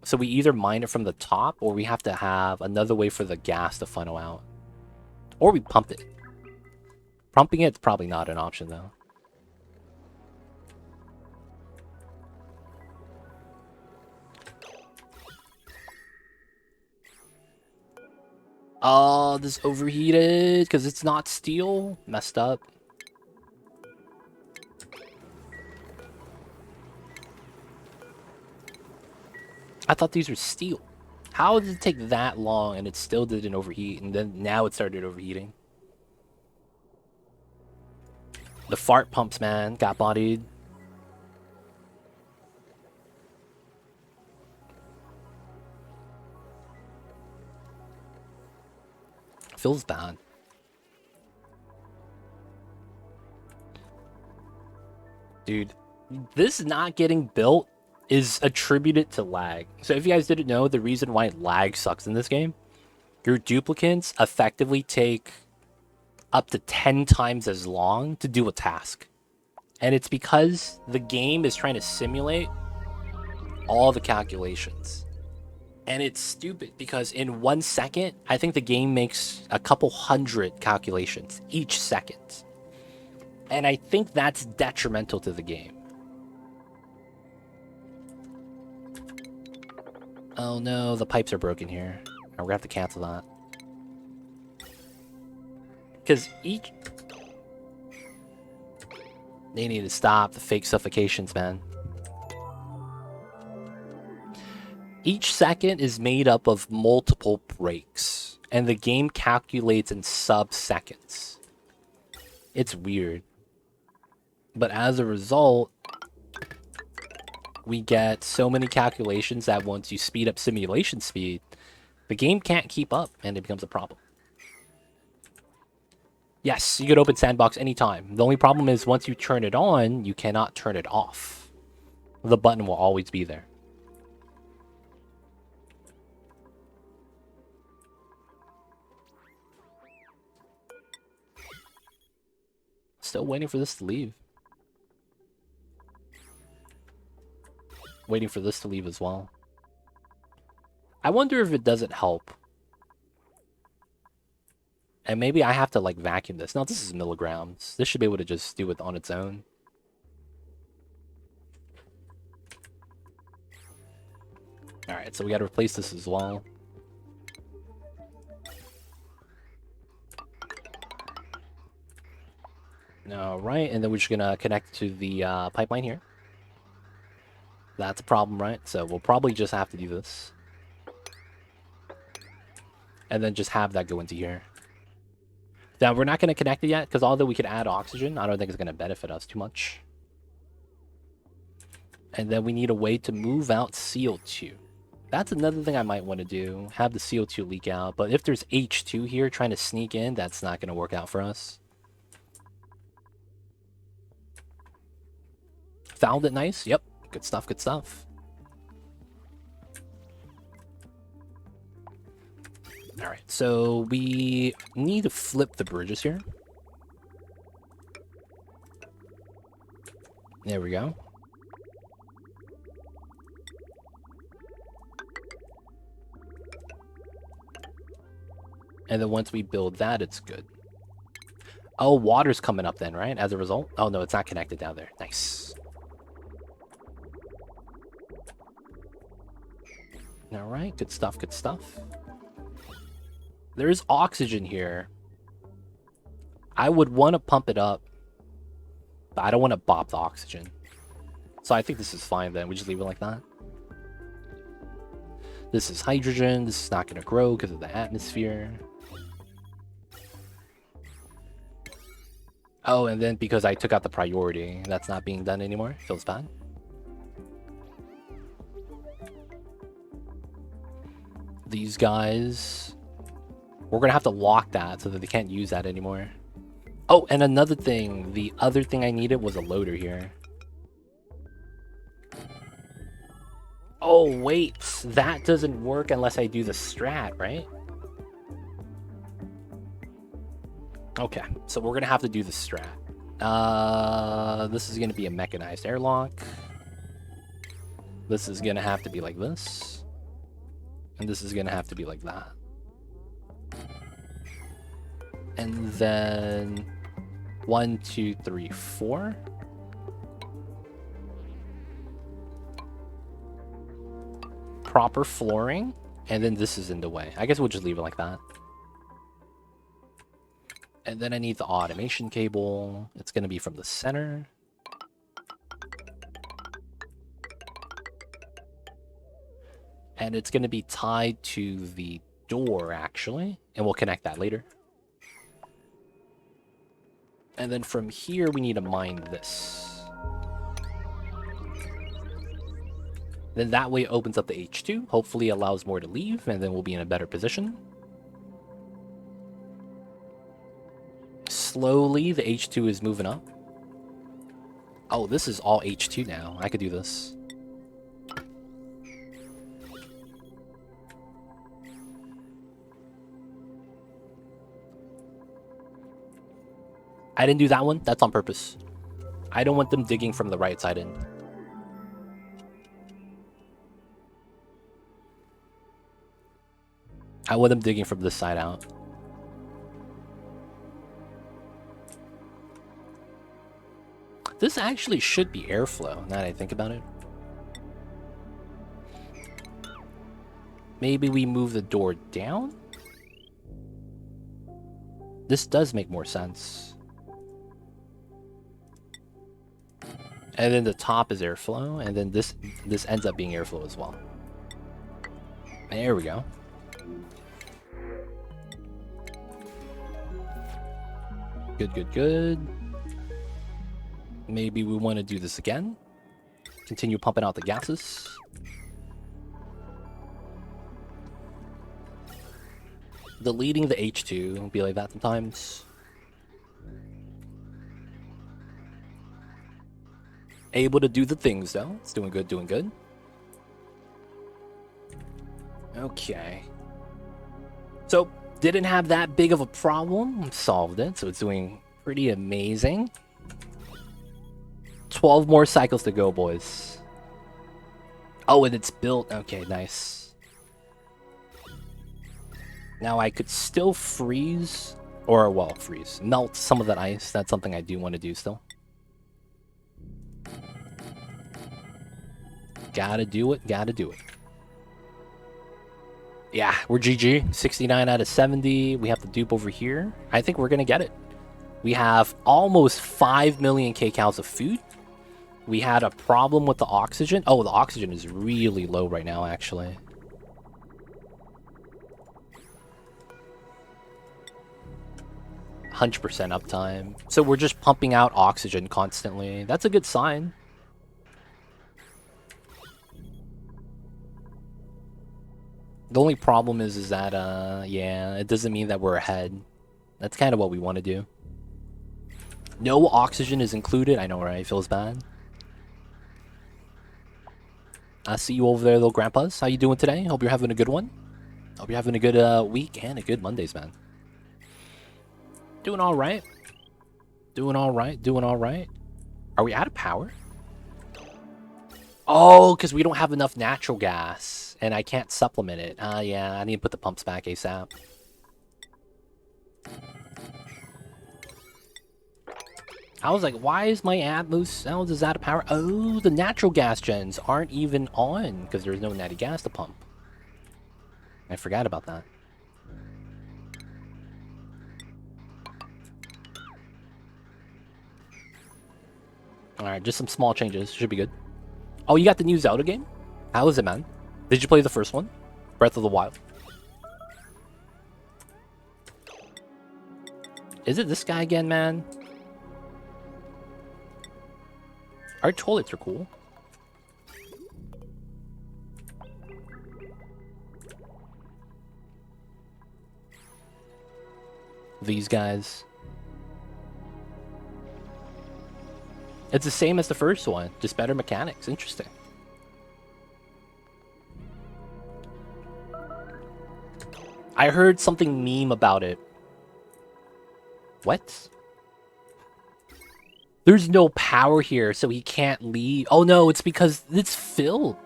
Speaker 1: So we either mine it from the top, or we have to have another way for the gas to funnel out. Or we pump it. Pumping it's probably not an option, though. Oh, this overheated because it's not steel. Messed up. I thought these were steel. How did it take that long and it still didn't overheat, and then now it started overheating? The fart pumps, man, got bodied. Feels bad. Dude, this not getting built is attributed to lag. So if you guys didn't know, the reason why lag sucks in this game, your duplicants effectively take up to 10 times as long to do a task. And it's because the game is trying to simulate all the calculations. And it's stupid because in 1 second, I think the game makes a couple hundred calculations each second. And I think that's detrimental to the game. Oh no, the pipes are broken here. We're gonna have to cancel that. Because each... They need to stop the fake suffocations, man. Each second is made up of multiple breaks, and the game calculates in sub-seconds. It's weird. But as a result, we get so many calculations that once you speed up simulation speed, the game can't keep up, and it becomes a problem. Yes, you can open Sandbox anytime. The only problem is once you turn it on, you cannot turn it off. The button will always be there. Still waiting for this to leave. Waiting for this to leave as well. I wonder if it doesn't help. And maybe I have to like vacuum this. No, this is milligrams. This should be able to just do it on its own. Alright, so we gotta replace this as well. Alright, and then we're just gonna connect to the pipeline here. That's a problem, right? So we'll probably just have to do this. And then just have that go into here. Now, we're not going to connect it yet, because although we could add oxygen, I don't think it's going to benefit us too much. And then we need a way to move out CO2. That's another thing I might want to do. Have the CO2 leak out. But if there's H2 here trying to sneak in, that's not going to work out for us. Found it nice. Yep. Good stuff, good stuff. Alright, so we need to flip the bridges here. There we go. And then once we build that, it's good. Oh, water's coming up then, right? As a result? Oh, no, it's not connected down there. Nice. Alright, good stuff, good stuff. There is oxygen here. I would want to pump it up, but I don't want to bop the oxygen. So I think this is fine then. We just leave it like that. This is hydrogen. This is not going to grow because of the atmosphere. Oh, and then because I took out the priority, that's not being done anymore. Feels bad. These guys, we're going to have to lock that so that they can't use that anymore. Oh, and another thing. The other thing I needed was a loader here. Oh, wait. That doesn't work unless I do the strat, right? Okay, so we're going to have to do the strat. This is going to be a mechanized airlock. This is going to have to be like this. And this is going to have to be like that. And then 1, 2, 3, 4. Proper flooring. And then this is in the way. I guess we'll just leave it like that. And then I need the automation cable. It's going to be from the center. And it's going to be tied to the door, actually. And we'll connect that later. And then from here, we need to mine this. Then that way it opens up the H2. Hopefully allows more to leave, and then we'll be in a better position. Slowly, the H2 is moving up. Oh, this is all H2 now. I could do this. I didn't do that one. That's on purpose. I don't want them digging from the right side in. I want them digging from this side out. This actually should be airflow, now that I think about it. Maybe we move the door down? This does make more sense. And then the top is airflow, and then this ends up being airflow as well. There we go. Good, good, good. Maybe we want to do this again. Continue pumping out the gases. Deleting the H2 will be like that sometimes. Able to do the things though. It's doing good, doing good. Okay. So, didn't have that big of a problem. Solved it, so it's doing pretty amazing. 12 more cycles to go, boys. Oh, and it's built. Okay, nice. Now I could still freeze, or, well, freeze. Melt some of that ice. That's something I do want to do still. Gotta do it, gotta do it. Yeah, we're GG. 69 out of 70. We have the dupe over here. I think we're gonna get it. We have almost 5 million kcals of food. We had a problem with the oxygen. Oh, the oxygen is really low right now, actually. %100% uptime. So we're just pumping out oxygen constantly. That's a good sign. The only problem is that, yeah, it doesn't mean that we're ahead. That's kind of what we want to do. No oxygen is included. I know, right? It feels bad. I see you over there, little grandpas. How you doing today? Hope you're having a good one. Hope you're having a good week and a good Mondays, man. Doing all right. Doing all right. Doing all right. Are we out of power? Oh, because we don't have enough natural gas, and I can't supplement it. Yeah, I need to put the pumps back ASAP. I was like, why is my Atmos Sounds out of power? Oh, the natural gas gens aren't even on because there's no natty gas to pump. I forgot about that. Alright, just some small changes. Should be good. Oh, you got the new Zelda game? How is it, man? Did you play the first one? Breath of the Wild. Is it this guy again, man? Our toilets are cool. These guys. It's the same as the first one, just better mechanics. Interesting. I heard something meme about it. What? There's no power here, so he can't leave. Oh no, it's because it's filled.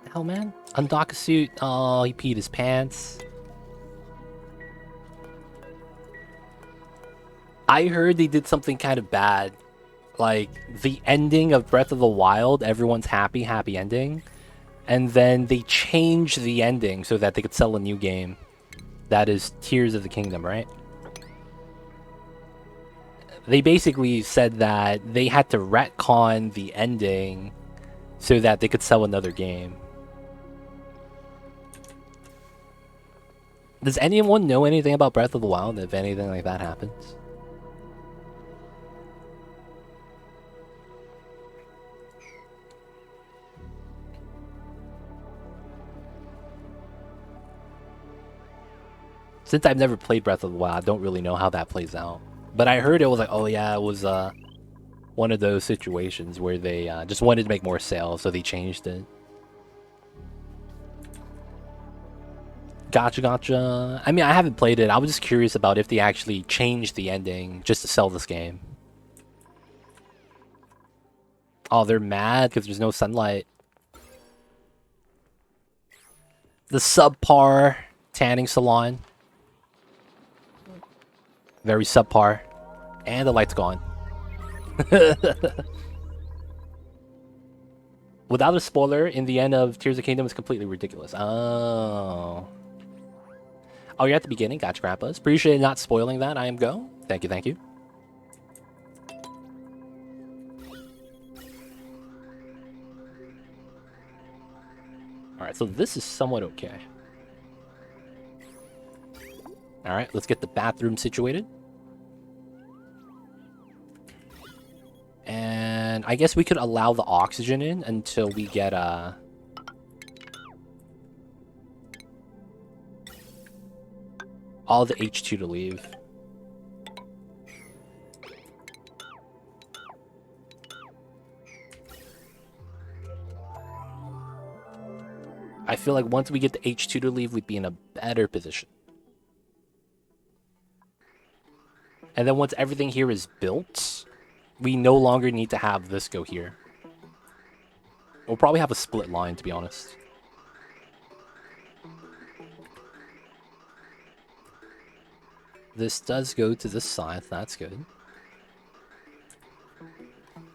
Speaker 1: The hell, man? Undock a suit. Oh, he peed his pants. I heard they did something kind of bad. Like, the ending of Breath of the Wild, everyone's happy ending. And then they changed the ending so that they could sell a new game. That is Tears of the Kingdom, right? They basically said that they had to retcon the ending so that they could sell another game. Does anyone know anything about Breath of the Wild if anything like that happens? Since I've never played Breath of the Wild, I don't really know how that plays out. But I heard it was like, oh yeah, it was one of those situations where they just wanted to make more sales, so they changed it. Gotcha, gotcha. I mean, I haven't played it. I was just curious about if they actually changed the ending just to sell this game. Oh, they're mad because there's no sunlight. The subpar tanning salon. Very subpar. And the light's gone. Without a spoiler, in the end of Tears of the Kingdom is completely ridiculous. Oh. Oh, you're at the beginning? Gotcha, Grandpas. Appreciate not spoiling that. I am go. Thank you, thank you. Alright, so this is somewhat okay. Alright, let's get the bathroom situated. And I guess we could allow the oxygen in until we get all the H2 to leave. I feel like once we get the H2 to leave, we'd be in a better position. And then once everything here is built, we no longer need to have this go here. We'll probably have a split line, to be honest. This does go to this side, that's good.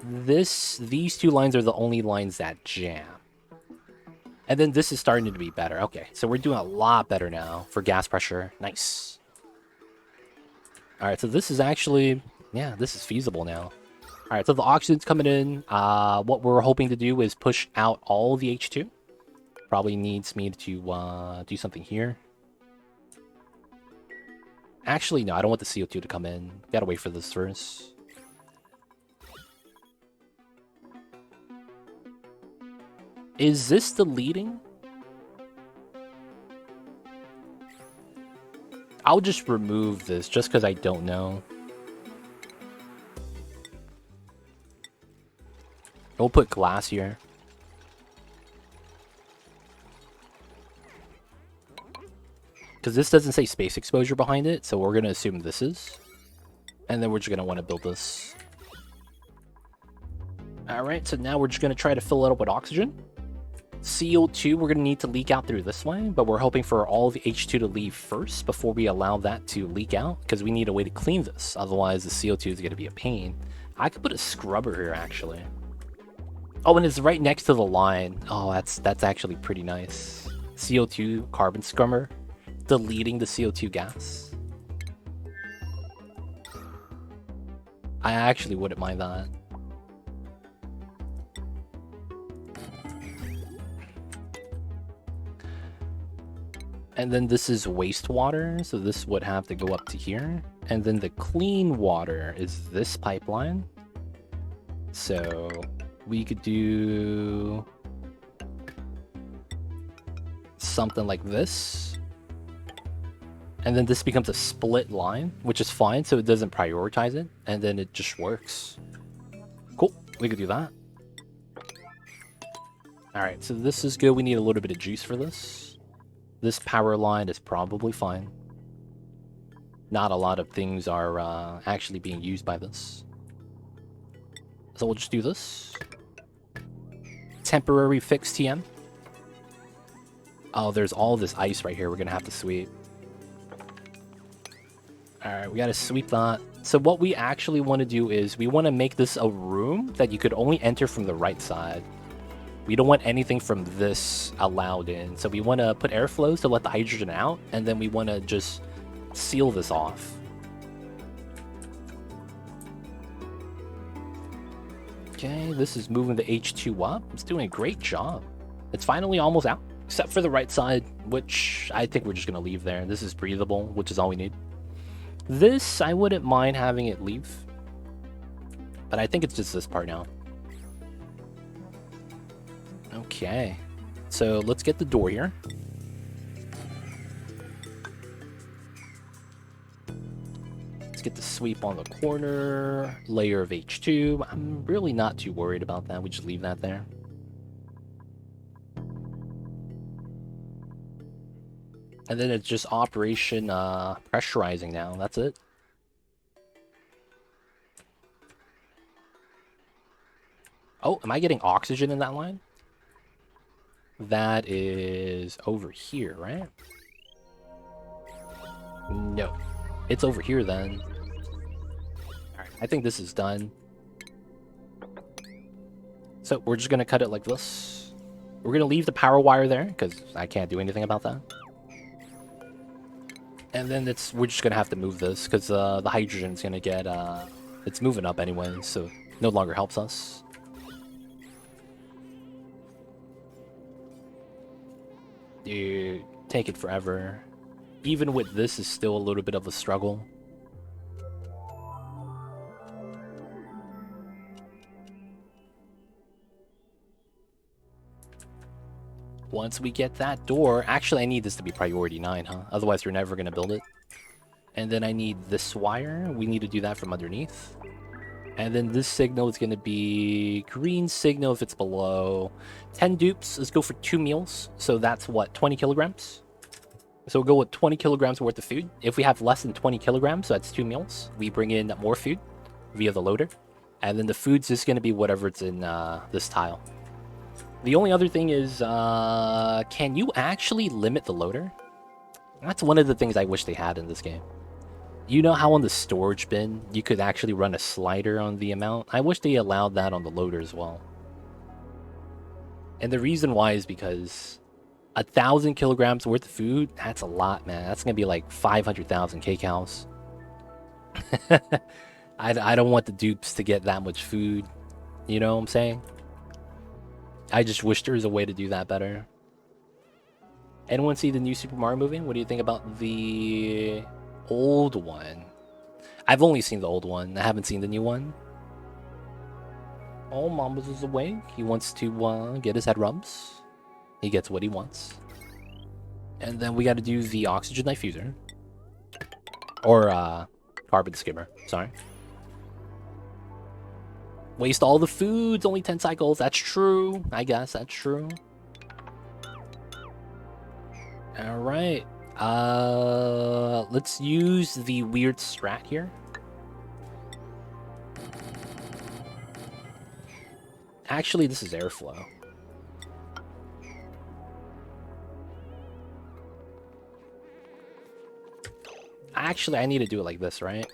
Speaker 1: These two lines are the only lines that jam. And then this is starting to be better. Okay, so we're doing a lot better now for gas pressure. Nice. Alright, so this is actually... yeah, this is feasible now. Alright, so the oxygen's coming in. What we're hoping to do is push out all the H2. Probably needs me to do something here. Actually, no, I don't want the CO2 to come in. Gotta wait for this first. Is this the leading? I'll just remove this just because I don't know. We'll put glass here. Because this doesn't say space exposure behind it, so we're going to assume this is. And then we're just going to want to build this. Alright, so now we're just going to try to fill it up with oxygen. CO2 we're going to need to leak out through this way, but we're hoping for all the H2 to leave first before we allow that to leak out, because we need a way to clean this. Otherwise, the CO2 is going to be a pain. I could put a scrubber here, actually. Oh, and it's right next to the line. Oh, that's actually pretty nice. CO2 carbon scrubber, deleting the CO2 gas. I actually wouldn't mind that. And then this is wastewater, so this would have to go up to here. And then the clean water is this pipeline. So we could do something like this. And then this becomes a split line, which is fine, so it doesn't prioritize it. And then it just works. Cool, we could do that. Alright, so this is good. We need a little bit of juice for this. This power line is probably fine. Not a lot of things are actually being used by this. So we'll just do this. Temporary fix TM. Oh, there's all this ice right here we're going to have to sweep. Alright, we got to sweep that. So what we actually want to do is we want to make this a room that you could only enter from the right side. We don't want anything from this allowed in. So we want to put airflows to let the hydrogen out, and then we want to just seal this off. Okay, this is moving the H2 up. It's doing a great job. It's finally almost out, except for the right side, which I think we're just going to leave there. This is breathable, which is all we need. This, I wouldn't mind having it leave. But I think it's just this part now. Okay, so let's get the door here. Let's get the sweep on the corner, layer of H2. I'm really not too worried about that. We just leave that there. And then it's just operation pressurizing now. That's it. Oh, am I getting oxygen in that line? That is over here, right? No. It's over here then. Alright, I think this is done. So we're just going to cut it like this. We're going to leave the power wire there, because I can't do anything about that. And then we're just going to have to move this, because the hydrogen's going to get... it's moving up anyway, so it no longer helps us. Dude, take it forever. Even with this, is still a little bit of a struggle. Once we get that door... Actually, I need this to be priority 9, huh? Otherwise, we're never going to build it. And then I need this wire. We need to do that from underneath. And then this signal is going to be green signal if it's below 10 dupes. Let's go for 2 meals. So that's what, 20 kilograms? So we'll go with 20 kilograms worth of food. If we have less than 20 kilograms, so that's 2 meals, we bring in more food via the loader. And then the food's just going to be whatever it's in this tile. The only other thing is, can you actually limit the loader? That's one of the things I wish they had in this game. You know how on the storage bin, you could actually run a slider on the amount? I wish they allowed that on the loader as well. And the reason why is because 1,000 kilograms worth of food, that's a lot, man. That's going to be like 500,000 kcals. I don't want the dupes to get that much food. You know what I'm saying? I just wish there was a way to do that better. Anyone see the new Super Mario movie? What do you think about the old one? I've only seen the old one. I haven't seen the new one. Oh, Mambas is awake. He wants to get his head rubs. He gets what he wants. And then we got to do the oxygen diffuser. Or carbon skimmer. Sorry. Waste all the foods. Only 10 cycles. That's true. I guess that's true. All right. Let's use the weird strat here. Actually, this is airflow. Actually, I need to do it like this, right?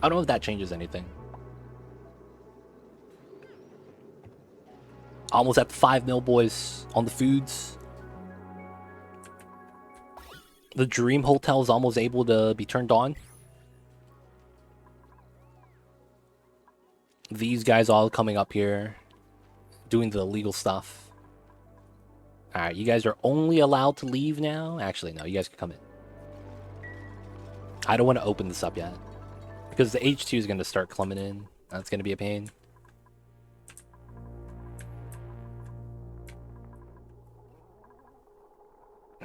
Speaker 1: I don't know if that changes anything. Almost at 5 mil, boys, on the foods. The Dream Hotel is almost able to be turned on. These guys all coming up here, doing the illegal stuff. Alright, you guys are only allowed to leave now. Actually, no, you guys can come in. I don't want to open this up yet, because the H2 is going to start clumping in. That's going to be a pain.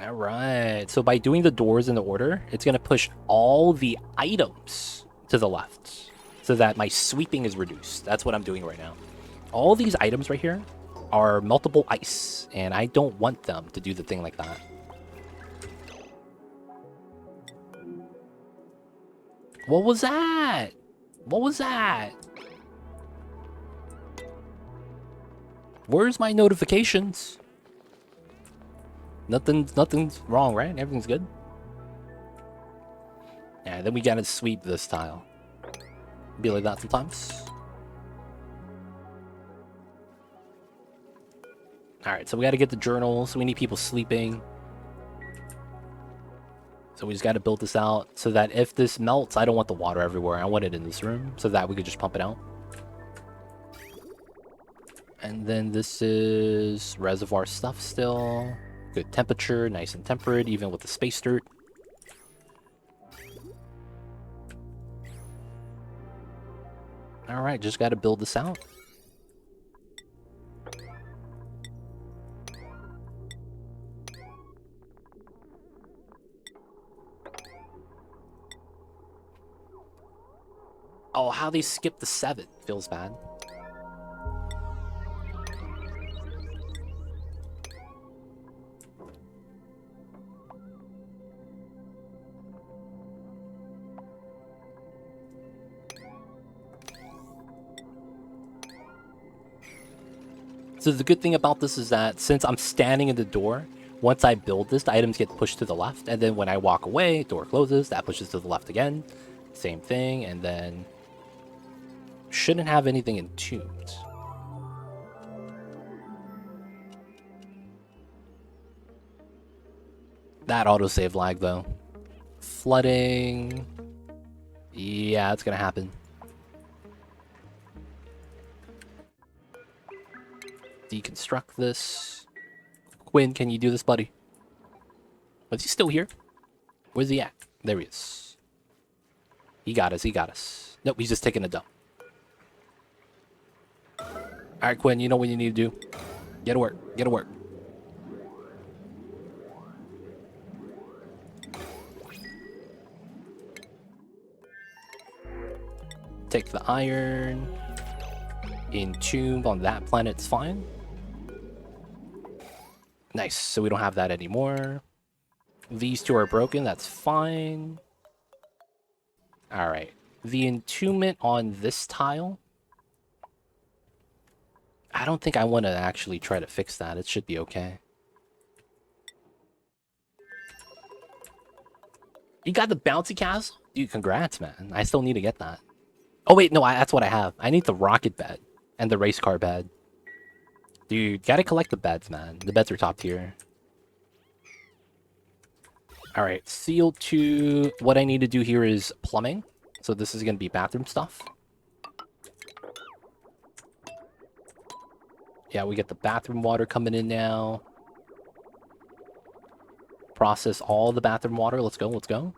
Speaker 1: Alright, so by doing the doors in the order, it's going to push all the items to the left, so that my sweeping is reduced. That's what I'm doing right now. All these items right here are meltable ice, and I don't want them to do the thing like that. What was that? What was that? Where's my notifications? Nothing's wrong, right? Everything's good. Yeah, then we gotta sweep this tile. Be like that sometimes. Alright, so we gotta get the journals. We need people sleeping. So we just gotta build this out so that if this melts, I don't want the water everywhere. I want it in this room so that we could just pump it out. And then this is reservoir stuff still. Good temperature, nice and temperate, even with the space dirt. Alright, just gotta build this out. Oh, how they skipped the 7 feels bad. So the good thing about this is that since I'm standing in the door, once I build this, the items get pushed to the left, and then when I walk away, door closes, that pushes to the left again. Same thing, and then shouldn't have anything entombed. That autosave lag though. Flooding. Yeah, it's gonna happen. Deconstruct this. Quinn, can you do this, buddy? Was he still here? Where's he at? There he is. He got us, he got us. Nope, he's just taking a dump. Alright, Quinn, you know what you need to do. Get to work, get to work. Take the iron. Entomb on that planet's fine. Nice, so we don't have that anymore. These two are broken, that's fine. Alright. The entombment on this tile. I don't think I want to actually try to fix that. It should be okay. You got the bouncy castle? Dude, congrats, man. I still need to get that. Oh, wait, no, that's what I have. I need the rocket bed and the race car bed. Dude, gotta collect the beds, man. The beds are top tier. Alright, seal 2. What I need to do here is plumbing. So this is gonna be bathroom stuff. Yeah, we get the bathroom water coming in now. Process all the bathroom water. Let's go, let's go.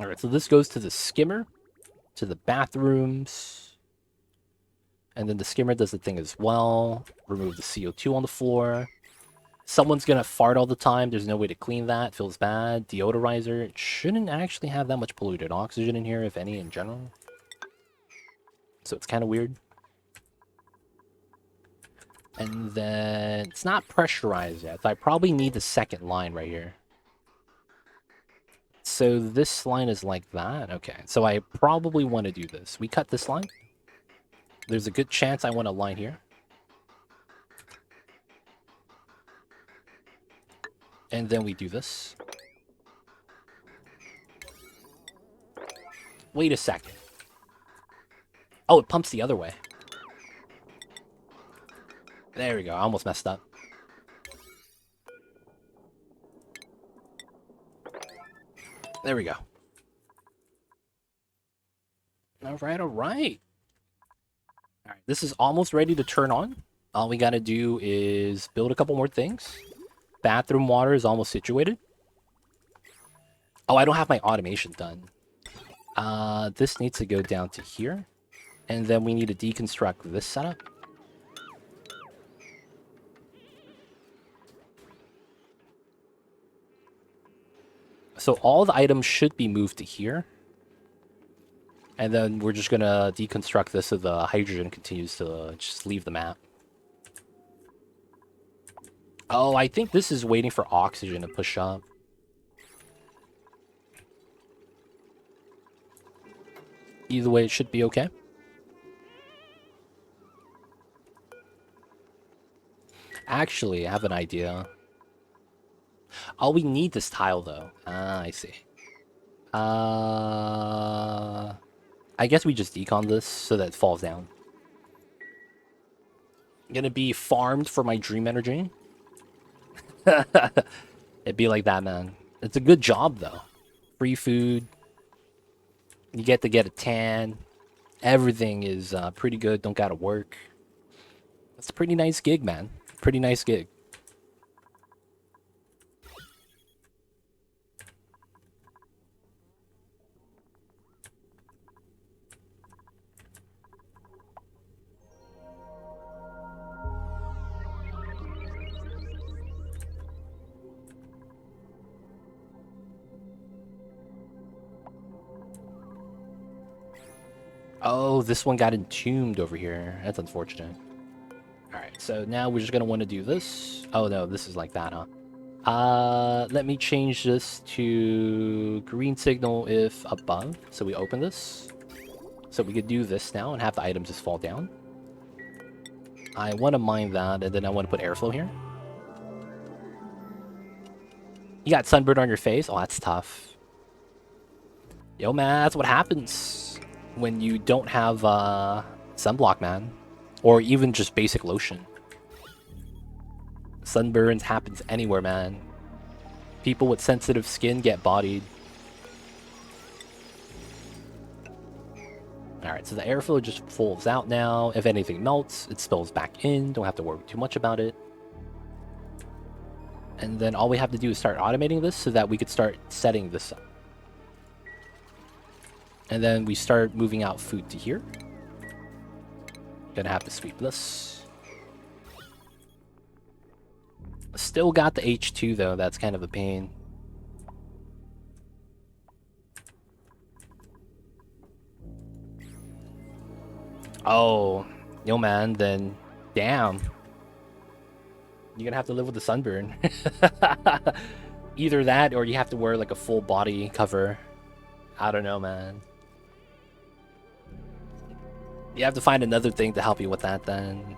Speaker 1: Alright, so this goes to the skimmer, to the bathrooms, and then the skimmer does the thing as well. Remove the CO2 on the floor. Someone's gonna fart all the time. There's no way to clean that. Feels bad. Deodorizer. It shouldn't actually have that much polluted oxygen in here, if any, in general. So it's kind of weird. And then it's not pressurized yet. So I probably need the second line right here. So this line is like that. Okay, so I probably want to do this. We cut this line. There's a good chance I want a line here. And then we do this. Wait a second. Oh, it pumps the other way. There we go. I almost messed up. There we go. Alright, alright. Alright, this is almost ready to turn on. All we gotta do is build a couple more things. Bathroom water is almost situated. Oh, I don't have my automation done. This needs to go down to here. And then we need to deconstruct this setup. So all the items should be moved to here. And then we're just gonna deconstruct this so the hydrogen continues to just leave the map. Oh, I think this is waiting for oxygen to push up. Either way, it should be okay. Actually, I have an idea. Oh, we need this tile, though. Ah, I see. I guess we just decon this so that it falls down. Gonna be farmed for my dream energy. It'd be like that, man. It's a good job, though. Free food. You get to get a tan. Everything is pretty good. Don't gotta work. It's a pretty nice gig, man. Pretty nice gig. Oh, this one got entombed over here. That's unfortunate. Alright, so now we're just gonna want to do this. Oh no, this is like that, huh? Let me change this to green signal if above. So we open this. So we could do this now and have the items just fall down. I want to mine that, and then I want to put airflow here. You got sunburn on your face? Oh, that's tough. Yo, man, that's what happens when you don't have sunblock, man. Or even just basic lotion. Sunburns happens anywhere, man. People with sensitive skin get bodied. Alright, so the airflow just falls out now. If anything melts, it spills back in. Don't have to worry too much about it. And then all we have to do is start automating this so that we could start setting this up. And then we start moving out food to here. Gonna have to sweep this. Still got the H2 though, that's kind of a pain. Oh, yo man, then damn. You're gonna have to live with the sunburn. Either that or you have to wear like a full body cover. I don't know, man. You have to find another thing to help you with that then.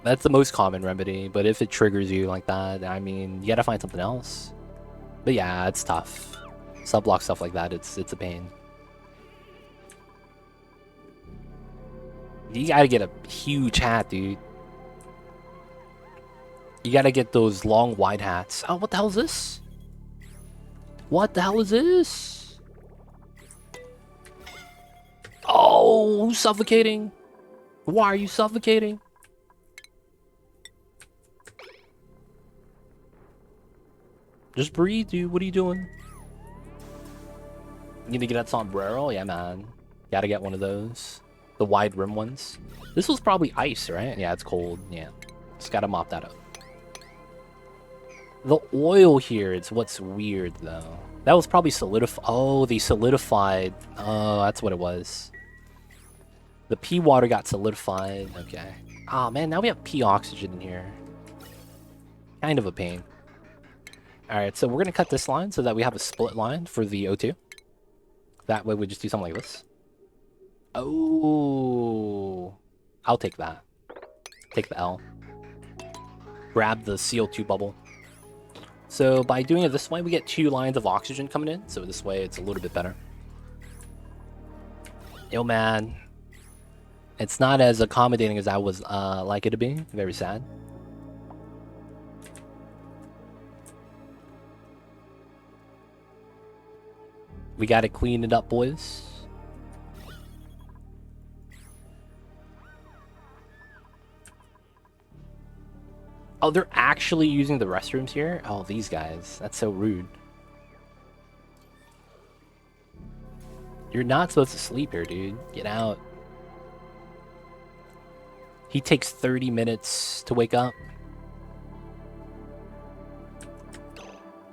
Speaker 1: That's the most common remedy, but if it triggers you like that, I mean, you gotta find something else. But yeah, it's tough. Subblock stuff like that, it's a pain. You gotta get a huge hat, dude. You gotta get those long, wide hats. Oh, what the hell is this? What the hell is this? Oh, who's suffocating? Why are you suffocating? Just breathe, dude. What are you doing? You need to get that sombrero? Yeah, man. Gotta get one of those. The wide rim ones. This was probably ice, right? Yeah, it's cold. Yeah. Just gotta mop that up. The oil here is what's weird, though. That was probably solidified. Oh, they solidified. Oh, that's what it was. The pea water got solidified. Okay. Ah, man, now we have pea oxygen in here. Kind of a pain. Alright, so we're going to cut this line so that we have a split line for the O2. That way we just do something like this. Oh. I'll take that. Take the L. Grab the CO2 bubble. So by doing it this way, we get 2 lines of oxygen coming in. So this way it's a little bit better. Yo, man. It's not as accommodating as I was like it to be. Very sad. We gotta clean it up, boys. Oh, they're actually using the restrooms here? Oh, these guys. That's so rude. You're not supposed to sleep here, dude. Get out. He takes 30 minutes to wake up.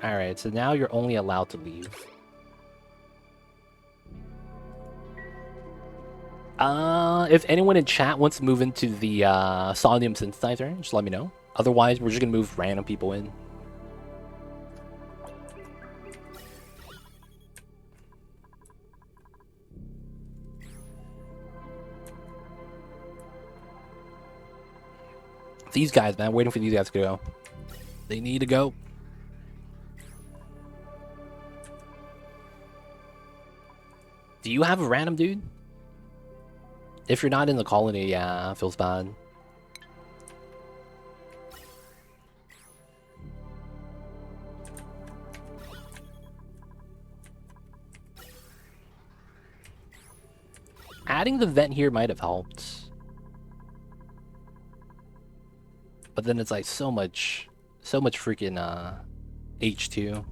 Speaker 1: Alright, so now you're only allowed to leave. If anyone in chat wants to move into the sodium synthesizer, just let me know. Otherwise, we're just gonna move random people in. These guys, man, waiting for these guys to go. They need to go. Do you have a random dude? If you're not in the colony, yeah, it feels bad. Adding the vent here might have helped. But then it's like so much freaking H2.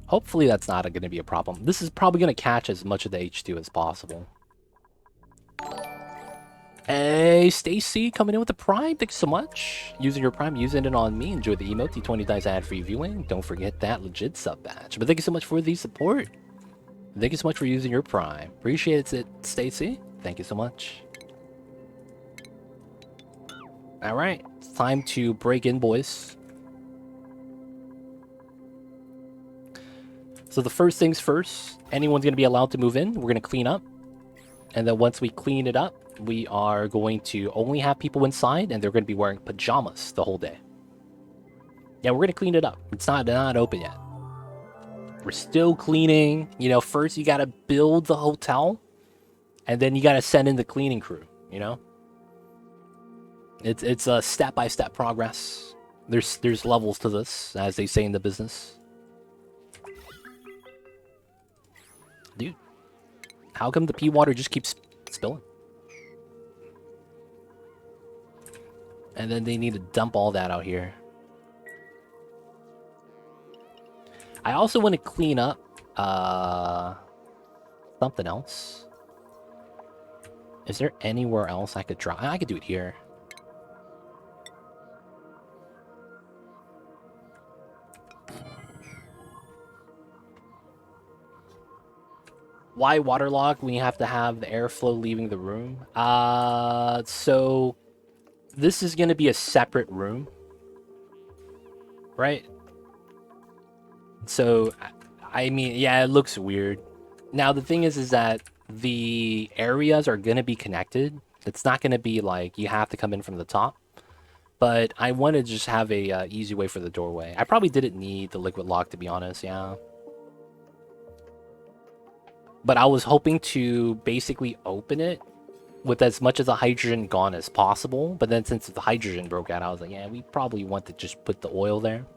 Speaker 1: Hopefully that's not going to be a problem. This is probably going to catch as much of the H2 as possible. Hey, Stacy, coming in with the Prime. Thanks so much. Using your Prime, using it on me. Enjoy the emote, the 20 times ad-free viewing. Don't forget that legit sub badge. But thank you so much for the support. Thank you so much for using your Prime. Appreciate it, Stacy. Thank you so much. Alright, it's time to break in, boys. So the first things first, anyone's going to be allowed to move in. We're going to clean up. And then once we clean it up, we are going to only have people inside, and they're going to be wearing pajamas the whole day. Yeah, we're going to clean it up. It's not open yet. We're still cleaning. You know, first you got to build the hotel, and then you got to send in the cleaning crew, you know? It's a step-by-step progress. There's levels to this, as they say in the business. Dude, how come the pea water just keeps spilling? And then they need to dump all that out here. I also want to clean up something else. Is there anywhere else I could draw? I could do it here. Why waterlogged when you have to have the airflow leaving the room? So this is going to be a separate room, right? So, I mean, yeah, it looks weird. Now, the thing is that the areas are going to be connected. It's not going to be like you have to come in from the top. But I want to just have a easy way for the doorway. I probably didn't need the liquid lock, to be honest, yeah. But I was hoping to basically open it with as much of the hydrogen gone as possible. But then since the hydrogen broke out, I was like, yeah, we probably want to just put the oil there.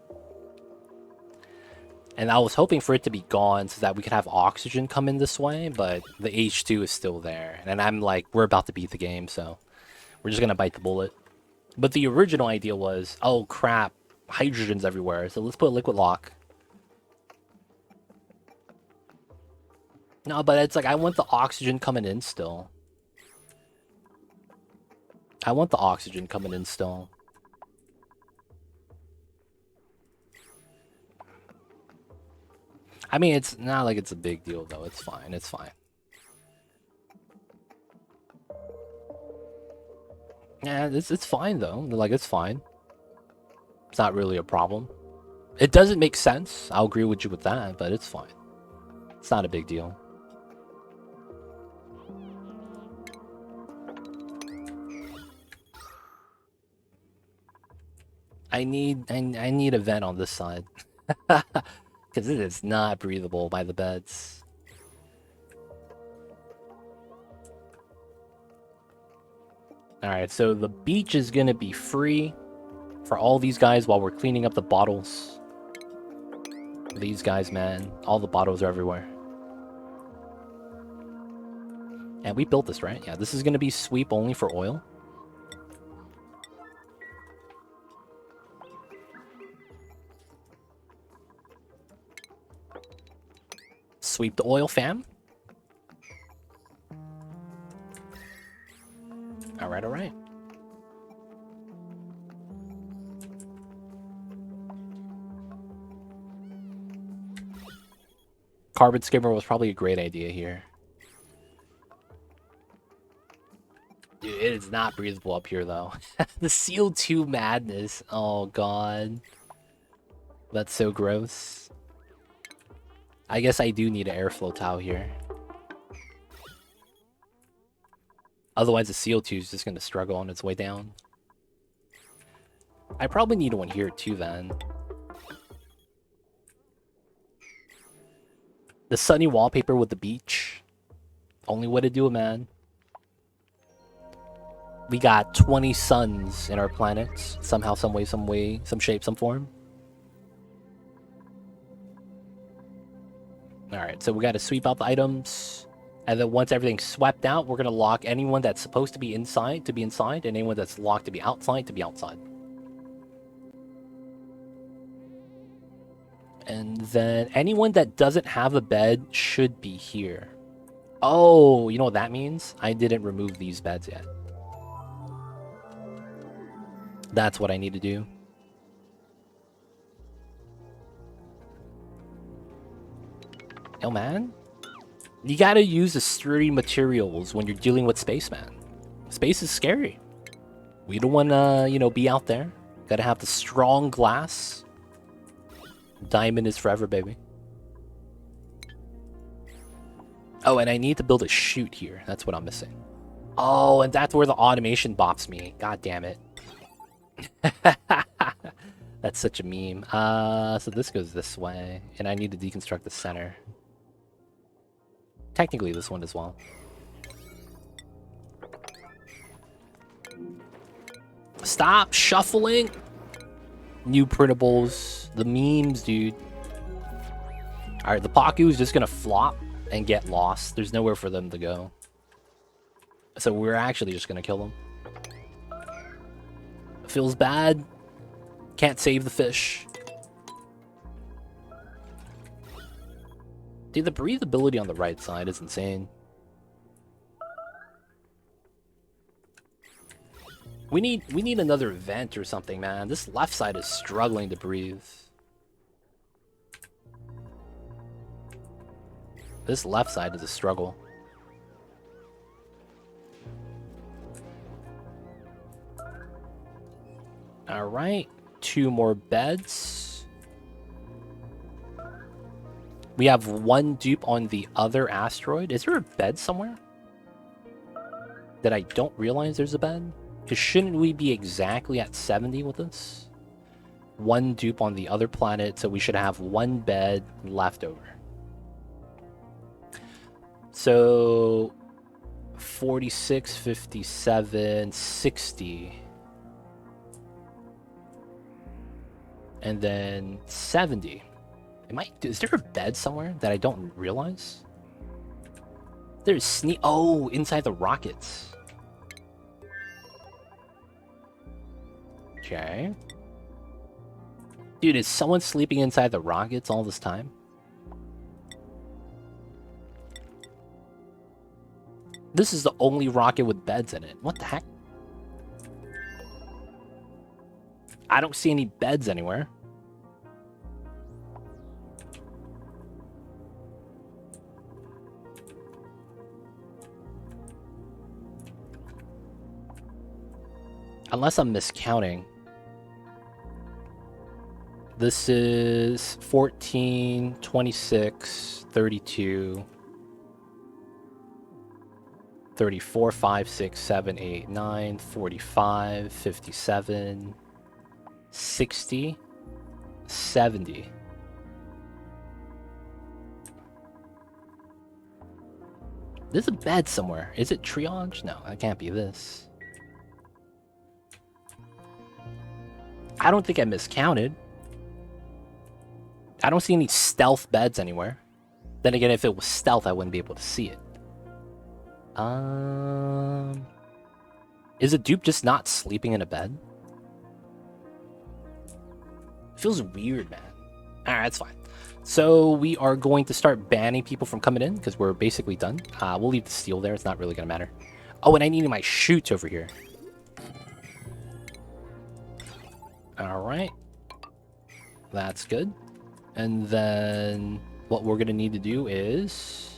Speaker 1: And I was hoping for it to be gone so that we could have oxygen come in this way, but the H2 is still there. And I'm like, we're about to beat the game, so we're just going to bite the bullet. But the original idea was, oh crap, hydrogen's everywhere, so let's put a liquid lock. No, but it's like, I want the oxygen coming in still. I want the oxygen coming in still. I mean, it's not like it's a big deal, though. It's fine. It's fine. Yeah, it's fine, though. Like, it's fine. It's not really a problem. It doesn't make sense. I'll agree with you with that, but it's fine. It's not a big deal. I need a vent on this side. Because it is not breathable by the beds. Alright, so the beach is gonna be free for all these guys while we're cleaning up the bottles. These guys, man. All the bottles are everywhere. And we built this, right? Yeah, this is gonna be sweep only for oil. Sweep the oil, fam. Alright, alright. Carbon skimmer was probably a great idea here. Dude, it is not breathable up here, though. The CO2 madness. Oh, God. That's so gross. I guess I do need an airflow towel here. Otherwise, the CO2 is just going to struggle on its way down. I probably need one here, too, then. The sunny wallpaper with the beach. Only way to do it, man. We got 20 suns in our planets. Somehow, some way, some shape, some form. Alright, so we got to sweep out the items. And then once everything's swept out, we're going to lock anyone that's supposed to be inside, and anyone that's locked to be outside, And then anyone that doesn't have a bed should be here. Oh, you know what that means? I didn't remove these beds yet. That's what I need to do. Yo, man. You gotta use the sturdy materials when you're dealing with space, man. Space is scary. We don't wanna, you know, be out there. Gotta have the strong glass. Diamond is forever, baby. Oh, and I need to build a chute here. That's what I'm missing. Oh, and that's where the automation bops me. God damn it. That's such a meme. So this goes this way, and I need to deconstruct the center. Technically this one as well. Stop shuffling! New printables. The memes, dude. Alright, the Paku is just gonna flop and get lost. There's nowhere for them to go. So we're actually just gonna kill them. Feels bad. Can't save the fish. Dude, the breathability on the right side is insane. We need another vent or something, man. This left side is struggling to breathe. This left side is a struggle. Alright, 2 more beds. We have 1 dupe on the other asteroid. Is there a bed somewhere? That I don't realize there's a bed? Because shouldn't we be exactly at 70 with this? 1 dupe on the other planet, so we should have 1 bed left over. So 46, 57, 60. And then 70. Is there a bed somewhere that I don't realize? There's oh, inside the rockets. Okay. Dude, is someone sleeping inside the rockets all this time? This is the only rocket with beds in it. What the heck? I don't see any beds anywhere. Unless I'm miscounting. This is 14, 26, 32, 34, 5, 6, 7, 8, 9, 45, 57, 60, 70. There's a bed somewhere. Is it triage? No, that can't be this. I don't think I miscounted. I don't see any stealth beds anywhere. Then again, if it was stealth, I wouldn't be able to see it. Is a dupe just not sleeping in a bed? Feels weird, man. Alright, that's fine. So we are going to start banning people from coming in because we're basically done. We'll leave the steel there. It's not really going to matter. Oh, and I need my chutes over here. Alright. That's good. And then what we're going to need to do is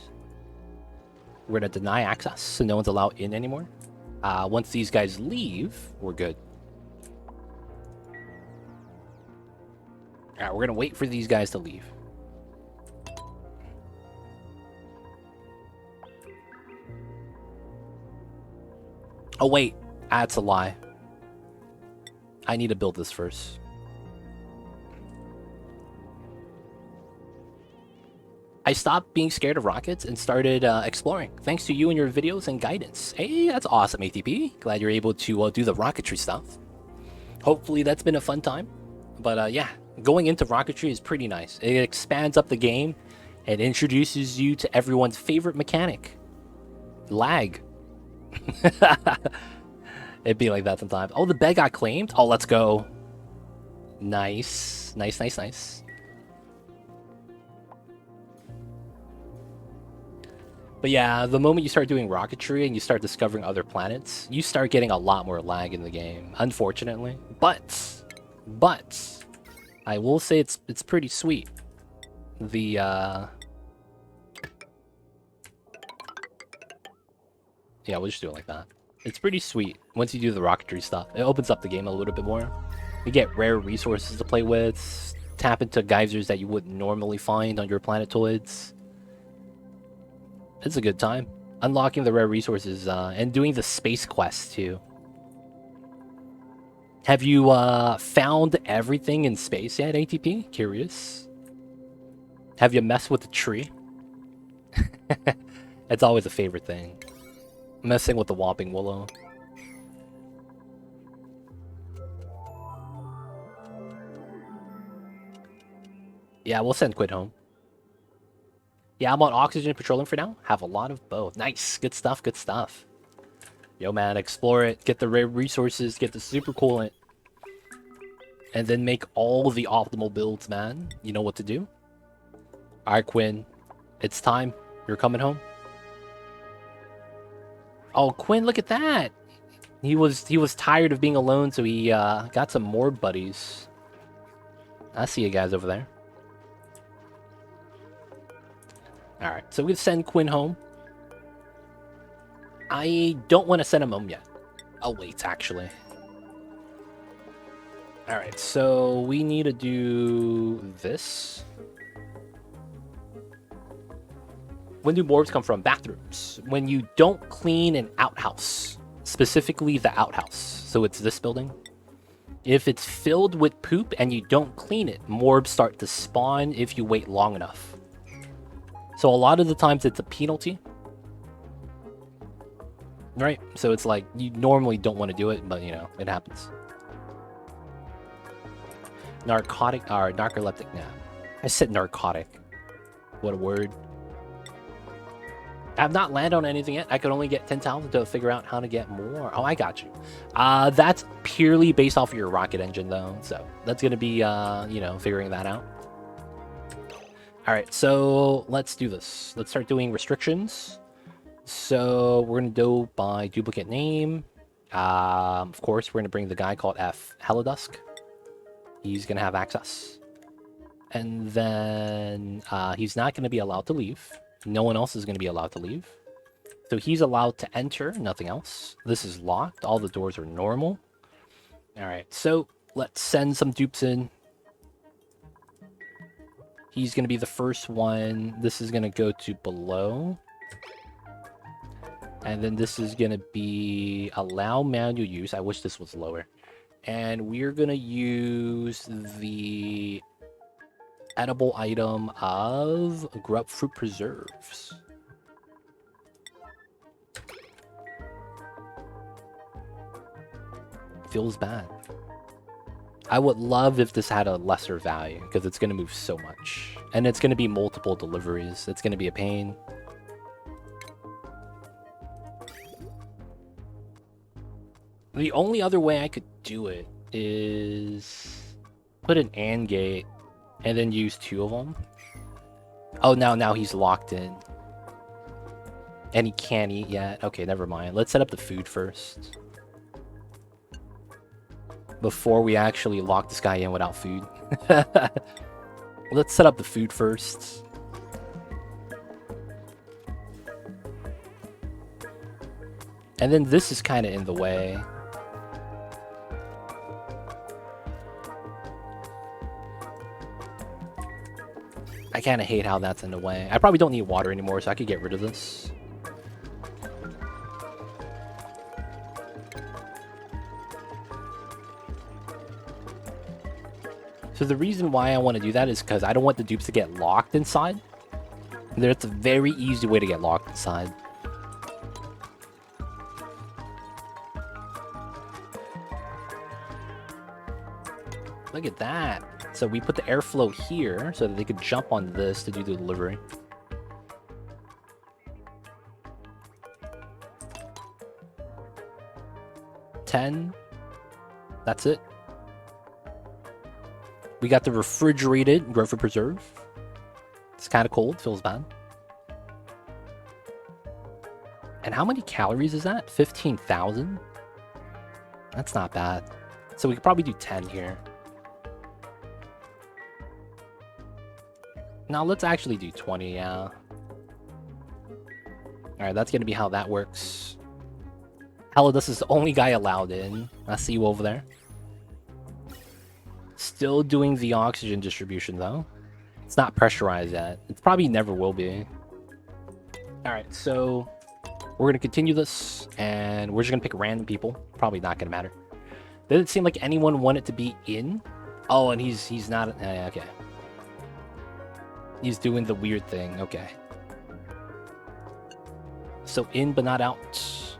Speaker 1: we're going to deny access so no one's allowed in anymore. Once these guys leave, we're good. Alright, we're going to wait for these guys to leave. Oh, wait. That's a lie. I need to build this first. I stopped being scared of rockets and started exploring, thanks to you and your videos and guidance. Hey, that's awesome, ATP. Glad you're able to do the rocketry stuff. Hopefully that's been a fun time. But yeah, going into rocketry is pretty nice. It expands up the game and introduces you to everyone's favorite mechanic. Lag. It'd be like that sometimes. Oh, the bed got claimed? Oh, let's go. Nice. Nice, nice, nice. But yeah, the moment you start doing rocketry and you start discovering other planets, you start getting a lot more lag in the game, unfortunately. But I will say it's pretty sweet. The Yeah, we'll just do it like that. It's pretty sweet. Once you do the rocketry stuff, it opens up the game a little bit more. You get rare resources to play with, tap into geysers that you wouldn't normally find on your planetoids. It's a good time. Unlocking the rare resources and doing the space quests too. Have you found everything in space yet, ATP? Curious. Have you messed with the tree? It's always a favorite thing. Messing with the whopping willow. Yeah, we'll send Quid home. Yeah, I'm on oxygen petroleum for now. Have a lot of both. Nice. Good stuff, good stuff. Yo, man, explore it. Get the rare resources. Get the super coolant. And then make all the optimal builds, man. You know what to do. Alright, Quinn. It's time. You're coming home. Oh, Quinn, look at that. He was tired of being alone, so he got some more buddies. I see you guys over there. Alright, so we send Quinn home. I don't want to send him home yet. I'll wait, actually. Alright, so we need to do this. When do morbs come from? Bathrooms. When you don't clean an outhouse. Specifically the outhouse. So it's this building. If it's filled with poop and you don't clean it, morbs start to spawn if you wait long enough. So a lot of the times it's a penalty. Right? So it's like, you normally don't want to do it, but you know, it happens. Narcotic, or narcoleptic, nah. I said narcotic. What a word. I have not landed on anything yet. I could only get 10,000 to figure out how to get more. Oh, I got you. That's purely based off of your rocket engine, though. So that's going to be, you know, figuring that out. All right, so let's do this. Let's start doing restrictions. So we're going to go by duplicate name. Of course, we're going to bring the guy called F. Helidusk. He's going to have access. And then he's not going to be allowed to leave. No one else is going to be allowed to leave. So he's allowed to enter, nothing else. This is locked. All the doors are normal. All right, so let's send some dupes in. He's going to be the first one. This is going to go to below. And then this is going to be allow manual use. I wish this was lower. And we're going to use the edible item of grub fruit preserves. Feels bad. I would love if this had a lesser value, because it's going to move so much. And it's going to be multiple deliveries. It's going to be a pain. The only other way I could do it is put an AND gate and then use 2 of them. Oh, now he's locked in. And he can't eat yet. Okay, never mind. Let's set up the food first. Before we actually lock this guy in without food. Let's set up the food first. And then this is kind of in the way. I kind of hate how that's in the way. I probably don't need water anymore, so I could get rid of this. So the reason why I want to do that is because I don't want the dupes to get locked inside. There's a very easy way to get locked inside. Look at that. So we put the airflow here so that they could jump on this to do the delivery. $10. That's it. We got the refrigerated growth preserve. It's kind of cold. Feels bad. And how many calories is that? 15,000? That's not bad. So we could probably do 10 here. Now let's actually do 20, yeah. Alright, that's going to be how that works. Halidus is the only guy allowed in. I see you over there. Still doing the oxygen distribution, though. It's not pressurized yet. It probably never will be. Alright, so we're going to continue this, and we're just going to pick random people. Probably not going to matter. Doesn't seem like anyone wanted to be in. Oh, and he's not... okay. He's doing the weird thing. Okay. So in, but not out.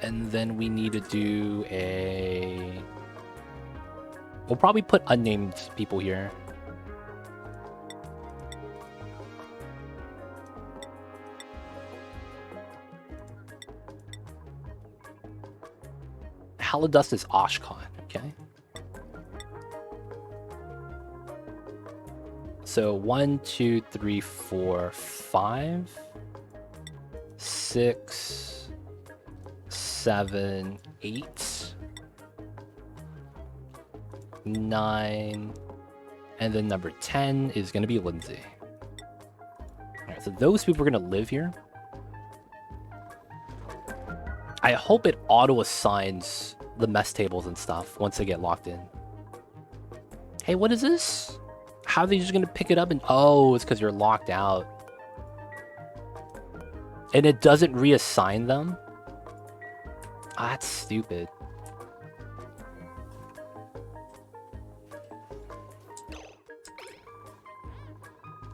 Speaker 1: And then we need to do a... We'll probably put unnamed people here. Halidus is Oshkon, okay? So 1, 2, 3, 4, 5, 6, 7, 8, 9, and then number 10 is going to be Lindsay. Alright, so those people are going to live here. I hope it auto-assigns the mess tables and stuff once they get locked in. Hey, what is this? How are they just going to pick it up and... Oh, it's because you're locked out. And it doesn't reassign them? Ah, that's stupid.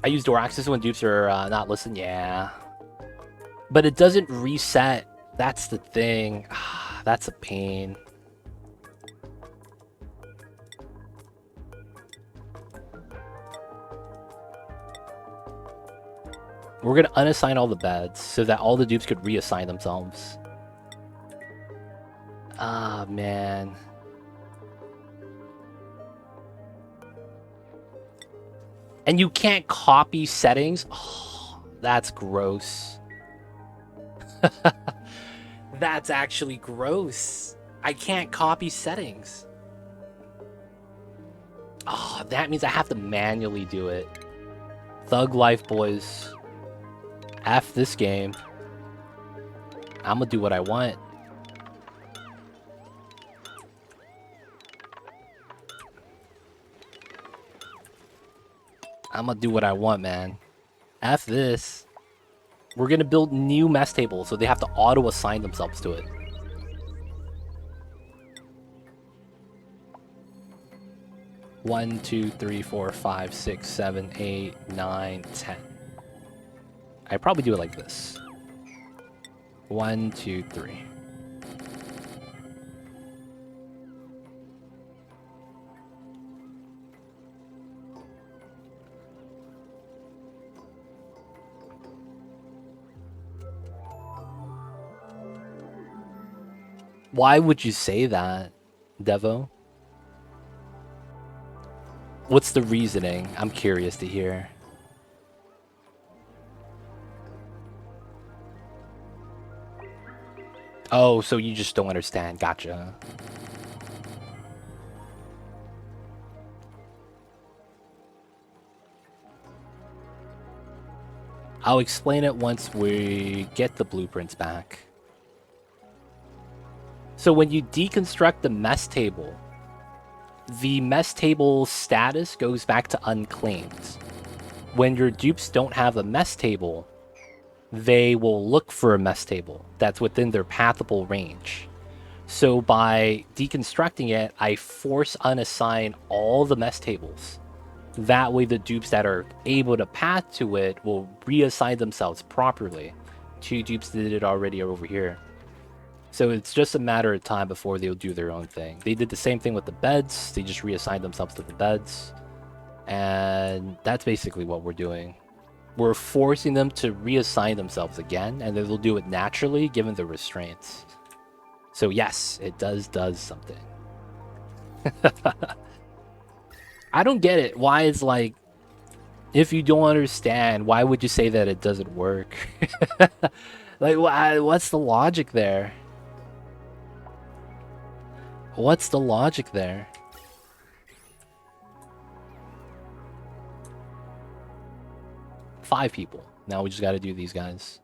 Speaker 1: I use door access when dupes are not listening. Yeah. But it doesn't reset. That's the thing. Ah, that's a pain. We're going to unassign all the beds so that all the dupes could reassign themselves. Ah, man. And you can't copy settings? Oh, that's gross. That's actually gross. I can't copy settings. Oh, that means I have to manually do it. Thug life, boys. F this game. I'm gonna do what I want. I'm gonna do what I want, man. F this. We're gonna build new mess tables, so they have to auto-assign themselves to it. One, 2, 3, 4, 5, 6, 7, 8, 9, 10. I probably do it like this. 1, 2, 3. Why would you say that, Devo? What's the reasoning? I'm curious to hear. Oh, so you just don't understand. Gotcha. I'll explain it once we get the blueprints back. So when you deconstruct the mess table, the mess table status goes back to unclaimed. When your dupes don't have a mess table, they will look for a mess table that's within their pathable range. So by deconstructing it, I force unassign all the mess tables. That way the dupes that are able to path to it will reassign themselves properly. 2 dupes did it already over here. So it's just a matter of time before they'll do their own thing. They did the same thing with the beds. They just reassigned themselves to the beds. And that's basically what we're doing. We're forcing them to reassign themselves again, and they'll do it naturally given the restraints. So yes, it does something. I don't get it. Why it's like, if you don't understand, why would you say that it doesn't work? Like, what's the logic there? What's the logic there? Five people. Now we just got to do these guys.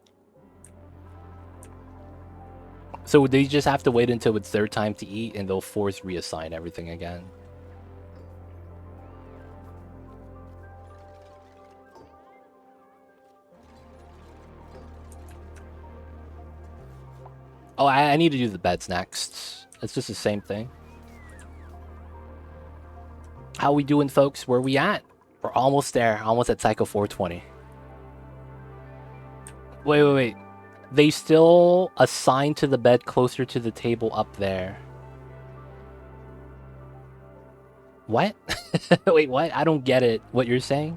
Speaker 1: So they just have to wait until it's their time to eat, and they'll force reassign everything again. Oh, I need to do the beds next. It's just the same thing. How we doing, folks? Where we at? We're almost there. Almost at Psycho 420. Wait. They still assign to the bed closer to the table up there. What? Wait, what? I don't get it. What you're saying?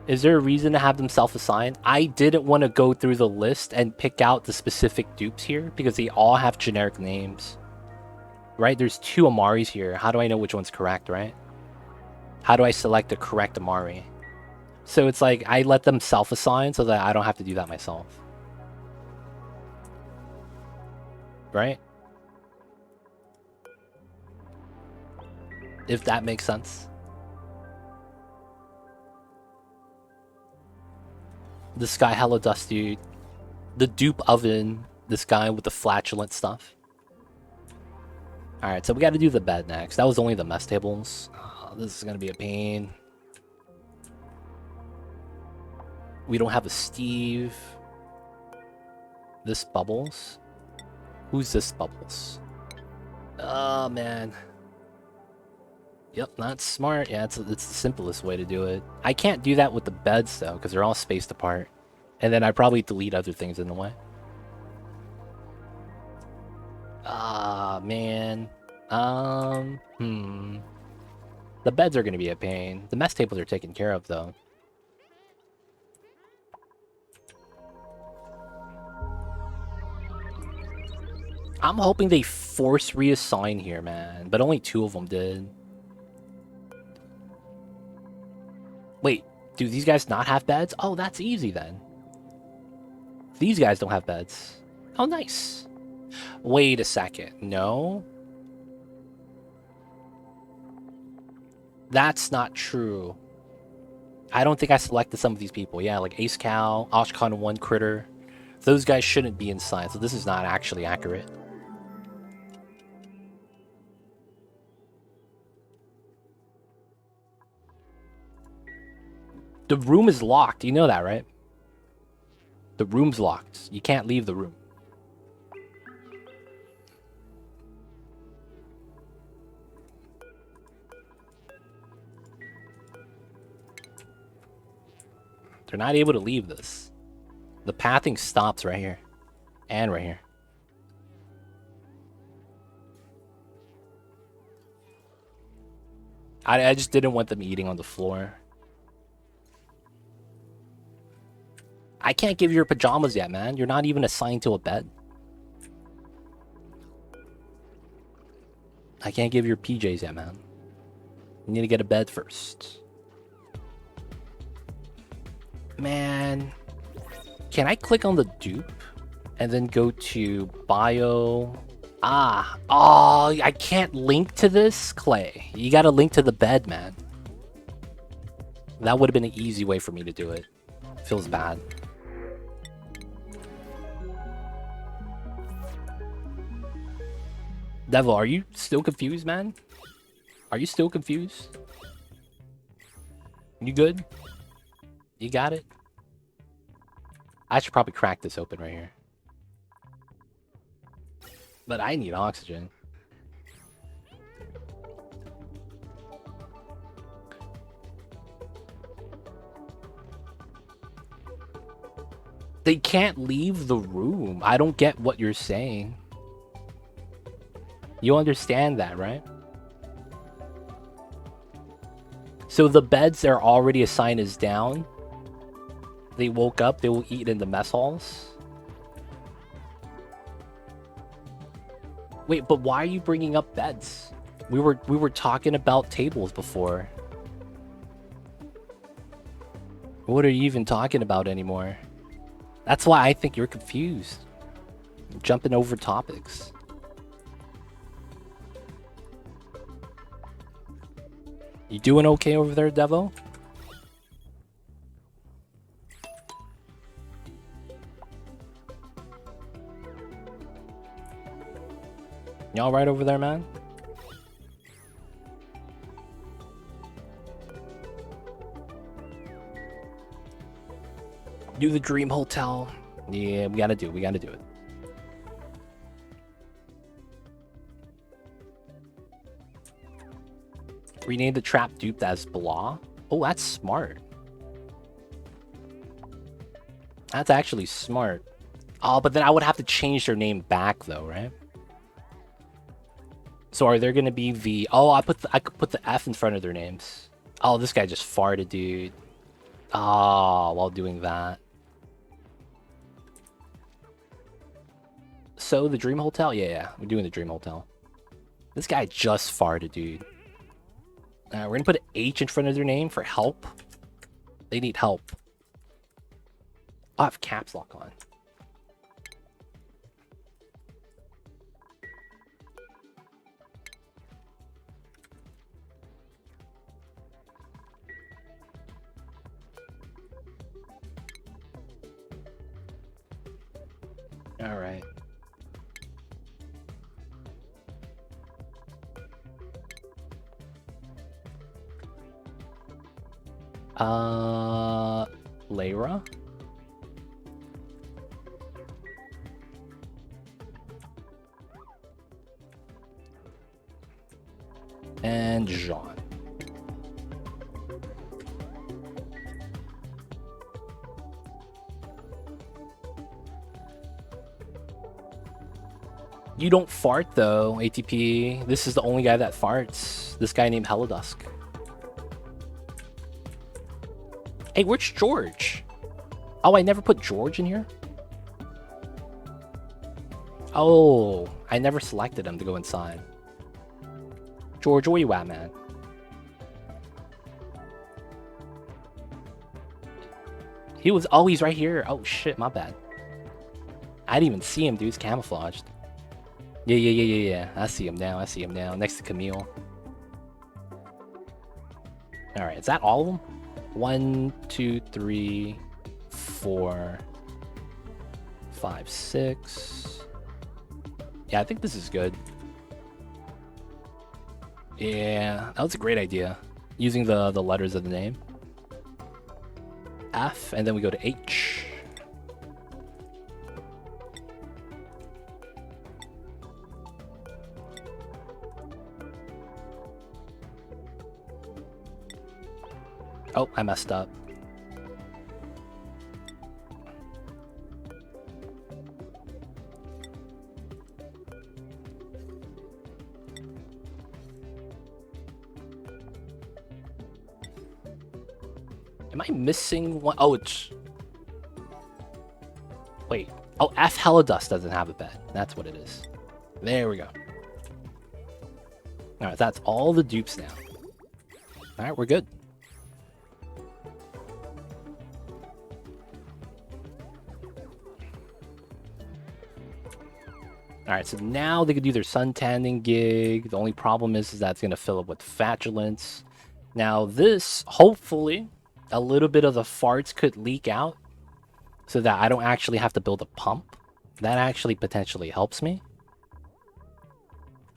Speaker 1: Is there a reason to have them self-assign? I didn't want to go through the list and pick out the specific dupes here because they all have generic names. Right? There's 2 Amaris here. How do I know which one's correct, right? How do I select the correct Amari? So it's like I let them self-assign so that I don't have to do that myself. Right? If that makes sense. This guy hella dusty. The dupe oven. This guy with the flatulent stuff. Alright, so we gotta do the bed next. That was only the mess tables. Oh, this is gonna be a pain. We don't have a Steve. This Bubbles. Who's this Bubbles? Oh, man. Yep, not smart. Yeah, it's the simplest way to do it. I can't do that with the beds, though, because they're all spaced apart. And then I probably delete other things in the way. Ah, man. The beds are going to be a pain. The mess tables are taken care of, though. I'm hoping they force reassign here, man. But only 2 of them did. Wait, do these guys not have beds? Oh, that's easy then. These guys don't have beds. Oh, nice. Wait a second. No? That's not true. I don't think I selected some of these people. Yeah, like Ace Cow, Oshcon 1 Critter. Those guys shouldn't be inside, so this is not actually accurate. The room is locked. You know that, right? The room's locked. You can't leave the room. They're not able to leave this. The pathing stops right here. And right here. I just didn't want them eating on the floor. I can't give you your pajamas yet, man. You're not even assigned to a bed. I can't give you your PJs yet, man. You need to get a bed first. Man. Can I click on the dupe? And then go to bio... Ah. Oh, I can't link to this, Clay. You gotta link to the bed, man. That would have been an easy way for me to do it. Feels bad. Devil, are you still confused, man? Are you still confused? You good? You got it? I should probably crack this open right here. But I need oxygen. They can't leave the room. I don't get what you're saying. You understand that, right? So the beds they're already assigned is down. They woke up, they will eat in the mess halls. Wait, but why are you bringing up beds? We were talking about tables before. What are you even talking about anymore? That's why I think you're confused. Jumping over topics. You doing okay over there, Devo? Y'all right over there, man? Do the dream hotel. Yeah, we gotta do it. Rename the trap dupe as blah. Oh, that's smart. That's actually smart. Oh, but then I would have to change their name back though, right? So are there gonna be the... Oh, I could put the F in front of their names. Oh, this guy just farted, dude. Ah, while doing that. So the Dream Hotel? Yeah, we're doing the Dream Hotel. This guy just farted, dude. We're gonna put an H in front of their name for help. They need help. I have caps lock on. All right. Layra? And Jean. You don't fart though, ATP. This is the only guy that farts. This guy named Helidusk. Hey, where's George? Oh, I never put George in here? Oh, I never selected him to go inside. George, where you at, man? He was... Oh, he's right here. Oh, shit, my bad. I didn't even see him, dude. He's camouflaged. Yeah. I see him now. Next to Camille. Alright, is that all of them? 1, 2, 3, 4, 5, 6. Yeah, I think this is good. Yeah, that was a great idea. Using the letters of the name. F, and then we go to H. Oh, I messed up. Am I missing one? Oh, it's... Wait. Oh, F Helidust doesn't have a bed. That's what it is. There we go. Alright, that's all the dupes now. Alright, we're good. Alright, so now they could do their sun tanning gig. The only problem is that's going to fill up with flatulence. Now this, hopefully, a little bit of the farts could leak out so that I don't actually have to build a pump. That actually potentially helps me.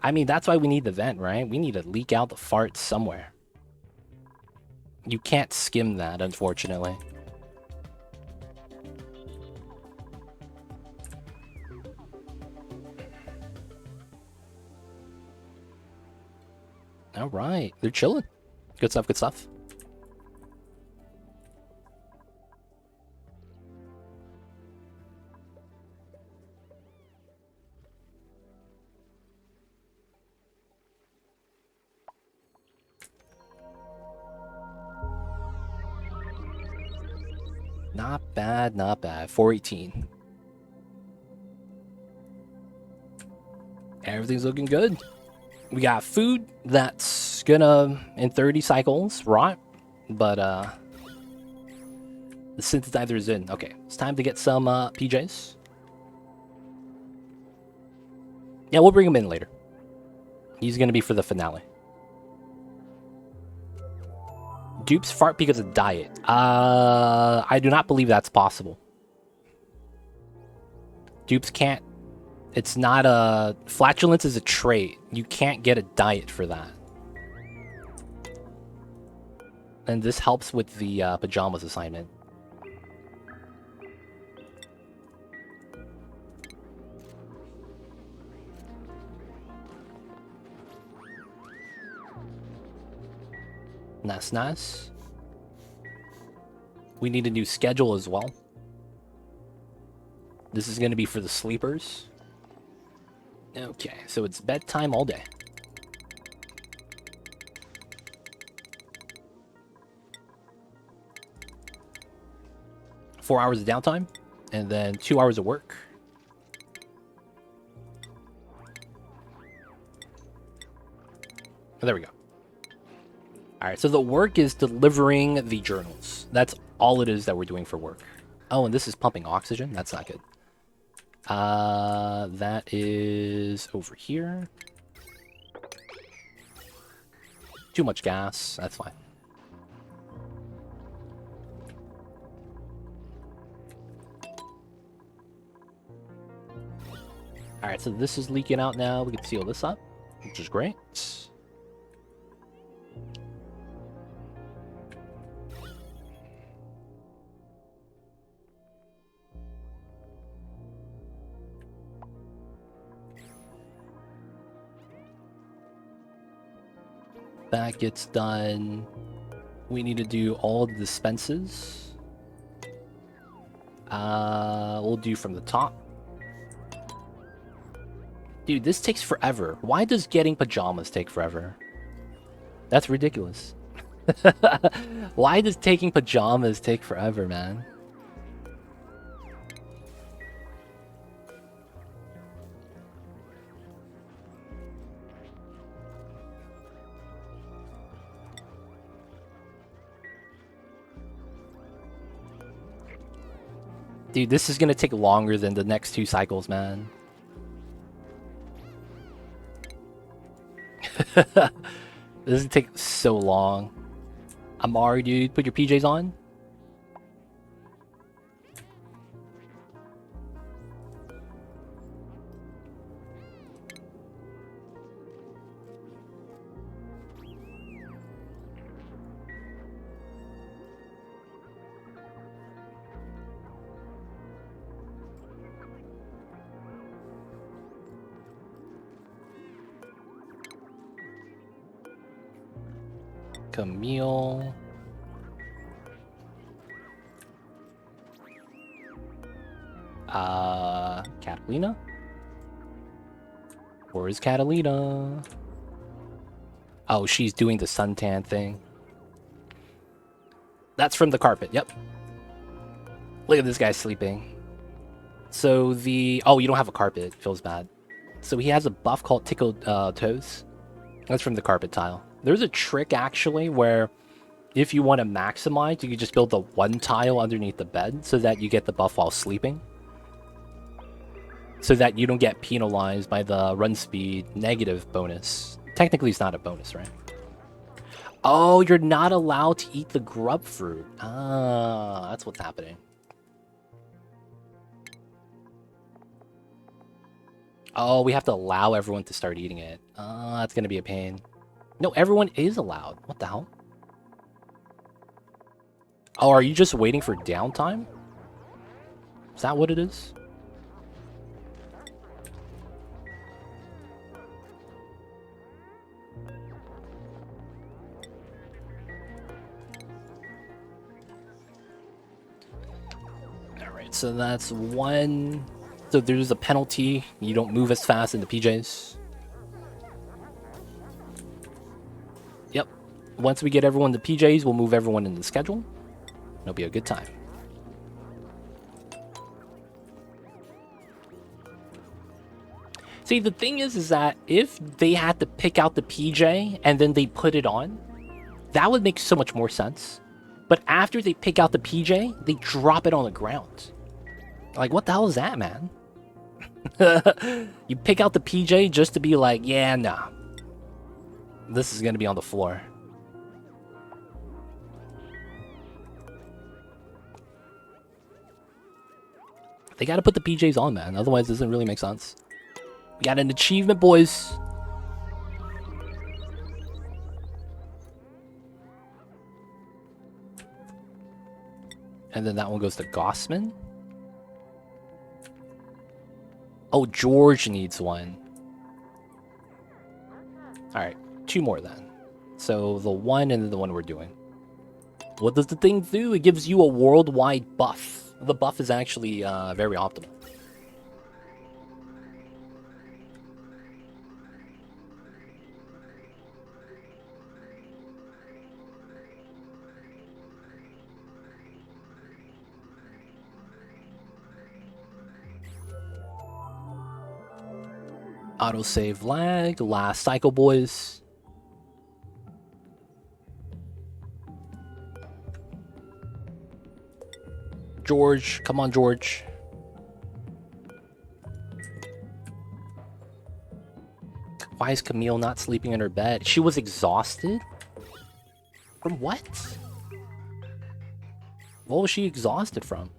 Speaker 1: I mean, that's why we need the vent, right? We need to leak out the farts somewhere. You can't skim that, unfortunately. All right, they're chilling. Good stuff, good stuff. Not bad, not bad. 418. Everything's looking good. We got food that's gonna, in 30 cycles, rot. But, the synthesizer's in. Okay, it's time to get some, PJs. Yeah, we'll bring him in later. He's gonna be for the finale. Dupes fart because of diet. I do not believe that's possible. Dupes can't It's not a... Flatulence is a trait. You can't get a diet for that. And this helps with the pajamas assignment. Nice, nice. We need a new schedule as well. This is going to be for the sleepers. Okay, so it's bedtime all day. Four hours of downtime, and then 2 hours of work. Oh, there we go. Alright, so the work is delivering the journals. That's all it is that we're doing for work. Oh, and this is pumping oxygen? That's not good. That is over here. Too much gas. That's fine. Alright, so this is leaking out now. We can seal this up, which is great. That gets done. We need to do all the dispenses. We'll do from the top. Dude, this takes forever. Why does getting pajamas take forever? That's ridiculous. Why does taking pajamas take forever, man? Dude, this is gonna take longer than the next 2 cycles, man. This is take so long. Amari, dude, put your PJs on. Camille. Catalina? Where is Catalina? Oh, she's doing the suntan thing. That's from the carpet, yep. Look at this guy sleeping. So the... Oh, you don't have a carpet. Feels bad. So he has a buff called Tickled Toes. That's from the carpet tile. There's a trick, actually, where if you want to maximize, you can just build the one tile underneath the bed so that you get the buff while sleeping. So that you don't get penalized by the run speed negative bonus. Technically, it's not a bonus, right? Oh, you're not allowed to eat the grub fruit. Ah, that's what's happening. Oh, we have to allow everyone to start eating it. That's going to be a pain. No, everyone is allowed. What the hell? Oh, are you just waiting for downtime? Is that what it is? Alright, so that's one... So there's a penalty. You don't move as fast in the PJs. Yep. Once we get everyone to PJs, we'll move everyone in the schedule. It'll be a good time. See, the thing is that if they had to pick out the PJ and then they put it on, that would make so much more sense. But after they pick out the PJ, they drop it on the ground. Like, what the hell is that, man? You pick out the PJ just to be like, yeah, nah. This is gonna be on the floor. They gotta put the PJs on, man. Otherwise, it doesn't really make sense. We got an achievement, boys. And then that one goes to Gossman. Oh, George needs one. Alright, 2 more then. So the one and then the one we're doing. What does the thing do? It gives you a worldwide buff. The buff is actually very optimal. Autosave lag, last cycle, boys. George, come on, George. Why is Camille not sleeping in her bed? She was exhausted? From what? What was she exhausted from?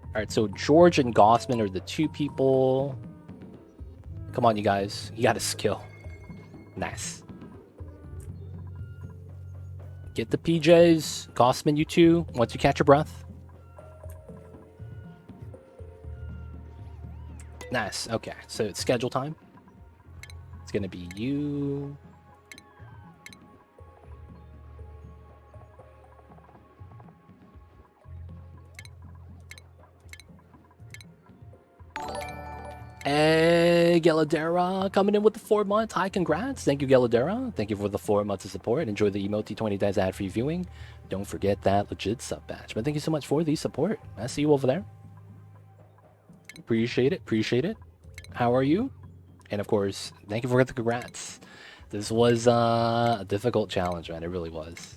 Speaker 1: Alright, so George and Gossman are the 2 people. Come on, you guys. You got a skill. Nice. Get the PJs. Gossman, you 2. Once you catch your breath. Nice. Okay, so it's schedule time. It's gonna be you. Hey, Geladera, coming in with the 4 months. Hi, congrats. Thank you, Geladera. Thank you for the 4 months of support. Enjoy the emote 20 days ad-free viewing. Don't forget that legit sub badge. But thank you so much for the support. I see you over there. Appreciate it. Appreciate it. How are you? And of course, thank you for the congrats. This was a difficult challenge, man. It really was.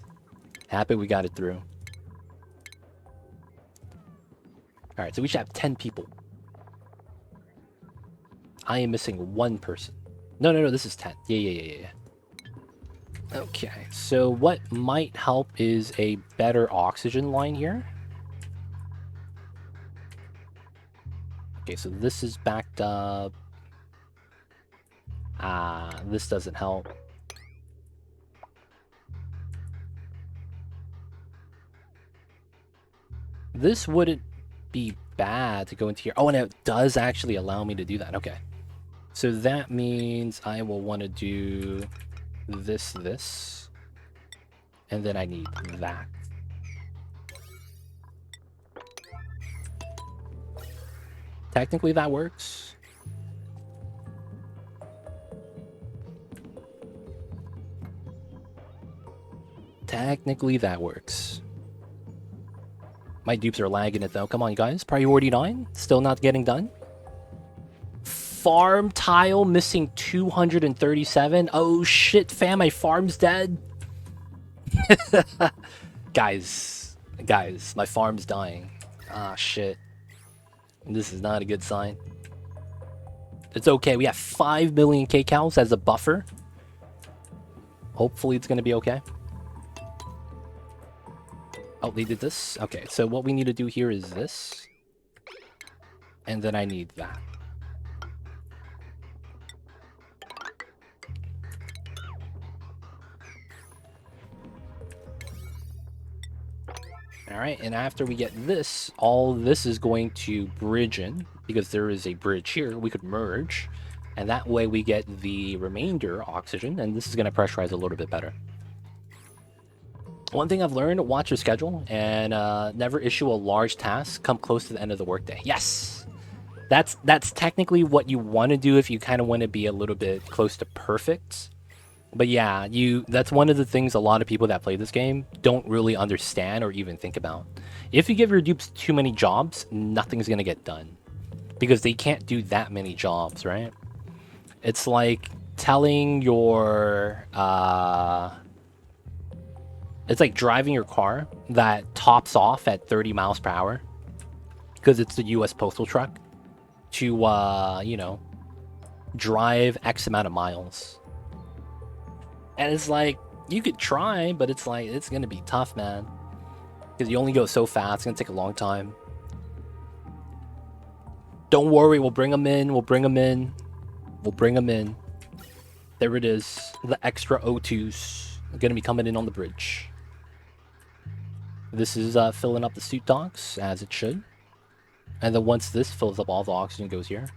Speaker 1: Happy we got it through. All right, so we should have 10 people. I am missing 1 person. No, this is 10. Yeah. Okay, so what might help is a better oxygen line here. Okay, so this is backed up. This doesn't help. This wouldn't be bad to go into here. Oh, and it does actually allow me to do that. Okay. So that means I will want to do this. And then I need that. Technically that works. Technically that works. My dupes are lagging it though. Come on, you guys. Priority 9. Still not getting done. Farm tile missing 237. Oh shit, fam. My farm's dead. Guys, my farm's dying. Ah, shit. This is not a good sign. It's okay. We have 5 million K-cows as a buffer. Hopefully it's going to be okay. Oh, they did this? Okay, so what we need to do here is this. And then I need that. Alright, and after we get this, all this is going to bridge in, because there is a bridge here. We could merge, and that way we get the remainder oxygen, and this is going to pressurize a little bit better. One thing I've learned, watch your schedule, and never issue a large task come close to the end of the workday. Yes! That's technically what you want to do if you kind of want to be a little bit close to perfect. But yeah, that's one of the things a lot of people that play this game don't really understand or even think about. If you give your dupes too many jobs, nothing's going to get done. Because they can't do that many jobs, right? It's like telling your... it's like driving your car that tops off at 30 miles per hour. Because it's the US postal truck. To, you know, drive X amount of miles. And it's like, you could try, but it's like, it's going to be tough, man. Because you only go so fast, it's gonna take a long time. Don't worry, we'll bring them in, we'll bring them in. We'll bring them in. There it is. The extra O2s are gonna be coming in on the bridge. This is filling up the suit tanks, as it should. And then once this fills up, all the oxygen goes here.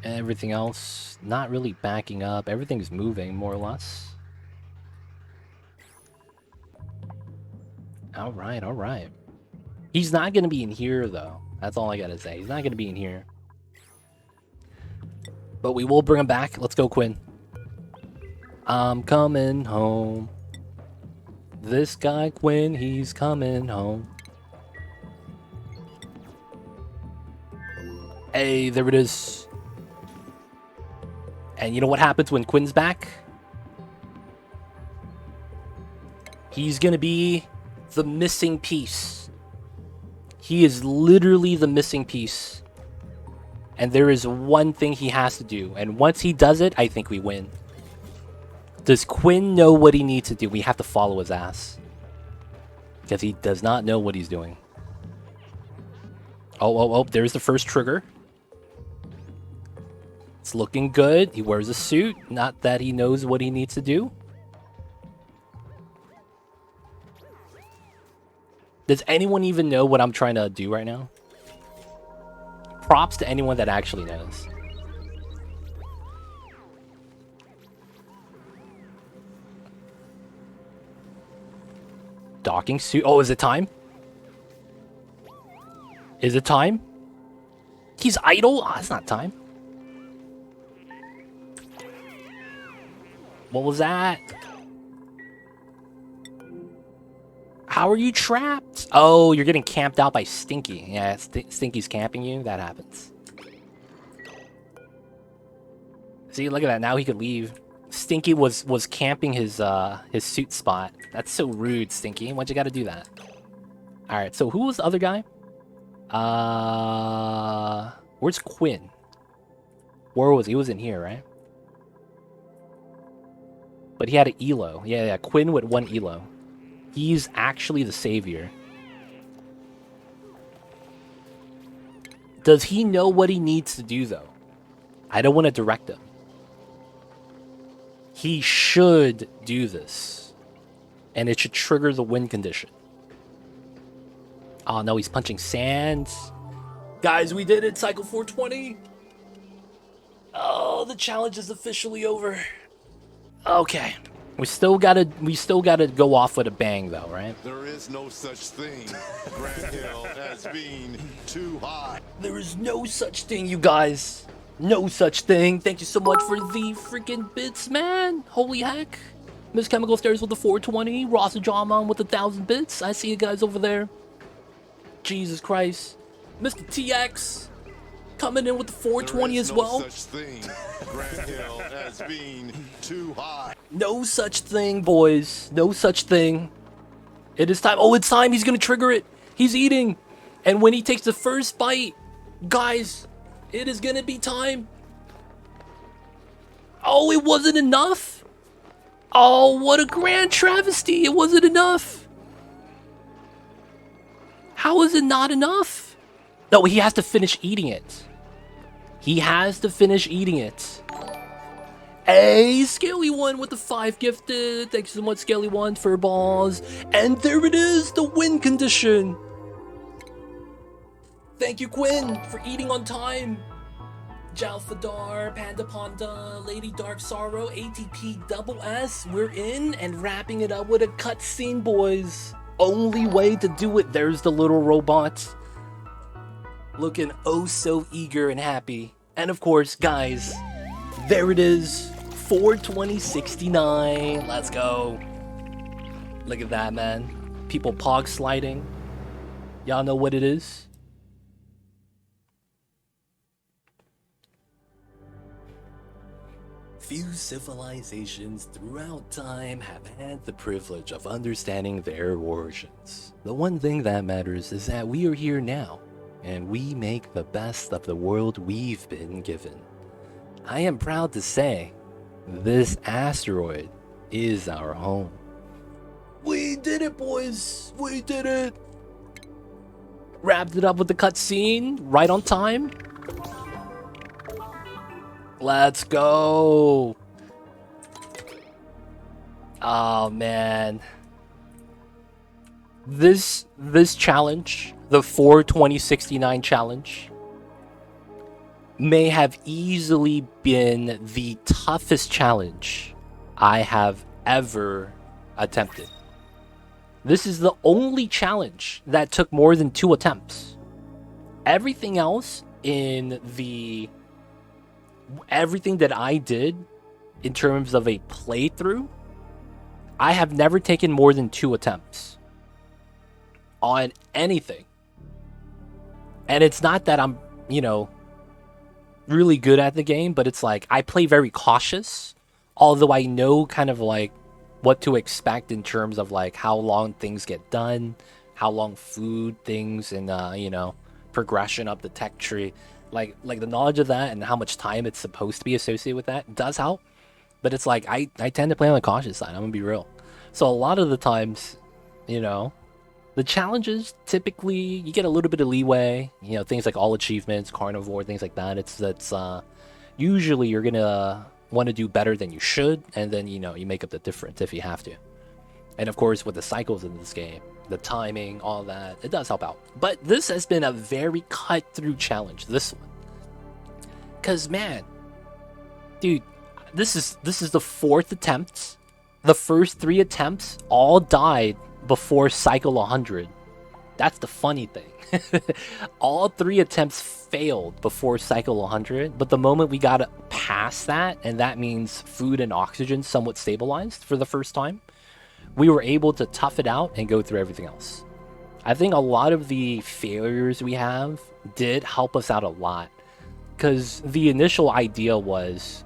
Speaker 1: And everything else, not really backing up. Everything's moving, more or less. Alright, alright. He's not going to be in here, though. That's all I gotta say. He's not going to be in here. But we will bring him back. Let's go, Quinn. I'm coming home. This guy, Quinn, he's coming home. Hey, there it is. And you know what happens when Quinn's back? He's gonna be the missing piece. He is literally the missing piece. And there is one thing he has to do. And once he does it, I think we win. Does Quinn know what he needs to do? We have to follow his ass. Because he does not know what he's doing. Oh, there's the first trigger. It's looking good. He wears a suit. Not that he knows what he needs to do. Does anyone even know what I'm trying to do right now? Props to anyone that actually knows. Docking suit. Oh, is it time? Is it time? He's idle? Oh, it's not time. What was that? How are you trapped? Oh, you're getting camped out by Stinky. Yeah, Stinky's camping you. That happens. See, look at that. Now he could leave. Stinky was camping his suit spot. That's so rude, Stinky. Why'd you gotta do that? Alright, so who was the other guy? Where's Quinn? Where was he? He was in here, right? But he had an elo. Yeah, Quinn with one elo. He's actually the savior. Does he know what he needs to do, though? I don't want to direct him. He should do this. And it should trigger the win condition. Oh, no, he's punching sand. Guys, we did it. Cycle 420. Oh, the challenge is officially over. Okay. We still gotta go off with a bang, though, right?
Speaker 2: There is no such thing, Grand Hill, as being too high.
Speaker 1: There is no such thing, you guys. No such thing. Thank you so much for the freaking bits, man. Holy heck. Miss Chemical Stairs with the 420. Ross and John with 1,000 bits. I see you guys over there. Jesus Christ. Mr. TX coming in with the 420 as well.
Speaker 2: There is no such thing, Grand Hill, as being too high.
Speaker 1: No such thing, boys. No such thing. It is time. Oh, it's time. He's going to trigger it. He's eating. And when he takes the first bite, guys, it is going to be time. Oh, it wasn't enough. Oh, what a grand travesty. It wasn't enough. How is it not enough? No, he has to finish eating it. He has to finish eating it. Hey, Scaly1 with the 5 gifted. Thank you so much, Scaly1, for balls. And there it is, the win condition. Thank you, Quinn, for eating on time. Jalfadar, Panda Panda, Lady Dark Sorrow, ATP Double S. We're in and wrapping it up with a cutscene, boys. Only way to do it. There's the little robot. Looking oh so eager and happy. And of course, guys, there it is. 42069. Let's go. Look at that, man. People pog sliding. Y'all know what it is? Few civilizations throughout time have had the privilege of understanding their origins. The one thing that matters is that we are here now, and we make the best of the world we've been given. I am proud to say, this asteroid is our home. We did it, boys. We did it. Wrapped it up with the cutscene right on time. Let's go. Oh man. This challenge, the 42069 challenge, may have easily been the toughest challenge I have ever attempted. This is the only challenge that took more than 2 attempts. Everything else everything that I did in terms of a playthrough, I have never taken more than 2 attempts on anything. And it's not that I'm, really good at the game, but it's like I play very cautious, although I know kind of like what to expect in terms of like how long things get done, how long food things, and progression up the tech tree. Like the knowledge of that and how much time it's supposed to be associated with that does help. But it's like I tend to play on the cautious side, I'm gonna be real. So a lot of the times, the challenges, typically you get a little bit of leeway, things like all achievements, carnivore, things like that. That's usually you're gonna want to do better than you should, and then you make up the difference if you have to. And of course, with the cycles in this game, the timing, all that, it does help out. But this has been a very cut through challenge, this one, because man, dude, this is the 4th attempt. The first 3 attempts all died before cycle 100. That's the funny thing. All 3 attempts failed before cycle 100, but the moment we got past that, and that means food and oxygen somewhat stabilized for the first time, we were able to tough it out and go through everything else. I think a lot of the failures we have did help us out a lot, because the initial idea was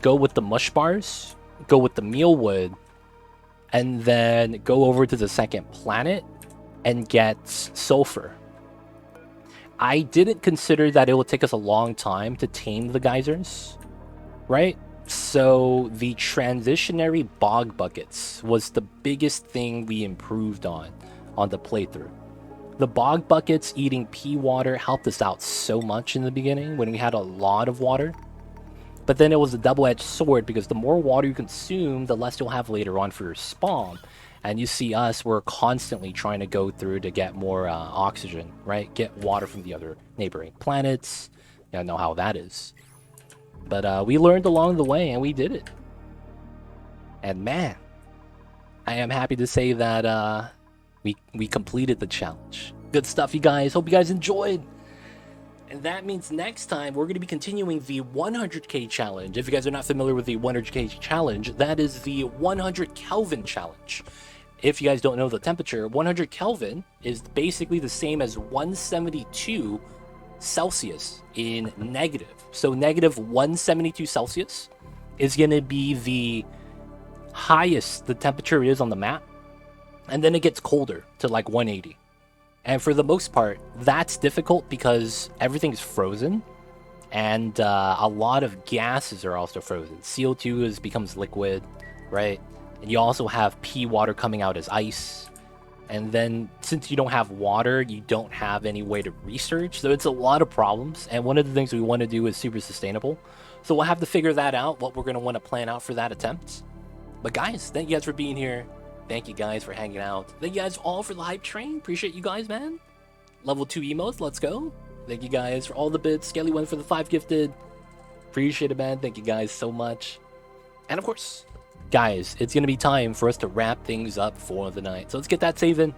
Speaker 1: go with the mush bars, go with the mealwood, and then go over to the second planet and get sulfur. I didn't consider that it would take us a long time to tame the geysers, right? So the transitionary bog buckets was the biggest thing we improved on the playthrough. The bog buckets eating pea water helped us out so much in the beginning when we had a lot of water. But then it was a double-edged sword, because the more water you consume, the less you'll have later on for your spawn. And you see us, we're constantly trying to go through to get more oxygen, right? Get water from the other neighboring planets. You know how that is. But we learned along the way, and we did it. And man, I am happy to say that we completed the challenge. Good stuff, you guys. Hope you guys enjoyed. And that means next time we're going to be continuing the 100k challenge. If you guys are not familiar with the 100k challenge, that is the 100 Kelvin challenge. If you guys don't know the temperature, 100 Kelvin is basically the same as 172 Celsius in negative. So negative 172 Celsius is going to be the highest the temperature is on the map. And then it gets colder to like 180. And for the most part, that's difficult because everything is frozen, and a lot of gases are also frozen. CO2 becomes liquid, right? And you also have pea water coming out as ice. And then since you don't have water, you don't have any way to research. So it's a lot of problems. And one of the things we want to do is super sustainable. So we'll have to figure that out, what we're going to want to plan out for that attempt. But guys, thank you guys for being here. Thank you guys for hanging out. Thank you guys all for the hype train. Appreciate you guys, man. Level 2 emotes, let's go. Thank you guys for all the bits. Skelly went for the 5 gifted. Appreciate it, man. Thank you guys so much. And of course, guys, it's going to be time for us to wrap things up for the night. So let's get that saving.